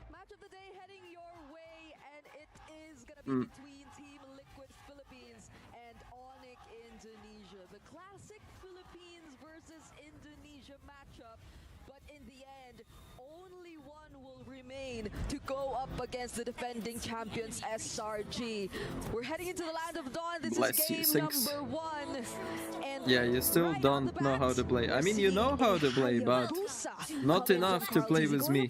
Match of the day heading your way, and it is gonna be between Team Liquid Philippines and Onic Indonesia. The classic Philippines versus Indonesia matchup. But in the end, only one will remain to go up against the defending champions SRG. We're heading into the land of dawn. This is game number 1. And yeah, you still don't know how to play. I mean, you know how to play, but not enough to play with me.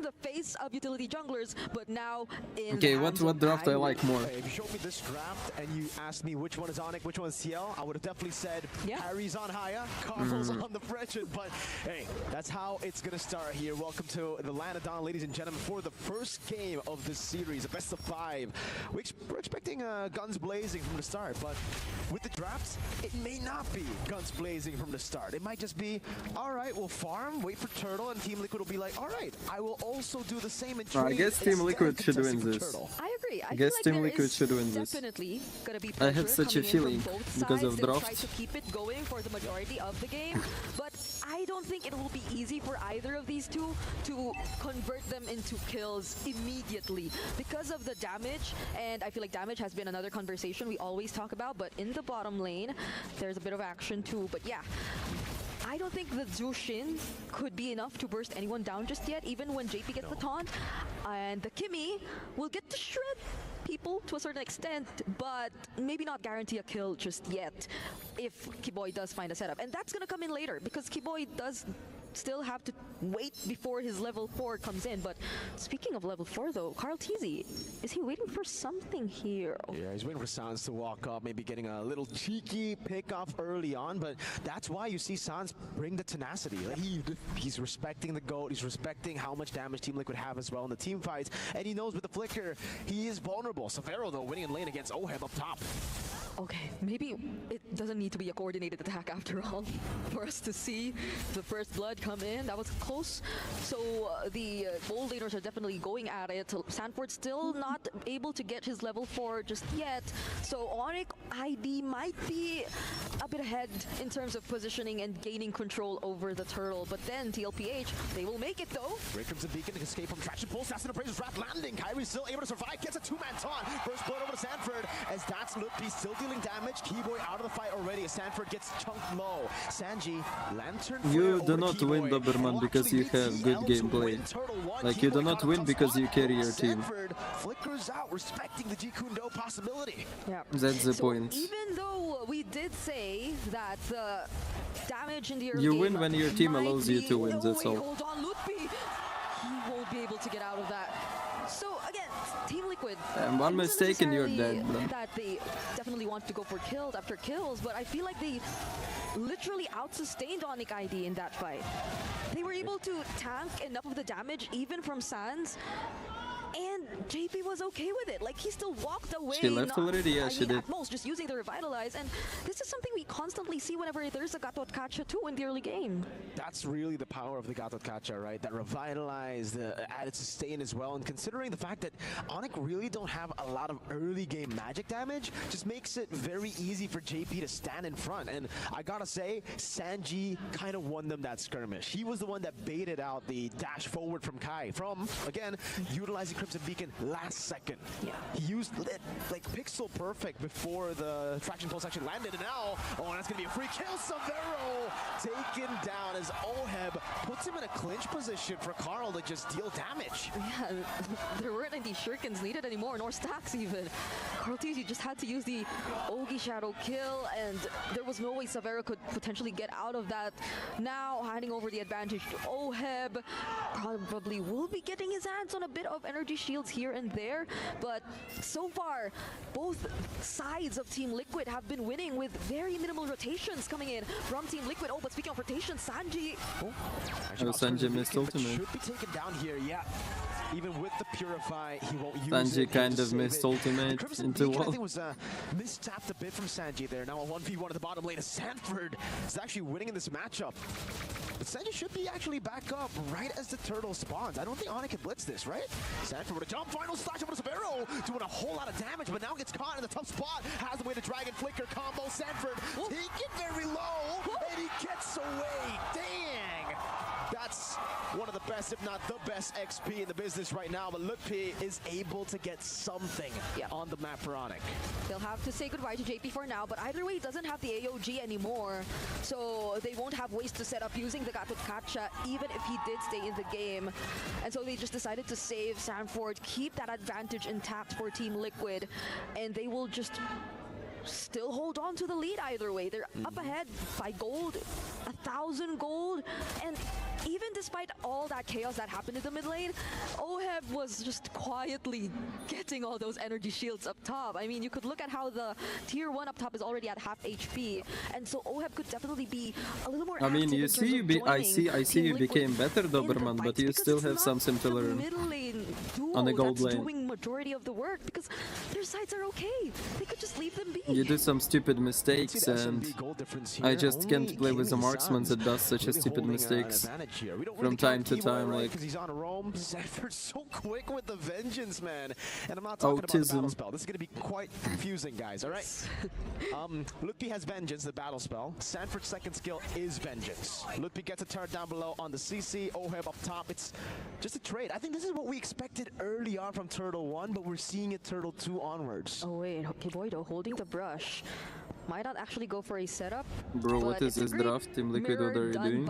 The face of utility junglers, but now in okay, what draft I like more? If you showed me this draft and you asked me which one is Onic, which one is CL, I would have definitely said Harry's on Haya, Carl's on the Frenchman, but hey, that's how it's gonna start here. Welcome to the land of dawn, ladies and gentlemen, for the first game of this series, a best of 5. We're expecting guns blazing from the start, but with the drafts, it may not be guns blazing from the start. It might just be, all right, we'll farm, wait for Turtle, and Team Liquid will be like, all right, I will also do the same in trade. I guess Team Liquid should win this. I agree. I guess feel like Team Liquid should win this. Definitely gonna be I had such a feeling because of draft. draft. Try to keep it going for the majority of the game, but I don't think it will be easy for either of these two to convert them into kills immediately because of the damage. And I feel like damage has been another conversation we always talk about, but in the bottom lane, there's a bit of action too. But yeah, I don't think the Zushin could be enough to burst anyone down just yet, even when JP gets the taunt. And the Kimmy will get to shred people to a certain extent, but maybe not guarantee a kill just yet if Kiboy does find a setup. And that's gonna come in later, because Kiboy does still have to wait before his level 4 comes in. But speaking of level 4 though, Carl TZ, is he waiting for something here? Yeah, he's waiting for Sans to walk up, maybe getting a little cheeky pick off early on, but that's why you see Sans bring the tenacity. Like he's respecting the GOAT, he's respecting how much damage Team Liquid have as well in the team fights, and he knows with the flicker, he is vulnerable. Severo though, winning in lane against Oheb up top. Okay, maybe it doesn't need to be a coordinated attack after all for us to see the first blood come in. That was close. So the bold laners are definitely going at it. Sanford still not able to get his level 4 just yet. So Onic ID might be a bit ahead in terms of positioning and gaining control over the turtle. But then TLPH, they will make it though. Great Crimson Beacon to escape from traction pulse. Assassin Appraiser's Wrath landing. Kyrie's still able to survive. Gets a 2-man taunt. First blood over to Sanford as that's Lutpi still dealing damage. Keyboy out of the fight already as Sanford gets chunked low. Sanji, Lantern You do not win Doberman because you have good gameplay. Like, you do not win because you carry your team. Sanford flickers out, respecting the Jikundo possibility. Yeah. That's the point. Even though we did say that the damage in the early You game win when your team allows you to win, that's all. Hold on, Lutpi. He won't be able to get out of that. So again, Team Liquid. And one mistake and you're dead. That they definitely want to go for kills after kills, but I feel like they literally out-sustained Onic ID in that fight. They were able to tank enough of the damage, even from Sans. And JP was okay with it. Like, he still walked away. She left already? Yeah, she did. At most, just using the Revitalize. And this is something we constantly see whenever there's a Gatot Kacha too in the early game. That's really the power of the Gatot Kacha, right? That Revitalize, the added sustain as well. And considering the fact that Onic really don't have a lot of early game magic damage, just makes it very easy for JP to stand in front. And I gotta say, Sanji kind of won them that skirmish. He was the one that baited out the dash forward from Kai from, again, utilizing Crimson Beacon last second. Yeah. He used lit, like pixel perfect before the traction pulse actually landed, and now, oh, that's gonna be a free kill. Severo taken down as Oheb puts him in a clinch position for Carl to just deal damage. Yeah, there weren't any shurikens needed anymore, nor stacks even. Carl TZ just had to use the Ogi Shadow kill, and there was no way Severo could potentially get out of that. Now, handing over the advantage to Oheb, probably will be getting his hands on a bit of energy shields here. here and there, but so far, both sides of Team Liquid have been winning with very minimal rotations coming in from Team Liquid. Oh, but speaking of rotations, Sanji... Oh, Sanji missed ultimate. Should be taken down here, yeah. Even with the Purify, he won't use Sanji it. kind of missed ultimate into I wall. think was mistapped a bit from Sanji there. Now a 1v1 at the bottom lane. Sanford is actually winning in this matchup. But Sanji should be actually back up right as the turtle spawns. I don't think Onic can blitz this, right? Sanford with a jump, final slash over to Severo, doing a whole lot of damage, but now gets caught in a tough spot. Has the way to Dragon Flicker combo. Sanford taken very low, and he gets away. Dang! That's one of the best, if not the best XP in the business right now, but mlbb is able to get something on the map for Onic. They'll have to say goodbye to JP for now, but either way, he doesn't have the AOG anymore, so they won't have ways to set up using the Gatot Kacha, even if he did stay in the game. And so they just decided to save Sanford, keep that advantage intact for Team Liquid, and they will just still hold on to the lead either way. They're up ahead by gold, 1,000 gold, and even despite all that chaos that happened in the mid lane, Oheb was just quietly getting all those energy shields up top. I mean, you could look at how the tier 1 up top is already at half HP, and so Oheb could definitely be a little more I mean, active you in see, terms of I see you became better, Doberman, but you still have something to learn on the gold lane. Doing majority of the work because their sides are okay. They could just leave them be. You do some stupid mistakes, and I just can't play with the marksman that does such a stupid mistakes from time to time. Like, because he's on Rome, Sanford's so quick with the vengeance, man. And I'm not talking about the battle spell. This is going to be quite confusing, guys. All right. mlbb has vengeance, the battle spell. Sanford's second skill is vengeance. mlbb gets a turret down below on the CC. Oheb up top. It's just a trade. I think this is what we expected early on from Turtle 1, but we're seeing it Turtle 2 onwards. Oh wait, Kiboido holding the brush. Might not actually go for a setup. Bro, what is this draft? Team Liquid, what are you doing?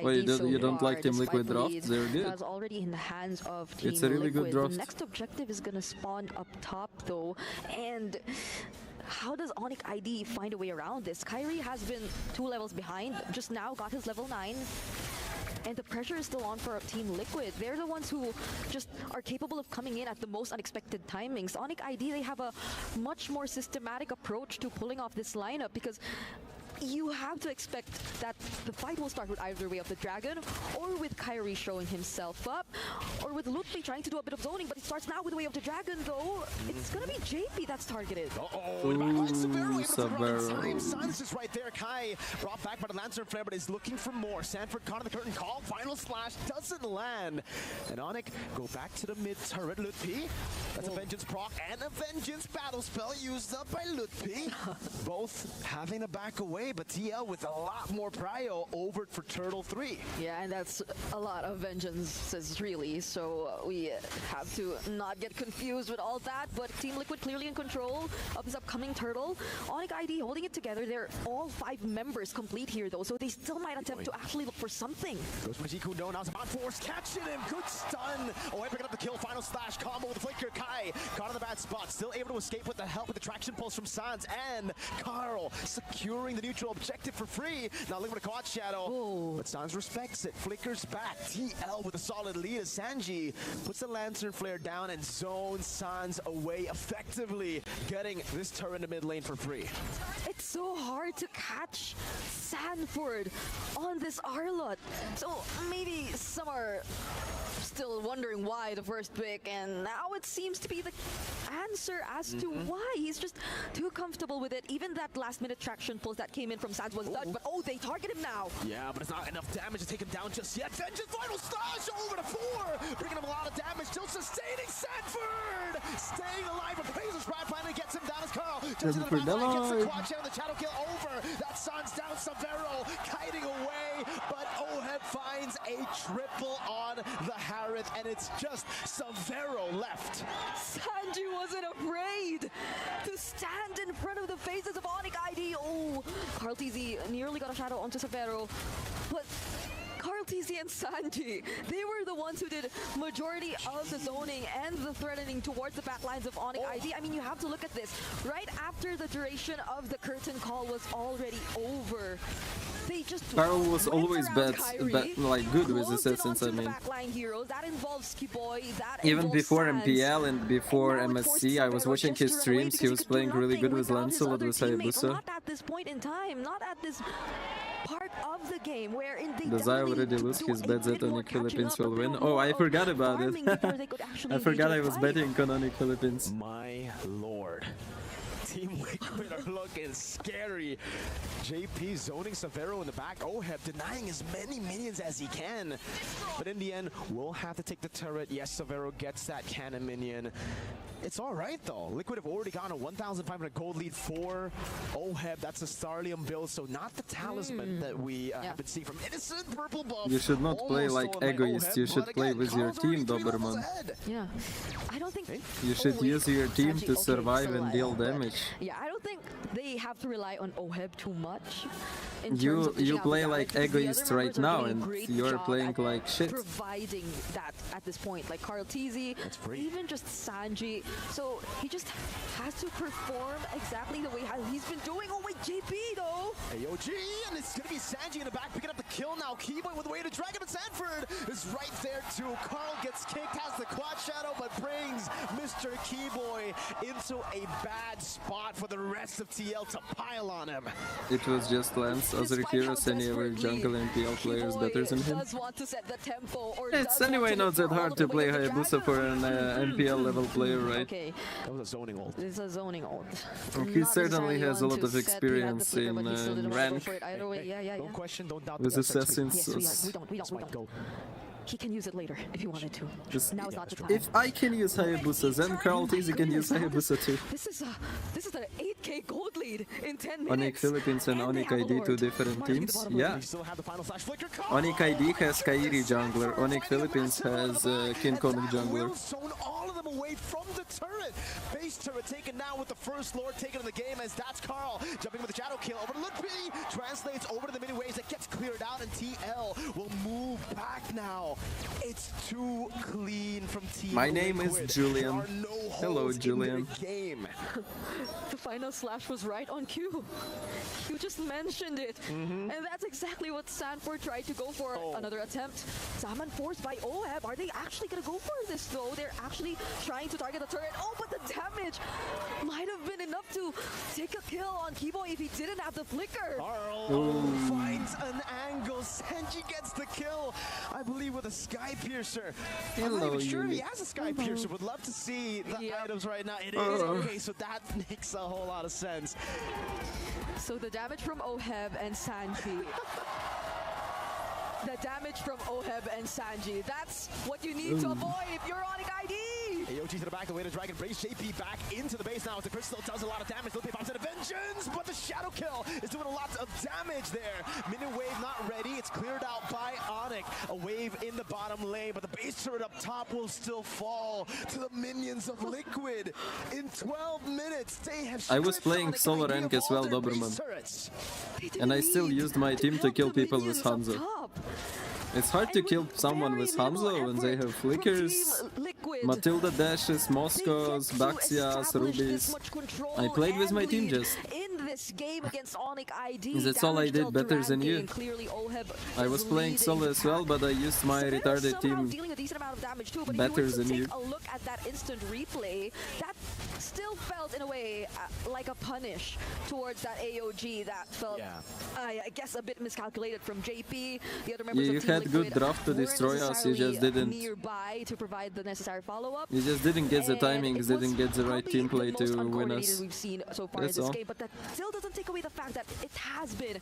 Wait, you don't like Team Liquid draft? They're good. That's already in the hands of Team It's a really Liquid. good draft. The next objective is gonna spawn up top though, and how does Onic ID find a way around this? Kyrie has been 2 levels behind, just now got his level 9. And the pressure is still on for Team Liquid. They're the ones who just are capable of coming in at the most unexpected timings. Onic ID, they have a much more systematic approach to pulling off this lineup because you have to expect that the fight will start with either way of the dragon, or with Kyrie showing himself up, or with mlbb trying to do a bit of zoning, but it starts now with the way of the dragon though. It's gonna be JP that's targeted. Severo. Suns is right there. Kai brought back by the Lancer Flare, but is looking for more. Sanford caught in the curtain call. Final slash doesn't land. And Onic go back to the mid turret. mlbb. That's a vengeance proc and a vengeance battle spell used up by mlbb. Both having to back away, but TL with a lot more prio over for Turtle 3. Yeah, and that's a lot of vengeances really, so we have to not get confused with all that, but Team Liquid clearly in control of this upcoming turtle. Onic ID holding it together. They're all 5 members complete here though, so they still might attempt to actually look for something. Goes for Jiku, no, now it's about force, catching him, good stun. Oh, picking up the kill, final slash combo with the flicker. Kai caught in the bad spot, still able to escape with the help with the traction pulse from Sans, and Carl securing the neutral objective for free. Now looking for the quad shadow, but Sans respects it, flickers back. TL with a solid lead as Sanji puts the Lantern Flare down and zones Sans away, effectively getting this turret in the mid lane for free. It's so hard to catch Sanford on this Arlot. So maybe some are still wondering why the first pick, and now it seems to be the answer as to why. He's just too comfortable with it. Even that last minute traction pulse that came in from Sans was dodged, but they target him now. Yeah, but it's not enough damage to take him down just yet. Vengeance final slash over to 4, bringing him a lot of damage, still sustaining Sanford, staying alive, but Razor's Pride finally gets him down as Carl. Just in the back line, gets the quad shadow, the shadow kill over. That Sans down, Severo kiting away, but Oheb finds a triple on the Harith, and it's just Severo left. Sanji wasn't afraid to stand in front of the faces of Onic ID. Oh, Carl TZ nearly got a shadow onto Severo, but Carl TZ and Sanji, they were the ones who did majority of the zoning and the threatening towards the back lines of Onic ID. I mean, you have to look at this. Right after the duration of the curtain call was already over, they just Carl was always good with assassins, I mean. That involves Skiboy, Even before MPL and before MSC, I was watching his streams, he was playing really good with Lancelot, with Hayabusa. Not at this point in time, not at this part of the game wherein they Dazai already lose his bets that Onic Philippines will win. Oh, I forgot about it. I forgot I was betting on Onic Philippines. My lord. Team Liquid are looking scary. JP zoning Severo in the back. Oheb denying as many minions as he can. But in the end, we'll have to take the turret. Yes, Severo gets that cannon minion. It's all right, though. Liquid have already gotten a 1,500 gold lead for Oheb. That's a Starlium build, so not the talisman that we have been seeing from Innocent. Purple buff. You should not play like egoist. You should play with your team, Doberman. Yeah, I don't think you should use your team to survive and deal damage. Yeah, I don't think they have to rely on Oheb too much. You play like egoist right now, and you're playing like shit. Providing that at this point, like Carl TZ, even just Sanji. So he just has to perform exactly the way he's been doing. Oh wait, JP though. AOG, and it's gonna be Sanji in the back picking up the kill now. Keyboy with the way to drag him, and Sanford is right there too. Carl gets kicked, has the quad shadow, but brings Mr. Keyboy into a bad spot for the rest of TL to pile on him. It was just Lance, other heroes, any other jungle NPL players better than him. It's anyway not that hard to play Hayabusa for an NPL level player, right? Okay. That was a zoning ult. It's a zoning ult. He certainly has a lot of experience in rank Don't question, don't doubt with assassins. Yes, we don't. He can use it later if he wanted to. Now is not the time. If I can use Hayabusa, then Carl TZ can use Hayabusa too. This is an 8k gold lead in 10 minutes. Onic Philippines and Onic ID, two different teams. Yeah. Onic ID has Kairi jungler. Onic Philippines has King Kong jungler. All of them away from the turret. Base turret taken now with the first lord taken in the game, as that's Carl jumping with the shadow kill over to Ludwig. Translates over to the mini waves, that gets cleared out, and TL will move back now. It's too clean from Team My name is Julian. Hello, Julian. The final slash was right on cue. You just mentioned it. And that's exactly what Sanford tried to go for. Another attempt. Salmon forced by Oheb. Are they actually going to go for this though? They're actually trying to target the turret. Oh, but the damage might have been enough to take a kill on Keyboy if he didn't have the flicker. Carl finds an angle. Sanji gets the kill, I believe, with a Sky Piercer. I'm not even sure he has a Sky Piercer. Would love to see the items right now. It is okay, so that makes a whole lot of sense. So the damage from Oheb and Sanji. The damage from Oheb and Sanji. That's what you need to avoid if you're Onic ID. AOG to the back, the way to Dragon Brace. JP back into the base now as the Crystal does a lot of damage. Lippy pops into Vengeance, but the Shadow Kill is doing a lot of damage there. Minion wave not ready. It's cleared out by Onic. A wave in the bottom lane, but the base turret up top will still fall to the minions of Liquid. In 12 minutes, they have I was playing solo rank as well, Doberman. And I still used my team to kill people with Hanzo. It's hard to kill someone with Hanzo when they have flickers, Matilda dashes, Moscows, Baxias, Rubies. I played with my team just. This game against Onic ID. That's all I did better than you. I was playing solo as well, but I used my retarded team better than you. A look at that instant replay, that still felt in a way like a punish towards that AOG. That felt, I guess, a bit miscalculated from JP. The other members you of Team had good draft to destroy us. You just didn't. Nearby to provide the necessary follow-up. You just didn't get the timings, didn't get the right team play to win us. We've seen so far in this game, but that still doesn't take away the fact that it has been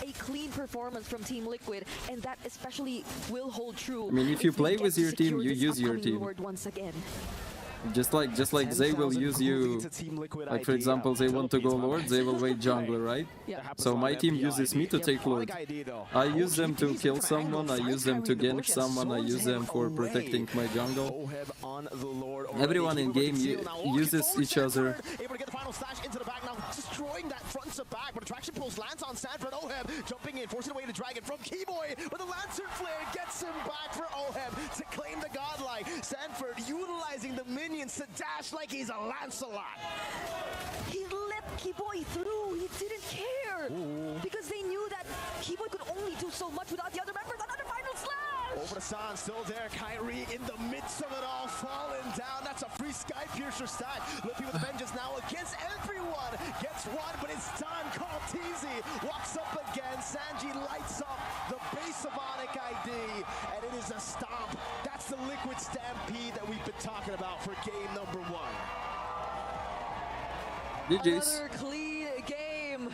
a clean performance from Team Liquid, and that especially will hold true. I mean, if you play with your team, you use your team. Once again. Just like they will use you, like for example, they want to go Lord, they will wait jungler, right? So my team uses me to take Lord. I use them to kill someone, I use them to gank someone, I use them for protecting my jungle. Everyone in game uses each other. destroying that front to back, but attraction pulse lands on Sanford. Oheb jumping in, forcing away the dragon from Keyboy, but the Lantern Flare gets him back for Oheb to claim the godlike. Sanford utilizing the minions to dash like he's a Lancelot. He let Keyboy through. He didn't care. Because they knew that Keyboy could only do so much without the other members. Another final slash! Over to San, still there. Kyrie in the midst of it all, falling down. That's a free Sky Piercer stat. Lippy with vengeance now against everyone. Gets one, but it's done. Call Teasy walks up again. Sanji lights up the base of Onic ID, and it is a stomp. That's the Liquid Stampede that we've been talking about for game number 1. Another clean game.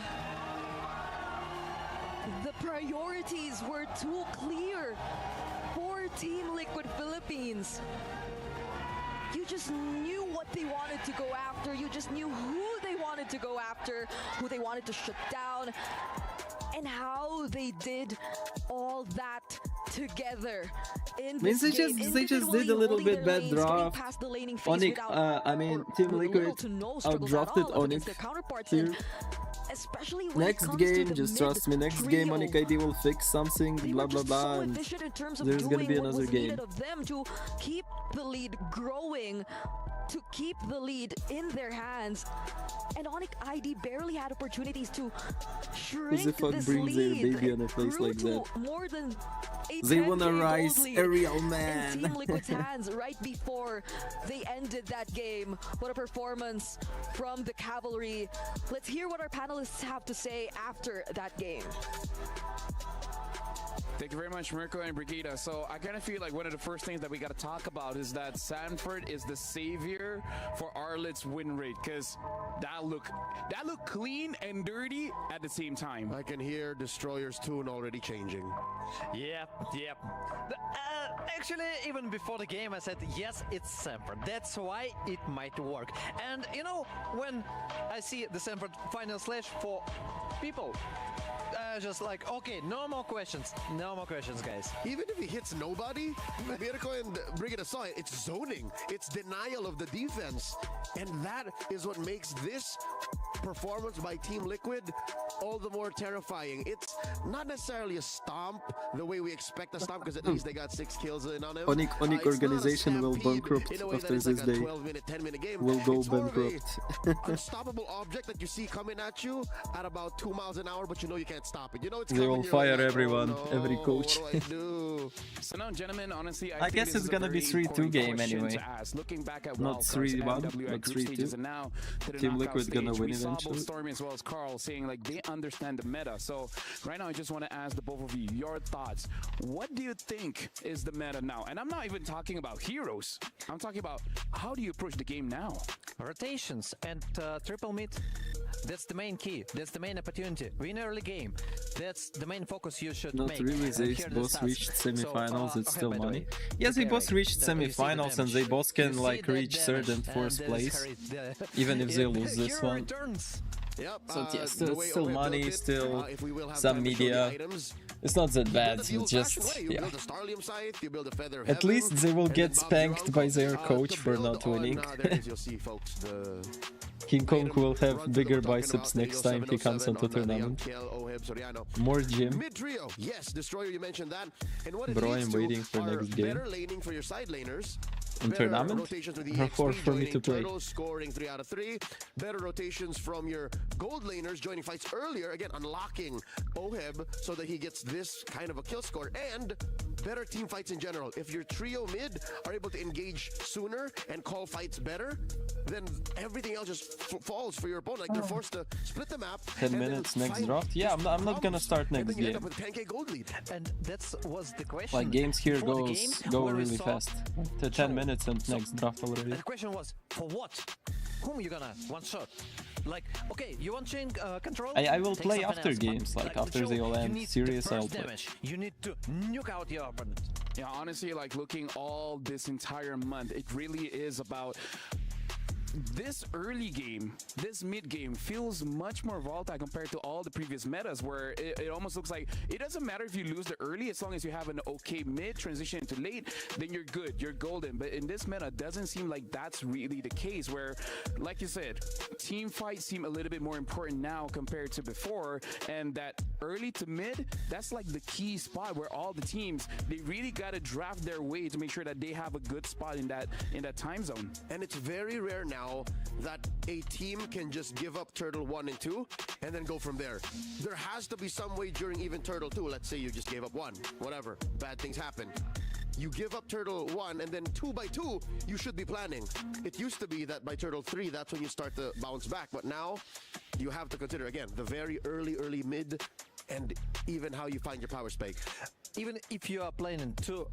The priorities were too clear for Team Liquid Philippines. You just knew what they wanted to go after. You just knew who they wanted to go after, who they wanted to shut down, and how they did all that together. Means they just did a little bit bad draft. Onic, I mean, Team Liquid outdrafted Onic here. Especially next game, just trust me, next game Onic ID will fix something, blah blah blah, and there's gonna be another game. Of them to keep the lead growing, to keep the lead in their hands, and Onic ID barely had opportunities to shrink Who the fuck this brings their lead. baby on a place like that? More than They wanna rise a real man. in Team Liquid's hands right before they ended that game. What a performance from the Cavalry. Let's hear what our panelists have to say after that game. Thank you very much, Mirko and Brigida. So I kind of feel like one of the first things that we got to talk about is that Sanford is the savior for Arlet's win rate, because that look clean and dirty at the same time. I can hear Destroyer's tune already changing. Yep. Actually, even before the game, I said, yes, it's Sanford. That's why it might work. And, you know, when I see the Sanford final slash for people, just like, okay, no more questions, guys. Even if he hits nobody, Mirko and Brigida saw it, it's zoning. It's denial of the defense. And that is what makes this performance by Team Liquid all the more terrifying. It's not necessarily a stomp the way we expect a stomp, because at least they got 6 kills in on him. Onic organization will bankrupt after this like day. 12-minute, 10-minute game. Will go It's more of bankrupt. a unstoppable object that you see coming at you at about 2 miles an hour, but you know you can't stop it. You know it's They coming, will you're fire like, everyone, oh, no, every coach. what do I do? So now, gentlemen, honestly, I guess think it's gonna be 3-2 game anyway. Looking back at Not 3-1, but 3-2. and now to the Team knockout Liquid gonna stage, win we saw eventually. both Stormy as well as Carl saying like they understand the meta. So right now, I just want to ask the both of you your thoughts. What do you think is the meta now? And I'm not even talking about heroes. I'm talking about how do you approach the game now? Rotations and triple mid. That's the main key. That's the main opportunity. Win early game. That's the main focus you should Not make. really, they Here are the both stats. reached semifinals, So, it's okay, still by the money. way, Yes, they the both carry. reached You see the semifinals and they damage. both You can see like that reach third and damage, fourth there's place, carry the- even if they lose this Hero one. returns. Yep, So yeah, the still way still Oheb money, built it, still if we will have some time to show the media. items, It's not that you bad, build a it's the old-fashioned just, way. You yeah. build a Starlium scythe, you build a Feather of At Heaven, least they will and get then Bob's spanked by their to coach for build not on, winning. there it is, you'll see, folks, the King Kong will run have to bigger the we're talking biceps about. next There you time go, he comes 707 onto on the tournament. Kiel, Oheb, Soriano. More gym. Mid trio, yes, Destroyer, you mentioned that. And what it Bro, leads I'm to waiting for are next game. better laning for your side laners. In Better tournament? rotations with the Or EXP for me joining to play? Turtles, scoring 3 out of 3. Better rotations from your gold laners joining fights earlier, again unlocking Oheb so that he gets this kind of a kill score, and better team fights in general. If your trio mid are able to engage sooner and call fights better, then everything else just falls for your opponent. Like they're forced to split the map. 10 and then minutes next fight draft. Yeah, I'm not gonna start and next then you end game. up with 10k gold lead. And that was the question. Like games here before the game, go where we really saw- fast. To 10 minutes and next draft already. And the question was, for what? Whom you gonna one shot? Like, okay, you want chain control? I will Take play something after else, but, games, like after Joe, they all you end need serious, the I'll burst play. damage. You need to nuke out your opponent. Yeah, honestly, like looking all this entire month, it really is about this early game, this mid game feels much more volatile compared to all the previous metas, where it almost looks like it doesn't matter if you lose the early, as long as you have an okay mid transition into late, then you're good, you're golden. But in this meta, it doesn't seem like that's really the case, where, like you said, team fights seem a little bit more important now compared to before, and that early to mid, that's like the key spot where all the teams, they really got to draft their way to make sure that they have a good spot in that time zone. And it's very rare now that a team can just give up turtle 1 and 2 and then go from there. There has to be some way during even turtle 2, let's say you just gave up 1, whatever, bad things happen. You give up turtle 1 and then 2 by 2, you should be planning. It used to be that by turtle 3, that's when you start to bounce back. But now you have to consider, again, the very early mid and even how you find your power spike. Even if you are planning to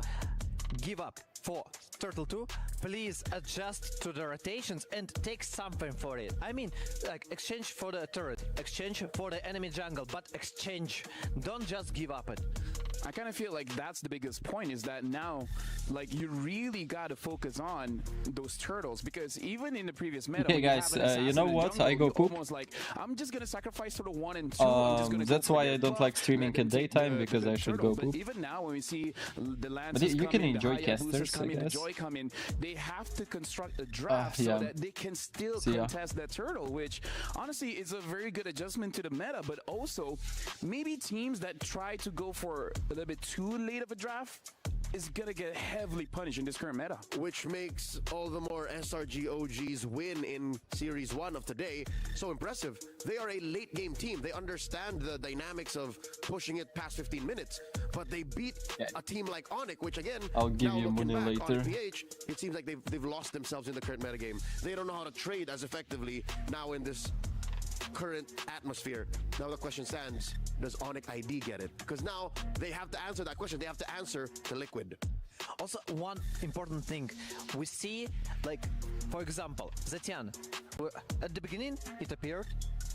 give up for turtle 2, please adjust to the rotations and take something for it. I mean, like, exchange for the turret, exchange for the enemy jungle, but exchange. Don't just give up it. I kind of feel like that's the biggest point, is that now, like, you really got to focus on those turtles, because even in the previous meta, okay, guys, you know what? I go poop. Almost like, I'm just gonna sacrifice turtle 1 and 2. I'm just gonna that's why I don't like streaming in daytime, because I should go poop. But even now, when we see the Lancers you can enjoy casters, I guess. Joy come in, they have to construct a draft so that they can still contest that turtle, which honestly is a very good adjustment to the meta. But also, maybe teams that try to go for a little bit too late of a draft is gonna get heavily punished in this current meta. Which makes all the more SRG OG's win in Series 1 of today so impressive. They are a late game team. They understand the dynamics of pushing it past 15 minutes. But they beat a team like Onic, which again, I'll give you money back, later. Onic PH, it seems like they've lost themselves in the current metagame. They don't know how to trade as effectively now in this current atmosphere. Now the question stands, does Onic ID get it? Because now they have to answer that question. They have to answer to Liquid. Also, one important thing, we see, like, for example, Zetian. At the beginning, it appeared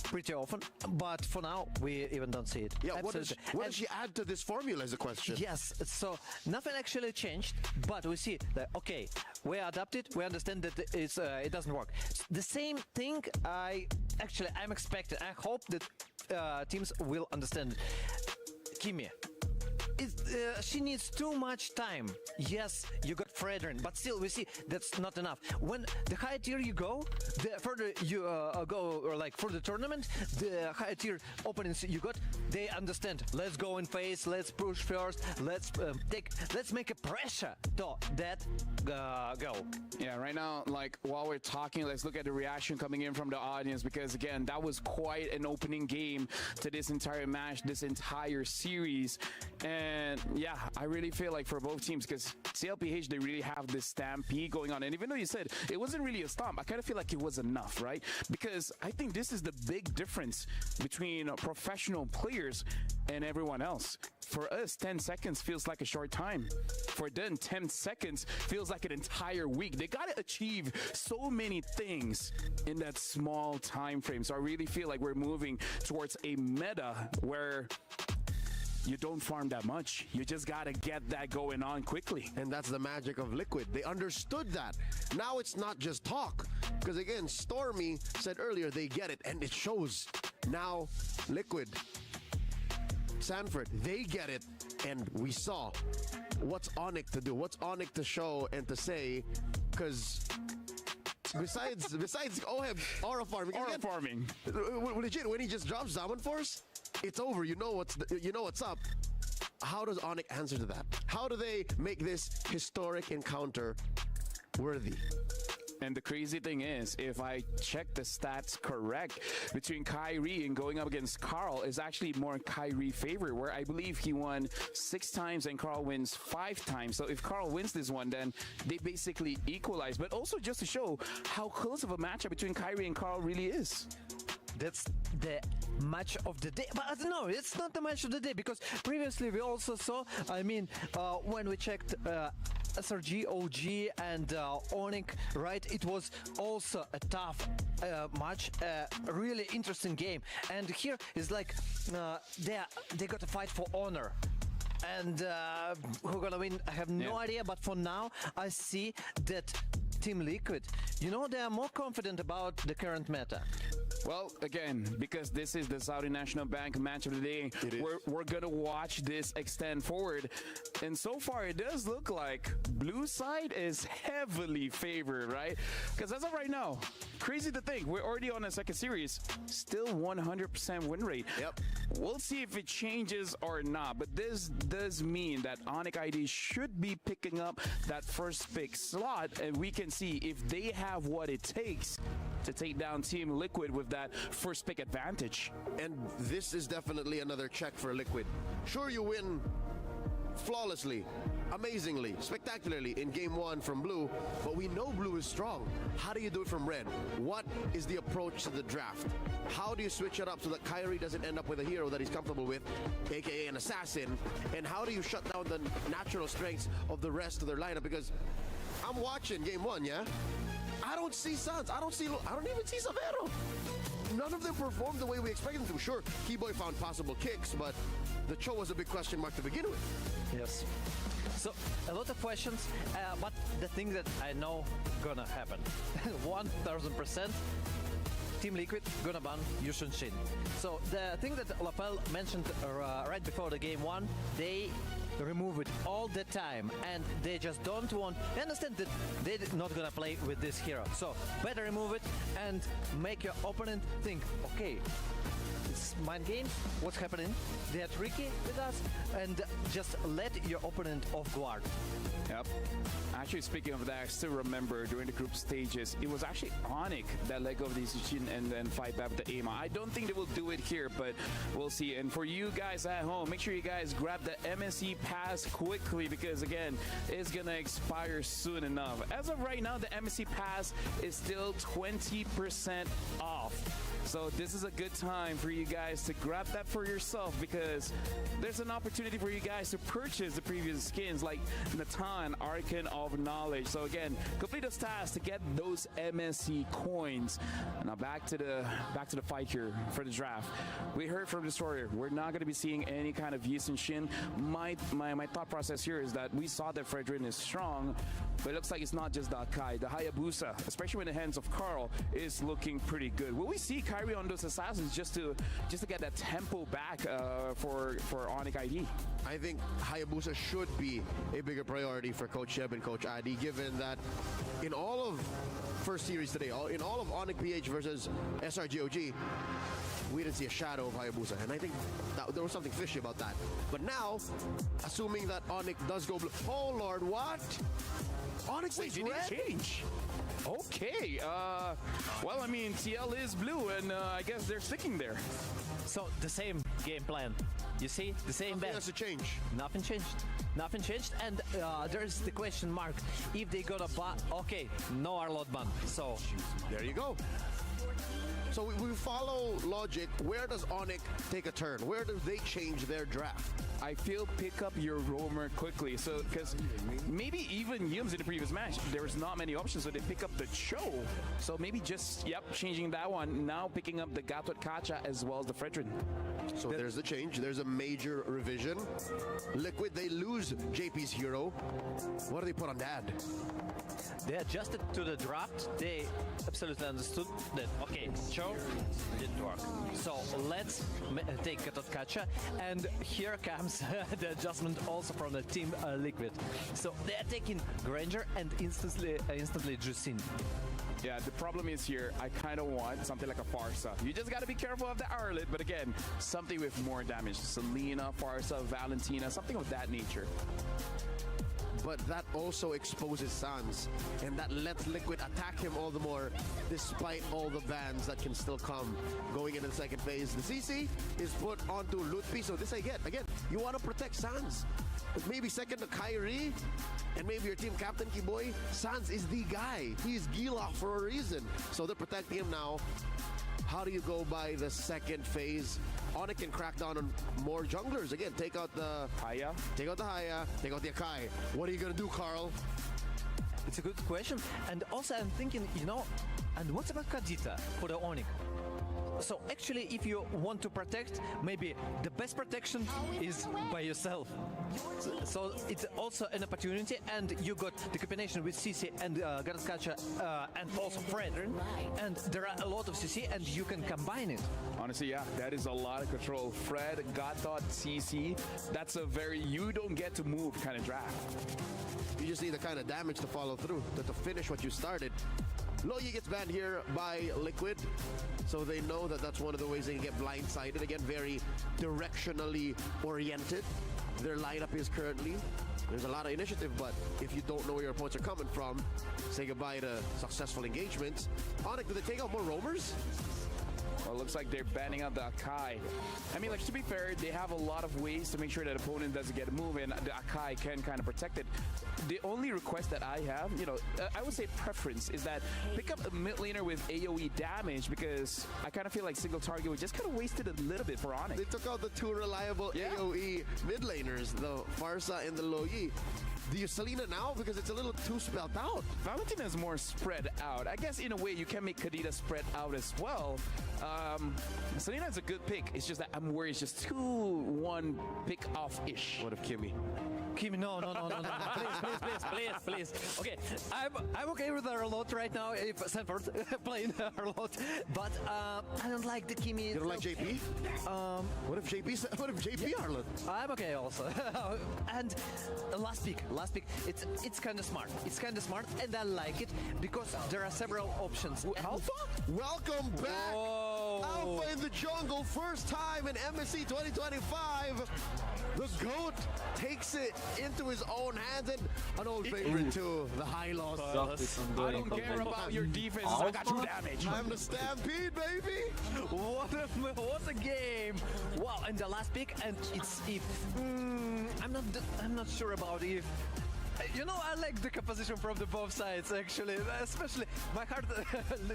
pretty often, but for now, we even don't see it. Yeah, what does she add to this formula is a question. Yes, so nothing actually changed, but we see that, okay, we adapted, we understand that it doesn't work. The same thing I'm expecting. I hope that teams will understand. Kimmy. She needs too much time. Yes, you got Fredrin, but still we see that's not enough. When the higher tier you go, the further you go, or like for the tournament, the higher tier opponents you got, they understand. Let's go in phase, let's push first, let's make a pressure to that go. Yeah, right now, like, while we're talking, let's look at the reaction coming in from the audience, because again, that was quite an opening game to this entire match, this entire series. And yeah, I really feel like for both teams, because CLPH, they really have this stampede going on. And even though you said it wasn't really a stomp, I kind of feel like it was enough, right? Because I think this is the big difference between professional players and everyone else. For us, 10 seconds feels like a short time. For them, 10 seconds feels like an entire week. They got to achieve so many things in that small time frame. So I really feel like we're moving towards a meta where you don't farm that much. You just got to get that going on quickly. And that's the magic of Liquid. They understood that. Now it's not just talk. Because again, Stormy said earlier they get it, and it shows. Now, Liquid, Sanford, they get it, and we saw what's Onic to do, what's Onic to show and to say, because besides Oheb, aura farming. Legit, when he just drops Zaman Force, it's over. You know what's up. How does Onic answer to that? How do they make this historic encounter worthy? And the crazy thing is, if I check the stats correct, between Kyrie and going up against Carl is actually more Kyrie favorite, where I believe he won 6 times and Carl wins 5 times. So if Carl wins this one, then they basically equalize. But also just to show how close of a matchup between Kyrie and Carl really is. That's the match of the day. But no, it's not the match of the day, because previously we also saw, I mean, when we checked SRG, OG and Onic, right? It was also a tough match, a really interesting game. And here is like they got to fight for honor. And who's gonna win? I have no idea. But for now, I see that Team Liquid. You know, they are more confident about the current meta. Well, again, because this is the Saudi National Bank match of the day, we're going to watch this extend forward. And so far, it does look like blue side is heavily favored, right? Because as of right now, crazy to think, we're already on a second series, still 100% win rate. Yep. We'll see if it changes or not, but this does mean that Onic ID should be picking up that first pick slot, and we can see if they have what it takes to take down Team Liquid with that first pick advantage. And this is definitely another check for Liquid. Sure, you win flawlessly, amazingly, spectacularly in game one from blue, but we know blue is strong. How do you do it from red? What is the approach to the draft? How do you switch it up so that Kyrie doesn't end up with a hero that he's comfortable with, aka an assassin? And how do you shut down the natural strengths of the rest of their lineup? Because I'm watching game one, yeah? I don't see Sans. I don't even see Savero. None of them performed the way we expected them to. Sure, Keyboy found possible kicks, but the Cho was a big question mark to begin with. Yes. So, a lot of questions, but the thing that I know gonna happen, 1000%, Team Liquid gonna ban Yushin Shin. So, the thing that Lapel mentioned right before the game one, they remove it all the time, and they just don't want. I understand that they're not gonna play with this hero, so better remove it and make your opponent think, okay, it's mind game, what's happening? They are tricky with us, and just let your opponent off guard. Yep. Actually, speaking of that, I still remember during the group stages, it was actually Onic that let go of the Yushin and then fight back with the Ama. I don't think they will do it here, but we'll see. And for you guys at home, make sure you guys grab the MSC pass quickly because, again, it's going to expire soon enough. As of right now, the MSC pass is still 20% off. So this is a good time for you guys to grab that for yourself because there's an opportunity for you guys to purchase the previous skins like Natan, Archon of Knowledge. So again, complete those tasks to get those MSC coins. Now back to the fight here for the draft. We heard from Destroyer, we're not going to be seeing any kind of Yushin Shin. My thought process here is that we saw that Fredrin is strong, but it looks like it's not just Dazai. The Hayabusa, especially in the hands of Carl, is looking pretty good. Will we see Kyrie on those assassins just to get that tempo back for Onic ID? I think Hayabusa should be a bigger priority for Coach Sheb and Coach Adi, given that in all of first series today, in all of Onic PH versus SRGOG, we didn't see a shadow of Hayabusa, and I think that there was something fishy about that. But now, assuming that Onic does go blue, oh Lord, what? Onic stays red? Change. Okay, well, I mean, TL is blue, and I guess they're sticking there. So, the same game plan. You see? The same Nothing has to change. Nothing changed. Nothing changed, and there's the question mark. If they got a ban, okay, no Arlot ban. So, there you go. So we follow logic. Where does Onic take a turn? Where do they change their draft? I feel pick up your roamer quickly. So, because maybe even Yums in the previous match, there was not many options, so they pick up the Cho. So maybe just, changing that one. Now picking up the Gatot Kacha as well as the Fredrin. So there's the change. There's a major revision. Liquid, they lose JP's hero. What do they put on Dad? They adjusted to the draft. They absolutely understood that, okay, Cho didn't work. So let's take Gatot Kacha. And here comes the adjustment also from the Team Liquid. So they're taking Granger and instantly Juicin. Yeah, the problem is here, I kind of want something like a Farsa. You just got to be careful of the Arlet, but again, something with more damage. Selena, Farsa, Valentina, something of that nature. But that also exposes Sans, and that lets Liquid attack him all the more, despite all the bans that can still come going into the second phase. The CC is put onto Lutfi, so this again, you want to protect Sans. Maybe second to Kyrie, and maybe your team captain, Kiboy. Sans is the guy. He's Gila for a reason. So they're protecting him now. How do you go by the second phase? Onic can crack down on more junglers. Again, take out the Haya. Take out the Haya. Take out the Akai. What are you going to do, Carl? It's a good question. And also I'm thinking, and what's about Kadita for the Onic? So actually, if you want to protect, maybe the best protection is by yourself. So it's also an opportunity, and you got the combination with CC and Ganskacha and also Fred, and there are a lot of CC, and you can combine it. Honestly, yeah, that is a lot of control. Fred, Gothot, CC, that's a very you don't get to move kind of draft. You just need the kind of damage to follow through, to finish what you started. Loyi gets banned here by Liquid, so they know that that's one of the ways they can get blindsided. Again, very directionally oriented. Their lineup is currently. There's a lot of initiative, but if you don't know where your opponents are coming from, say goodbye to successful engagements. Onic, do they take out more roamers? Well, it looks like they're banning out the Akai. I mean, like, to be fair, they have a lot of ways to make sure that opponent doesn't get a move, and the Akai can kind of protect it. The only request that I have, you know, I would say preference, is that pick up a mid laner with AoE damage, because I kind of feel like single target was just kind of wasted a little bit for Onic. They took out the two reliable AoE mid laners, the Farsa and the Loyi. Do you Selena now? Because it's a little too spelled out. Valentina is more spread out. I guess in a way you can make Kadita spread out as well. Selena is a good pick. It's just that I'm worried it's just 2-1 pick off-ish. What if Kimmy? Kimmy, no. Please. Okay, I'm okay with Arlott right now if Sanford playing Arlott, but I don't like the Kimmy. You don't like JP? What if JP Arlott? I'm okay also. And last pick, it's kind of smart. It's kind of smart, and I like it because there are several options. Alpha? Welcome back! Whoa. Alpha in the jungle, first time in MSC 2025. The GOAT takes it into his own hands, and an old favorite too, the high loss. I don't care about your defense, I got 2 damage. I'm the Stampede, baby! What a game! Wow, and the last pick, and it's if. I'm not sure about if. You know, I like the composition from the both sides, actually. Especially my heart.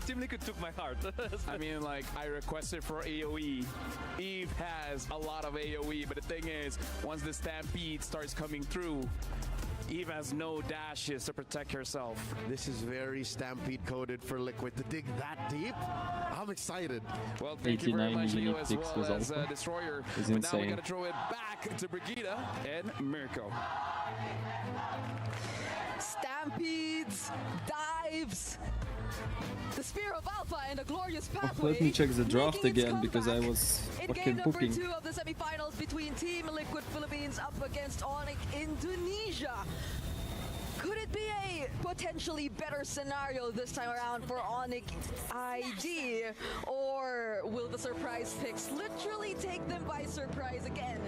Team Liquid took my heart. I mean, like, I requested for AoE. Eve has a lot of AoE, but the thing is, once the Stampede starts coming through, Eve has no dashes to protect herself. This is very Stampede coded for Liquid to dig that deep. I'm excited. Well, thank you very much, Leo, as well as also Destroyer. is But insane. now we got to throw it back to Brigida and Mirko. Stampedes, dives, the Spear of Alpha and a glorious pathway. Let me check the draft making its again because I was in fucking game number pooping. 2 of the semifinals between Team Liquid Philippines up against Onic Indonesia. Could it be a potentially better scenario this time around for Onic ID? Or will the surprise picks literally take them by surprise again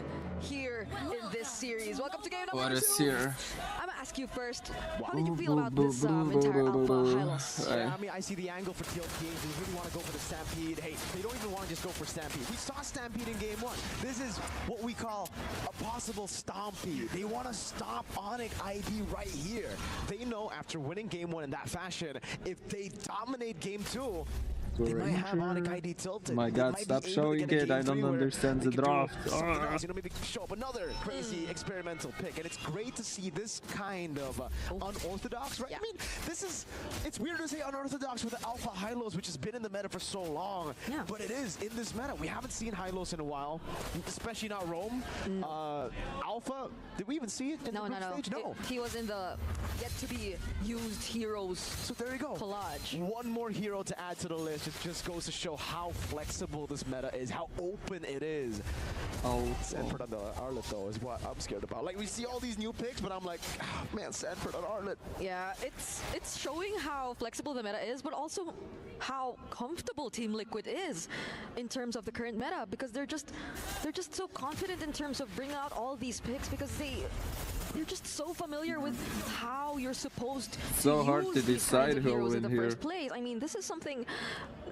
here in this series? Welcome to game number 2. What is here? I'm gonna ask you first, how did you feel about this entire Alpha high loss? Yeah, I mean, I see the angle for TLPH. They really want to go for the Stampede. Hey, they don't even want to just go for Stampede. We saw Stampede in game 1. This is what we call a possible Stompede. They want to stop Onic ID right here. They know after winning game 1 in that fashion, if they dominate game 2, they might have Onic ID tilted. My God, stop showing it. I don't understand the draft. You know, maybe show up another crazy experimental pick, and it's great to see this kind of unorthodox, right? I mean, it's weird to say unorthodox with the Alpha Hylos, which has been in the meta for so long, but it is in this meta. We haven't seen Hylos in a while, especially not Rome. Alpha, did we even see it in the group stage? No. He was in the yet to be used heroes. So there you go. Collage. One more hero to add to the list. It just goes to show how flexible this meta is, how open it is. Sanford on the Arlott, though, is what I'm scared about. Like, we see all these new picks, but I'm like, oh, man, Sanford on Arlott. Yeah, it's showing how flexible the meta is, but also how comfortable Team Liquid is in terms of the current meta, because they're just so confident in terms of bringing out all these picks, because they're just so familiar with how you're supposed to So use hard to these decide kinds of who heroes will in the win first here. place. I mean, this is something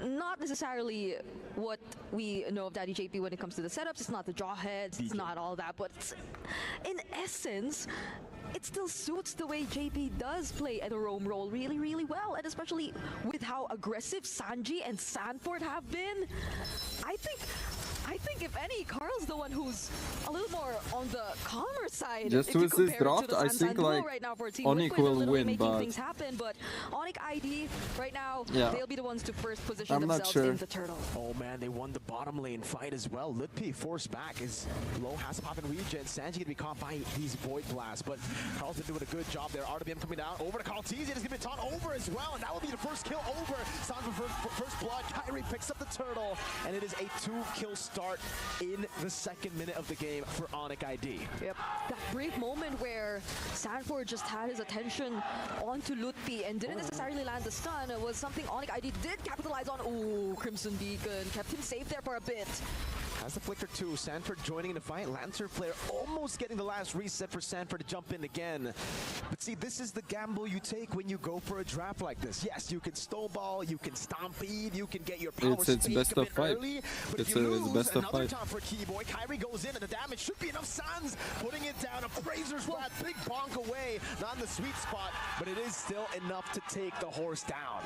not necessarily what we know of Daddy JP when it comes to the setups. It's not the draw heads, it's not all that, but it's, in essence, it still suits the way JP does play at a roam role really, really well, and especially with how aggressive Sanji and Sanford have been. I think if any, Carl's the one who's a little more on the calmer side. Just with this draft, I think like right now for Onic will win, but things happen. But Onic ID right now, yeah, they'll be the ones to first position I'm themselves not sure in the turtle. Oh man, they won the bottom lane fight as well. Litpi forced back as Low has to pop in regen. Sanji gonna be caught by these Void Blasts, but Carl's been doing a good job there. RWM coming down over to Carl Teasy, is gonna be taught over as well, and that will be the first kill over. Sanji for first blood. Kyrie picks up the turtle, and it is a 2-kill start in the second minute of the game for Onic ID. Yep, that brief moment where Sanford just had his attention onto Lutfi and didn't necessarily land the stun was something Onic ID did capitalize on. Ooh, Crimson Beacon kept him safe there for a bit. Has the flicker too. Sanford joining in the fight. Lancer player almost getting the last reset for Sanford to jump in again. But see, this is the gamble you take when you go for a draft like this. Yes, you can snowball, you can stampede, you can get your power it's best of 5. Early, but It's if you lose, best of 5. Time for Keyboy. Kyrie goes in and the damage should be enough. Sans putting it down. Appraiser's Wrath, big bonk away. Not in the sweet spot, but it is still enough to take the horse down.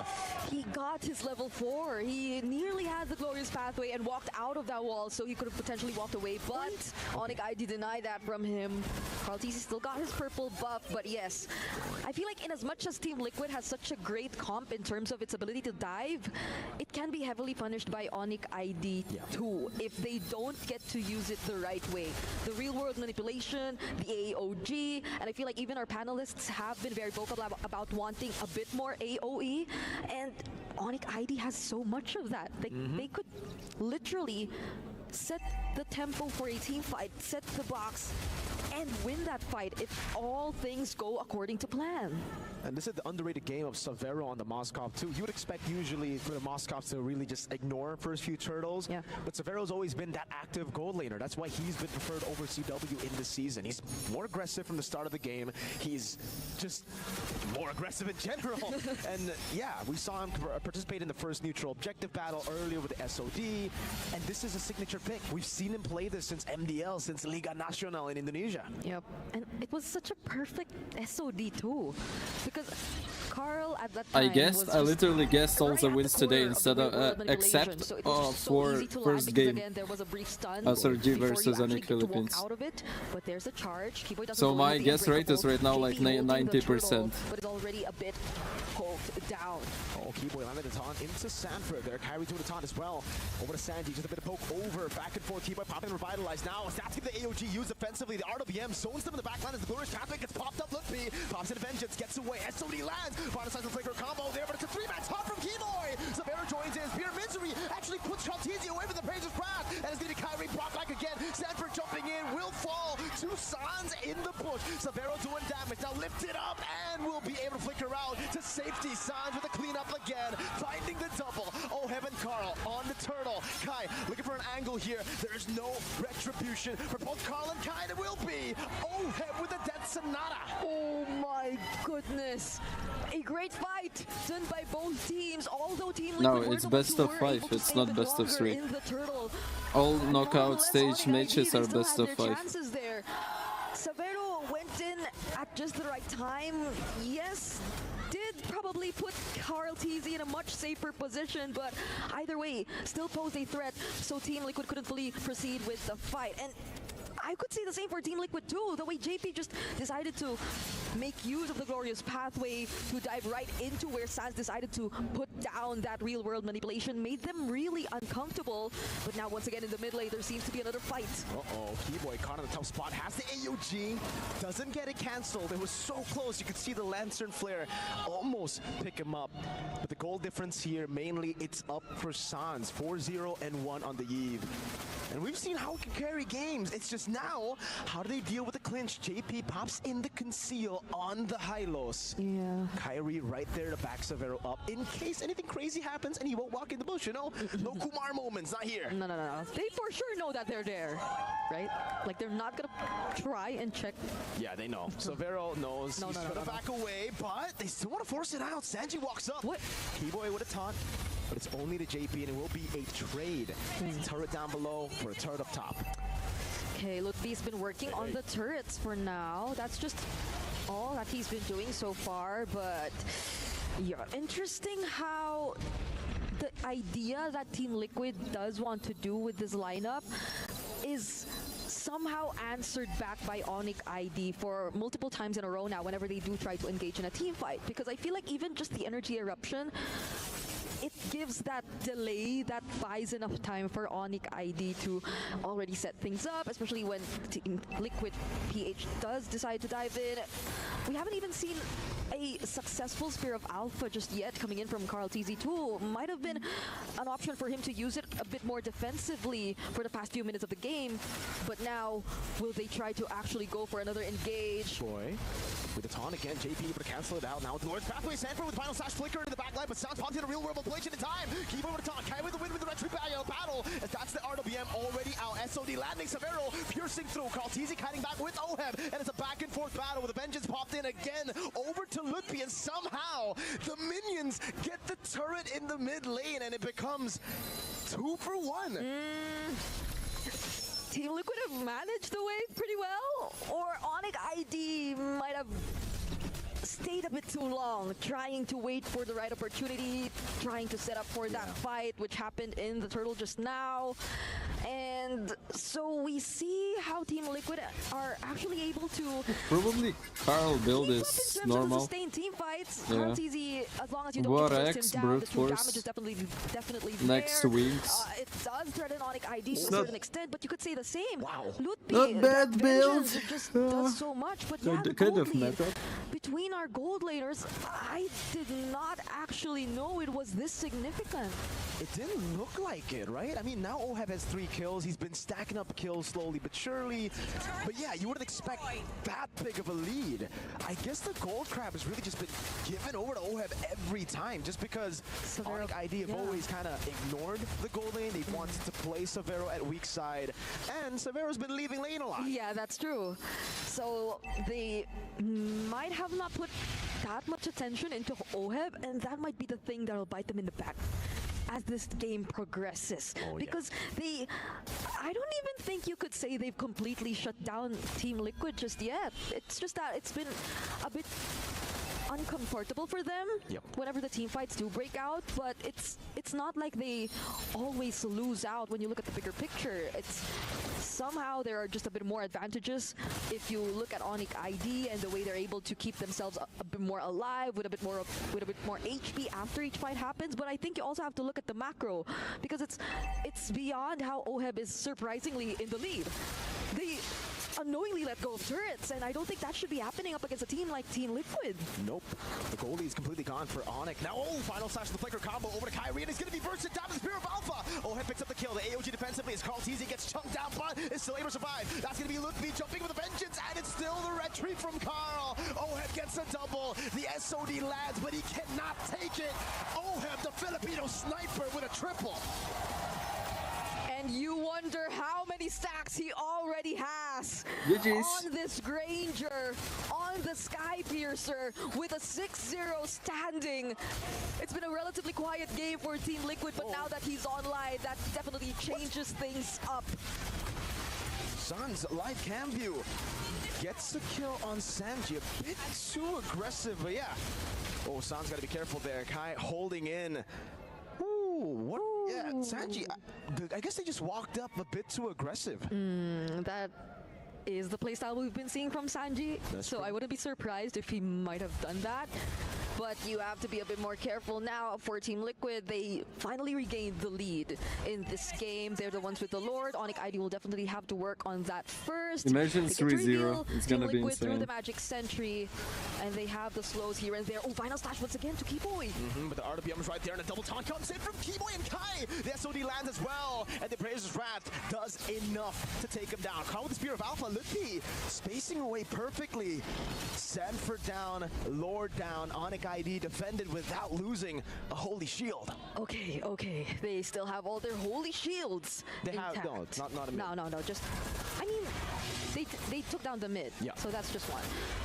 He got his level 4. He nearly had the glorious pathway and walked out of that wall, so he could have potentially walked away, but Onic ID denied that from him. Carl TC still got his purple buff, but yes, I feel like in as much as Team Liquid has such a great comp in terms of its ability to dive, it can be heavily punished by Onic ID too if they don't get to use it the right way. The real world manipulation, the AOG, and I feel like even our panelists have been very vocal about wanting a bit more AOE, and Onic ID has so much of that. They could literally set the tempo for a team fight, set the box, and win that fight if all things go according to plan. And this is the underrated game of Savero on the Moskov too. You would expect usually for the Moskovs to really just ignore first few turtles, but Savero's always been that active gold laner. That's why he's been preferred over CW in this season. He's more aggressive from the start of the game. He's just more aggressive in general. And yeah, we saw him participate in the first neutral objective battle earlier with the SOD, and this is a signature pick. We've seen him play this since MDL, since Liga Nacional in Indonesia. Yep, and it was such a perfect SOD too, because Carl at that time I literally guessed also wins today instead of except for first game SRG versus Onic Philippines. But there's a charge. So my guess rate is right now like 90%. But it's already a bit poked down. Oh, Keyboy landed the taunt into Sanford there. Kyrie doing the taunt as well. Over to Sanji, just a bit of poke over, back and forth. Keyboy popping Revitalize now. That's the AOG used offensively. The RWM zones them in the backline as the glorious pathway gets popped up. Lutfi pops in Vengeance, gets away. SOD lands. Final size of flicker combo there, but it's a 3-man top from Keyboy. Zavera joins in. Spear Misery actually puts Chaltizi away from the Praisers Wrath. And it's going to be Kyrie brought back again. Sanford jumping in, will fall. 2 Sans in the push. Zavero doing damage. Now lifted up and will be able to flicker out to safety. Sans with a cleanup again. Finding the double. Oh, Heaven Carl on the turtle. Kai looking for an angle here. There is no retribution for both Carl and Kai. There will be. Oh, Heaven with a dead Sonata. Oh my goodness. A great fight done by both teams. Although Team Liquid No, it's best of 5. It's not best of 3. All knockout stage matches are best of 5. Savero went in at just the right time. Yes, did probably put Carl TZ in a much safer position, but either way, still posed a threat, so Team Liquid couldn't fully proceed with the fight. And I could say the same for Team Liquid too, the way JP just decided to make use of the glorious pathway to dive right into where Sans decided to put down that real world manipulation made them really uncomfortable. But now once again in the mid lane there seems to be another fight. Uh-oh, Keyboy caught on the tough spot, has the AOG, doesn't get it cancelled. It was so close, you could see the Lantern Flare almost pick him up. But the goal difference here, mainly it's up for Sans, 4-0 and 1 on the Eve. And we've seen how he can carry games. It's just now, how do they deal with the clinch? JP pops in the conceal on the Hylos. Yeah. Kyrie right there to back Savero up in case anything crazy happens and he won't walk in the bush, you know? No Kumar moments, not here. No. They for sure know that they're there, right? Like they're not gonna try and check. Yeah, they know. Savero knows he's gonna back away, but they still want to force it out. Sanji walks up. What? Keyboy with a taunt, but it's only to JP and it will be a trade. Turret down below for a turret up top. Okay, Lutfi's been working on the turrets for now. That's just all that he's been doing so far, but yeah, interesting how the idea that Team Liquid does want to do with this lineup is somehow answered back by Onic ID for multiple times in a row now whenever they do try to engage in a team fight, because I feel like even just the energy eruption, it gives that delay that buys enough time for Onic ID to already set things up, especially when Team Liquid PH does decide to dive in. We haven't even seen a successful Spear of Alpha just yet coming in from Carl TZ2. Might have been an option for him to use it a bit more defensively for the past few minutes of the game, but now will they try to actually go for another engage? Boy, with the taunt again, JP able to cancel it out now with the Lord's Pathway. Sanford with final slash flicker into the backline, but Sounds popped in a real world manipulation in time. Keep over the taunt. Kai with the win with the retreat battle, as that's the RWM already out. SOD landing Severo, piercing through. Carl TZ kiting back with Oheb, and it's a back and forth battle with the Vengeance popped in again over to Lutpi, and somehow the minions get the turret in the mid lane, and it becomes 2 for 1. Team Liquid have managed the wave pretty well, or Onic ID might have stayed a bit too long, trying to wait for the right opportunity, trying to set up for that fight, which happened in the turtle just now. And so we see how Team Liquid are actually able to Probably Carl build is normal. Sustain team fights. Yeah. Carl TZ, as long as you don't War burst X, him down, brute the force. damage is definitely Next there. wings. It does threaten Onic ID to a Not- certain extent, but you could say the same. Wow. Lutpi, Not bad that build. Vengeance just does so much, but yeah, the kind gold of lead meta. between our gold laners, I did not actually know it was this significant. It didn't look like it, right? I mean, now Oheb has 3 kills. He's been stacking up kills slowly but surely. But yeah, you wouldn't expect that big of a lead. I guess the gold crab has really just been given over to Oheb every time, just because Onic ID have always kind of ignored the gold lane. They wanted to play Severo at weak side, and Severo's been leaving lane a lot. Yeah, that's true. So they might have not put that much attention into Oheb, and that might be the thing that'll bite them in the back as this game progresses. Because I don't even think you could say they've completely shut down Team Liquid just yet. It's just that it's been a bit uncomfortable for them whenever the team fights do break out, but it's not like they always lose out when you look at the bigger picture. It's somehow there are just a bit more advantages if you look at Onic ID and the way they're able to keep themselves a bit more alive with a bit more HP after each fight happens. But I think you also have to look at the macro, because it's beyond how Oheb is surprisingly in the lead. They unknowingly let go of turrets, and I don't think that should be happening up against a team like Team Liquid. Nope. The goalie is completely gone for Onic. Now, final slash the flicker combo over to Kyrie, and he's going to be bursted down to the Spear of Alpha. Oheb picks up the kill. The AOG defensively as Carl TZ gets chunked down, but is still able to survive. That's going to be Lutfi jumping with a vengeance, and it's still the retreat from Carl. Oheb gets a double. The SOD lands, but he cannot take it. Oheb, the Filipino sniper, with a triple. And you wonder how many stacks he already has GG's. on this Granger, on the Sky Piercer, with a 6-0 standing. It's been a relatively quiet game for Team Liquid, but now that he's online, that definitely changes things up. Suns, live cam view. Gets a kill on Sanji, a bit too aggressive, but yeah. Oh, San's got to be careful there. Kai holding in. Ooh, what? Yeah, Sanji, I guess they just walked up a bit too aggressive. That is the playstyle we've been seeing from Sanji, so I wouldn't be surprised if he might have done that. But you have to be a bit more careful now for Team Liquid. They finally regained the lead in this game. They're the ones with the Lord. Onic ID will definitely have to work on that first. Imagine 3-0. It's gonna be insane. Through the Magic Sentry, and they have the slows here and there. Oh, final slash once again to Keyboy. But the RWM is right there, and a double taunt comes in from Keyboy and Kai. The SOD lands as well, and the Brazer's Wrath does enough to take him down. Carl with the Spear of Alpha, Lutfi spacing away perfectly. Sanford down, Lord down, Onic ID defended without losing a holy shield. Okay. They still have all their holy shields intact. No, it's not a mid. No, just, I mean, they took down the mid, so that's just one.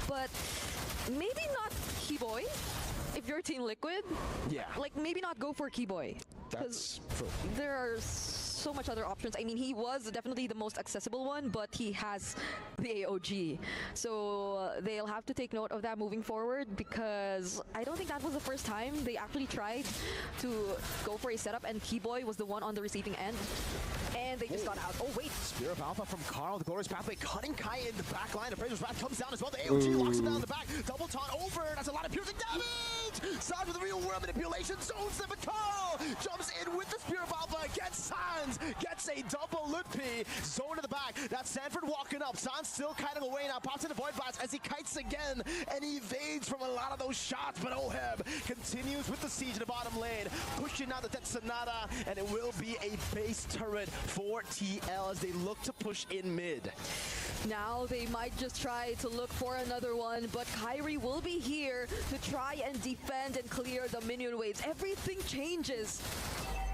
But maybe not Keyboy, if you're Team Liquid. Yeah. Like, maybe not go for Keyboy. That's true. There are so much other options. I mean, he was definitely the most accessible one, but he has the AOG. So they'll have to take note of that moving forward, because I don't think that was the first time they actually tried to go for a setup and Keyboy was the one on the receiving end. And they just got out. Oh, wait. Spear of Alpha from Carl, the Glorious Pathway, cutting Kai in the back line. Appraiser's Wrath comes down as well. The AOG locks him down in the back. Double taunt over. That's a lot of piercing damage. Sans with the real world manipulation. Zones them, but Carl jumps in with the Spear of Alpha. Gets Sans. Gets a double Lutpi. Zone to the back. That's Sanford walking up. Sans still kiting away now. Pops into Void Blast as he kites again. And he evades from a lot of those shots. But Oheb continues with the siege in the bottom lane. Pushing out the Death Sonata. And it will be a base turret for TL as they look to push in mid. Now they might just try to look for another one, but Kyrie will be here to try and defend and clear the minion waves. Everything changes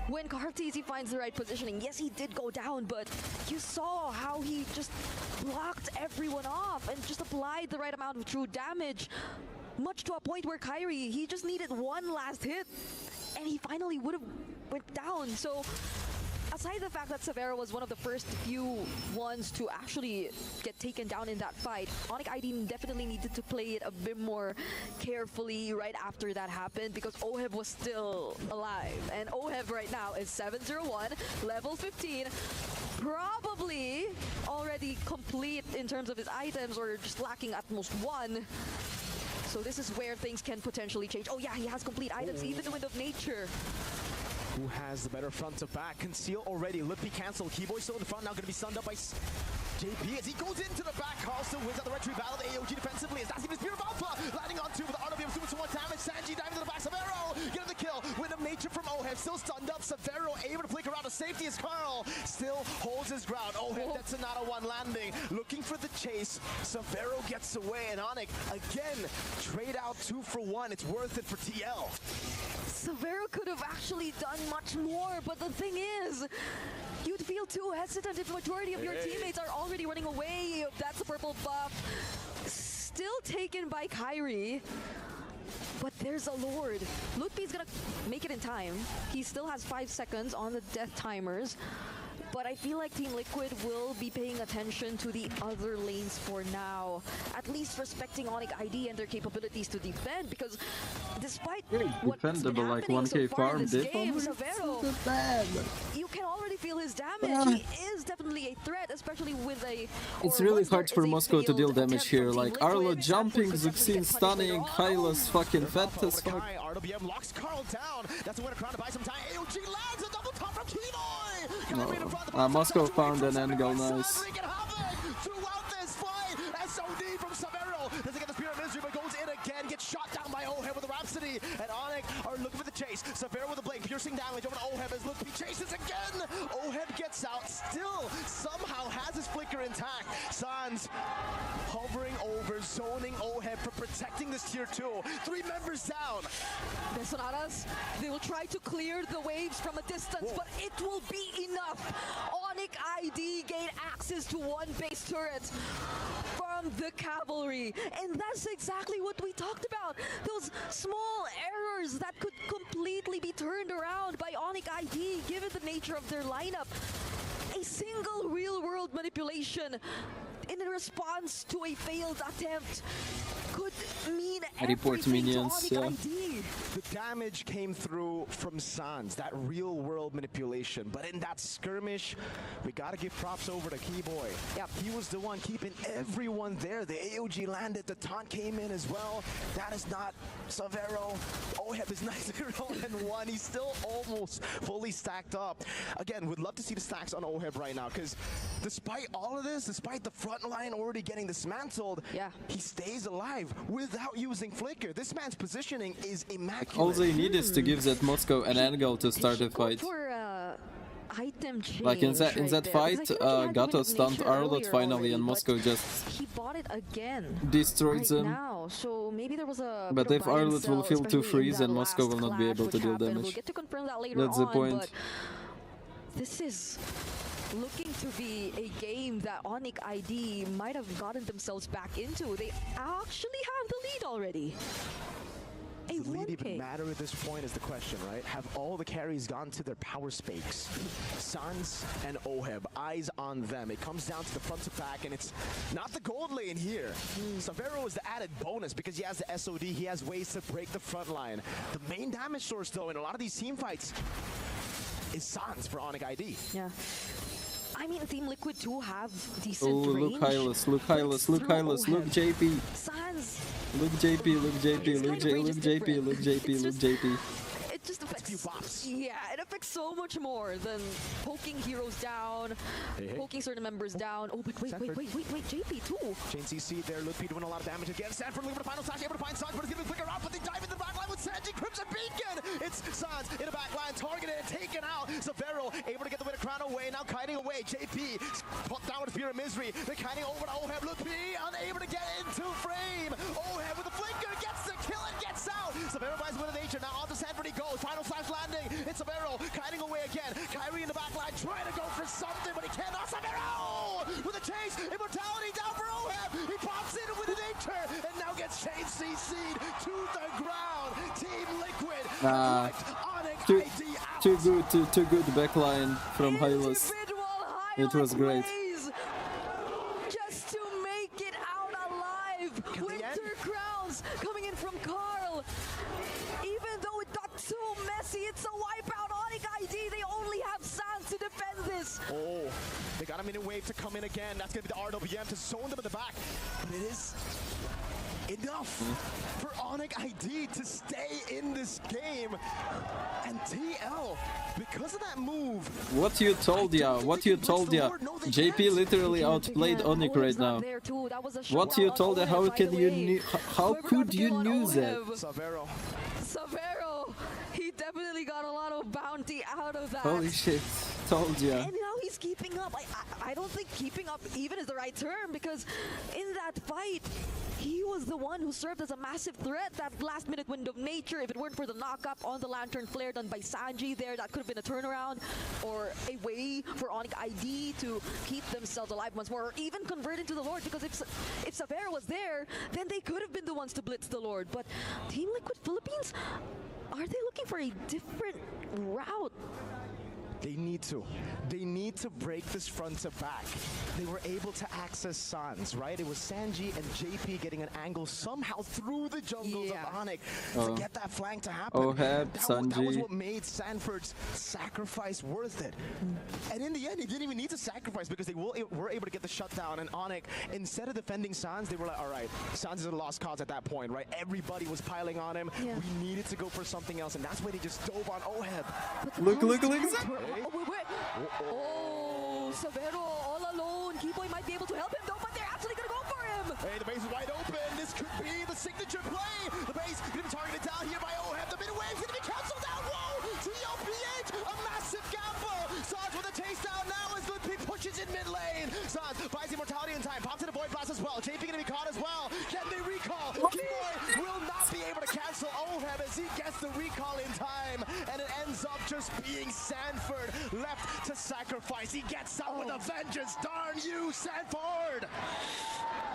when Kartezi finds the right positioning. Yes, he did go down, but you saw how he just blocked everyone off and just applied the right amount of true damage, much to a point where Kyrie, he just needed one last hit and he finally would have went down. So aside the fact that Severo was one of the first few ones to actually get taken down in that fight, Onic ID definitely needed to play it a bit more carefully right after that happened, because Oheb was still alive. And Oheb right now is 701, level 15, probably already complete in terms of his items, or just lacking at most one. So this is where things can potentially change. Oh yeah, he has complete items, even the Wind of Nature. Who has the better front to back? Conceal already. Lippy cancelled. Keyboy still in the front, now going to be stunned up by JP as he goes into the back. Carl still wins out the retreat battle. The AOG defensively as that's even Spear of Alpha landing on two with the RWM super to one damage. Sanji diving to the back. Severo getting the kill. Wind of Nature from Oheb still stunned up. Severo able to flick around to safety as Carl still holds his ground. Oheb, that's another one landing. Looking for the chase. Severo gets away, and Onic again trade out 2 for 1. It's worth it for TL. Severo could have actually done much more, but the thing is, you'd feel too hesitant if the majority of your teammates are already running away. That's a purple buff. Still taken by Kyrie. But there's a Lord. Lutpi's gonna make it in time. He still has 5 seconds on the death timers. But I feel like Team Liquid will be paying attention to the other lanes for now. At least respecting Onic ID and their capabilities to defend, because despite what's been happening like so 1k far farm in this game, Severo, you can already feel his damage. He is definitely a threat, especially with a... It's really hard for Moscow to deal damage here. Like Arlo jumping, Zuxin stunning, Hyla's fucking fat as fuck. RWM locks Carl down. That's a winner crown to buy some time. AOG lands a double top from Keyboy. No. Moscow found an angle, nice. Throughout this fight, SOD from Severo doesn't get the Spear of Misery, but goes in again, gets shot down by Oheb with the Rhapsody, and Onic are looking for the chase. Severo with a blade, piercing damage over to Oheb as Lutpi chases again. Oheb gets out, still somehow has his flicker intact. Sans hovering over, zoning Oheb for protecting this tier 2. 3 members down. The Sonatas, they will try to clear the waves from a distance, but it will be enough. Onic ID gain access to one base turret from the cavalry, and that's exactly what we talked about. Those small errors that could completely be turned around by Onic ID given the nature of their lineup. A single real-world manipulation in response to a failed attempt could mean report minions, yeah. The damage came through from Sans, that real-world manipulation. But in that skirmish, we gotta give props over to Keyboy. Yep. He was the one keeping everyone there. The AOG landed, the taunt came in as well. That is not Severo. Oheb is 9-0-1. He's still almost fully stacked up. Again, would love to see the stacks on Oheb right now, because despite all of this, despite the front line already getting dismantled, he stays alive without using flicker. This man's positioning is immaculate. All they need is to give that Moscow an angle to start a fight. Item change Like in that fight, Gato stunned Arlot finally, and Moscow just he bought it again destroyed them. Now, so maybe there was a but if Arlot will feel to freeze, then Moscow will not be able to deal damage. We'll get to confirm that later That's the point. But this is looking to be a game that Onic ID might have gotten themselves back into. They actually have the lead already. Does it even matter at this point is the question, right? Have all the carries gone to their power spakes? Sans and Oheb, eyes on them. It comes down to the front to back, and it's not the gold lane here. Savero is the added bonus because he has the SOD. He has ways to break the front line. The main damage source, though, in a lot of these team fights is Sans for Onic ID. Yeah. I mean, Team Liquid too have decent Oh, range. look Hylas, look Hylas, look Hylas, look JP. Sans. Look JP, look JP, look JP, look JP, look JP, look JP. It just affects, yeah, it affects so much more than poking heroes down, poking certain members down. Oh, but wait, JP too. Chain CC there, Ludwig doing a lot of damage again. Stanford looking for the final slash, able to find Sans, but it's gonna be quicker out, but they dive in the backline with Sanji, Crimson Beacon! It's Sans in the backline, targeted and taken out. Savero able to get the winner crown away, now kiting away. JP put down with Spear of Misery. They're kiting over to Oheb, Ludwig unable to get into frame. Oheb with the flinker, gets the kill and gets out. Savero buys win of nature, now onto Sanford he goes. Final slash landing, it's Savero kiting away again. Kyrie in the backline trying to go for something, but he cannot. Savero with a chase, immortality down for Oheb. He pops in with an nature and now gets chain CC'd to the ground. Team Liquid. Too good backline from Hylas. It was great. Just to make it out alive. Winter crowns coming in from Carl. Even though it got too messy, it's a wipeout. Onic ID, they only have Sans to defend this. Oh, they got a minute wave to come in again. That's going to be the RWM to zone them in the back. But it is enough for Onic ID to stay in this game. And TL, because of that move. What you told ya? What you told ya? JP literally outplayed Onic right now. What you told ya? How can you? How could you know that? Savero. He definitely got a lot of bounty out of that. Holy shit! Told ya. And now he's keeping up. I don't think keeping up even is the right term, because in that fight, he was the one who served as a massive threat. That last-minute wind of nature, if it weren't for the knock-up on the Lantern Flare done by Sanji there, that could have been a turnaround or a way for Onic ID to keep themselves alive once more, or even convert into the Lord, because if Savero was there, then they could have been the ones to blitz the Lord. But Team Liquid Philippines, are they looking for a different route? They need to. They need to break this front to back. They were able to access Sans, right? It was Sanji and JP getting an angle somehow through the jungles of Onic to get that flank to happen. Oheb, Sanji. That was what made Sanford's sacrifice worth it. And in the end, he didn't even need to sacrifice because they were able to get the shutdown. And Onic, instead of defending Sans, they were like, all right, Sans is a lost cause at that point, right? Everybody was piling on him. We needed to go for something else, and that's why they just dove on Oheb. Look. Oh, Savero all alone. Keyboy might be able to help him though, but they're actually gonna go for him. Hey, the base is wide open. This could be the signature play. The base gonna be targeted down here by Oheb. The mid wave's gonna be canceled out. Whoa! TLPH, a massive gamble. Sans with a taste down now as Ludwig pushes in mid lane. Sans buys immortality in time. Pops in a void blast as well. JP gonna be caught as well. Can they recall? Keyboy will not be able to cancel Oheb as he gets the recall in time, and it ends up just being Sanford left to sacrifice. He gets out with a vengeance. Darn you, Sanford!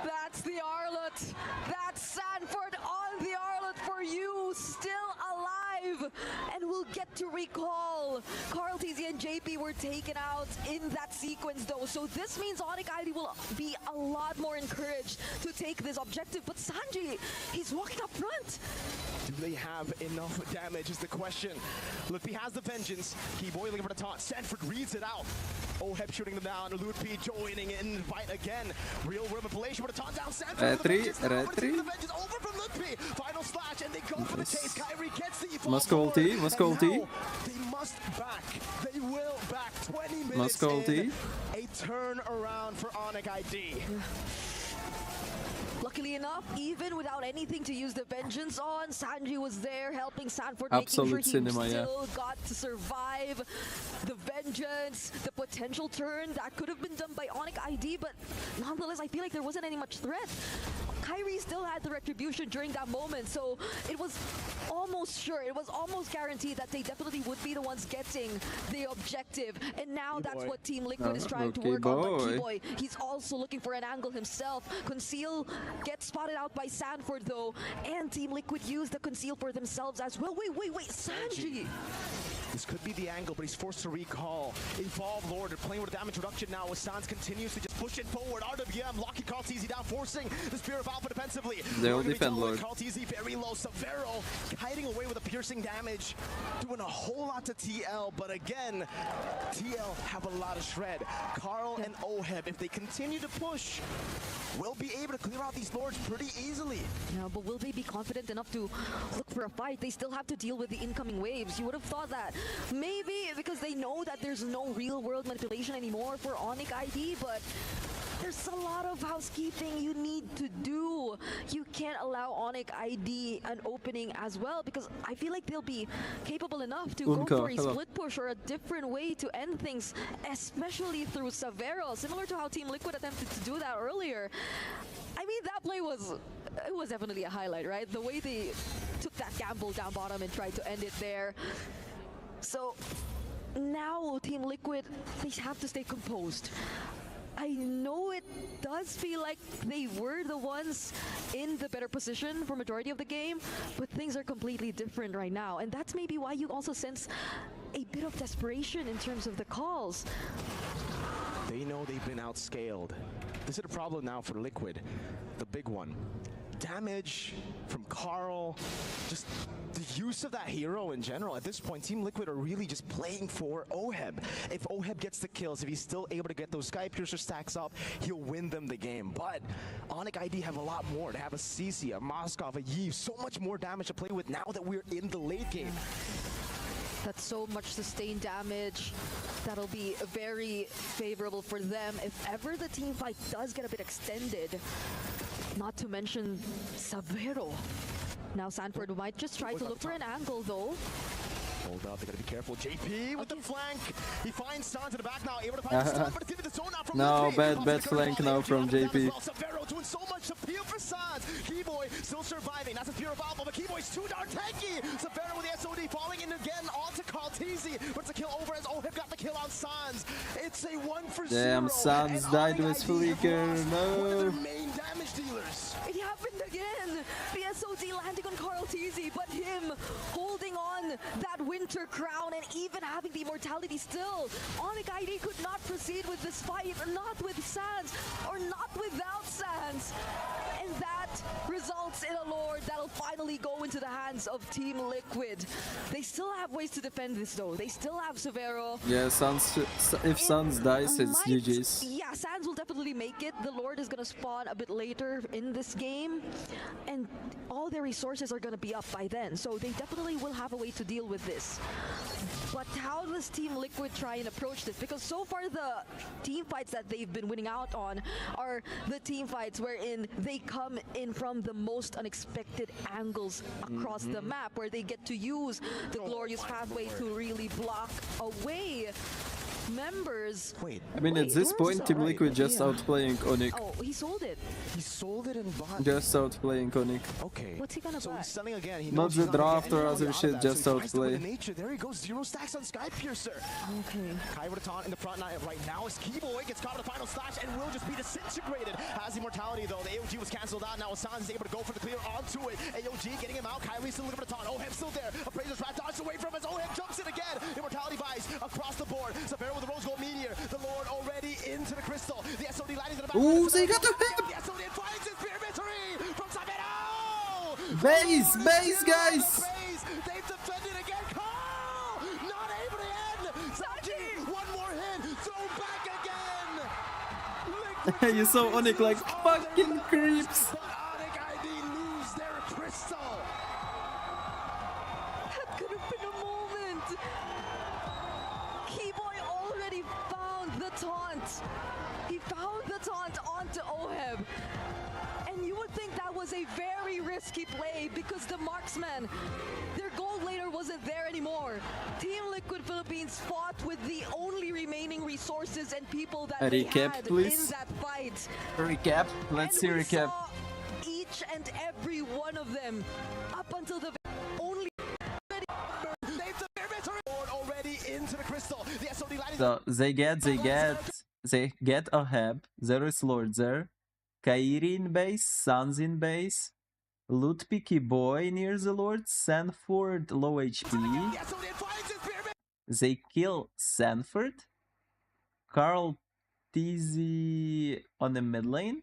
That's the Arlet. That's Sanford on the Arlet for you, still alive, and we'll get to recall. Carl, TZ, and JP were taken out in that sequence though, so this means Onic ID will be a lot more encouraged to take this objective, but Sanji, he's walking up front. Do they have enough damage is the question. Ludwig has the vengeance. Keyboy looking for the taunt. Sanford reads it out. Oheb shooting them down. Ludwig joining in the fight again. Real world manipulation with a taunt down. Sanford the vengeance over from Ludwig. Final slash and they go for the chase. Kyrie gets the Moscow ulti, Moscow ulti. They must back. They will back 20 minutes Moscow ulti. A turn around for Onic ID. Luckily enough, even without anything to use the vengeance on, Sanji was there helping Sanford, making sure he still got to survive the vengeance, the potential turn that could have been done by Onic ID, but nonetheless, I feel like there wasn't any much threat. Kyrie still had the retribution during that moment, so it was almost sure, it was almost guaranteed that they definitely would be the ones getting the objective. And now that's what Team Liquid is trying to work on. But Keyboy, he's also looking for an angle himself. Conceal gets spotted out by Sanford though, and Team Liquid use the conceal for themselves as well. Wait, Sanji! This could be the angle, but he's forced to recall. Evolve Lord, they're playing with a damage reduction now as Sans continues to just push it forward. RWM locking Carl TZ down, forcing the Spear of Alpha defensively. They'll defend Lord. Carl TZ very low. Severo kiting away with a piercing damage, doing a whole lot to TL, but again, TL have a lot of shred. Carl and Oheb, if they continue to push, will be able to clear out these Lords pretty easily. Yeah, but will they be confident enough to look for a fight? They still have to deal with the incoming waves. You would have thought that maybe because they know that there's no real world manipulation anymore for Onic ID, but there's a lot of housekeeping you need to do. You can't allow Onic ID an opening as well, because I feel like they'll be capable enough to go for a split push or a different way to end things, especially through Severo, similar to how Team Liquid attempted to do that earlier. I mean, that play was definitely a highlight, right? The way they took that gamble down bottom and tried to end it there. So now Team Liquid, they have to stay composed. I know it does feel like they were the ones in the better position for majority of the game, but things are completely different right now. And that's maybe why you also sense a bit of desperation in terms of the calls. They know they've been outscaled. This is a problem now for Liquid, the big one. Damage from Carl, just the use of that hero in general. At this point, Team Liquid are really just playing for Oheb. If Oheb gets the kills, if he's still able to get those Sky Piercer stacks up, he'll win them the game. But Onic ID have a lot more. To have a CC, a Moskov, a Yves, so much more damage to play with now that we're in the late game. That's so much sustained damage. That'll be very favorable for them if ever the team fight does get a bit extended. Not to mention Severo. Now Sanford might just try to look for an angle though. Hold up, they gotta be careful. JP with the flank. He finds Sans in the back now, able to find the stun, but it's giving the zone now from no, bad flank now from JP. Severo doing so much appeal for Sans. Keyboy still surviving. That's a Spear of Alpha, but Keyboy's too darn tanky. Severo with the SOD falling in again onto Carl TZ, but it's a kill over as Oheb got the kill on Sans. It's a 1-for-0. Damn, Sans died with Flicker. No. One of their main damage dealers. It happened again. The SOD landing on Carl TZ, but him holding on that Winter Crown and even having the immortality still. Onic ID could not proceed with this fight, not with Sans, or not without Sans. And that results in a Lord that'll finally go into the hands of Team Liquid. They still have ways to defend this though. They still have Severo. Yeah, Sans, if Sans dies, it's GG's. Yeah, Sans will definitely make it. The Lord is gonna spawn a bit later in this game, and all their resources are gonna be up by then, so they definitely will have a way to deal with this. But how does Team Liquid try and approach this? Because so far the team fights that they've been winning out on are the team fights wherein they come in from the most unexpected angles across the map, where they get to use the glorious pathway to really block away members. I mean, at this point, Team Liquid just outplaying Onic. Oh, he sold it. He sold it and bought. Just outplaying Onic. Okay. What's he gonna buy? He's selling again. He Not the draft or other shit, just outplay. There he goes, 0 stacks on Sky Piercer. Okay. Kai with a taunt in the front line right now is Keyboy, gets caught with the final slash and will just be disintegrated. Has immortality though. The AOG was cancelled out. Now Sans is able to go for the clear onto it. AOG getting him out. Kyrie still looking for the taunt. Oheb still there. Appraiser's rat dodged away from us. Oheb jumps in again. Immortality buys across the board. Severo with the rose gold meteor. The Lord already into the crystal. The SOD landing to the back. Ooh, they got the hit! The SOD finds his spear victory from Severo! Base, guys! They've defended again. Carl! Not able to end! Sanji! One more hit! Throw back again! You saw Onic like fucking creeps. But Onic ID lose their crystal! That could have been a moment. Keyboy already found the taunt. He found the taunt onto Oheb. And you would think that was a very risky play because the marksman, their gold laner wasn't there anymore. Team Liquid Philippines fought with the only remaining resources and people that they had please. in that fight. Recap. Let's see recap. Each each and every one of them up until the only. Already into the crystal. The SOD line is So they get Ahab. There is Lord there. Kairi in base, Sans in base. Loot Picky Boy near the Lord. Sanford low HP. They kill Sanford. Carl TZ on the mid lane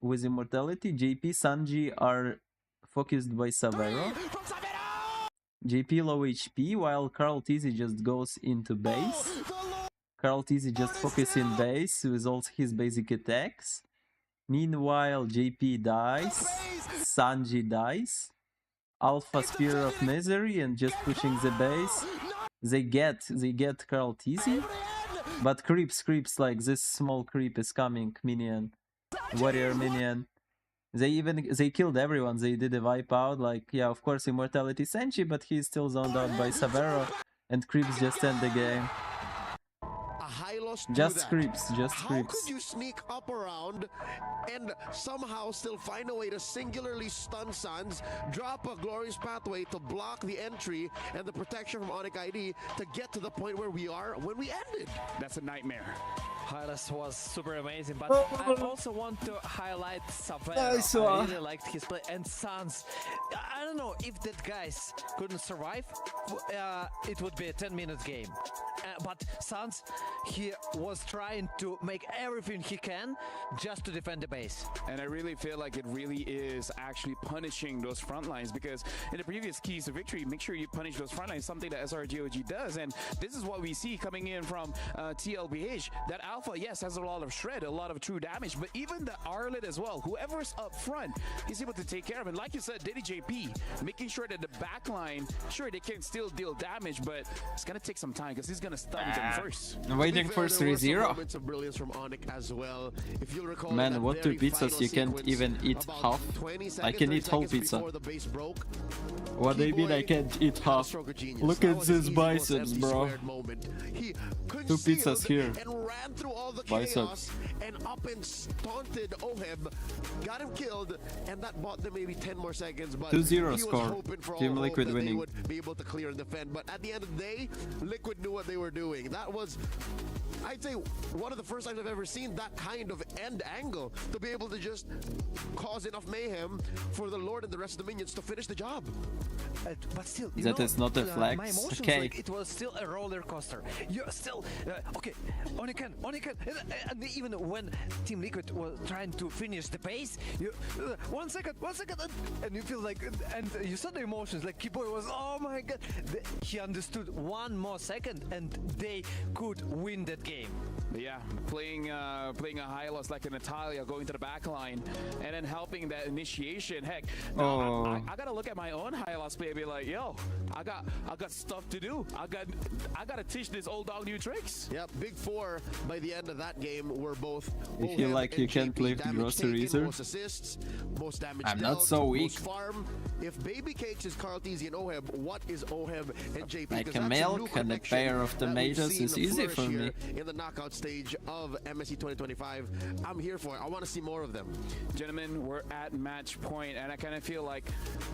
with immortality. JP, Sanji are focused by Savero. JP low HP while Carl TZ just goes into base. Carl TZ just focuses in base with all his basic attacks. Meanwhile, JP dies. Sanji dies. Alpha Spear of Misery and just pushing the base. They get Carl TZ. But creeps like this small creep is coming minion. Warrior minion. They killed everyone. They did a wipe out. Like, yeah, of course, immortality Senshi, but he's still zoned out by Savero. And creeps just end the game. Just creeps. How could you sneak up around and somehow still find a way to singularly stun Sans, drop a glorious pathway to block the entry and the protection from Onic ID to get to the point where we are when we ended? That's a nightmare. Hylas was super amazing, but I also want to highlight Savero. I really liked his play. And Sans, I don't know if that guys couldn't survive, it would be a 10-minute game. But Sans, he was trying to make everything he can just to defend the base. And I really feel like it really is actually punishing those front lines, because in the previous keys to victory, make sure you punish those front lines, something that SRGOG does. And this is what we see coming in from TLBH. That Alpha, yes, has a lot of shred, a lot of true damage, but even the Arlet as well, whoever's up front, he's able to take care of it. Like you said, Diddy JP, making sure that the back line, sure, they can still deal damage, but it's going to take some time because he's going to stun them first. I'm waiting for 3-0. Moments of brilliance from Onic as well. If you'll recall, Man, what two pizzas? You can't even eat half. I can eat whole pizza. What do you mean I can't eat half? Look at this biceps, bro. Two pizzas here. Biceps. And up and taunted Oheb, got him killed, and that bought them maybe 10 more seconds. But 2-0 score. Team Liquid winning. They would be able to clear and defend. But at the end of the day, Liquid knew what they were doing. That was, I'd say, one of the first times I've ever seen that kind of end angle to be able to just cause enough mayhem for the Lord and the rest of the minions to finish the job. But still, that is not a flex. My emotions, okay. Like, it was still a roller coaster. You're still okay. Oniken, and even when Team Liquid was trying to finish the pace, you 1 second, and you feel like, and you saw the emotions. Like Keyboy was, oh my god, he understood 1 more second, and they could win that game. Yeah, playing a high loss like a Natalia, going to the back line, and then helping that initiation. Heck, I gotta look at my own high loss play and be like, yo, I got stuff to do. I gotta teach this old dog new tricks. Yep, big four by the end of that game were both. I feel like you can't play with groceries. Most assists, most damage I'm dealt, not so weak. most farm. If Baby Cakes is Carl TZ and Oheb, what is Oheb and JP? Like a milk and a pair of tomatoes is easy for me. In the knockout stage of MSC 2025, I'm here for it. I want to see more of them. Gentlemen, we're at match point, and I kind of feel like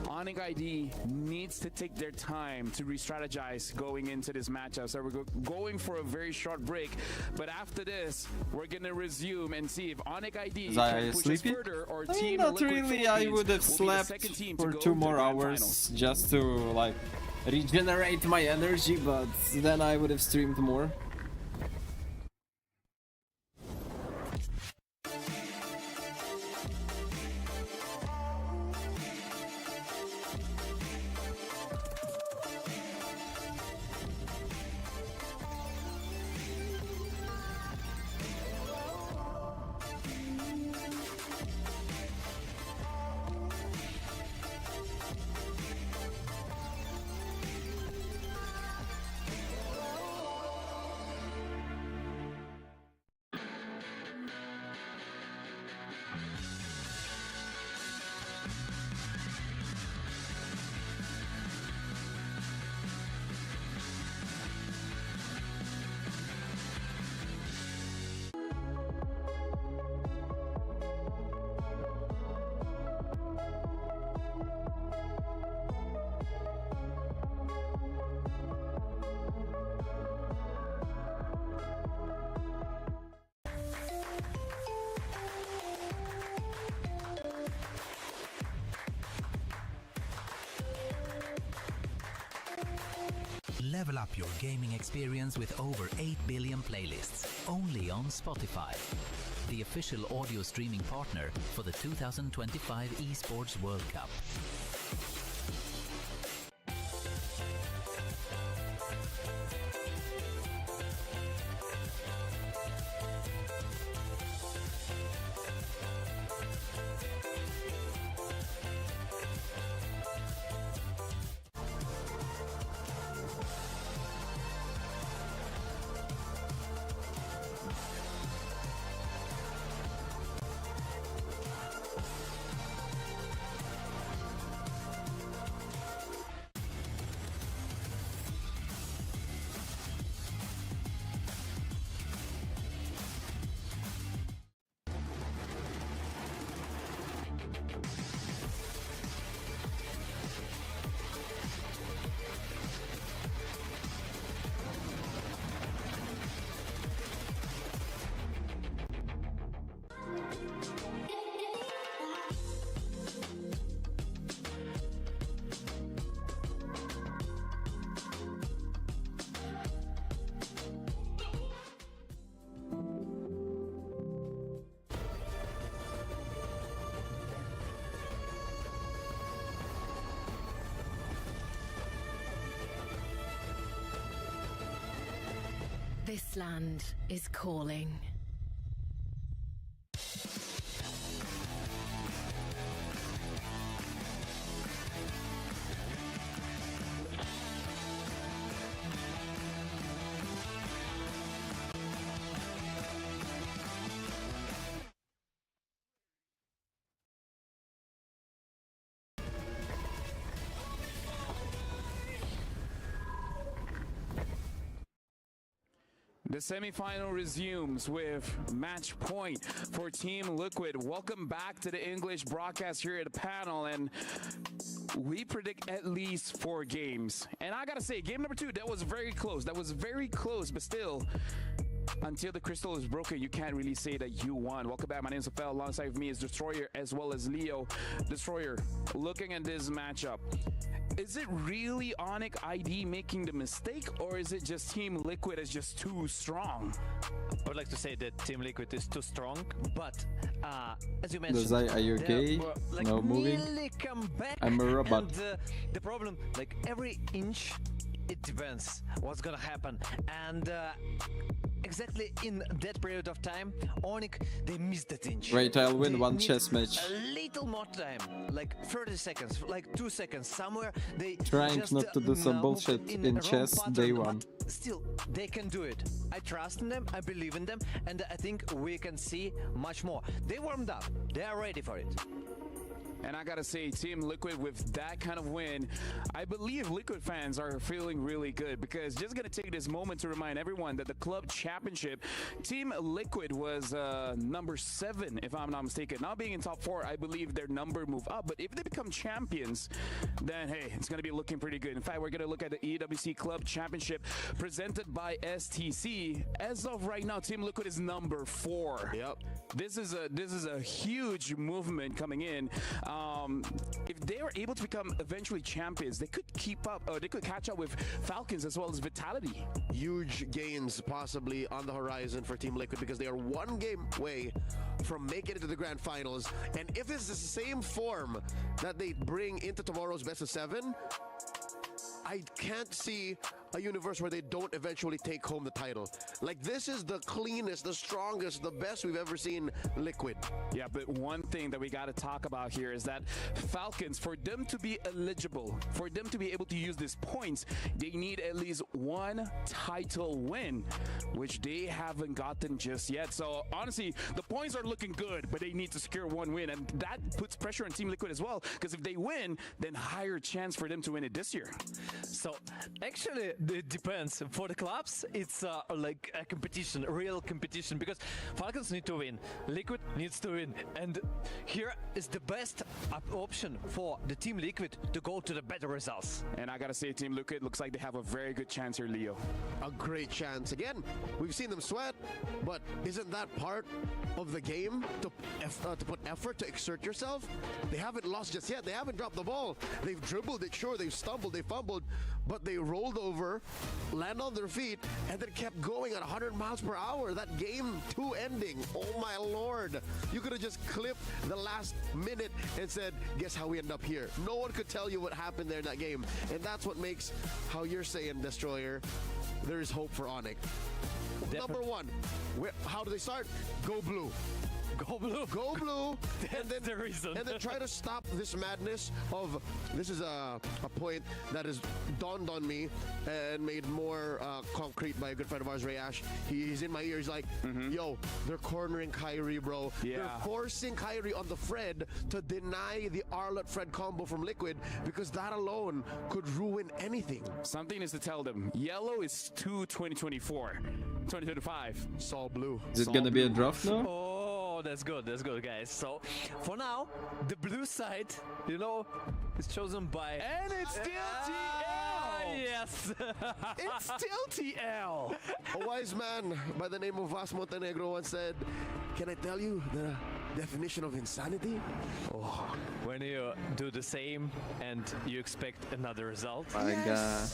Onic ID needs to take their time to re-strategize going into this matchup. So we're going for a very short break, but after this, we're gonna resume and see if Onic ID can push us further, or Team not Liquid really. I would have slept for 2 more hours just to like regenerate my energy, but then I would have streamed more. Level up your gaming experience with over 8 billion playlists, only on Spotify, the official audio streaming partner for the 2025 Esports World Cup. This land is calling. The semifinal resumes with match point for Team Liquid. Welcome back to the English broadcast here at the panel, and we predict at least 4 games. And I gotta say, game number 2, that was very close. That was very close, but still, until the crystal is broken, you can't really say that you won. Welcome back. My name is Rafael. Alongside of me is Destroyer as well as Leo. Destroyer, looking at this matchup, is it really Onic ID making the mistake, or is it just Team Liquid is just too strong? I would like to say that Team Liquid is too strong, but as you mentioned, Dazai, are you okay? Like, no moving. Come back, I'm a robot. And the problem, like every inch, it depends what's gonna happen, and exactly in that period of time, Onic, they missed that inch. Right, I'll win They one need chess match. A little more time, like 30 seconds, like 2 seconds, somewhere. They Trying just, not to do some bullshit in wrong chess pattern, day one. but still, they can do it. I trust in them, I believe in them, and I think we can see much more. They warmed up, they are ready for it. And I gotta say, Team Liquid with that kind of win, I believe Liquid fans are feeling really good, because just gonna take this moment to remind everyone that the club championship, Team Liquid was number 7, if I'm not mistaken. Not being in top 4, I believe their number move up, but if they become champions, then hey, it's gonna be looking pretty good. In fact, we're gonna look at the EWC Club Championship presented by STC. As of right now, Team Liquid is number 4. Yep. This is a huge movement coming in. If they are able to become eventually champions, they could keep up, or they could catch up with Falcons as well as Vitality. Huge gains possibly on the horizon for Team Liquid, because they are 1 game away from making it to the grand finals. And if it's the same form that they bring into tomorrow's best of 7, I can't see a universe where they don't eventually take home the title. Like, this is the cleanest, the strongest, the best we've ever seen Liquid. Yeah, but one thing that we got to talk about here is that Falcons, for them to be eligible, for them to be able to use these points, they need at least 1 title win, which they haven't gotten just yet. So honestly, the points are looking good, but they need to secure 1 win, and that puts pressure on Team Liquid as well, because if they win, then higher chance for them to win it this year. So actually, it depends. For the clubs, it's like a competition, a real competition, because Falcons need to win, Liquid needs to win, and here is the best option for the Team Liquid to go to the better results. And I gotta say, Team Liquid looks like they have a very good chance here, Leo. A great chance. Again, we've seen them sweat, but isn't that part of the game, to put effort, to exert yourself? They haven't lost just yet. They haven't dropped the ball. They've dribbled it, sure, they've stumbled, they fumbled, but they rolled over recover, land on their feet, and then kept going at 100 miles per hour. That game 2 ending. Oh my lord. You could have just clipped the last minute and said, guess how we end up here. No one could tell you what happened there in that game. And that's what makes, how you're saying, Destroyer, there is hope for Onic. Number one, how do they start? Go blue. Go blue. Go blue. And then the reason. And then try to stop this madness of, this is a point that has dawned on me and made more concrete by a good friend of ours, Ray Ash. He's in my ear. He's like, yo, they're cornering Kyrie, bro. Yeah. They're forcing Kyrie on the Fred to deny the Arlott Fred combo from Liquid, because that alone could ruin anything. Something is to tell them. Yellow is 2024. 2025. Saw blue. Is it gonna be a draft now? Oh, that's good, guys. So, for now, the blue side, you know, is chosen by... And it's still TL! Yes! It's still TL! A wise man by the name of Vas Montenegro once said, can I tell you the definition of insanity? Oh, when you do the same and you expect another result. My God.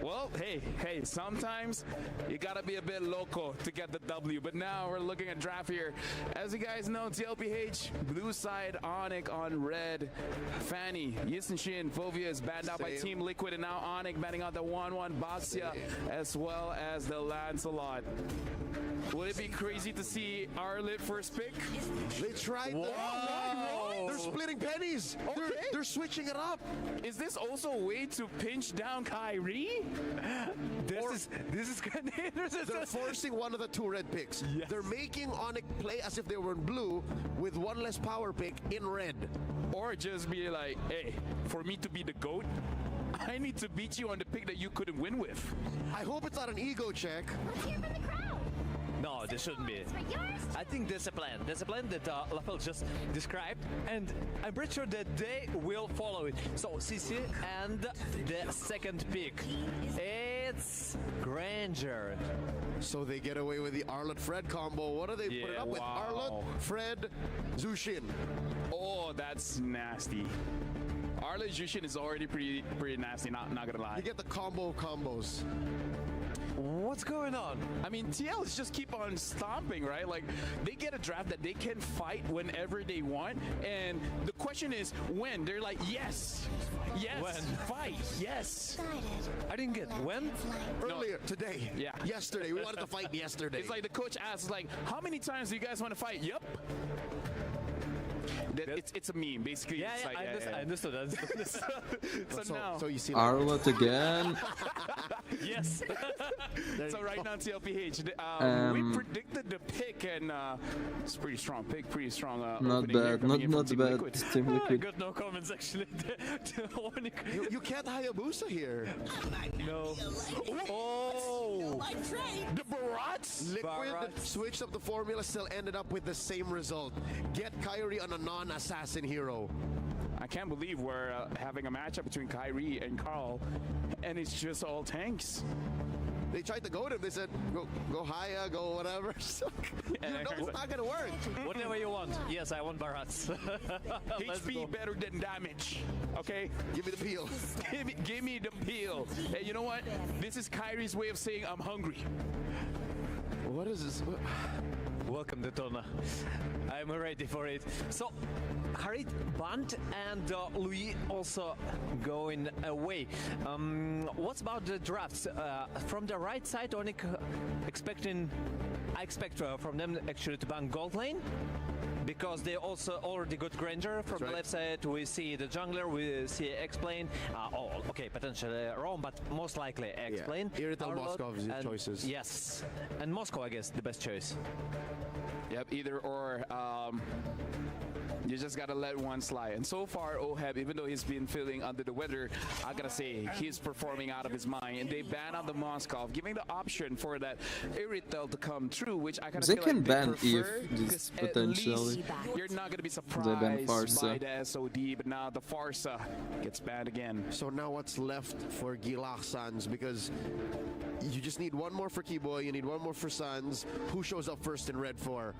Well, hey, sometimes you gotta be a bit loco to get the W, but now we're looking at draft here. As you guys know, TLPH, blue side, Onic on red. Fanny, Yisenshin, Fovia is banned out by Team Liquid, and now Onic banning out the 1-1 Bastia, as well as the Lancelot. Would it be crazy to see Arlott first pick? They tried. They're splitting pennies. Okay. They're switching it up. Is this also a way to pinch down Kyrie? This is kind of interesting. They're forcing one of the 2 red picks. Yes. They're making Onic play as if they were in blue with 1 less power pick in red. Or just be like, hey, for me to be the GOAT, I need to beat you on the pick that you couldn't win with. I hope it's not an ego check. Let's hear from the crowd. No, there shouldn't be. I think there's a plan. There's a plan that Lafel just described, and I'm pretty sure that they will follow it. So, CC and the second pick. It's Granger. So they get away with the Arlott Fred combo. What do they put it up with? Arlott, Fred, Zushin. Oh, that's nasty. Arlott Jushin is already pretty nasty, not gonna lie. You get the combo combos. What's going on? I mean, TL is just keep on stomping, right? Like, they get a draft that they can fight whenever they want, and the question is when. They're like, yes, when? Fight, yes. I didn't get when? Earlier, today. Yeah. Yesterday. We wanted to fight yesterday. It's like the coach asks, like, how many times do you guys want to fight? Yep. It's a meme, basically. Yeah, it's yeah, like, I understood. So now, so you see Arlott again. Yes. So right now, TLPH, we predicted the pick, and it's a pretty strong pick, pretty strong. Not bad, not bad. Team I Liquid. got no comments actually. You can't Hayabusa here. No. Oh! The Barats? Liquid switched up the formula, still ended up with the same result. Get Kyrie on a non-assassin hero. I can't believe we're having a matchup between Kyrie and Carl, and it's just all tanks. They tried to go to him. They said, go higher, go whatever. So, you know it's not going to work. Whatever you want. Yes, I want Barats. HP better than damage. Okay? Give me the peel. give me the peel. Hey, you know what? This is Kyrie's way of saying I'm hungry. What is this? Welcome, Detona. I'm ready for it. So, Harit, Bant, and Louis also going away. What's about the drafts? From the right side, Onic I expect from them actually to ban gold lane, because they also already got Granger. From the left side, we see the jungler, we see X-Plane. Okay, potentially wrong, but most likely X-Plane. Yeah. Irrital Moscow is your choices. Yes, and Moscow, I guess, the best choice. Yep, either or. You just gotta let one slide. And so far, Oheb, even though he's been feeling under the weather, I gotta say, he's performing out of his mind. And they ban out the Moskov, giving the option for that Irrital to come through, which I kind of feel can like ban they prefer, this potentially. you're not gonna be surprised by the SOD, but now the Farsa gets banned again. So now what's left for Gilach Sans? Because You just need one more for Keyboy, you need one more for Sans. Who shows up first in red 4?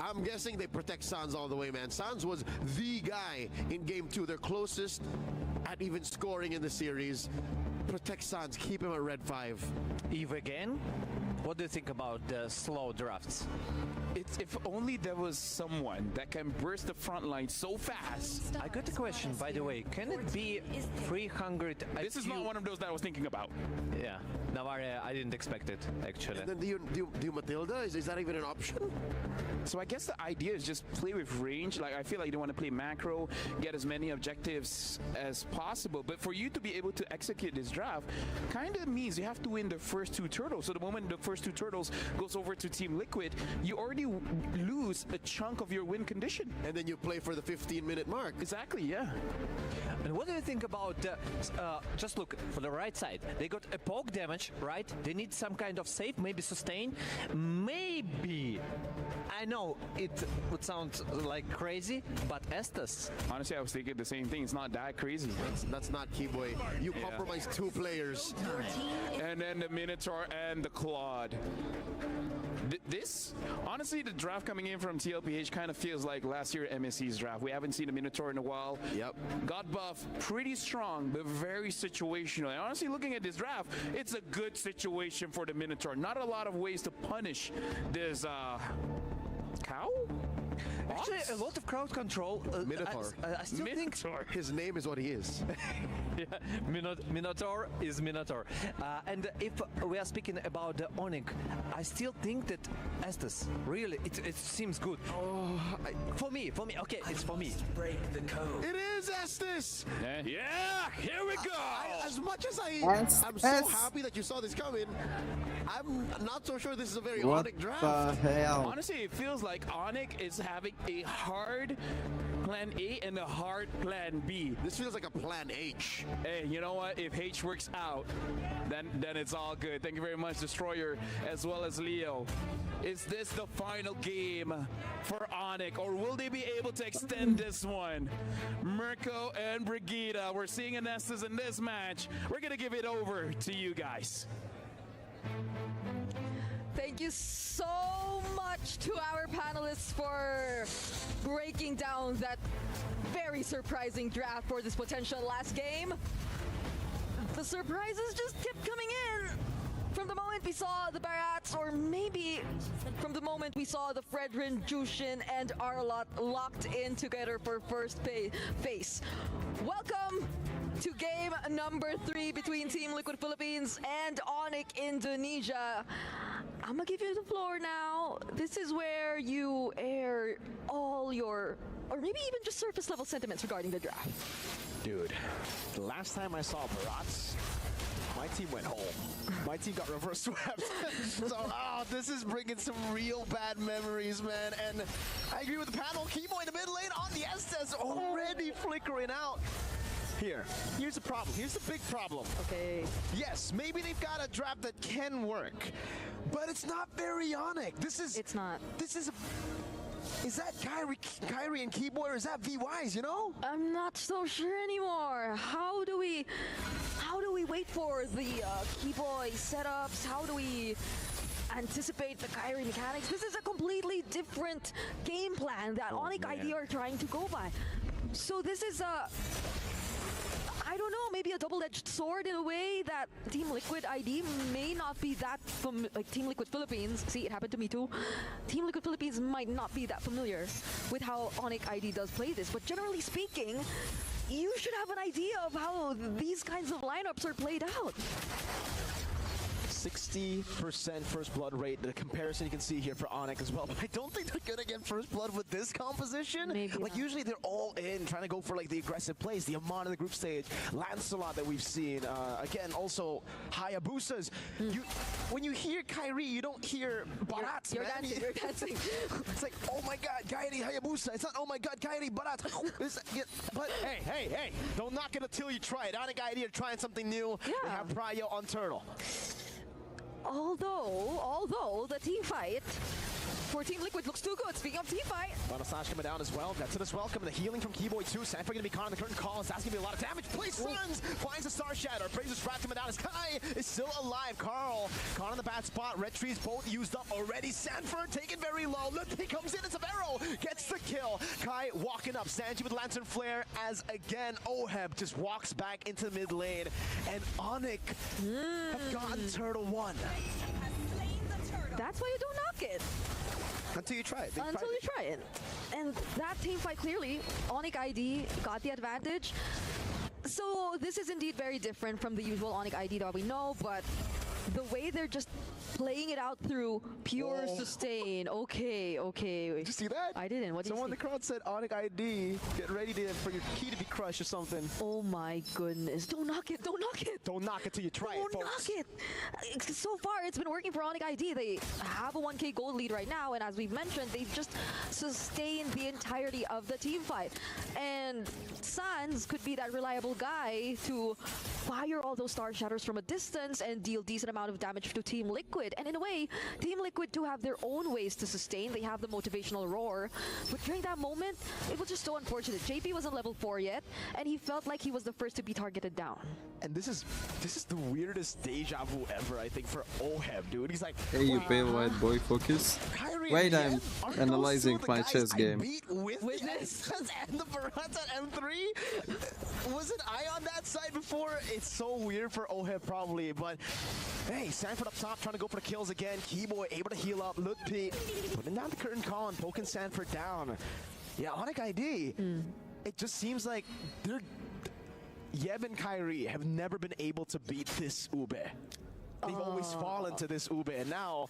I'm guessing they protect Sans all the way, man. Sans was the guy in game 2. They're closest at even scoring in the series. Protect Sans, keep him at red 5. Eve again? What do you think about the slow drafts? If only there was someone that can burst the front line so fast. I got a question, by the way. Can it be 300 IQ? This is not one of those that I was thinking about. Yeah, Navarre, I didn't expect it, actually. And then do you Matilda? Is that even an option? So I guess the idea is just play with range. Like, I feel like you don't want to play macro, get as many objectives as possible. But for you to be able to execute this draft, kind of means you have to win the first 2 turtles. So the moment the first 2 turtles goes over to Team Liquid, you already lose a chunk of your win condition. And then you play for the 15-minute mark. Exactly, yeah. And what do you think about, just look for the right side. They got a poke damage, right? They need some kind of save, maybe sustain. Maybe, I know it would sound like crazy, but Estes. Honestly, I was thinking the same thing. It's not that crazy. That's not Keyboy. You compromise 2 players. And then the Minotaur and the Claude. This, honestly, the draft coming in from TLPH kind of feels like last year MSC's draft. We haven't seen a Minotaur in a while. Yep. Got buff, pretty strong, but very situational. And honestly, looking at this draft, it's a good situation for the Minotaur. Not a lot of ways to punish this cow? Actually, a lot of crowd control. Minotaur. I still think his name is what he is. yeah, Minotaur is Minotaur. And if we are speaking about the Onic, I still think that Estes, really, it seems good. Oh, for me, okay, it's for me. Break the code. It is Estes! Yeah, here we go! As much as I'm so happy that you saw this coming, I'm not so sure this is a very Onic draft. What the hell? Honestly, it feels like Onic is having a hard plan A and a hard plan B. This feels like a plan H. Hey, you know what? If H works out, then it's all good. Thank you very much, Destroyer, as well as Leo. Is this the final game for Onic, or will they be able to extend this one? Mirko and Brigida, we're seeing Anestas in this match. We're gonna give it over to you guys. Thank you so much to our panelists for breaking down that very surprising draft for this potential last game. The surprises just kept coming in. From the moment we saw the Barats, or maybe from the moment we saw the Fredrin, Jushin, and Arlot locked in together for first face. Welcome to game number 3 between Team Liquid Philippines and Onic Indonesia. I'm gonna give you the floor now. This is where you air all your, or maybe even just surface level sentiments regarding the draft. Dude, the last time I saw Barats, my team went home. My team got reverse swept. So, this is bringing some real bad memories, man. And I agree with the panel. Keyboy in the mid lane on the Estes already flickering out. Here's the problem. Here's the big problem. Okay. Yes, maybe they've got a draft that can work, but it's not very Onic. It's not. Is that Kyrie and Keyboy, or is that V-Wise, you know? I'm not so sure anymore. How do we wait for the Keyboy setups? How do we anticipate the Kyrie mechanics? This is a completely different game plan that Onic ID are trying to go by. So this is I don't know, maybe a double-edged sword in a way that Team Liquid ID may not be that like Team Liquid Philippines. See, it happened to me too. Team Liquid Philippines might not be that familiar with how Onic ID does play this, but generally speaking, you should have an idea of how these kinds of lineups are played out. 60% first blood rate, the comparison you can see here for Onic as well. But I don't think they're gonna get first blood with this composition. Maybe like not. Usually they're all in, trying to go for like the aggressive plays. The Amon in the group stage, Lancelot that we've seen. Again, also Hayabusas. When you hear Kyrie, you don't hear Barats. You're dancing, you're dancing. It's like, oh my god, Kyrie, Hayabusa. It's not, oh my god, Kyrie, Barats. But hey, don't knock it until you try it. Onic ID are trying something new. Yeah. They have Pryo on Turtle. Although the team fight for Team Liquid looks too good. Speaking of team fight. Final slash coming down as well. That's it as well. Coming the healing from Keyboy too. Sanford gonna be caught in the curtain calls. That's gonna be a lot of damage. Place Suns finds a Star Shatter. Praiser's Wrath coming down as Kai is still alive. Carl caught in the bad spot. Red Trees both used up already. Sanford taken very low. Look, he comes in as Severo gets the kill. Kai walking up. Sanji with Lantern Flare as again Oheb just walks back into the mid lane. And Onic have gotten Turtle 1. That's why you don't knock it. Until you try it. Until you try it. And that team fight clearly, Onic ID got the advantage. So this is indeed very different from the usual Onic ID that we know, but the way they're just playing it out through pure sustain. Okay. Did you see that? I didn't. What did Someone you in the crowd said Onic ID, get ready for your key to be crushed or something. Oh my goodness. Don't knock it. Don't knock it. Don't knock it till you try it, folks. Don't knock it. So far, it's been working for Onic ID. They have a 1k gold lead right now, and as we've mentioned, they've just sustained the entirety of the team fight. And Sans could be that reliable guy to fire all those Star Shatters from a distance and deal decent amount of damage to Team Liquid. And in a way, Team Liquid do have their own ways to sustain. They have the motivational roar. But during that moment, it was just so unfortunate. JP wasn't level 4 yet, and he felt like he was the first to be targeted down. And this is the weirdest deja vu ever, I think, for Oheb, dude. He's like, hey, you pale white boy, focus. Kyrie Wait, again? I'm analyzing my chess game. With this and the Barats at M3? Wasn't I on that side before? It's so weird for Oheb, probably, but hey, Sanford up top trying to go for the kills again. Keyboy able to heal up. Look, Pete putting down the curtain call and poking Sanford down. Yeah, Onic ID. It just seems like Yeb and Kyrie have never been able to beat this Ube. They've always fallen to this Ube, and now,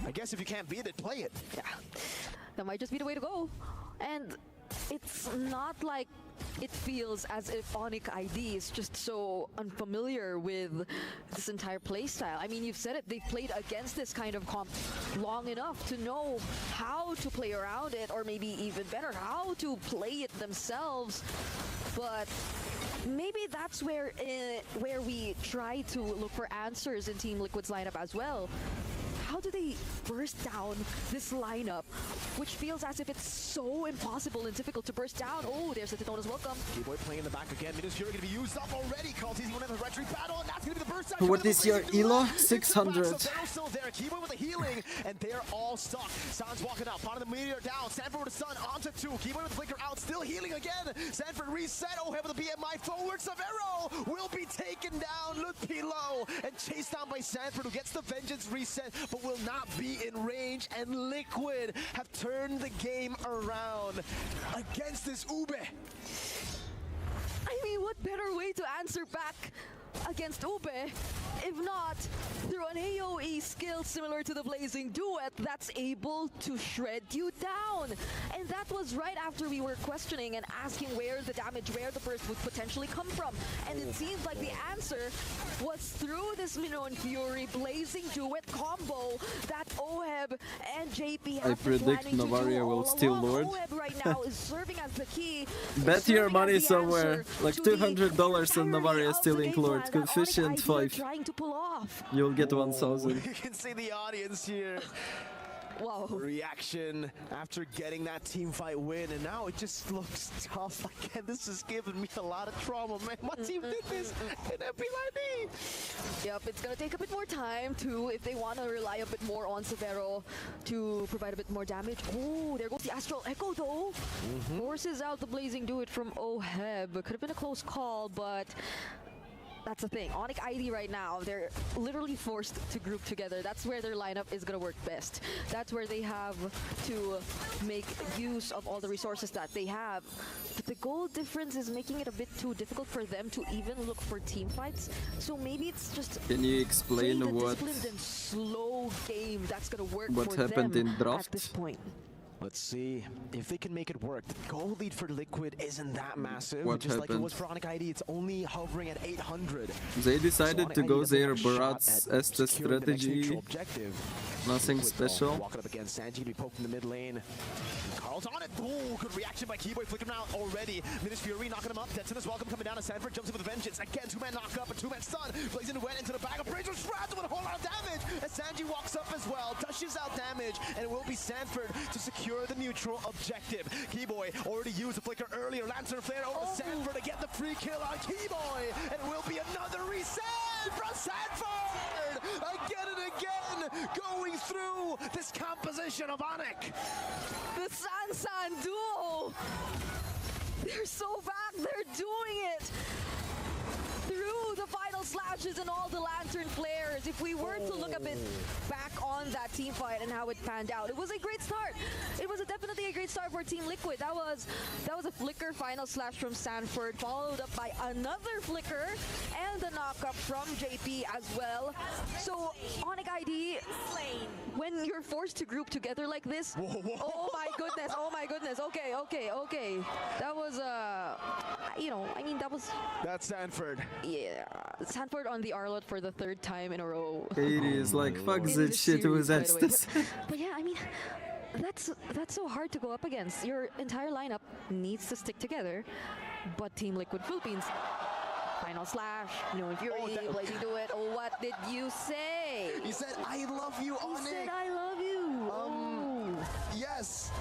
I guess if you can't beat it, play it. Yeah, that might just be the way to go. And it's not like it feels as if Onic ID is just so unfamiliar with this entire playstyle. I mean, you've said it, they've played against this kind of comp long enough to know how to play around it, or maybe even better, how to play it themselves. But maybe that's where we try to look for answers in Team Liquid's lineup as well. How do they burst down this lineup, which feels as if it's so impossible and difficult to burst down? Oh, there's a Titona's welcome. Keyboy playing in the back again. Midus Fury going to be used up already. Calties going to have a retreat battle, and that's going to be the burst out. What is your elo? 600. Still there. Keyboy with the healing, and they're all stuck. Sans walking up. On the meteor down. Sanford with the sun onto 2. Keyboy with the flicker out. Still healing again. Sanford reset. Oh, have the BMI forward. Severo will be taken down. Look below and chased down by Sanford, who gets the vengeance reset, but will not be in range. And Liquid have turned the game around against this Ube. I mean, what better way to answer back against Ube, if not through an AoE skill similar to the Blazing Duet that's able to shred you down. And that was right after we were questioning and asking where the burst would potentially come from. And it seems like the answer was through this Minoan Fury Blazing Duet combo that Oheb and JP have I predict Novaria will steal Lord. Oheb right now is serving as the key. Bet your money somewhere, like $200 on Novaria stealing Lord. Coefficient 5. Trying to pull off. You'll get 1,000. You can see the audience here. Wow. Reaction after getting that team fight win, and now it just looks tough. Again, this is giving me a lot of trauma, man. My team did this, and that'd be like me. Yep, it's gonna take a bit more time too if they want to rely a bit more on Severo to provide a bit more damage. Oh, there goes the Astral Echo though. Forces out the Blazing Duet from Oheb. Could have been a close call, but that's the thing. Onic ID right now, they're literally forced to group together. That's where their lineup is going to work best. That's where they have to make use of all the resources that they have. But the goal difference is making it a bit too difficult for them to even look for team fights. So maybe it's just Can you explain what disciplined and slow game that's going to work what for happened them in draft? at this point. Let's see if they can make it work. The goal lead for Liquid isn't that massive. What Just like it happened? was for Onic ID, it's only hovering at 800. They decided So to Onic go ID doesn't their have a shot Barats at as the securing the next strategy. neutral objective. Nothing Liquid, though, special. walking up against Sanji to be poked in the mid lane. Carl's on it. Ooh, good reaction by Keyboy. Flicking him out already. Minis Fury knocking him up. Detson is welcome coming down. And Sanford jumps in with a vengeance. Again, two-man knock up, a two-man stun. Blazing went into the bag of Brazier Shroud with a whole lot of damage. As Sanji walks up as well, dishes out damage, and it will be Sanford to secure the neutral objective. Keyboy already used the flicker earlier. Lantern Flare over to Sanford to get the free kill on Keyboy. And it will be another reset from Sanford! Again and again, going through this composition of Onic. The San duo! They're so back, they're doing it! Through the final slashes and all the lantern flares. If we were to look a bit back on that team fight and how it panned out, it was a great start. It was definitely a great start for Team Liquid. That was a flicker final slash from Sanford, followed up by another flicker and a knock-up from JP as well. So Onic ID, when you're forced to group together like this, oh my goodness, okay. That was That's Sanford. Yeah, Sanford on the Arlot for the third time in a row. It is like fuck In that this shit series, with by that the way. stuff. But yeah, I mean, that's so hard to go up against. Your entire lineup needs to stick together, but Team Liquid Philippines, final slash, no Fury, Blazing to it. Oh, what did you say? He said, "I love you, Onic." He said, "I love you." Yes.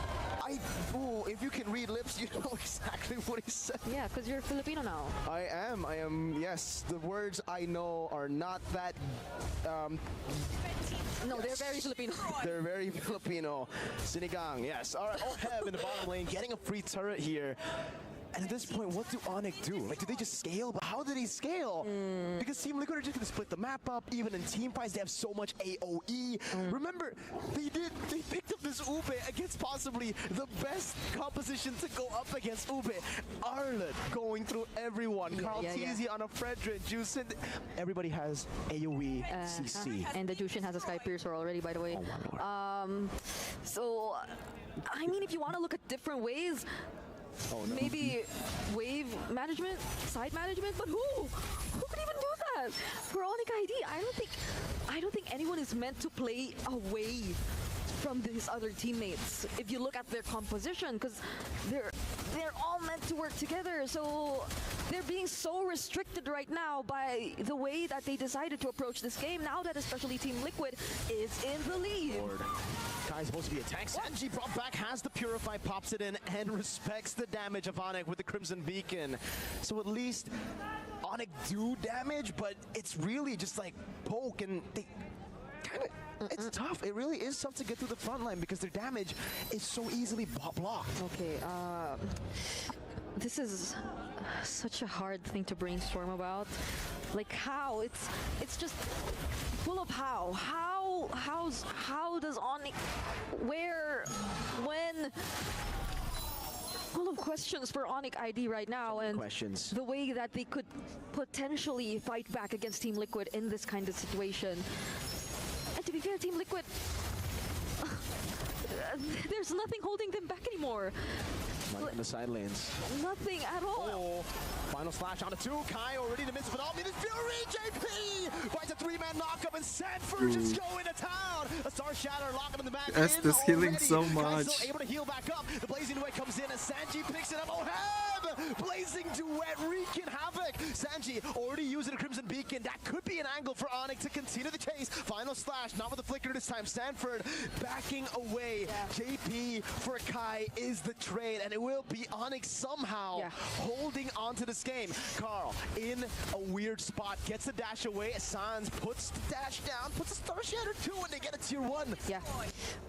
If you can read lips, you know exactly what he said. Yeah, because you're Filipino now. I am, yes. The words I know are not that, No, they're very Filipino. They're very Filipino. Sinigang, yes. All right, Oheb in the bottom lane, getting a free turret here. And at this point, what do Onic do? Like, do they just scale? But how did he scale? Because Team Liquid are just going to split the map up. Even in team fights, they have so much AoE. Remember, they picked up this Ube against possibly the best composition to go up against Ube. Arlet going through everyone. Carl Teasy on a Fredrin, Juicin. Everybody has AoE CC. And the Jushin has a Sky Piercer already, by the way. So, I mean, if you want to look at different ways, maybe wave management, side management, but who could even do that? For Onic ID, I don't think anyone is meant to play away from his other teammates. If you look at their composition, because they're all meant to work together, so they're being so restricted right now by the way that they decided to approach this game. Now that especially Team Liquid is in the lead. Kai's supposed to be attacked. Sanji brought back, has the Purify, pops it in, and respects the damage of Onic with the Crimson Beacon. So at least Onic do damage, but it's really just like poke, and they kind of... It's tough. It really is tough to get through the front line because their damage is so easily blocked. Okay, this is such a hard thing to brainstorm about. Like how? It's just full of how. How does Onic, where, when? Full of questions for Onic ID right now, and the way that they could potentially fight back against Team Liquid in this kind of situation. And to be fair, Team Liquid, there's nothing holding them back anymore. Right in the side lanes. Nothing at all. Final slash on the 2. Kai already in the midst of it all. Minus Fury, JP! Finds a 3-man knockup, and Sanford just going to town. A Star Shatter locking in the back. Estes healing so Kai's much. still able to heal back up. The Blazing Duet comes in, and Sanji picks it up. Oheb! Blazing Duet wreaking havoc. Sanji already using a Crimson Beacon. That could be an angle for Onic to continue the chase. Final slash, not with the flicker this time. Sanford backing away. JP for Kai is the trade, and it will be Onic somehow holding on to this game. Carl in a weird spot, gets the dash away. Sans puts the dash down, puts a Star Shatter 2, and they get a tier 1. Yeah.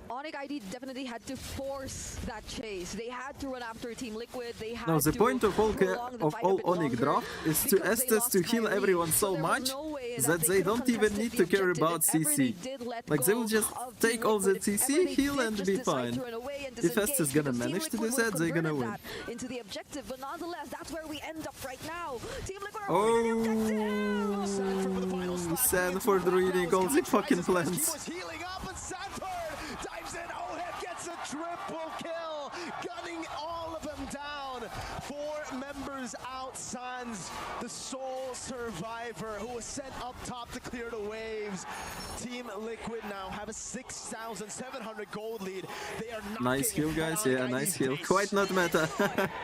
Onic ID definitely had to force that chase. They had to run after Team Liquid. They had No, the to point of all prolong the fight a bit Onic longer draft is to because they Estes lost to heal Kyrie, everyone so there was much no way that they could don't have even contested need the to care objective. about If ever they CC. did let Like they go will just of take Team all the Liquid, if ever CC, they heal, did and just be decide fine. to run away and If Estes disengage, gonna because Team manage to Liquid do would that, have they're gonna converted win. that into the objective, but nonetheless, that's where we end up right now. Team Liquid are winning the objective. Sanford ruining all the fucking plans. Healing up, and Sanford dives in. Oheb gets a triple kill, gunning all of them down. 4 members out. Sans, the sole survivor who was sent up top to clear the waves. Team Liquid now have a 6,700 gold lead. They are not Nice heal, guys. Yeah, nice heal. Quite not meta.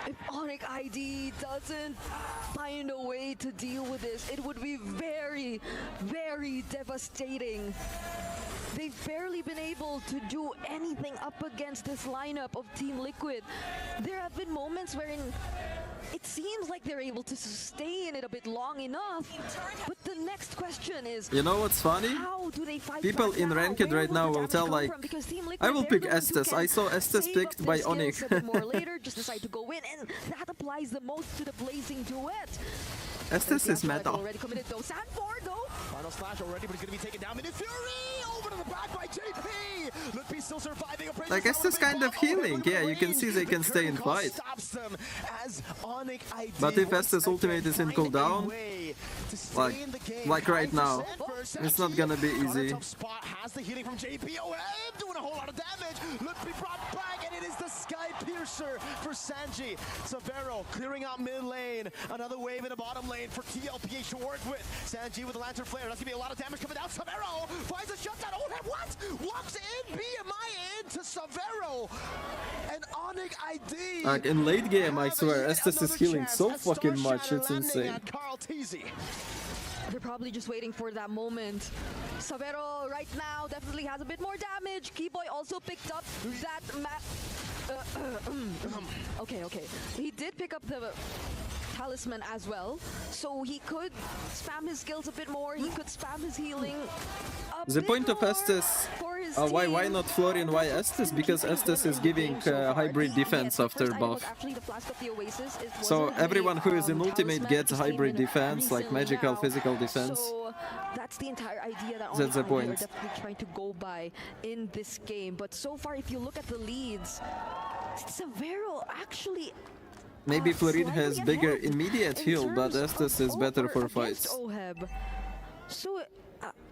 If Onic ID doesn't find a way to deal with this, it would be very, very devastating. They've barely been able to do anything up against this lineup of Team Liquid. There have been moments wherein it seems like they're able to sustain it a bit long enough, but the next question is, you know what's funny? How do they fight People back in now? Ranked Where right now will tell like, I will pick Estes. I saw Estes picked by Onic. A bit more later, just decide to go in, and that applies the most to the Blazing Duet. Estes is meta. Already committed though. Sandford though. Final slash already, but he's gonna be taken down. Minute Fury over to the back by JP. Lupi still surviving. Like Estes kind of healing. Yeah, you can see they can stay in fight. But if Estes ultimate is in cooldown, like right now, it's not gonna be easy. Has the healing from JP. Doing a whole lot of damage. Lupi brought back, and it is the Sky Piercer for Sanji. Severo clearing out mid lane. Another wave in the bottom lane for TLPH to work with. Sanji with the Lantern Flare. That's gonna be a lot of damage coming down. Severo finds a shutdown. What? Walks in. BMI into Severo. And Onic ID. Like in late game, I swear, Estes is healing so fucking much. It's insane. They're probably just waiting for that moment. Severo right now definitely has a bit more damage. Keyboy also picked up that okay. He did pick up the talisman as well, so he could spam his skills a bit more. He could spam his healing. The point of Estes, why not Florian? Why Estes? Because Estes is giving hybrid defense after buff. So everyone who is in ultimate gets hybrid defense, like magical, physical defense. So that's the entire idea that that's the point. Are definitely trying to go by in this game. But so far, if you look at the leads, Severo actually. Maybe Florin has bigger immediate heal, but Estes is better for fights. So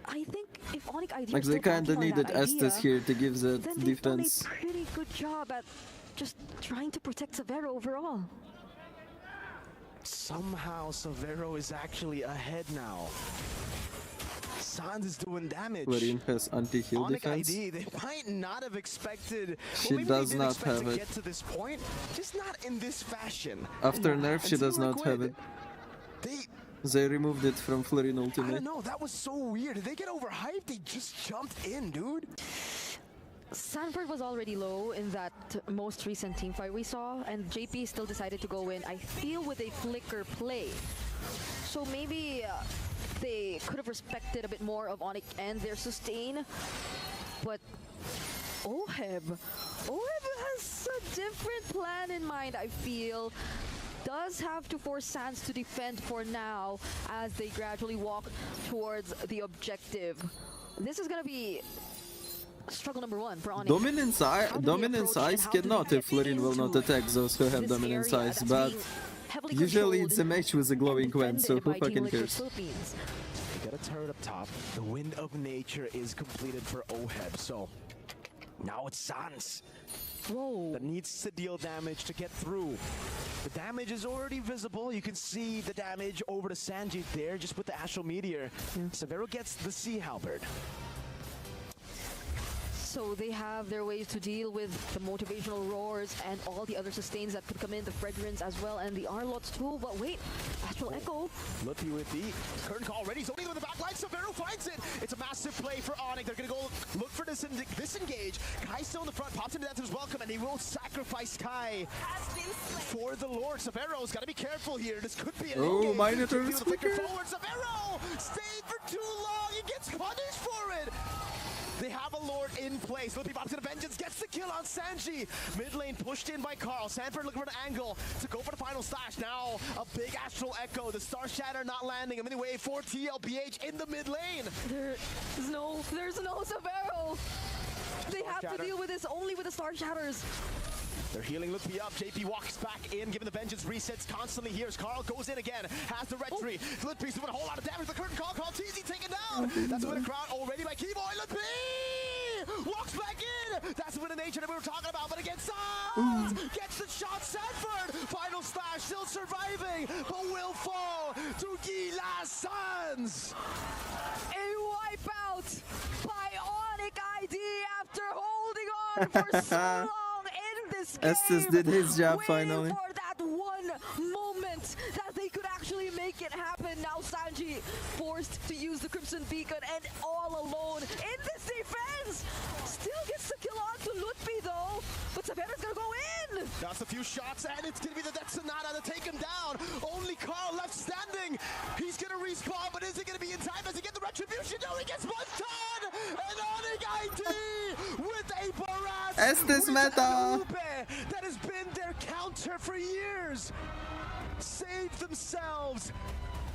I think if Onic ID like they kinda needed Estes here to give that defense. Done a pretty good job at just trying to protect Severo overall. Somehow Severo is actually ahead now. Sans is doing damage. Florin has anti-heal defense. ID, they might not have expected. She does not have it. Get to this point, just not in this fashion. After nerf, she does not have it. They removed it from Florin ultimate. I don't know, that was so weird. Did they get overhyped? They just jumped in, dude. Sanford was already low in that most recent team fight we saw, and JP still decided to go in, I feel, with a flicker play. So maybe they could have respected a bit more of Onic and their sustain, but Oheb has a different plan in mind, I feel. Does have to force Sans to defend for now as they gradually walk towards the objective. This is gonna be struggle number 1 for Onic. Dominance Ice cannot if Florin will not attack those who have Dominance Ice, but usually it's a match with a glowing Gwen, so who fucking cares? They got a turret up top. The Wind of Nature is completed for Oheb, so now it's Sans. That needs to deal damage to get through. The damage is already visible. You can see the damage over to Sanji there, just with the Astral Meteor. Severo gets the Sea Halberd. So they have their ways to deal with the motivational roars and all the other sustains that could come in, the fragrance as well, and the Arlots too. But wait, Astral Echo. Lucky with the curtain call already. Zoning with the backline. Severo finds it. It's a massive play for Onic. They're going to go look for disengage. Kai still in the front. Pops into that to his welcome, and he will sacrifice Kai for the Lord. Severo's got to be careful here. This could be an engage. Minotaur's flicker. Forward. Severo stayed for too long. He gets punished for it. They have a Lord in place. Lippy Bob to the Vengeance gets the kill on Sanji. Mid lane pushed in by Carl. Sanford looking for an angle to go for the final slash. Now a big Astral Echo. The Star Shatter not landing. A mini wave for TLPH in the mid lane. There's no Severo. They have to deal with this only with the Star Shatters. They're healing Lupi up. JP walks back in, giving the Vengeance resets constantly here as Carl goes in again. Has the red tree. Lupi's doing a whole lot of damage. The curtain call. TZ taken down. That's with a crowd already by Keyboy. Lupi walks back in. That's with elimination that we were talking about, but again, Suns gets the shot. Sanford, final slash, still surviving, but will fall to Gila Suns. A wipeout by Onic ID after holding on for so long in this game. Estes did his job finally. For that one moment that they could actually make it happen. Now Sanji forced to use the Crimson Beacon and all alone in this defense. Still gets the kill on to Lutfi though, but Savannah's gonna go in. That's a few shots, and it's gonna be the Death Sonata to take him down. Only Carl left standing. He's gonna respawn, but is it gonna be in time? Does he get the retribution? No, he gets one ton! And Onic ID with a barrage. Estes meta! That has been their counter for years. Saved themselves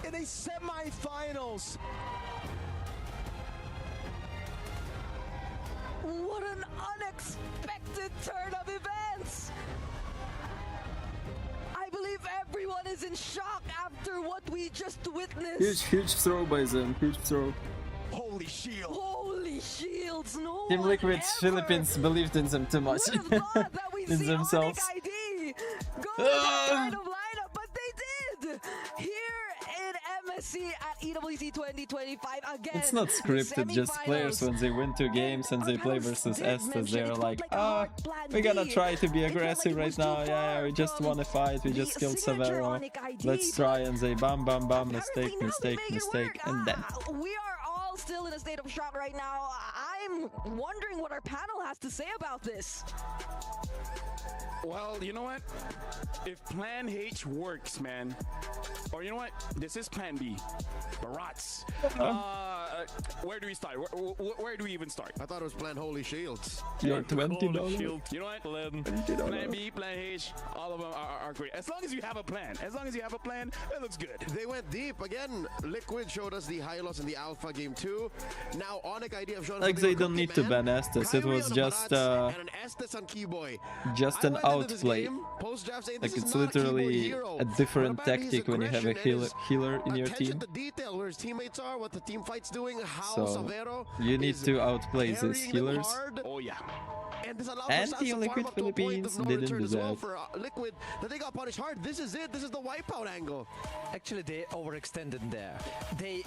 in a semifinals. What an unexpected turn of events! I believe everyone is in shock after what we just witnessed. Huge throw by Zen, huge throw. Holy shield! Holy shields! No Team one Liquid ever Philippines believed in them too much. thought that we'd in see themselves. Onic ID go with that kind of lineup, but they did! Here in MSC at EWC 2025 again. It's not scripted, just players when they win 2 games and they play versus Estes, they're like, we're gonna try to be aggressive right now, yeah, we just won a fight, we just killed Severo, let's try, and they bam, mistake, and then. We are all still in a state of shock right now. I'm wondering what our panel has to say about this. Well, you know what? If Plan H works, man, or you know what? This is Plan B. Barats. Where do we start? Where do we even start? I thought it was Plan Holy Shields. You're $20. You know what? Plan B, Plan H, all of them are great. As long as you have a plan. As long as you have a plan, it looks good. They went deep. Again, Liquid showed us the Hylos in the Alpha game 2. Now, Onic ID have shown us Like they don't need to ban Estes, it was just and an Estes on Keyboy. just an outplay. Like it's literally a different tactic when you have a healer in your team. The detail where his teammates are, what the team fight's doing, how So Savero you need to outplay these healers. Oh yeah. And Team Liquid Philippines didn't do that. For Liquid, that they got punished hard. This is it. This is the wipeout angle. Actually, they overextended there. They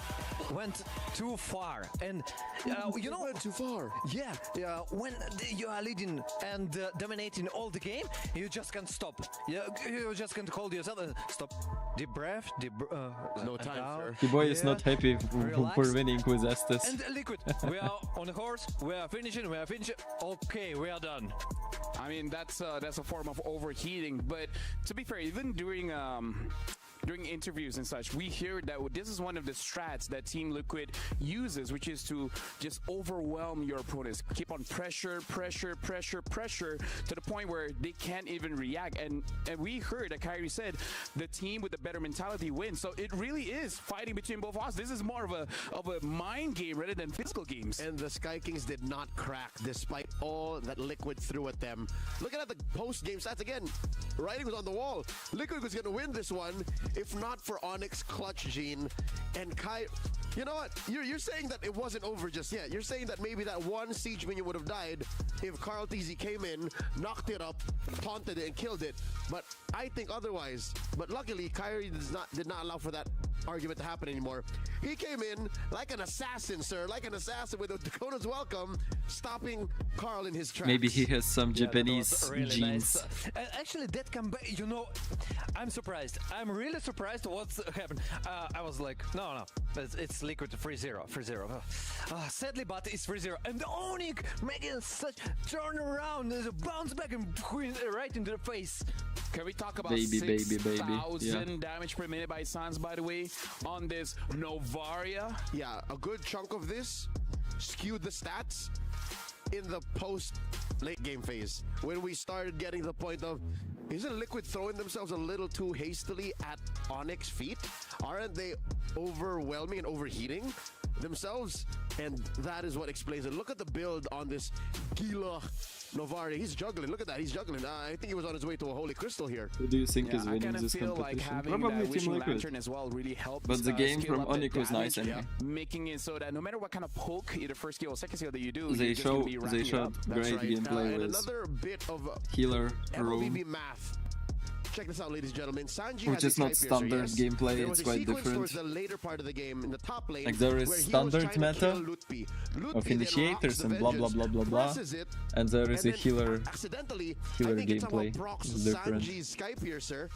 went too far, and you know, went too far. Yeah, when you are leading and dominating all the game, you just can't stop. You just can't hold yourself. Stop. Deep breath. No time, sir. Keyboy is not happy for winning with Estes. And Liquid, we are on the horse. We are finishing. Okay, we are done. I mean, that's a form of overheating. But to be fair, even during interviews and such, we hear that this is one of the strats that Team Liquid uses, which is to just overwhelm your opponents, keep on pressure to the point where they can't even react. And we heard that Kyrie said the team with the better mentality wins. So it really is fighting between both of us. This is more of a mind game rather than physical games. And the Sky Kings did not crack despite all that Liquid threw at them. Looking at the post-game stats again, writing was on the wall. Liquid was going to win this one if not for Onyx clutch gene and Kai. You know what? You're saying that it wasn't over just yet. You're saying that maybe that one siege minion would have died if Carl TZ came in, knocked it up, taunted it, and killed it. But I think otherwise. But luckily, Kyrie did not allow for that argument to happen anymore. He came in like an assassin, sir, like an assassin with a Dakota's welcome, stopping Carl in his tracks. Maybe he has some Japanese really genes. Nice. Actually, that comeback, you know, I'm surprised. I'm really surprised what's happened. I was like, no, it's Liquid 3-0. Sadly, but it's 3-0. And Onic making such turnaround, bounce back and right into the face. Can we talk about baby. 6,000 damage per minute by Sans, by the way, on this Novaria? Yeah, a good chunk of this skewed the stats in the post-late game phase when we started getting the point of, isn't Liquid throwing themselves a little too hastily at Onyx's feet? Aren't they overwhelming and overheating themselves? And that is what explains it. Look at the build on this Gila Novari. He's juggling. Look at that. He's juggling. I think he was on his way to a Holy Crystal here. Who do you think is I winning kind of this feel like competition? having Probably that Team Wishing Liquid. Lantern as well really helps. But the game scale from up the Onic was nice damage, anyway. making it so that no matter what kind of poke, either first skill or second skill that you do, They you're just gonna be showed racking it up. great gameplay and with another bit of healer MLBB roam, math. Check this out, ladies and gentlemen. Sanji which has is not Skypiercer, standard yes. gameplay. There was It's a quite sequence different. towards the later part of the game in the top lane. Like there where is he was standard trying to meta kill Lutfi. Lutfi of then initiators rocks the and blah blah vengeance, blah blah blah, presses it, and there is a then healer accidentally, healer I think it somehow gameplay. procs It's different. Sanji's Skypiercer.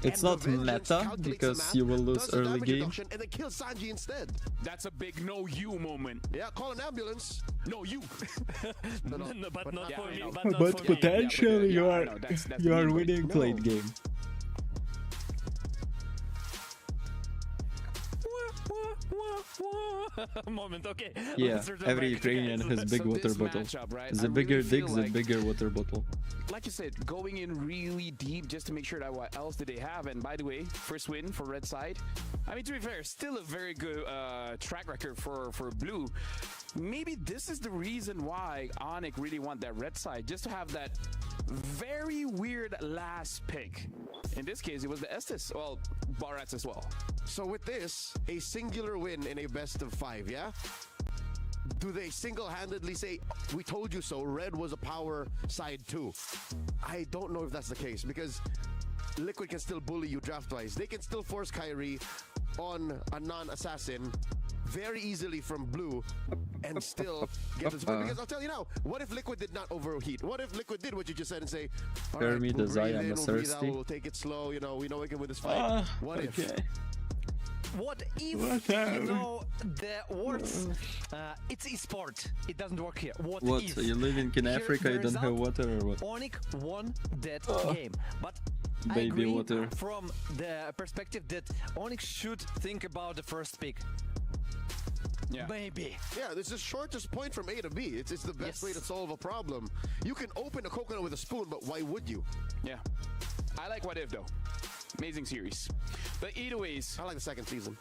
It's and not the vengeance meta calculates because the math, you will lose does the early damage game. reduction, and then kills Sanji instead. That's a big no you moment. Yeah, call an ambulance. No you. But not yeah, for I me. know. But not But for me. potentially yeah, you I are know. That's you the are main winning point. late game. Moment, okay. Yeah, Let's return every back, Ukrainian guys. has big So water this bottle. matchup, right, The I bigger really feel dick, the like- bigger water bottle. Like you said, going in really deep just to make sure that what else did they have. And by the way, first win for Red Side. I mean, to be fair, still a very good track record for Blue. Maybe this is the reason why Onic really want that Red Side, just to have that very weird last pick. In this case, it was the Estes, well, Barats as well. So with this, a singular win in a best of 5, yeah? Do they single-handedly say, we told you so, Red was a power side too? I don't know if that's the case, because Liquid can still bully you draft-wise. They can still force Kyrie on a non-assassin very easily from Blue and still get this win. Because I'll tell you now, what if Liquid did not overheat? What if Liquid did what you just said and say, all right, Stormmy, we'll Dazai, breathe in, I'm we'll breathe out, thirsty. we'll take it slow, you know we can win this fight. What if? What if, Whatever. you know, the words, it's esport, it doesn't work here. What if? So you live in Here, Africa, the you don't have result, water or what? Onic won that game, but I Baby agree water. from the perspective that Onic should think about the first pick. Yeah. Maybe. Yeah, this is the shortest point from A to B. It's the best way to solve a problem. You can open a coconut with a spoon, but why would you? Yeah. I like What If, though. Amazing series. But either ways, I like the second season.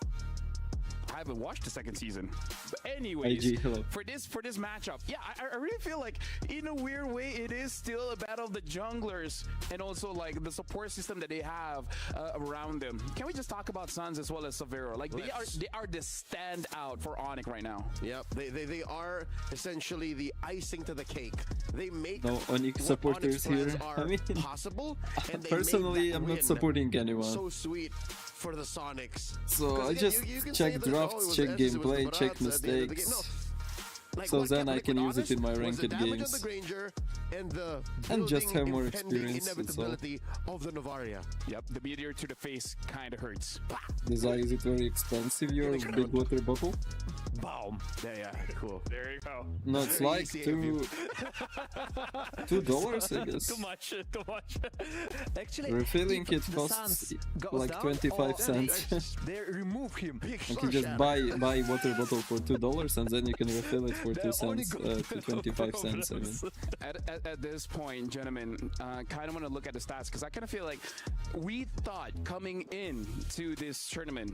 I haven't watched the second season. But anyways, IG, hello. for this matchup, yeah, I really feel like in a weird way it is still a battle of the junglers and also like the support system that they have around them. Can we just talk about Suns as well as Severo? Like they are the standout for Onic right now. Yep, they are essentially the icing to the cake. They make No Onic what supporters Onic's plans here. are I mean, possible. And they personally, make that I'm win not supporting anyone. So sweet for the Sonics. So 'Cause I again, just you can say check that, drafts, it was check Estes, it was the gameplay, check Barats at the end of the game. mistakes. Like, So what then kept I can Liquid use it in my honest was ranked the damage games. of the Granger and the And just have building more impending experience, that's all. inevitability of the Novaria. Yep, the meteor to the face kind of hurts. Dazai, is it very expensive, your big water bottle? Boom. Yeah, cool. There you go. No, it's Very like easy of you. $2, I guess. Too much. Actually, Refilling if it the costs Suns goes like down, 25 then cents. they remove him. And you just buy water bottle for $2 and then you can refill it for 2 cents to 25 cents. I mean. At this point, gentlemen, kind of want to look at the stats because I kind of feel like we thought coming in to this tournament,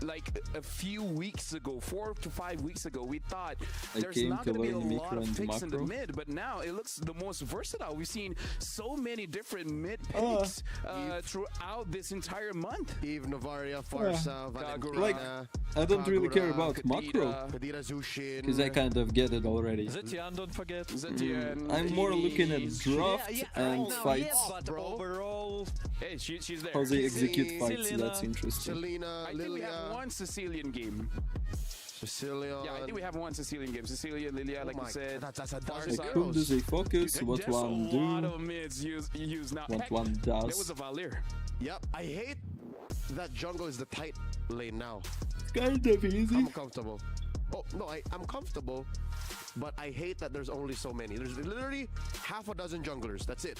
like a few weeks ago, 4 to 5 weeks ago, we thought I there's came not to going to be a learn lot micro of and picks in the macro. mid, but now it looks the most versatile. We've seen so many different mid picks throughout this entire month. Eve, Novaria, Farsa, Valentina, Like, I don't really care about macro Kadira Zushin. because I kind of get it already. Zetian, don't forget. I'm more looking at draft and fights. Yes, but overall, hey, she's there. How they execute fights, Selena. that's interesting. Selena, I think we Lilia, have one Sicilian game. Cecilia. Yeah, I think we have one Sicilian game. Cecilia, Lilia, like you said. That's a Barca. dozen Like, whom do they focus? Dude, What there's one a lot do? of mids use now. What Heck, one there does? was a Valir. Yep, I hate that jungle is the tight lane now. It's kind of easy. I'm comfortable. Oh, no, I'm comfortable, but I hate that there's only so many. There's literally half a dozen junglers. That's it.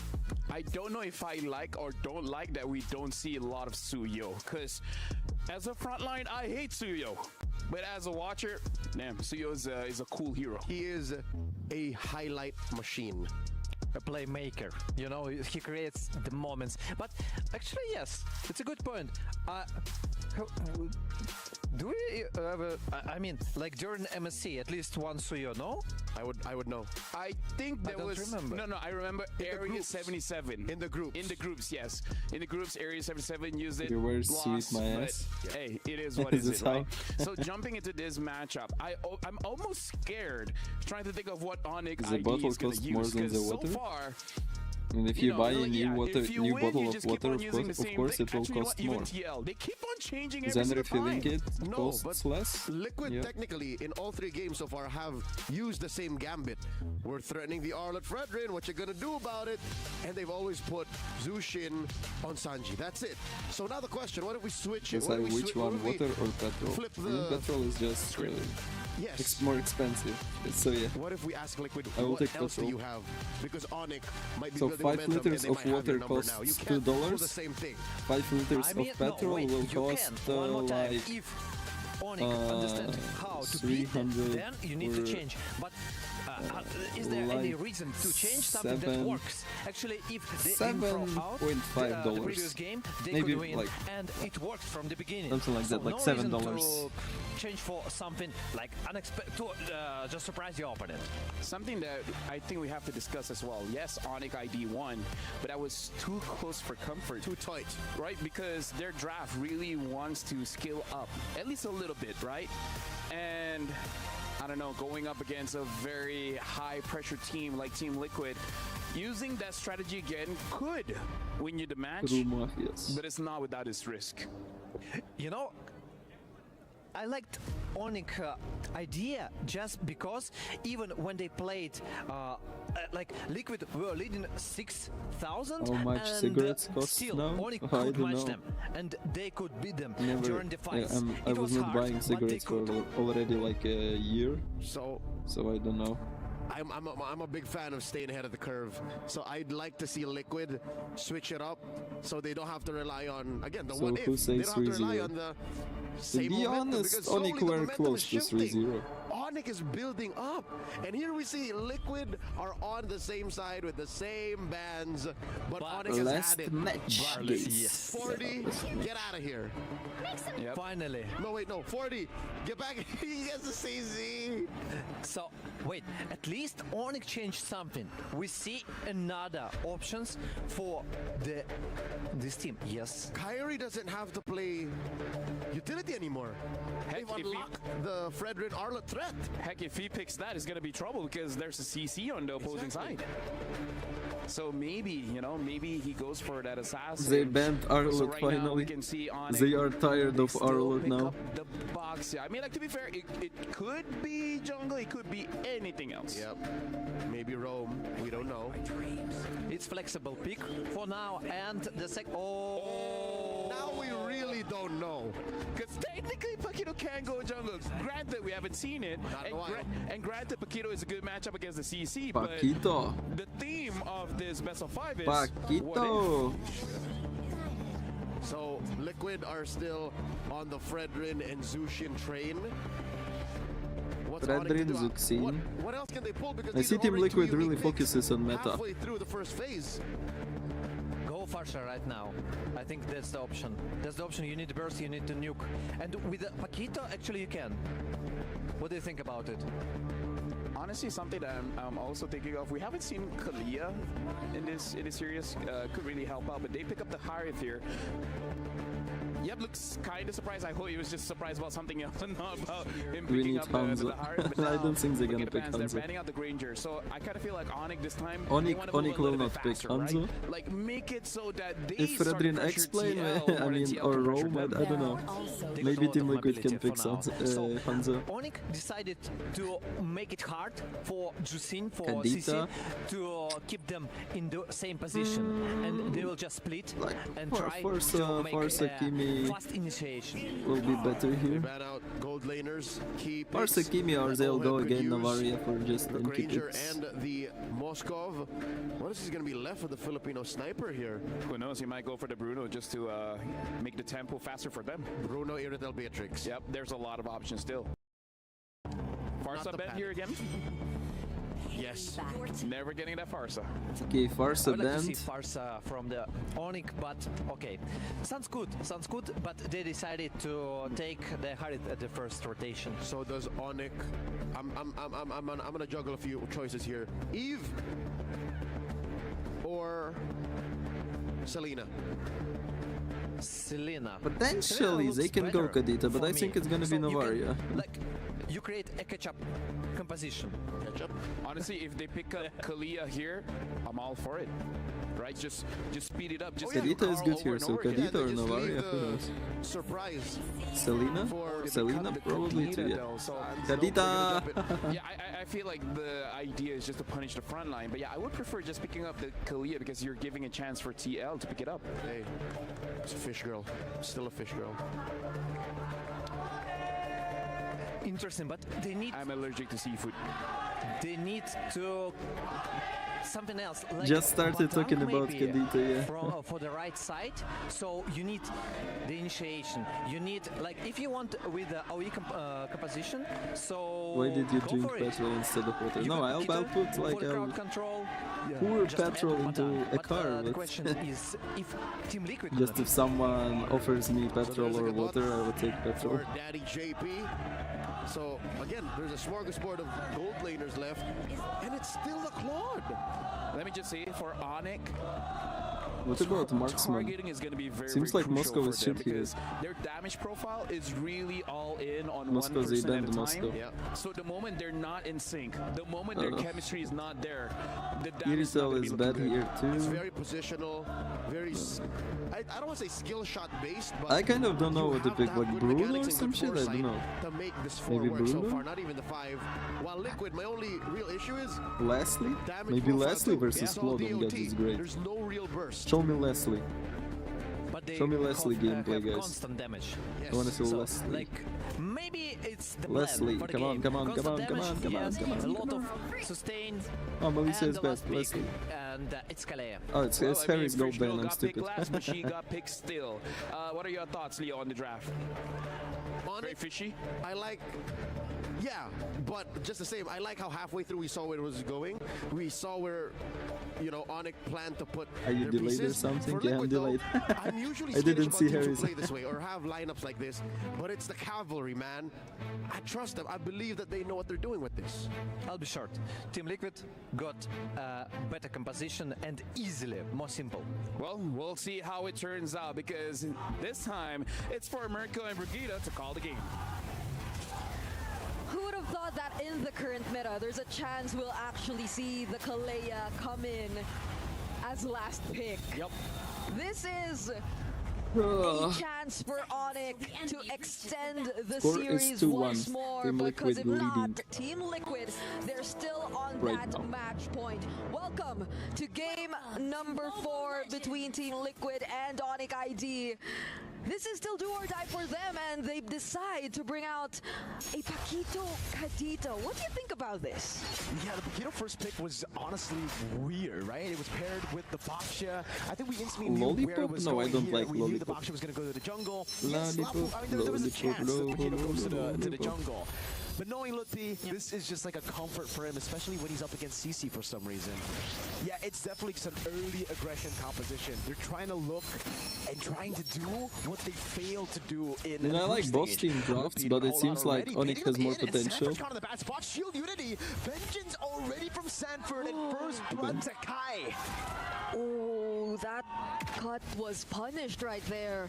I don't know if I like or don't like that we don't see a lot of Suyo, because as a frontline, I hate Suyo. But as a watcher, damn, Suyo is a cool hero. He is a highlight machine. a playmaker. You know, he creates the moments. But actually, yes, it's a good point. Do we I mean, like during MSC, at least one Suyo, no? I would know. I think there don't was remember. no. I remember Area 77 in the groups. In the groups, yes. In the groups, Area 77 used it. You were lost, sweet, my but ass. hey, it is what Is is this it, right? how? So jumping into this matchup, I'm almost scared trying to think of what Onic The ID bottle is going costs to more use than the because so water? far. And if you buy a new bottle of water, of course it will cost more. They keep on changing every Then single refilling time. it No, costs but less. Liquid Yeah. technically in all 3 games so far have used the same gambit. We're threatening the Arlet Fredrin, what you gonna do about it? And they've always put Zushin on Sanji. That's it. So now the question, what if we switch it? Decide which one, water or petrol? flip I mean, the petrol is just Yes. more expensive. So yeah. What if we ask Liquid, I will what take else do petrol. you have? Because Onic might be So building 5 momentum liters and they of might have your water number now. You costs can't do $2. the same thing. 5 liters I mean, of petrol wait, will you cost can. One more time. like If Onic understand how to beat it, 300 then you need to or, change. But is there any like reason to change something that works? Actually, if they improve out the previous game, they maybe could win, like and it worked from the beginning. something like that, So like no $7. reason to change for something like unexpected to just surprise the opponent. Something that I think we have to discuss as well. Yes, Onic ID won, but that was too close for comfort. Too tight. Right? Because their draft really wants to scale up, at least a little bit, right? And I don't know, going up against a very high pressure team like Team Liquid, using that strategy again could win you the match, but it's not without its risk. You know, I liked Onic idea just because even when they played like Liquid were leading 6,000 How much and cigarettes cost still now? Onic I could don't match know. them and they could beat them Never, during the fights. I It was not hard, buying but they cigarettes for could. already like a year, So I don't know. I'm a big fan of staying ahead of the curve. So I'd like to see Liquid switch it up so they don't have to rely on, again, the So what who if. They says don't have to rely 3-0? on the To same be momentum honest, because slowly Onic the were momentum close is to shifting. 3-0. Onic is building up. And here we see Liquid are on the same side with the same bands, but Onic has Last had it. match, guys. 40, get out of here. Yep. Finally. No, wait, no, 40. Get back. He gets the CZ. So wait, at least Onic changed something. We see another options for this team. Yes. Kyrie doesn't have to play utility anymore. Heck, They've unlocked the Fredrin Arlet threat. Heck, if he picks that, it's going to be trouble because there's a CC on the opposing side. So maybe, you know, maybe he goes for that assassin. They banned Arlet so right now finally. we can see Onic, They are tired of still Arlet pick now. up the box. I mean, like, to be fair, it could be jungle, it could be anything else. Yep. Maybe Rome. We don't know. It's flexible pick for now, and the Now we really don't know. Because technically Paquito can go jungle. Granted, we haven't seen it. And granted, Paquito is a good matchup against the CC. Paquito. But the theme of this best of 5 is Paquito. So Liquid are still on the Fredrin and Zushin train. What's Onic to Fredrin, do? Zuxin. What else can they pull? Because I these see are Team already two Liquid really unique picks focuses on meta. halfway through the first phase. Go Farsha right now. I think that's the option. That's the option. You need the burst, you need the nuke. And with the Paquito, actually you can. What do you think about it? honestly something that I'm also thinking of. We haven't seen Kalia in this series. Could really help out, but they pick up the Harith here. Yep, looks kind of surprised. I hope he was just surprised about something else and not about him picking up the Harith. But I don't think they're gonna pick They're Hanzo. banning out the Granger, so I kind of feel like Onic this time. Onic will not pick Hanzo. Right? Like make it so that they If Fredrin explain, I mean, or Rome, I don't know. Maybe Team Liquid can pick Hanzo. Onic decided to make it hard for Jusin, for Candida. CC, to keep them in the same position, and they will just split and try to make Kimi fast initiation. will be better here. Ban out gold laners, key Farsa Kimi or they'll go again Navaria for just the entry Granger picks. and the Moskov. What is going to be left for the Filipino sniper here? Who knows? He might go for the Bruno just to make the tempo faster for them. Bruno, Iritel, Beatrix. Yep, there's a lot of options still. Farsa bet here again. Yes. Never getting that Farsa. Okay, Farsa I would like to see banned. Farsa from the Onic, but okay, sounds good, but they decided to take the Harit at the first rotation. So does Onic. I'm gonna juggle a few choices here. Eve or Selena. Selena. Potentially they can go Kadita, but I think it's gonna be Novaria. Like, you create a catch-up composition. Catch-up? Honestly, if they pick up Kalia here, I'm all for it. Right? Just speed it up. Just Kadita is good here, so Kadita or Novaria, who knows? Surprise. Selena? Selena probably too, yeah. Kadita! Yeah, I feel like the idea is just to punish the front line, but yeah, I would prefer just picking up the Kalia because you're giving a chance for TL to pick it up. Hey, it's a fish girl. Still a fish girl. Interesting, but they need... I'm allergic to seafood. They need to... something else. Like Just started talking about maybe Kadita, yeah. for the right side, so you need the initiation. You need, like, if you want with the AoE composition, so Why did you go drink for it. petrol instead of water? You No, got I'll Kita put for like the a crowd control. pour Just petrol add into Mata. a But, car. the but question is, if Team Liquid just if someone offers me petrol or water, I would take petrol. Or Daddy JP. So again, there's a smorgasbord of gold laners left, and it's still the Claude. Let me just say, for Onic, What about marksman? targeting is going to be very, Seems very like crucial Moscow for is them shit here. because their damage profile is really all in on Moscow, one they person at a banned time. Moscow. Yeah. So the moment they're not in sync, the moment their chemistry is not there, the damage Iritel is bad here It's too. very positional, very. I don't want to say skill shot based, but I kind of don't know you what to have pick, have like good Bruno or mechanics and some good shit, I don't foresight know. To make this 4 Maybe work so Bruno? far, not even the 5. While Liquid, my only real issue is Leslie? damage Maybe profile Leslie too. versus It's all Claude on DOT. God is great. There's no real burst. Show me Leslie. But they Show me Leslie gameplay, have guys. constant damage. I wanna see So, Leslie. like, maybe it's the Leslie, plan for the come on, game. come on, come Constant on, come damage, on, come on, yes, come on, a come lot on. of sustain. Oh, Melissa and is the bad, last pick, Leslie. And it's Kalea. Oh, it's Well, Harry's gold Fish ban, Girl I'm got picked stupid. last, but she got picked still. What are your thoughts, Leo, on the draft? Very fishy? I like. Yeah, but just the same, I like how halfway through we saw where it was going. We saw where, you know, Onic planned to put. Are you their delayed or pieces. something? For Yeah, I'm Liquid, though, delayed. I'm usually I skittish didn't about see teams who Harry's. play this way or have lineups like this, but it's the cavalry, man. I trust them. I believe that they know what they're doing with this. I'll be short. Team Liquid got better composition and easily more simple. Well, we'll see how it turns out because this time it's for Mirko and Brigida to call the game. Who would have thought that in the current meta, there's a chance we'll actually see the Kalea come in as last pick? Yep. This is Uh, a chance for Onic to extend the Score is series 2-1. once more, Team because Liquid if leading. not, Team Liquid, they're still on Right that now. match point. Welcome to game number 4 between Team Liquid and Onic ID. This is still do or die for them, and they decide to bring out a Paquito Kadita. What do you think about this? Yeah, the Paquito first pick was honestly weird, right? It was paired with the Baksha. I think we instantly knew where it Lollipop? was No, going I don't here. like We knew the Lollipop. Baksha was going to go to the jungle. Lollipop, I mean, there was a chance that Paquito goes to the Lollipop. jungle. But knowing Lutfi, this is just like a comfort for him, especially when he's up against CC for some reason. Yeah, it's definitely just an early aggression composition. They're trying to look and trying to do what they failed to do in I the like group both stage. team drafts, Lutfi but it all seems out like already, Onic has baiting more them in, and potential. Sanford's caught in the bad spot. Shield Unity. Vengeance already from Sanford, and first blood to Kai. Oh, that cut was punished right there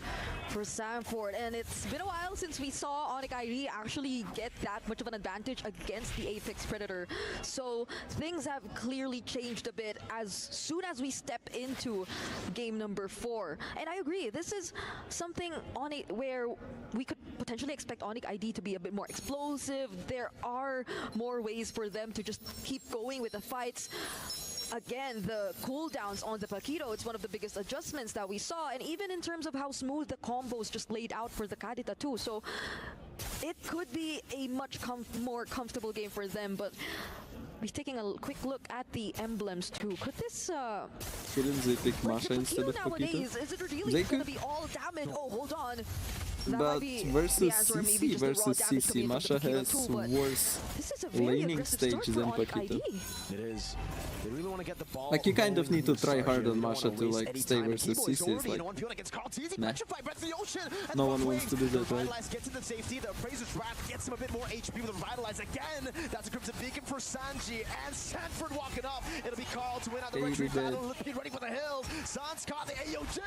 for Sanford. And it's been a while since we saw Onic ID actually get that much of an advantage against the Apex Predator. So things have clearly changed a bit as soon as we step into game number 4. And I agree, this is something on it where we could potentially expect Onic ID to be a bit more explosive. There are more ways for them to just keep going with the fights. Again, the cooldowns on the Paquito, it's one of the biggest adjustments that we saw, and even in terms of how smooth the combos just laid out for the Kadita too. So it could be a much more comfortable game for them, but we're taking a quick look at the emblems too. Could this Shouldn't they pick Masha instead of nowadays, Paquito? is it really They going to could. be all damage? Oh, hold on. But versus CC versus CC, Masha has worse laning stage than Paquito. It is. They really want to get the ball. Like, you kind of need to try hard on Masha to like stay versus CC. It's like, nah. No one wants to do that, right? Gets into safety. The Appraiser's Wrath gets him a bit more HP with Revitalize again. That's a Crimson Beacon for Sanji and Sanford walking up. It'll be Carl to win out the retreat battle. Looking ready for the hills. Sans caught the AOJ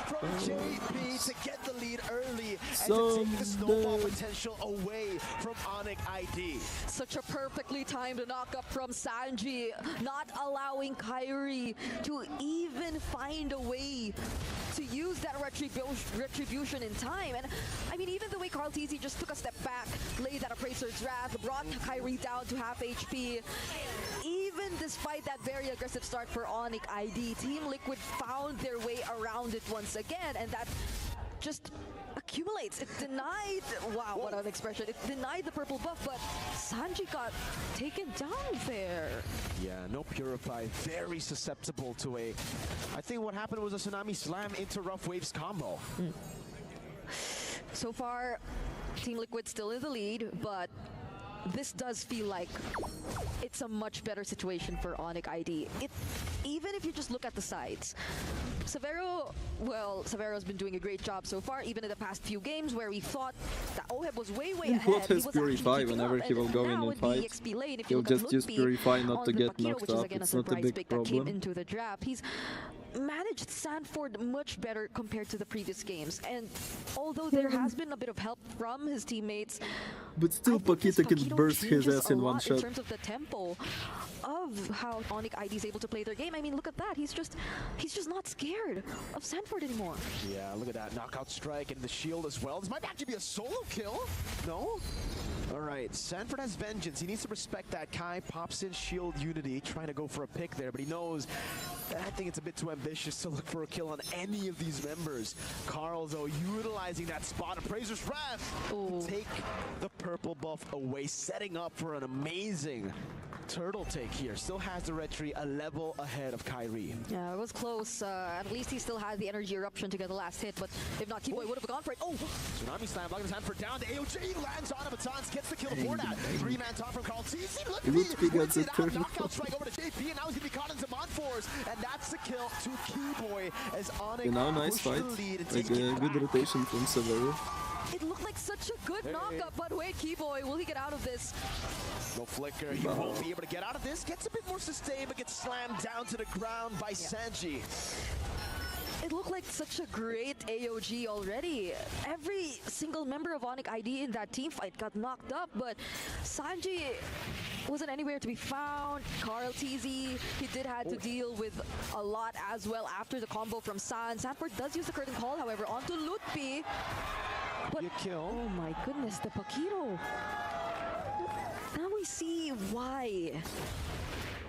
from JP to get the lead early and to take the snowball potential away from Onic ID. Such a perfectly timed knockup from Sanji, not allowing Kyrie to even find a way to use that retribution in time. And I mean, even the way Carl TZ just took a step back, laid that Appraiser's Wrath, brought Kyrie down to half HP. Even despite that very aggressive start for Onic ID, Team Liquid found their way around it once again, and that just accumulates. It denied, wow, what an expression. It denied the purple buff, but Sanji got taken down there. Yeah, no Purify, very susceptible to a... I think what happened was a Tsunami Slam into Rough Waves combo. So far, Team Liquid still in the lead, but this does feel like it's a much better situation for Onic ID. Even if you just look at the sides, Severo, well, Severo's been doing a great job so far, even in the past few games where we thought that OHEB was way ahead. What has Purify whenever he will go in and fight? He'll just use Purify not to get knocked up. It's not a big problem. Into the draft. He's managed Sanford much better compared to the previous games, and although there has been a bit of help from his teammates, but still Paquito can burst his ass in one shot. In terms of the tempo of how Onic ID is able to play their game. I mean, look at that. He's just not scared of Sanford anymore. Yeah, look at that knockout strike and the shield as well. This might actually be a solo kill. No? All right, Sanford has vengeance. He needs to respect that. Kai pops in shield unity, trying to go for a pick there, but he knows that I think it's a bit too ambitious to look for a kill on any of these members. Carl, though, utilizing that spot. Appraiser's Wrath to take the purple buff away, setting up for an amazing turtle take here. Still has the red tree a level ahead of Kyrie. Yeah, it was close. At least he still had the energy eruption to get the last hit, but if not, Keyboy would have gone for it. Oh! Tsunami Slam, blocking his hand for down. The AOJ lands on him. Batons gets the kill before that. 3-man top from Carl TZ. Lutfi gets it out. Knockout strike over to JP, and now he's going to be caught in some on-fours. And that's the kill to Keyboy as Onic now nice fight. Like a good rotation from Severo. It looked like such a good knockup, but wait, Keyboy, will he get out of this? No flicker, he won't be able to get out of this. Gets a bit more sustained, but gets slammed down to the ground by Sanji. It looked like such a great AOG already. Every single member of Onic ID in that team fight got knocked up, but Sanji wasn't anywhere to be found. Carl TZ, he did have to deal with a lot as well after the combo from San. Sanford does use the curtain call, however, onto Lutfi. But kill. Oh my goodness, the Paquito. Now we see why.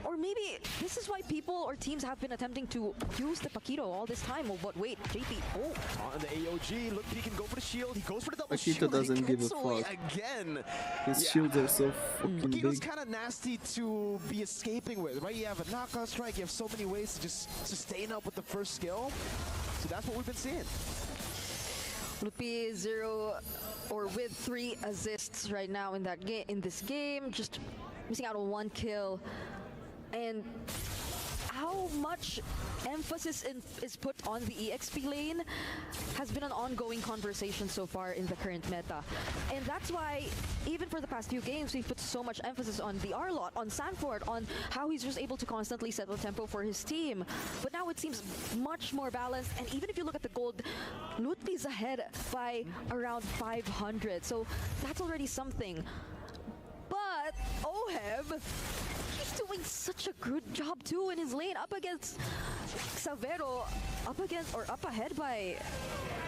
Or maybe this is why people or teams have been attempting to use the Paquito all this time. Oh, but wait, JP. Oh. On the AOG, look, he can go for the shield. He goes for the double Paquito shield. doesn't give a fuck. Again. His shields are so fucking big. Paquito's kind of nasty to be escaping with, right? You have a knockout strike. You have so many ways to just sustain up with the first skill. So that's what we've been seeing. Lutfi 0 or with 3 assists right now in that game, in this game, just missing out on 1 kill. And how much emphasis is put on the EXP lane has been an ongoing conversation so far in the current meta. And that's why, even for the past few games, we've put so much emphasis on the R-Lot, on Sanford, on how he's just able to constantly set the tempo for his team. But now it seems much more balanced, and even if you look at the gold, Lutfi's ahead by around 500, so that's already something. But OHEB, he's doing such a good job too in his lane, up against Severo, up ahead by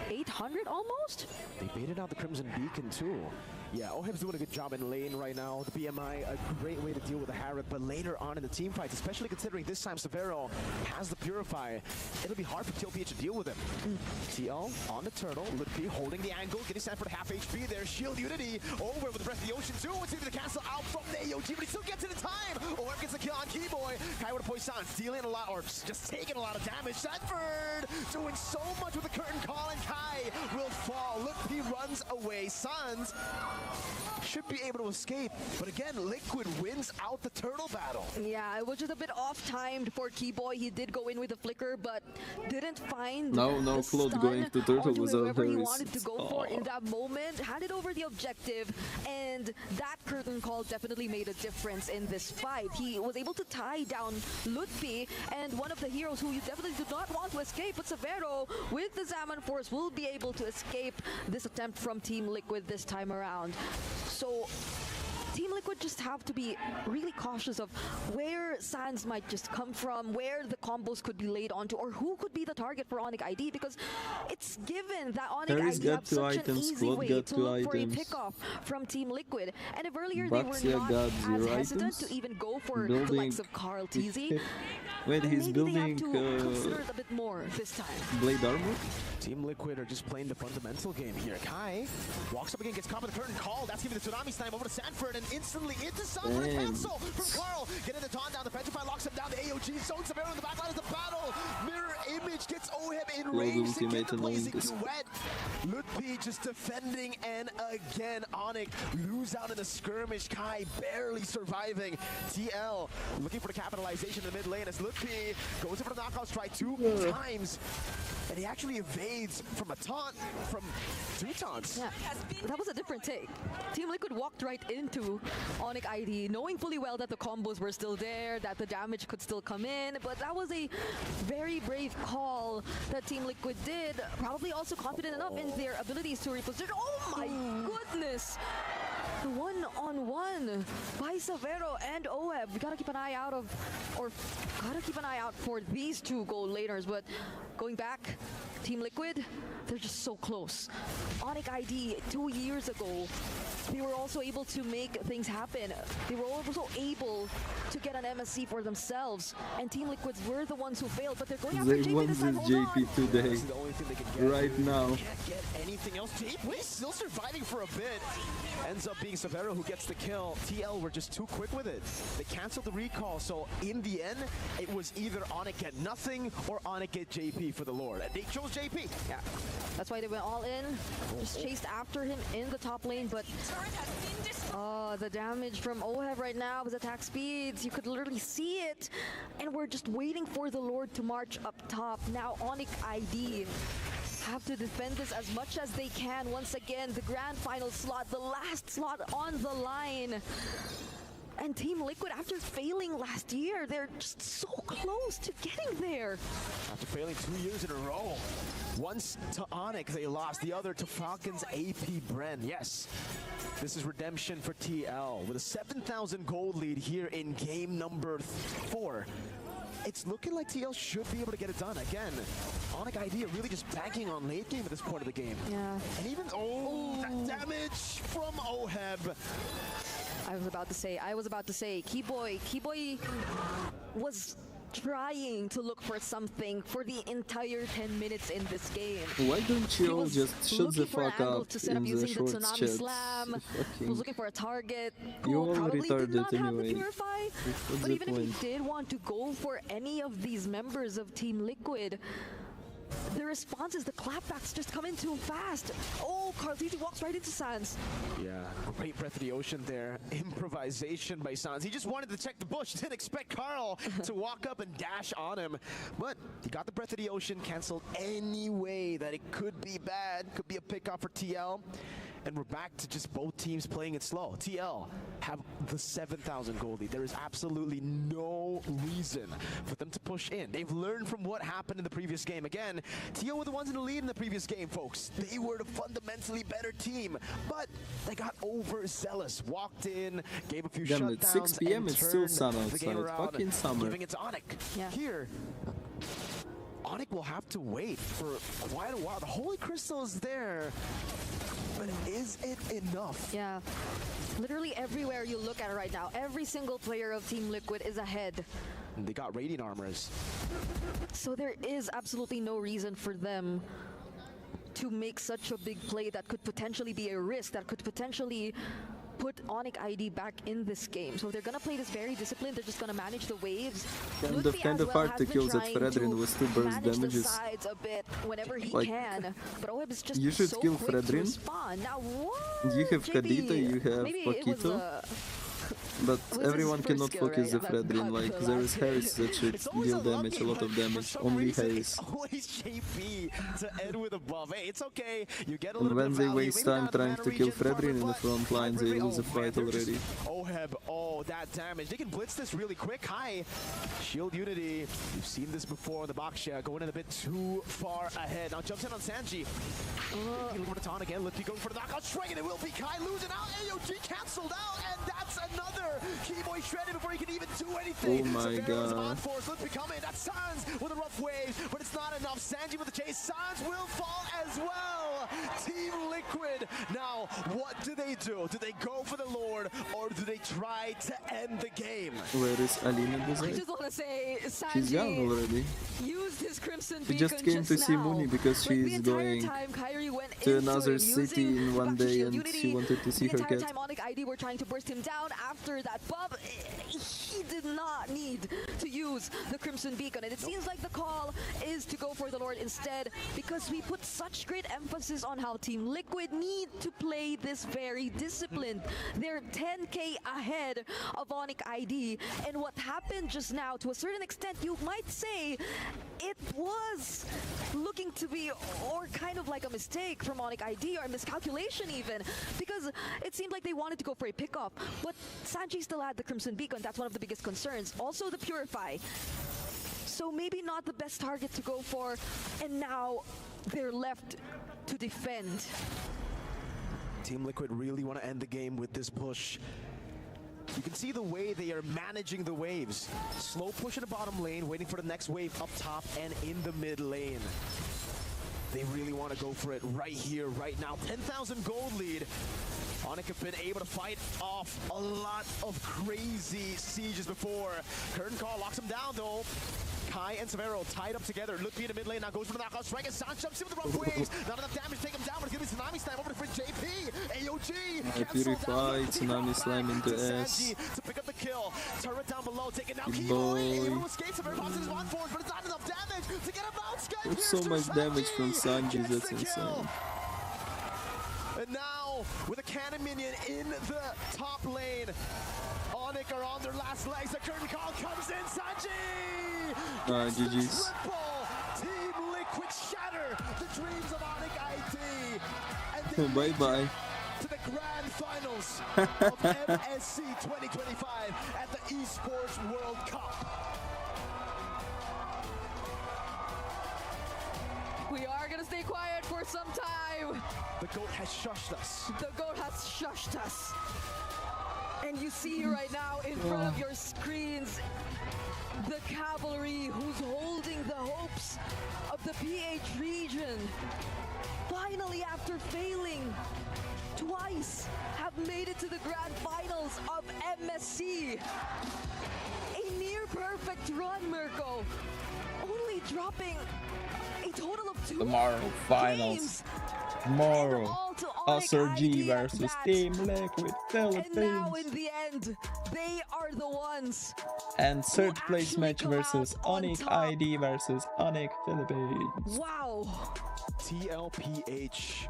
800 almost. They baited out the Crimson Beacon too. Yeah, Oheb's doing a good job in lane right now. The BMI, a great way to deal with the Harrod, but later on in the team fights, especially considering this time Severo has the Purify, it'll be hard for TLPH to deal with him. TL on the turtle, Litpi holding the angle, getting Sanford half HP there, shield unity over with the Breath of the Ocean too. It's even the cancel out from the AOG, but he still gets it in time. Oheb gets the kill on Keyboy. Kai with a poison, stealing a lot, or just taking a lot of damage. Sanford doing so much with the curtain call, and Kai will fall. Litpi runs away. Suns should be able to escape, but again, Liquid wins out the turtle battle. Yeah, it was just a bit off-timed for Keyboy. He did go in with a flicker, but didn't find No, Claude going to turtle was whoever he very wanted to go for in that moment. Handed over the objective, and that curtain call definitely made a difference in this fight. He was able to tie down Lutfi, and one of the heroes who you definitely did not want to escape, but Severo with the Zaman Force will be able to escape this attempt from Team Liquid this time around. So Team Liquid just have to be really cautious of where Sans might just come from, where the combos could be laid onto, or who could be the target for Onic ID, because it's given that Onic Harry's ID have such an easy Claude way got to two look for a items. pickoff from Team Liquid. And if earlier they were Baxia not got as 0 hesitant items. to even go for the Building- likes of Carl TZ, Wait, he's maybe building they have to consider it a bit more this time. blade armor? Team Liquid are just playing the fundamental game here. Kai walks up again, gets caught with the curtain call. That's giving the Tsunami slam over to Sanford and instantly into Sun for the cancel from Carl. Getting the Dawn down, the Petrify locks him down, the AOG zones Severo in the backline of the battle. Mirror image gets Oheb in range to get the blazing duet. Lutpi just defending, and again Onic lose out in the skirmish. Kai barely surviving. TL looking for the capitalization in the mid lane as Lutpi goes in for the knockout strike 2 times. And he actually evades from a taunt, from 2 taunts. Yeah, that was a different take. Team Liquid walked right into Onic ID, knowing fully well that the combos were still there, that the damage could still come in, but that was a very brave call that Team Liquid did. Probably also confident enough in their abilities to reposition. Oh my goodness! The one-on-one by Severo and Oheb. We gotta keep an eye out for these two gold laners, but going back, Team Liquid, they're just so close. Onic ID 2 years ago, they were also able to make things happen. They were also able to get an MSC for themselves, and Team Liquids were the ones who failed, but they're going after They JP won this this time. Hold JP on. today. This is the only thing they can get. Right now. Can't get anything else. JP still surviving for a bit. Ends up being Severo who gets the kill. TL were just too quick with it. They canceled the recall, so in the end, it was either Onic get nothing or Onic get JP for the Lord. And they chose JP. Yeah, that's why they went all in. Just chased after him in the top lane, but the damage from Oheb right now with attack speeds, you could literally see it. And we're just waiting for the Lord to march up top. Now Onic ID have to defend this as much as they can. Once again, the grand final slot, the last slot on the line. And Team Liquid, after failing last year, they're just so close to getting there. After failing 2 years in a row. Once to Onic they lost, the other to Falcons AP Bren. Yes, this is redemption for TL with a 7,000 gold lead here in game number 4. It's looking like TL should be able to get it done. Again, Onic ID are really just banking on late game at this point of the game. Yeah. And even, that damage from Oheb. I was about to say, Keyboy was trying to look for something for the entire 10 minutes in this game. Why don't you all just shut the fuck up to set up in the using the short Tsunami chat? Slam. He was looking for a target. You all Probably did retarded not have the anyway. Purify. What's But the even if point? he did want to go for any of these members of Team Liquid, the response is the clapbacks just come in too fast. Oh, Carlisi walks right into Sans. Yeah, great Breath of the Ocean there. Improvisation by Sans. He just wanted to check the bush. Didn't expect Carl to walk up and dash on him. But he got the Breath of the Ocean canceled anyway that it could be bad. Could be a pickoff for TL. And we're back to just both teams playing it slow. TL have the 7,000 gold lead. There is absolutely no reason for them to push in. They've learned from what happened in the previous game. Again, TL were the ones in the lead in the previous game, folks. They were the fundamentally better team, but they got overzealous. Walked in, gave a few Damn shutdowns, it, 6 PM, and it's still turned sun the game outside. around, Fucking summer. giving it to Onic. Yeah. Here, Onic will have to wait for quite a while. The Holy Crystal is there. but is it enough? Yeah. Literally everywhere you look at right now, every single player of Team Liquid is ahead. And they got Radiant Armors. So there is absolutely no reason for them to make such a big play that could potentially be a risk, that could potentially put Onic ID back in this game. So they're gonna play this very disciplined. They're just gonna manage the waves. Kind of hard to kill that Fredrin with 2 burst damages. A bit whenever he Like, can, but OEB is just you should so kill quick to Fredrin. respond. Now what? You have JP? Kadita, you have Maybe it was, Paquito. But was everyone his cannot first skill, focus right? the I'm Fredrin, not like gonna there lie. is Harris that should deal damage, a lot of damage, only Harris. Always JP to end with a buff. Hey, it's okay. You get a And little when bit they of value. waste Maybe time not the trying mana to kill regen part of Fredrin it, in the but front lines, they lose the fight already. Oheb, oh, that damage. They can blitz this really quick. High shield unity. We've seen this before in the box share, going in a bit too far ahead. Now jumps in on Sanji. Looking again. Let's be going for the knockout strike, and it will be Kai losing out. AOG cancelled out, and that's another Keyboy shredded before he can even do anything. Oh my god. Let's become it. That's Sans with a rough wave, but it's not enough. Sanji with the chase. Sans will fall as well. Team Liquid. Now, what do they do? Do they go for the Lord, or do they try to end the game? Where is Alina I Dazai? just want to say, She's young Sanji already. used his Crimson She Beacon just came to see now. Mooney because Like, the she's entire going time Kyrie went to into another him city using in one the day shield and unity. she wanted to see her The entire cat. time Onic ID were trying to burst him down after that buff, he did not need to use the Crimson Beacon. And it seems like the call is to go for the Lord instead, because we put such great emphasis on how Team Liquid need to play this very disciplined. They're 10k ahead of Onic ID, and what happened just now, to a certain extent, you might say it was looking to be, or kind of like a mistake from Onic ID, or a miscalculation even, because it seemed like they wanted to go for a pickoff, but Sanji still had the Crimson Beacon. That's one of the biggest concerns. Also the Purify. So maybe not the best target to go for, and now they're left to defend. Team Liquid really want to end the game with this push. You can see the way they are managing the waves. Slow push in the bottom lane, waiting for the next wave up top and in the mid lane. They really want to go for it right here, right now. 10,000 gold lead. Onic have been able to fight off a lot of crazy sieges before. Curtain Call locks him down though. Kai and Severo tied up together. Look in the mid lane now, goes for the knockout strike, and San jumps in with the rough waves. Not enough damage to take him down, but it's gonna be Tsunami Slam over for JP. AOG Purify, Tsunami Slam into S. to pick up the kill. Turret down below, taking down Good Keyboy. Able boy. to escape. Severo pops in his one force, but it's not enough damage to get him out. Sky There's so much damage from Sanji, that's insane. And now, with a cannon minion in the top lane, Onic are on their last legs. The curtain call comes in. Sanji! GG's. Triple! Team Liquid shatter the dreams of Onic ID. And they Bye-bye. to the grand finals of MSC 2025 at the Esports World Cup. We are gonna stay quiet for some time. The GOAT has shushed us. The GOAT has shushed us. And you see right now in front of your screens the cavalry who's holding the hopes of the PH region. Finally, after failing twice, have made it to the grand finals of MSC. A near perfect run, Mirko. Only dropping a total of 2 Tomorrow, finals. games. Tomorrow, All to Onic SRG ID at versus that. Team Liquid Philippines. And now in the end, they are the ones. And third place match come versus out on Onic top. ID versus Onic Philippines. Wow. TLPH.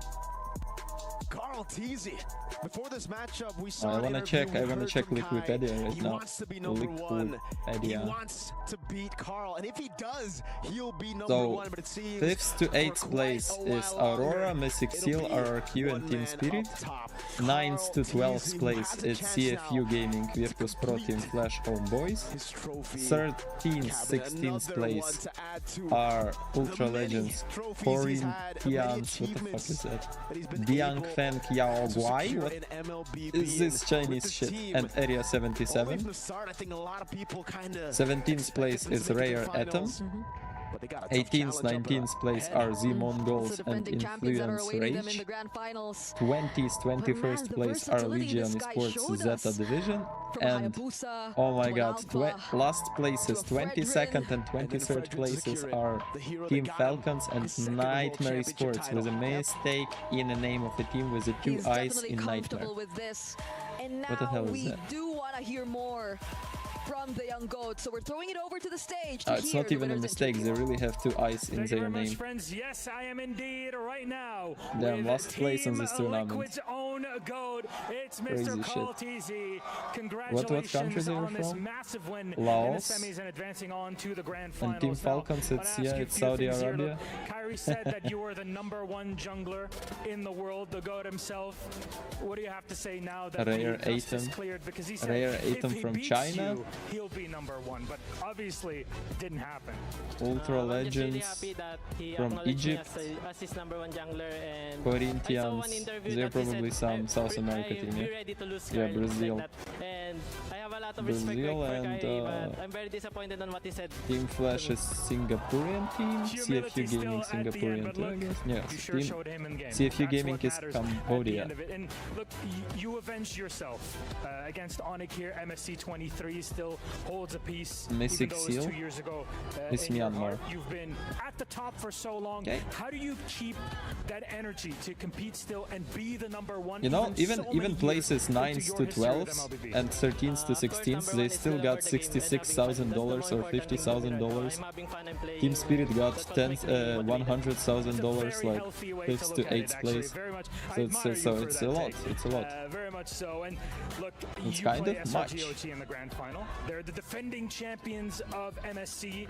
Carl Teasy. Before this matchup, we saw I wanna an check. interview I we wanna heard check from Kai. Wikipedia right He now. wants to be number one. He Wikipedia. wants to beat Carl, and if he does, he'll be number So, one. But it seems 5th to 8th for place quite a is while longer, Aurora, Mystic it'll Seal, be RRQ, and one Team man Spirit. up top. 9th to 12th Teasy place has a is chance CFU now Gaming, Virtus Pro Team Flash Homeboys. His trophy 13th, cabinet. 16th Another place one to add to are Ultra the many Legends, trophies he's had, the many Corinthians, what the fuck achievements is that? that he's been Diang able Fan Kiao to Guai? secure What in MLBB. is this And Chinese with this shit? team, And Area only 77. from the start, I think a lot of people kind of 17th place is Rare Atom. but they got a tough 18th, challenge up 19th place are Z Mongols the and defending champions that are Influence awaiting them in the Rage. grand finals. 20th, 21st the place are versatility Legion this guy Esports showed Zeta us. Division. From And Hayabusa oh my to god, an Alpha last places, to a 22nd and And then 23rd Frederick places Zakirin, are the hero Team that got him Falcons and his second World Nightmare Championship Esports with a title. mistake in the name of the team with the two He's eyes definitely in Nightmare. comfortable with this. And What the now hell is we that? do want to hear more from the young goats. So we're throwing it over to the stage to It's hear not the even a winners mistake, they interview. really have two eyes in Thank you their very much, name. friends. Yes, I am indeed right now. They're with last place in Team this tournament. Liquid's own goat. It's Crazy Mr. shit. Carl TZ. What Congratulations countries are on you this from? massive win Laos. in the semis and advancing on to the grand And finals. Team Now, Falcons, I wanna it's ask you a it's few Saudi things here. Arabia. Look, Kyrie said that you were the #1 jungler in the world, the goat himself. What do you have to say now that Rare the dust is Atom. cleared? Because he said Rare if Atom he from beats China. you, he'll be #1. But obviously, it didn't happen. Ultra I'm just really Legends happy that he from acknowledged Egypt. me as his #1 jungler, and I saw one Corinthians, interview they're that he probably said, some South America team, Be yeah? ready to lose, Yeah, Carl," Brazil. like that. And I have a lot of respect Brazil for and, Kyrie, but I'm very disappointed on what he said. Team Flash is Singaporean team, CFU Gaming Singaporean team, I guess. Yes, You sure team showed him in game. CFU That's Gaming what is matters at the Cambodia. end of it. And look, you avenged yourself against Onic here. MSC 23 still holds a piece. Mystic even though it was Seal 2 years ago. is in your Myanmar. heart. You've been at the top for so long. Okay. How do you keep that energy to compete still and be the #1? You know, even so many places years 9th into to your history with 12th MLBB? and 13th to 16th, they still got $66,000 or $50,000. Team Spirit got $100,000 like 5th to 8th place. So it's a lot. It's a lot. Very much so. And look, It's you kind play of much. SRGOT in the grand final. They're the defending champions of MSC.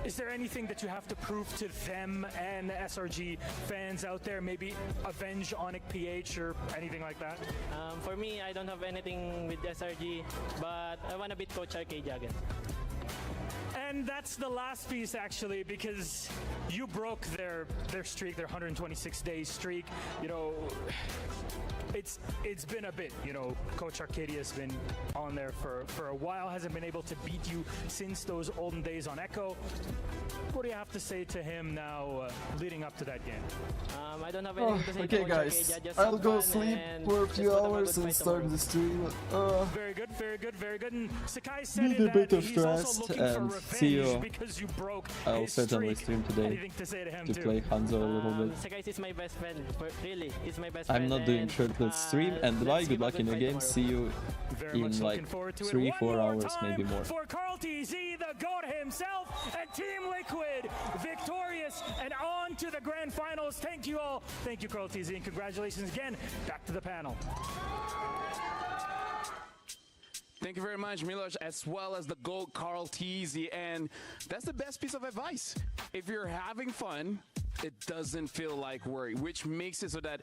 Is there anything that you have to prove to them and SRG fans out there? Maybe avenge Onic PH or anything like that? For me, I don't have anything with SRG, but I want to beat Coach Arcadia again. And that's the last piece, actually, because you broke their streak, their 126-day streak. You know, it's been a bit. You know, Coach Arcadia has been on there for a while, hasn't been able to beat you since those olden days on Echo. What do you have to say to him now, leading up to that game? I don't have anything to say to Okay Coach guys, Arcadia, just I'll have go fun sleep and for a just few put up a hours good and fight start tomorrow. the stream. Very good, very good, very good. And Sakai said Need a that bit of he's also rest looking for and revenge see you. because you broke I'll his certainly streak. stream today Anything to say to him to too? play Hanzo a little bit. Sakai is my best friend, really. He's my best I'm friend. not doing and, shirtless stream and let's bye, give good a luck in good your fight game, tomorrow. see you Very much in like looking forward to it. 3-4 One more hours, maybe time more. For Carl TZ, the GOAT himself, and Team Liquid victorious and on to the grand finals. Thank you all. Thank you, Carl TZ, and congratulations again. Back to the panel. Thank you very much, Milos, as well as the GOAT Carl TZ. And that's the best piece of advice. If you're having fun, it doesn't feel like worry, which makes it so that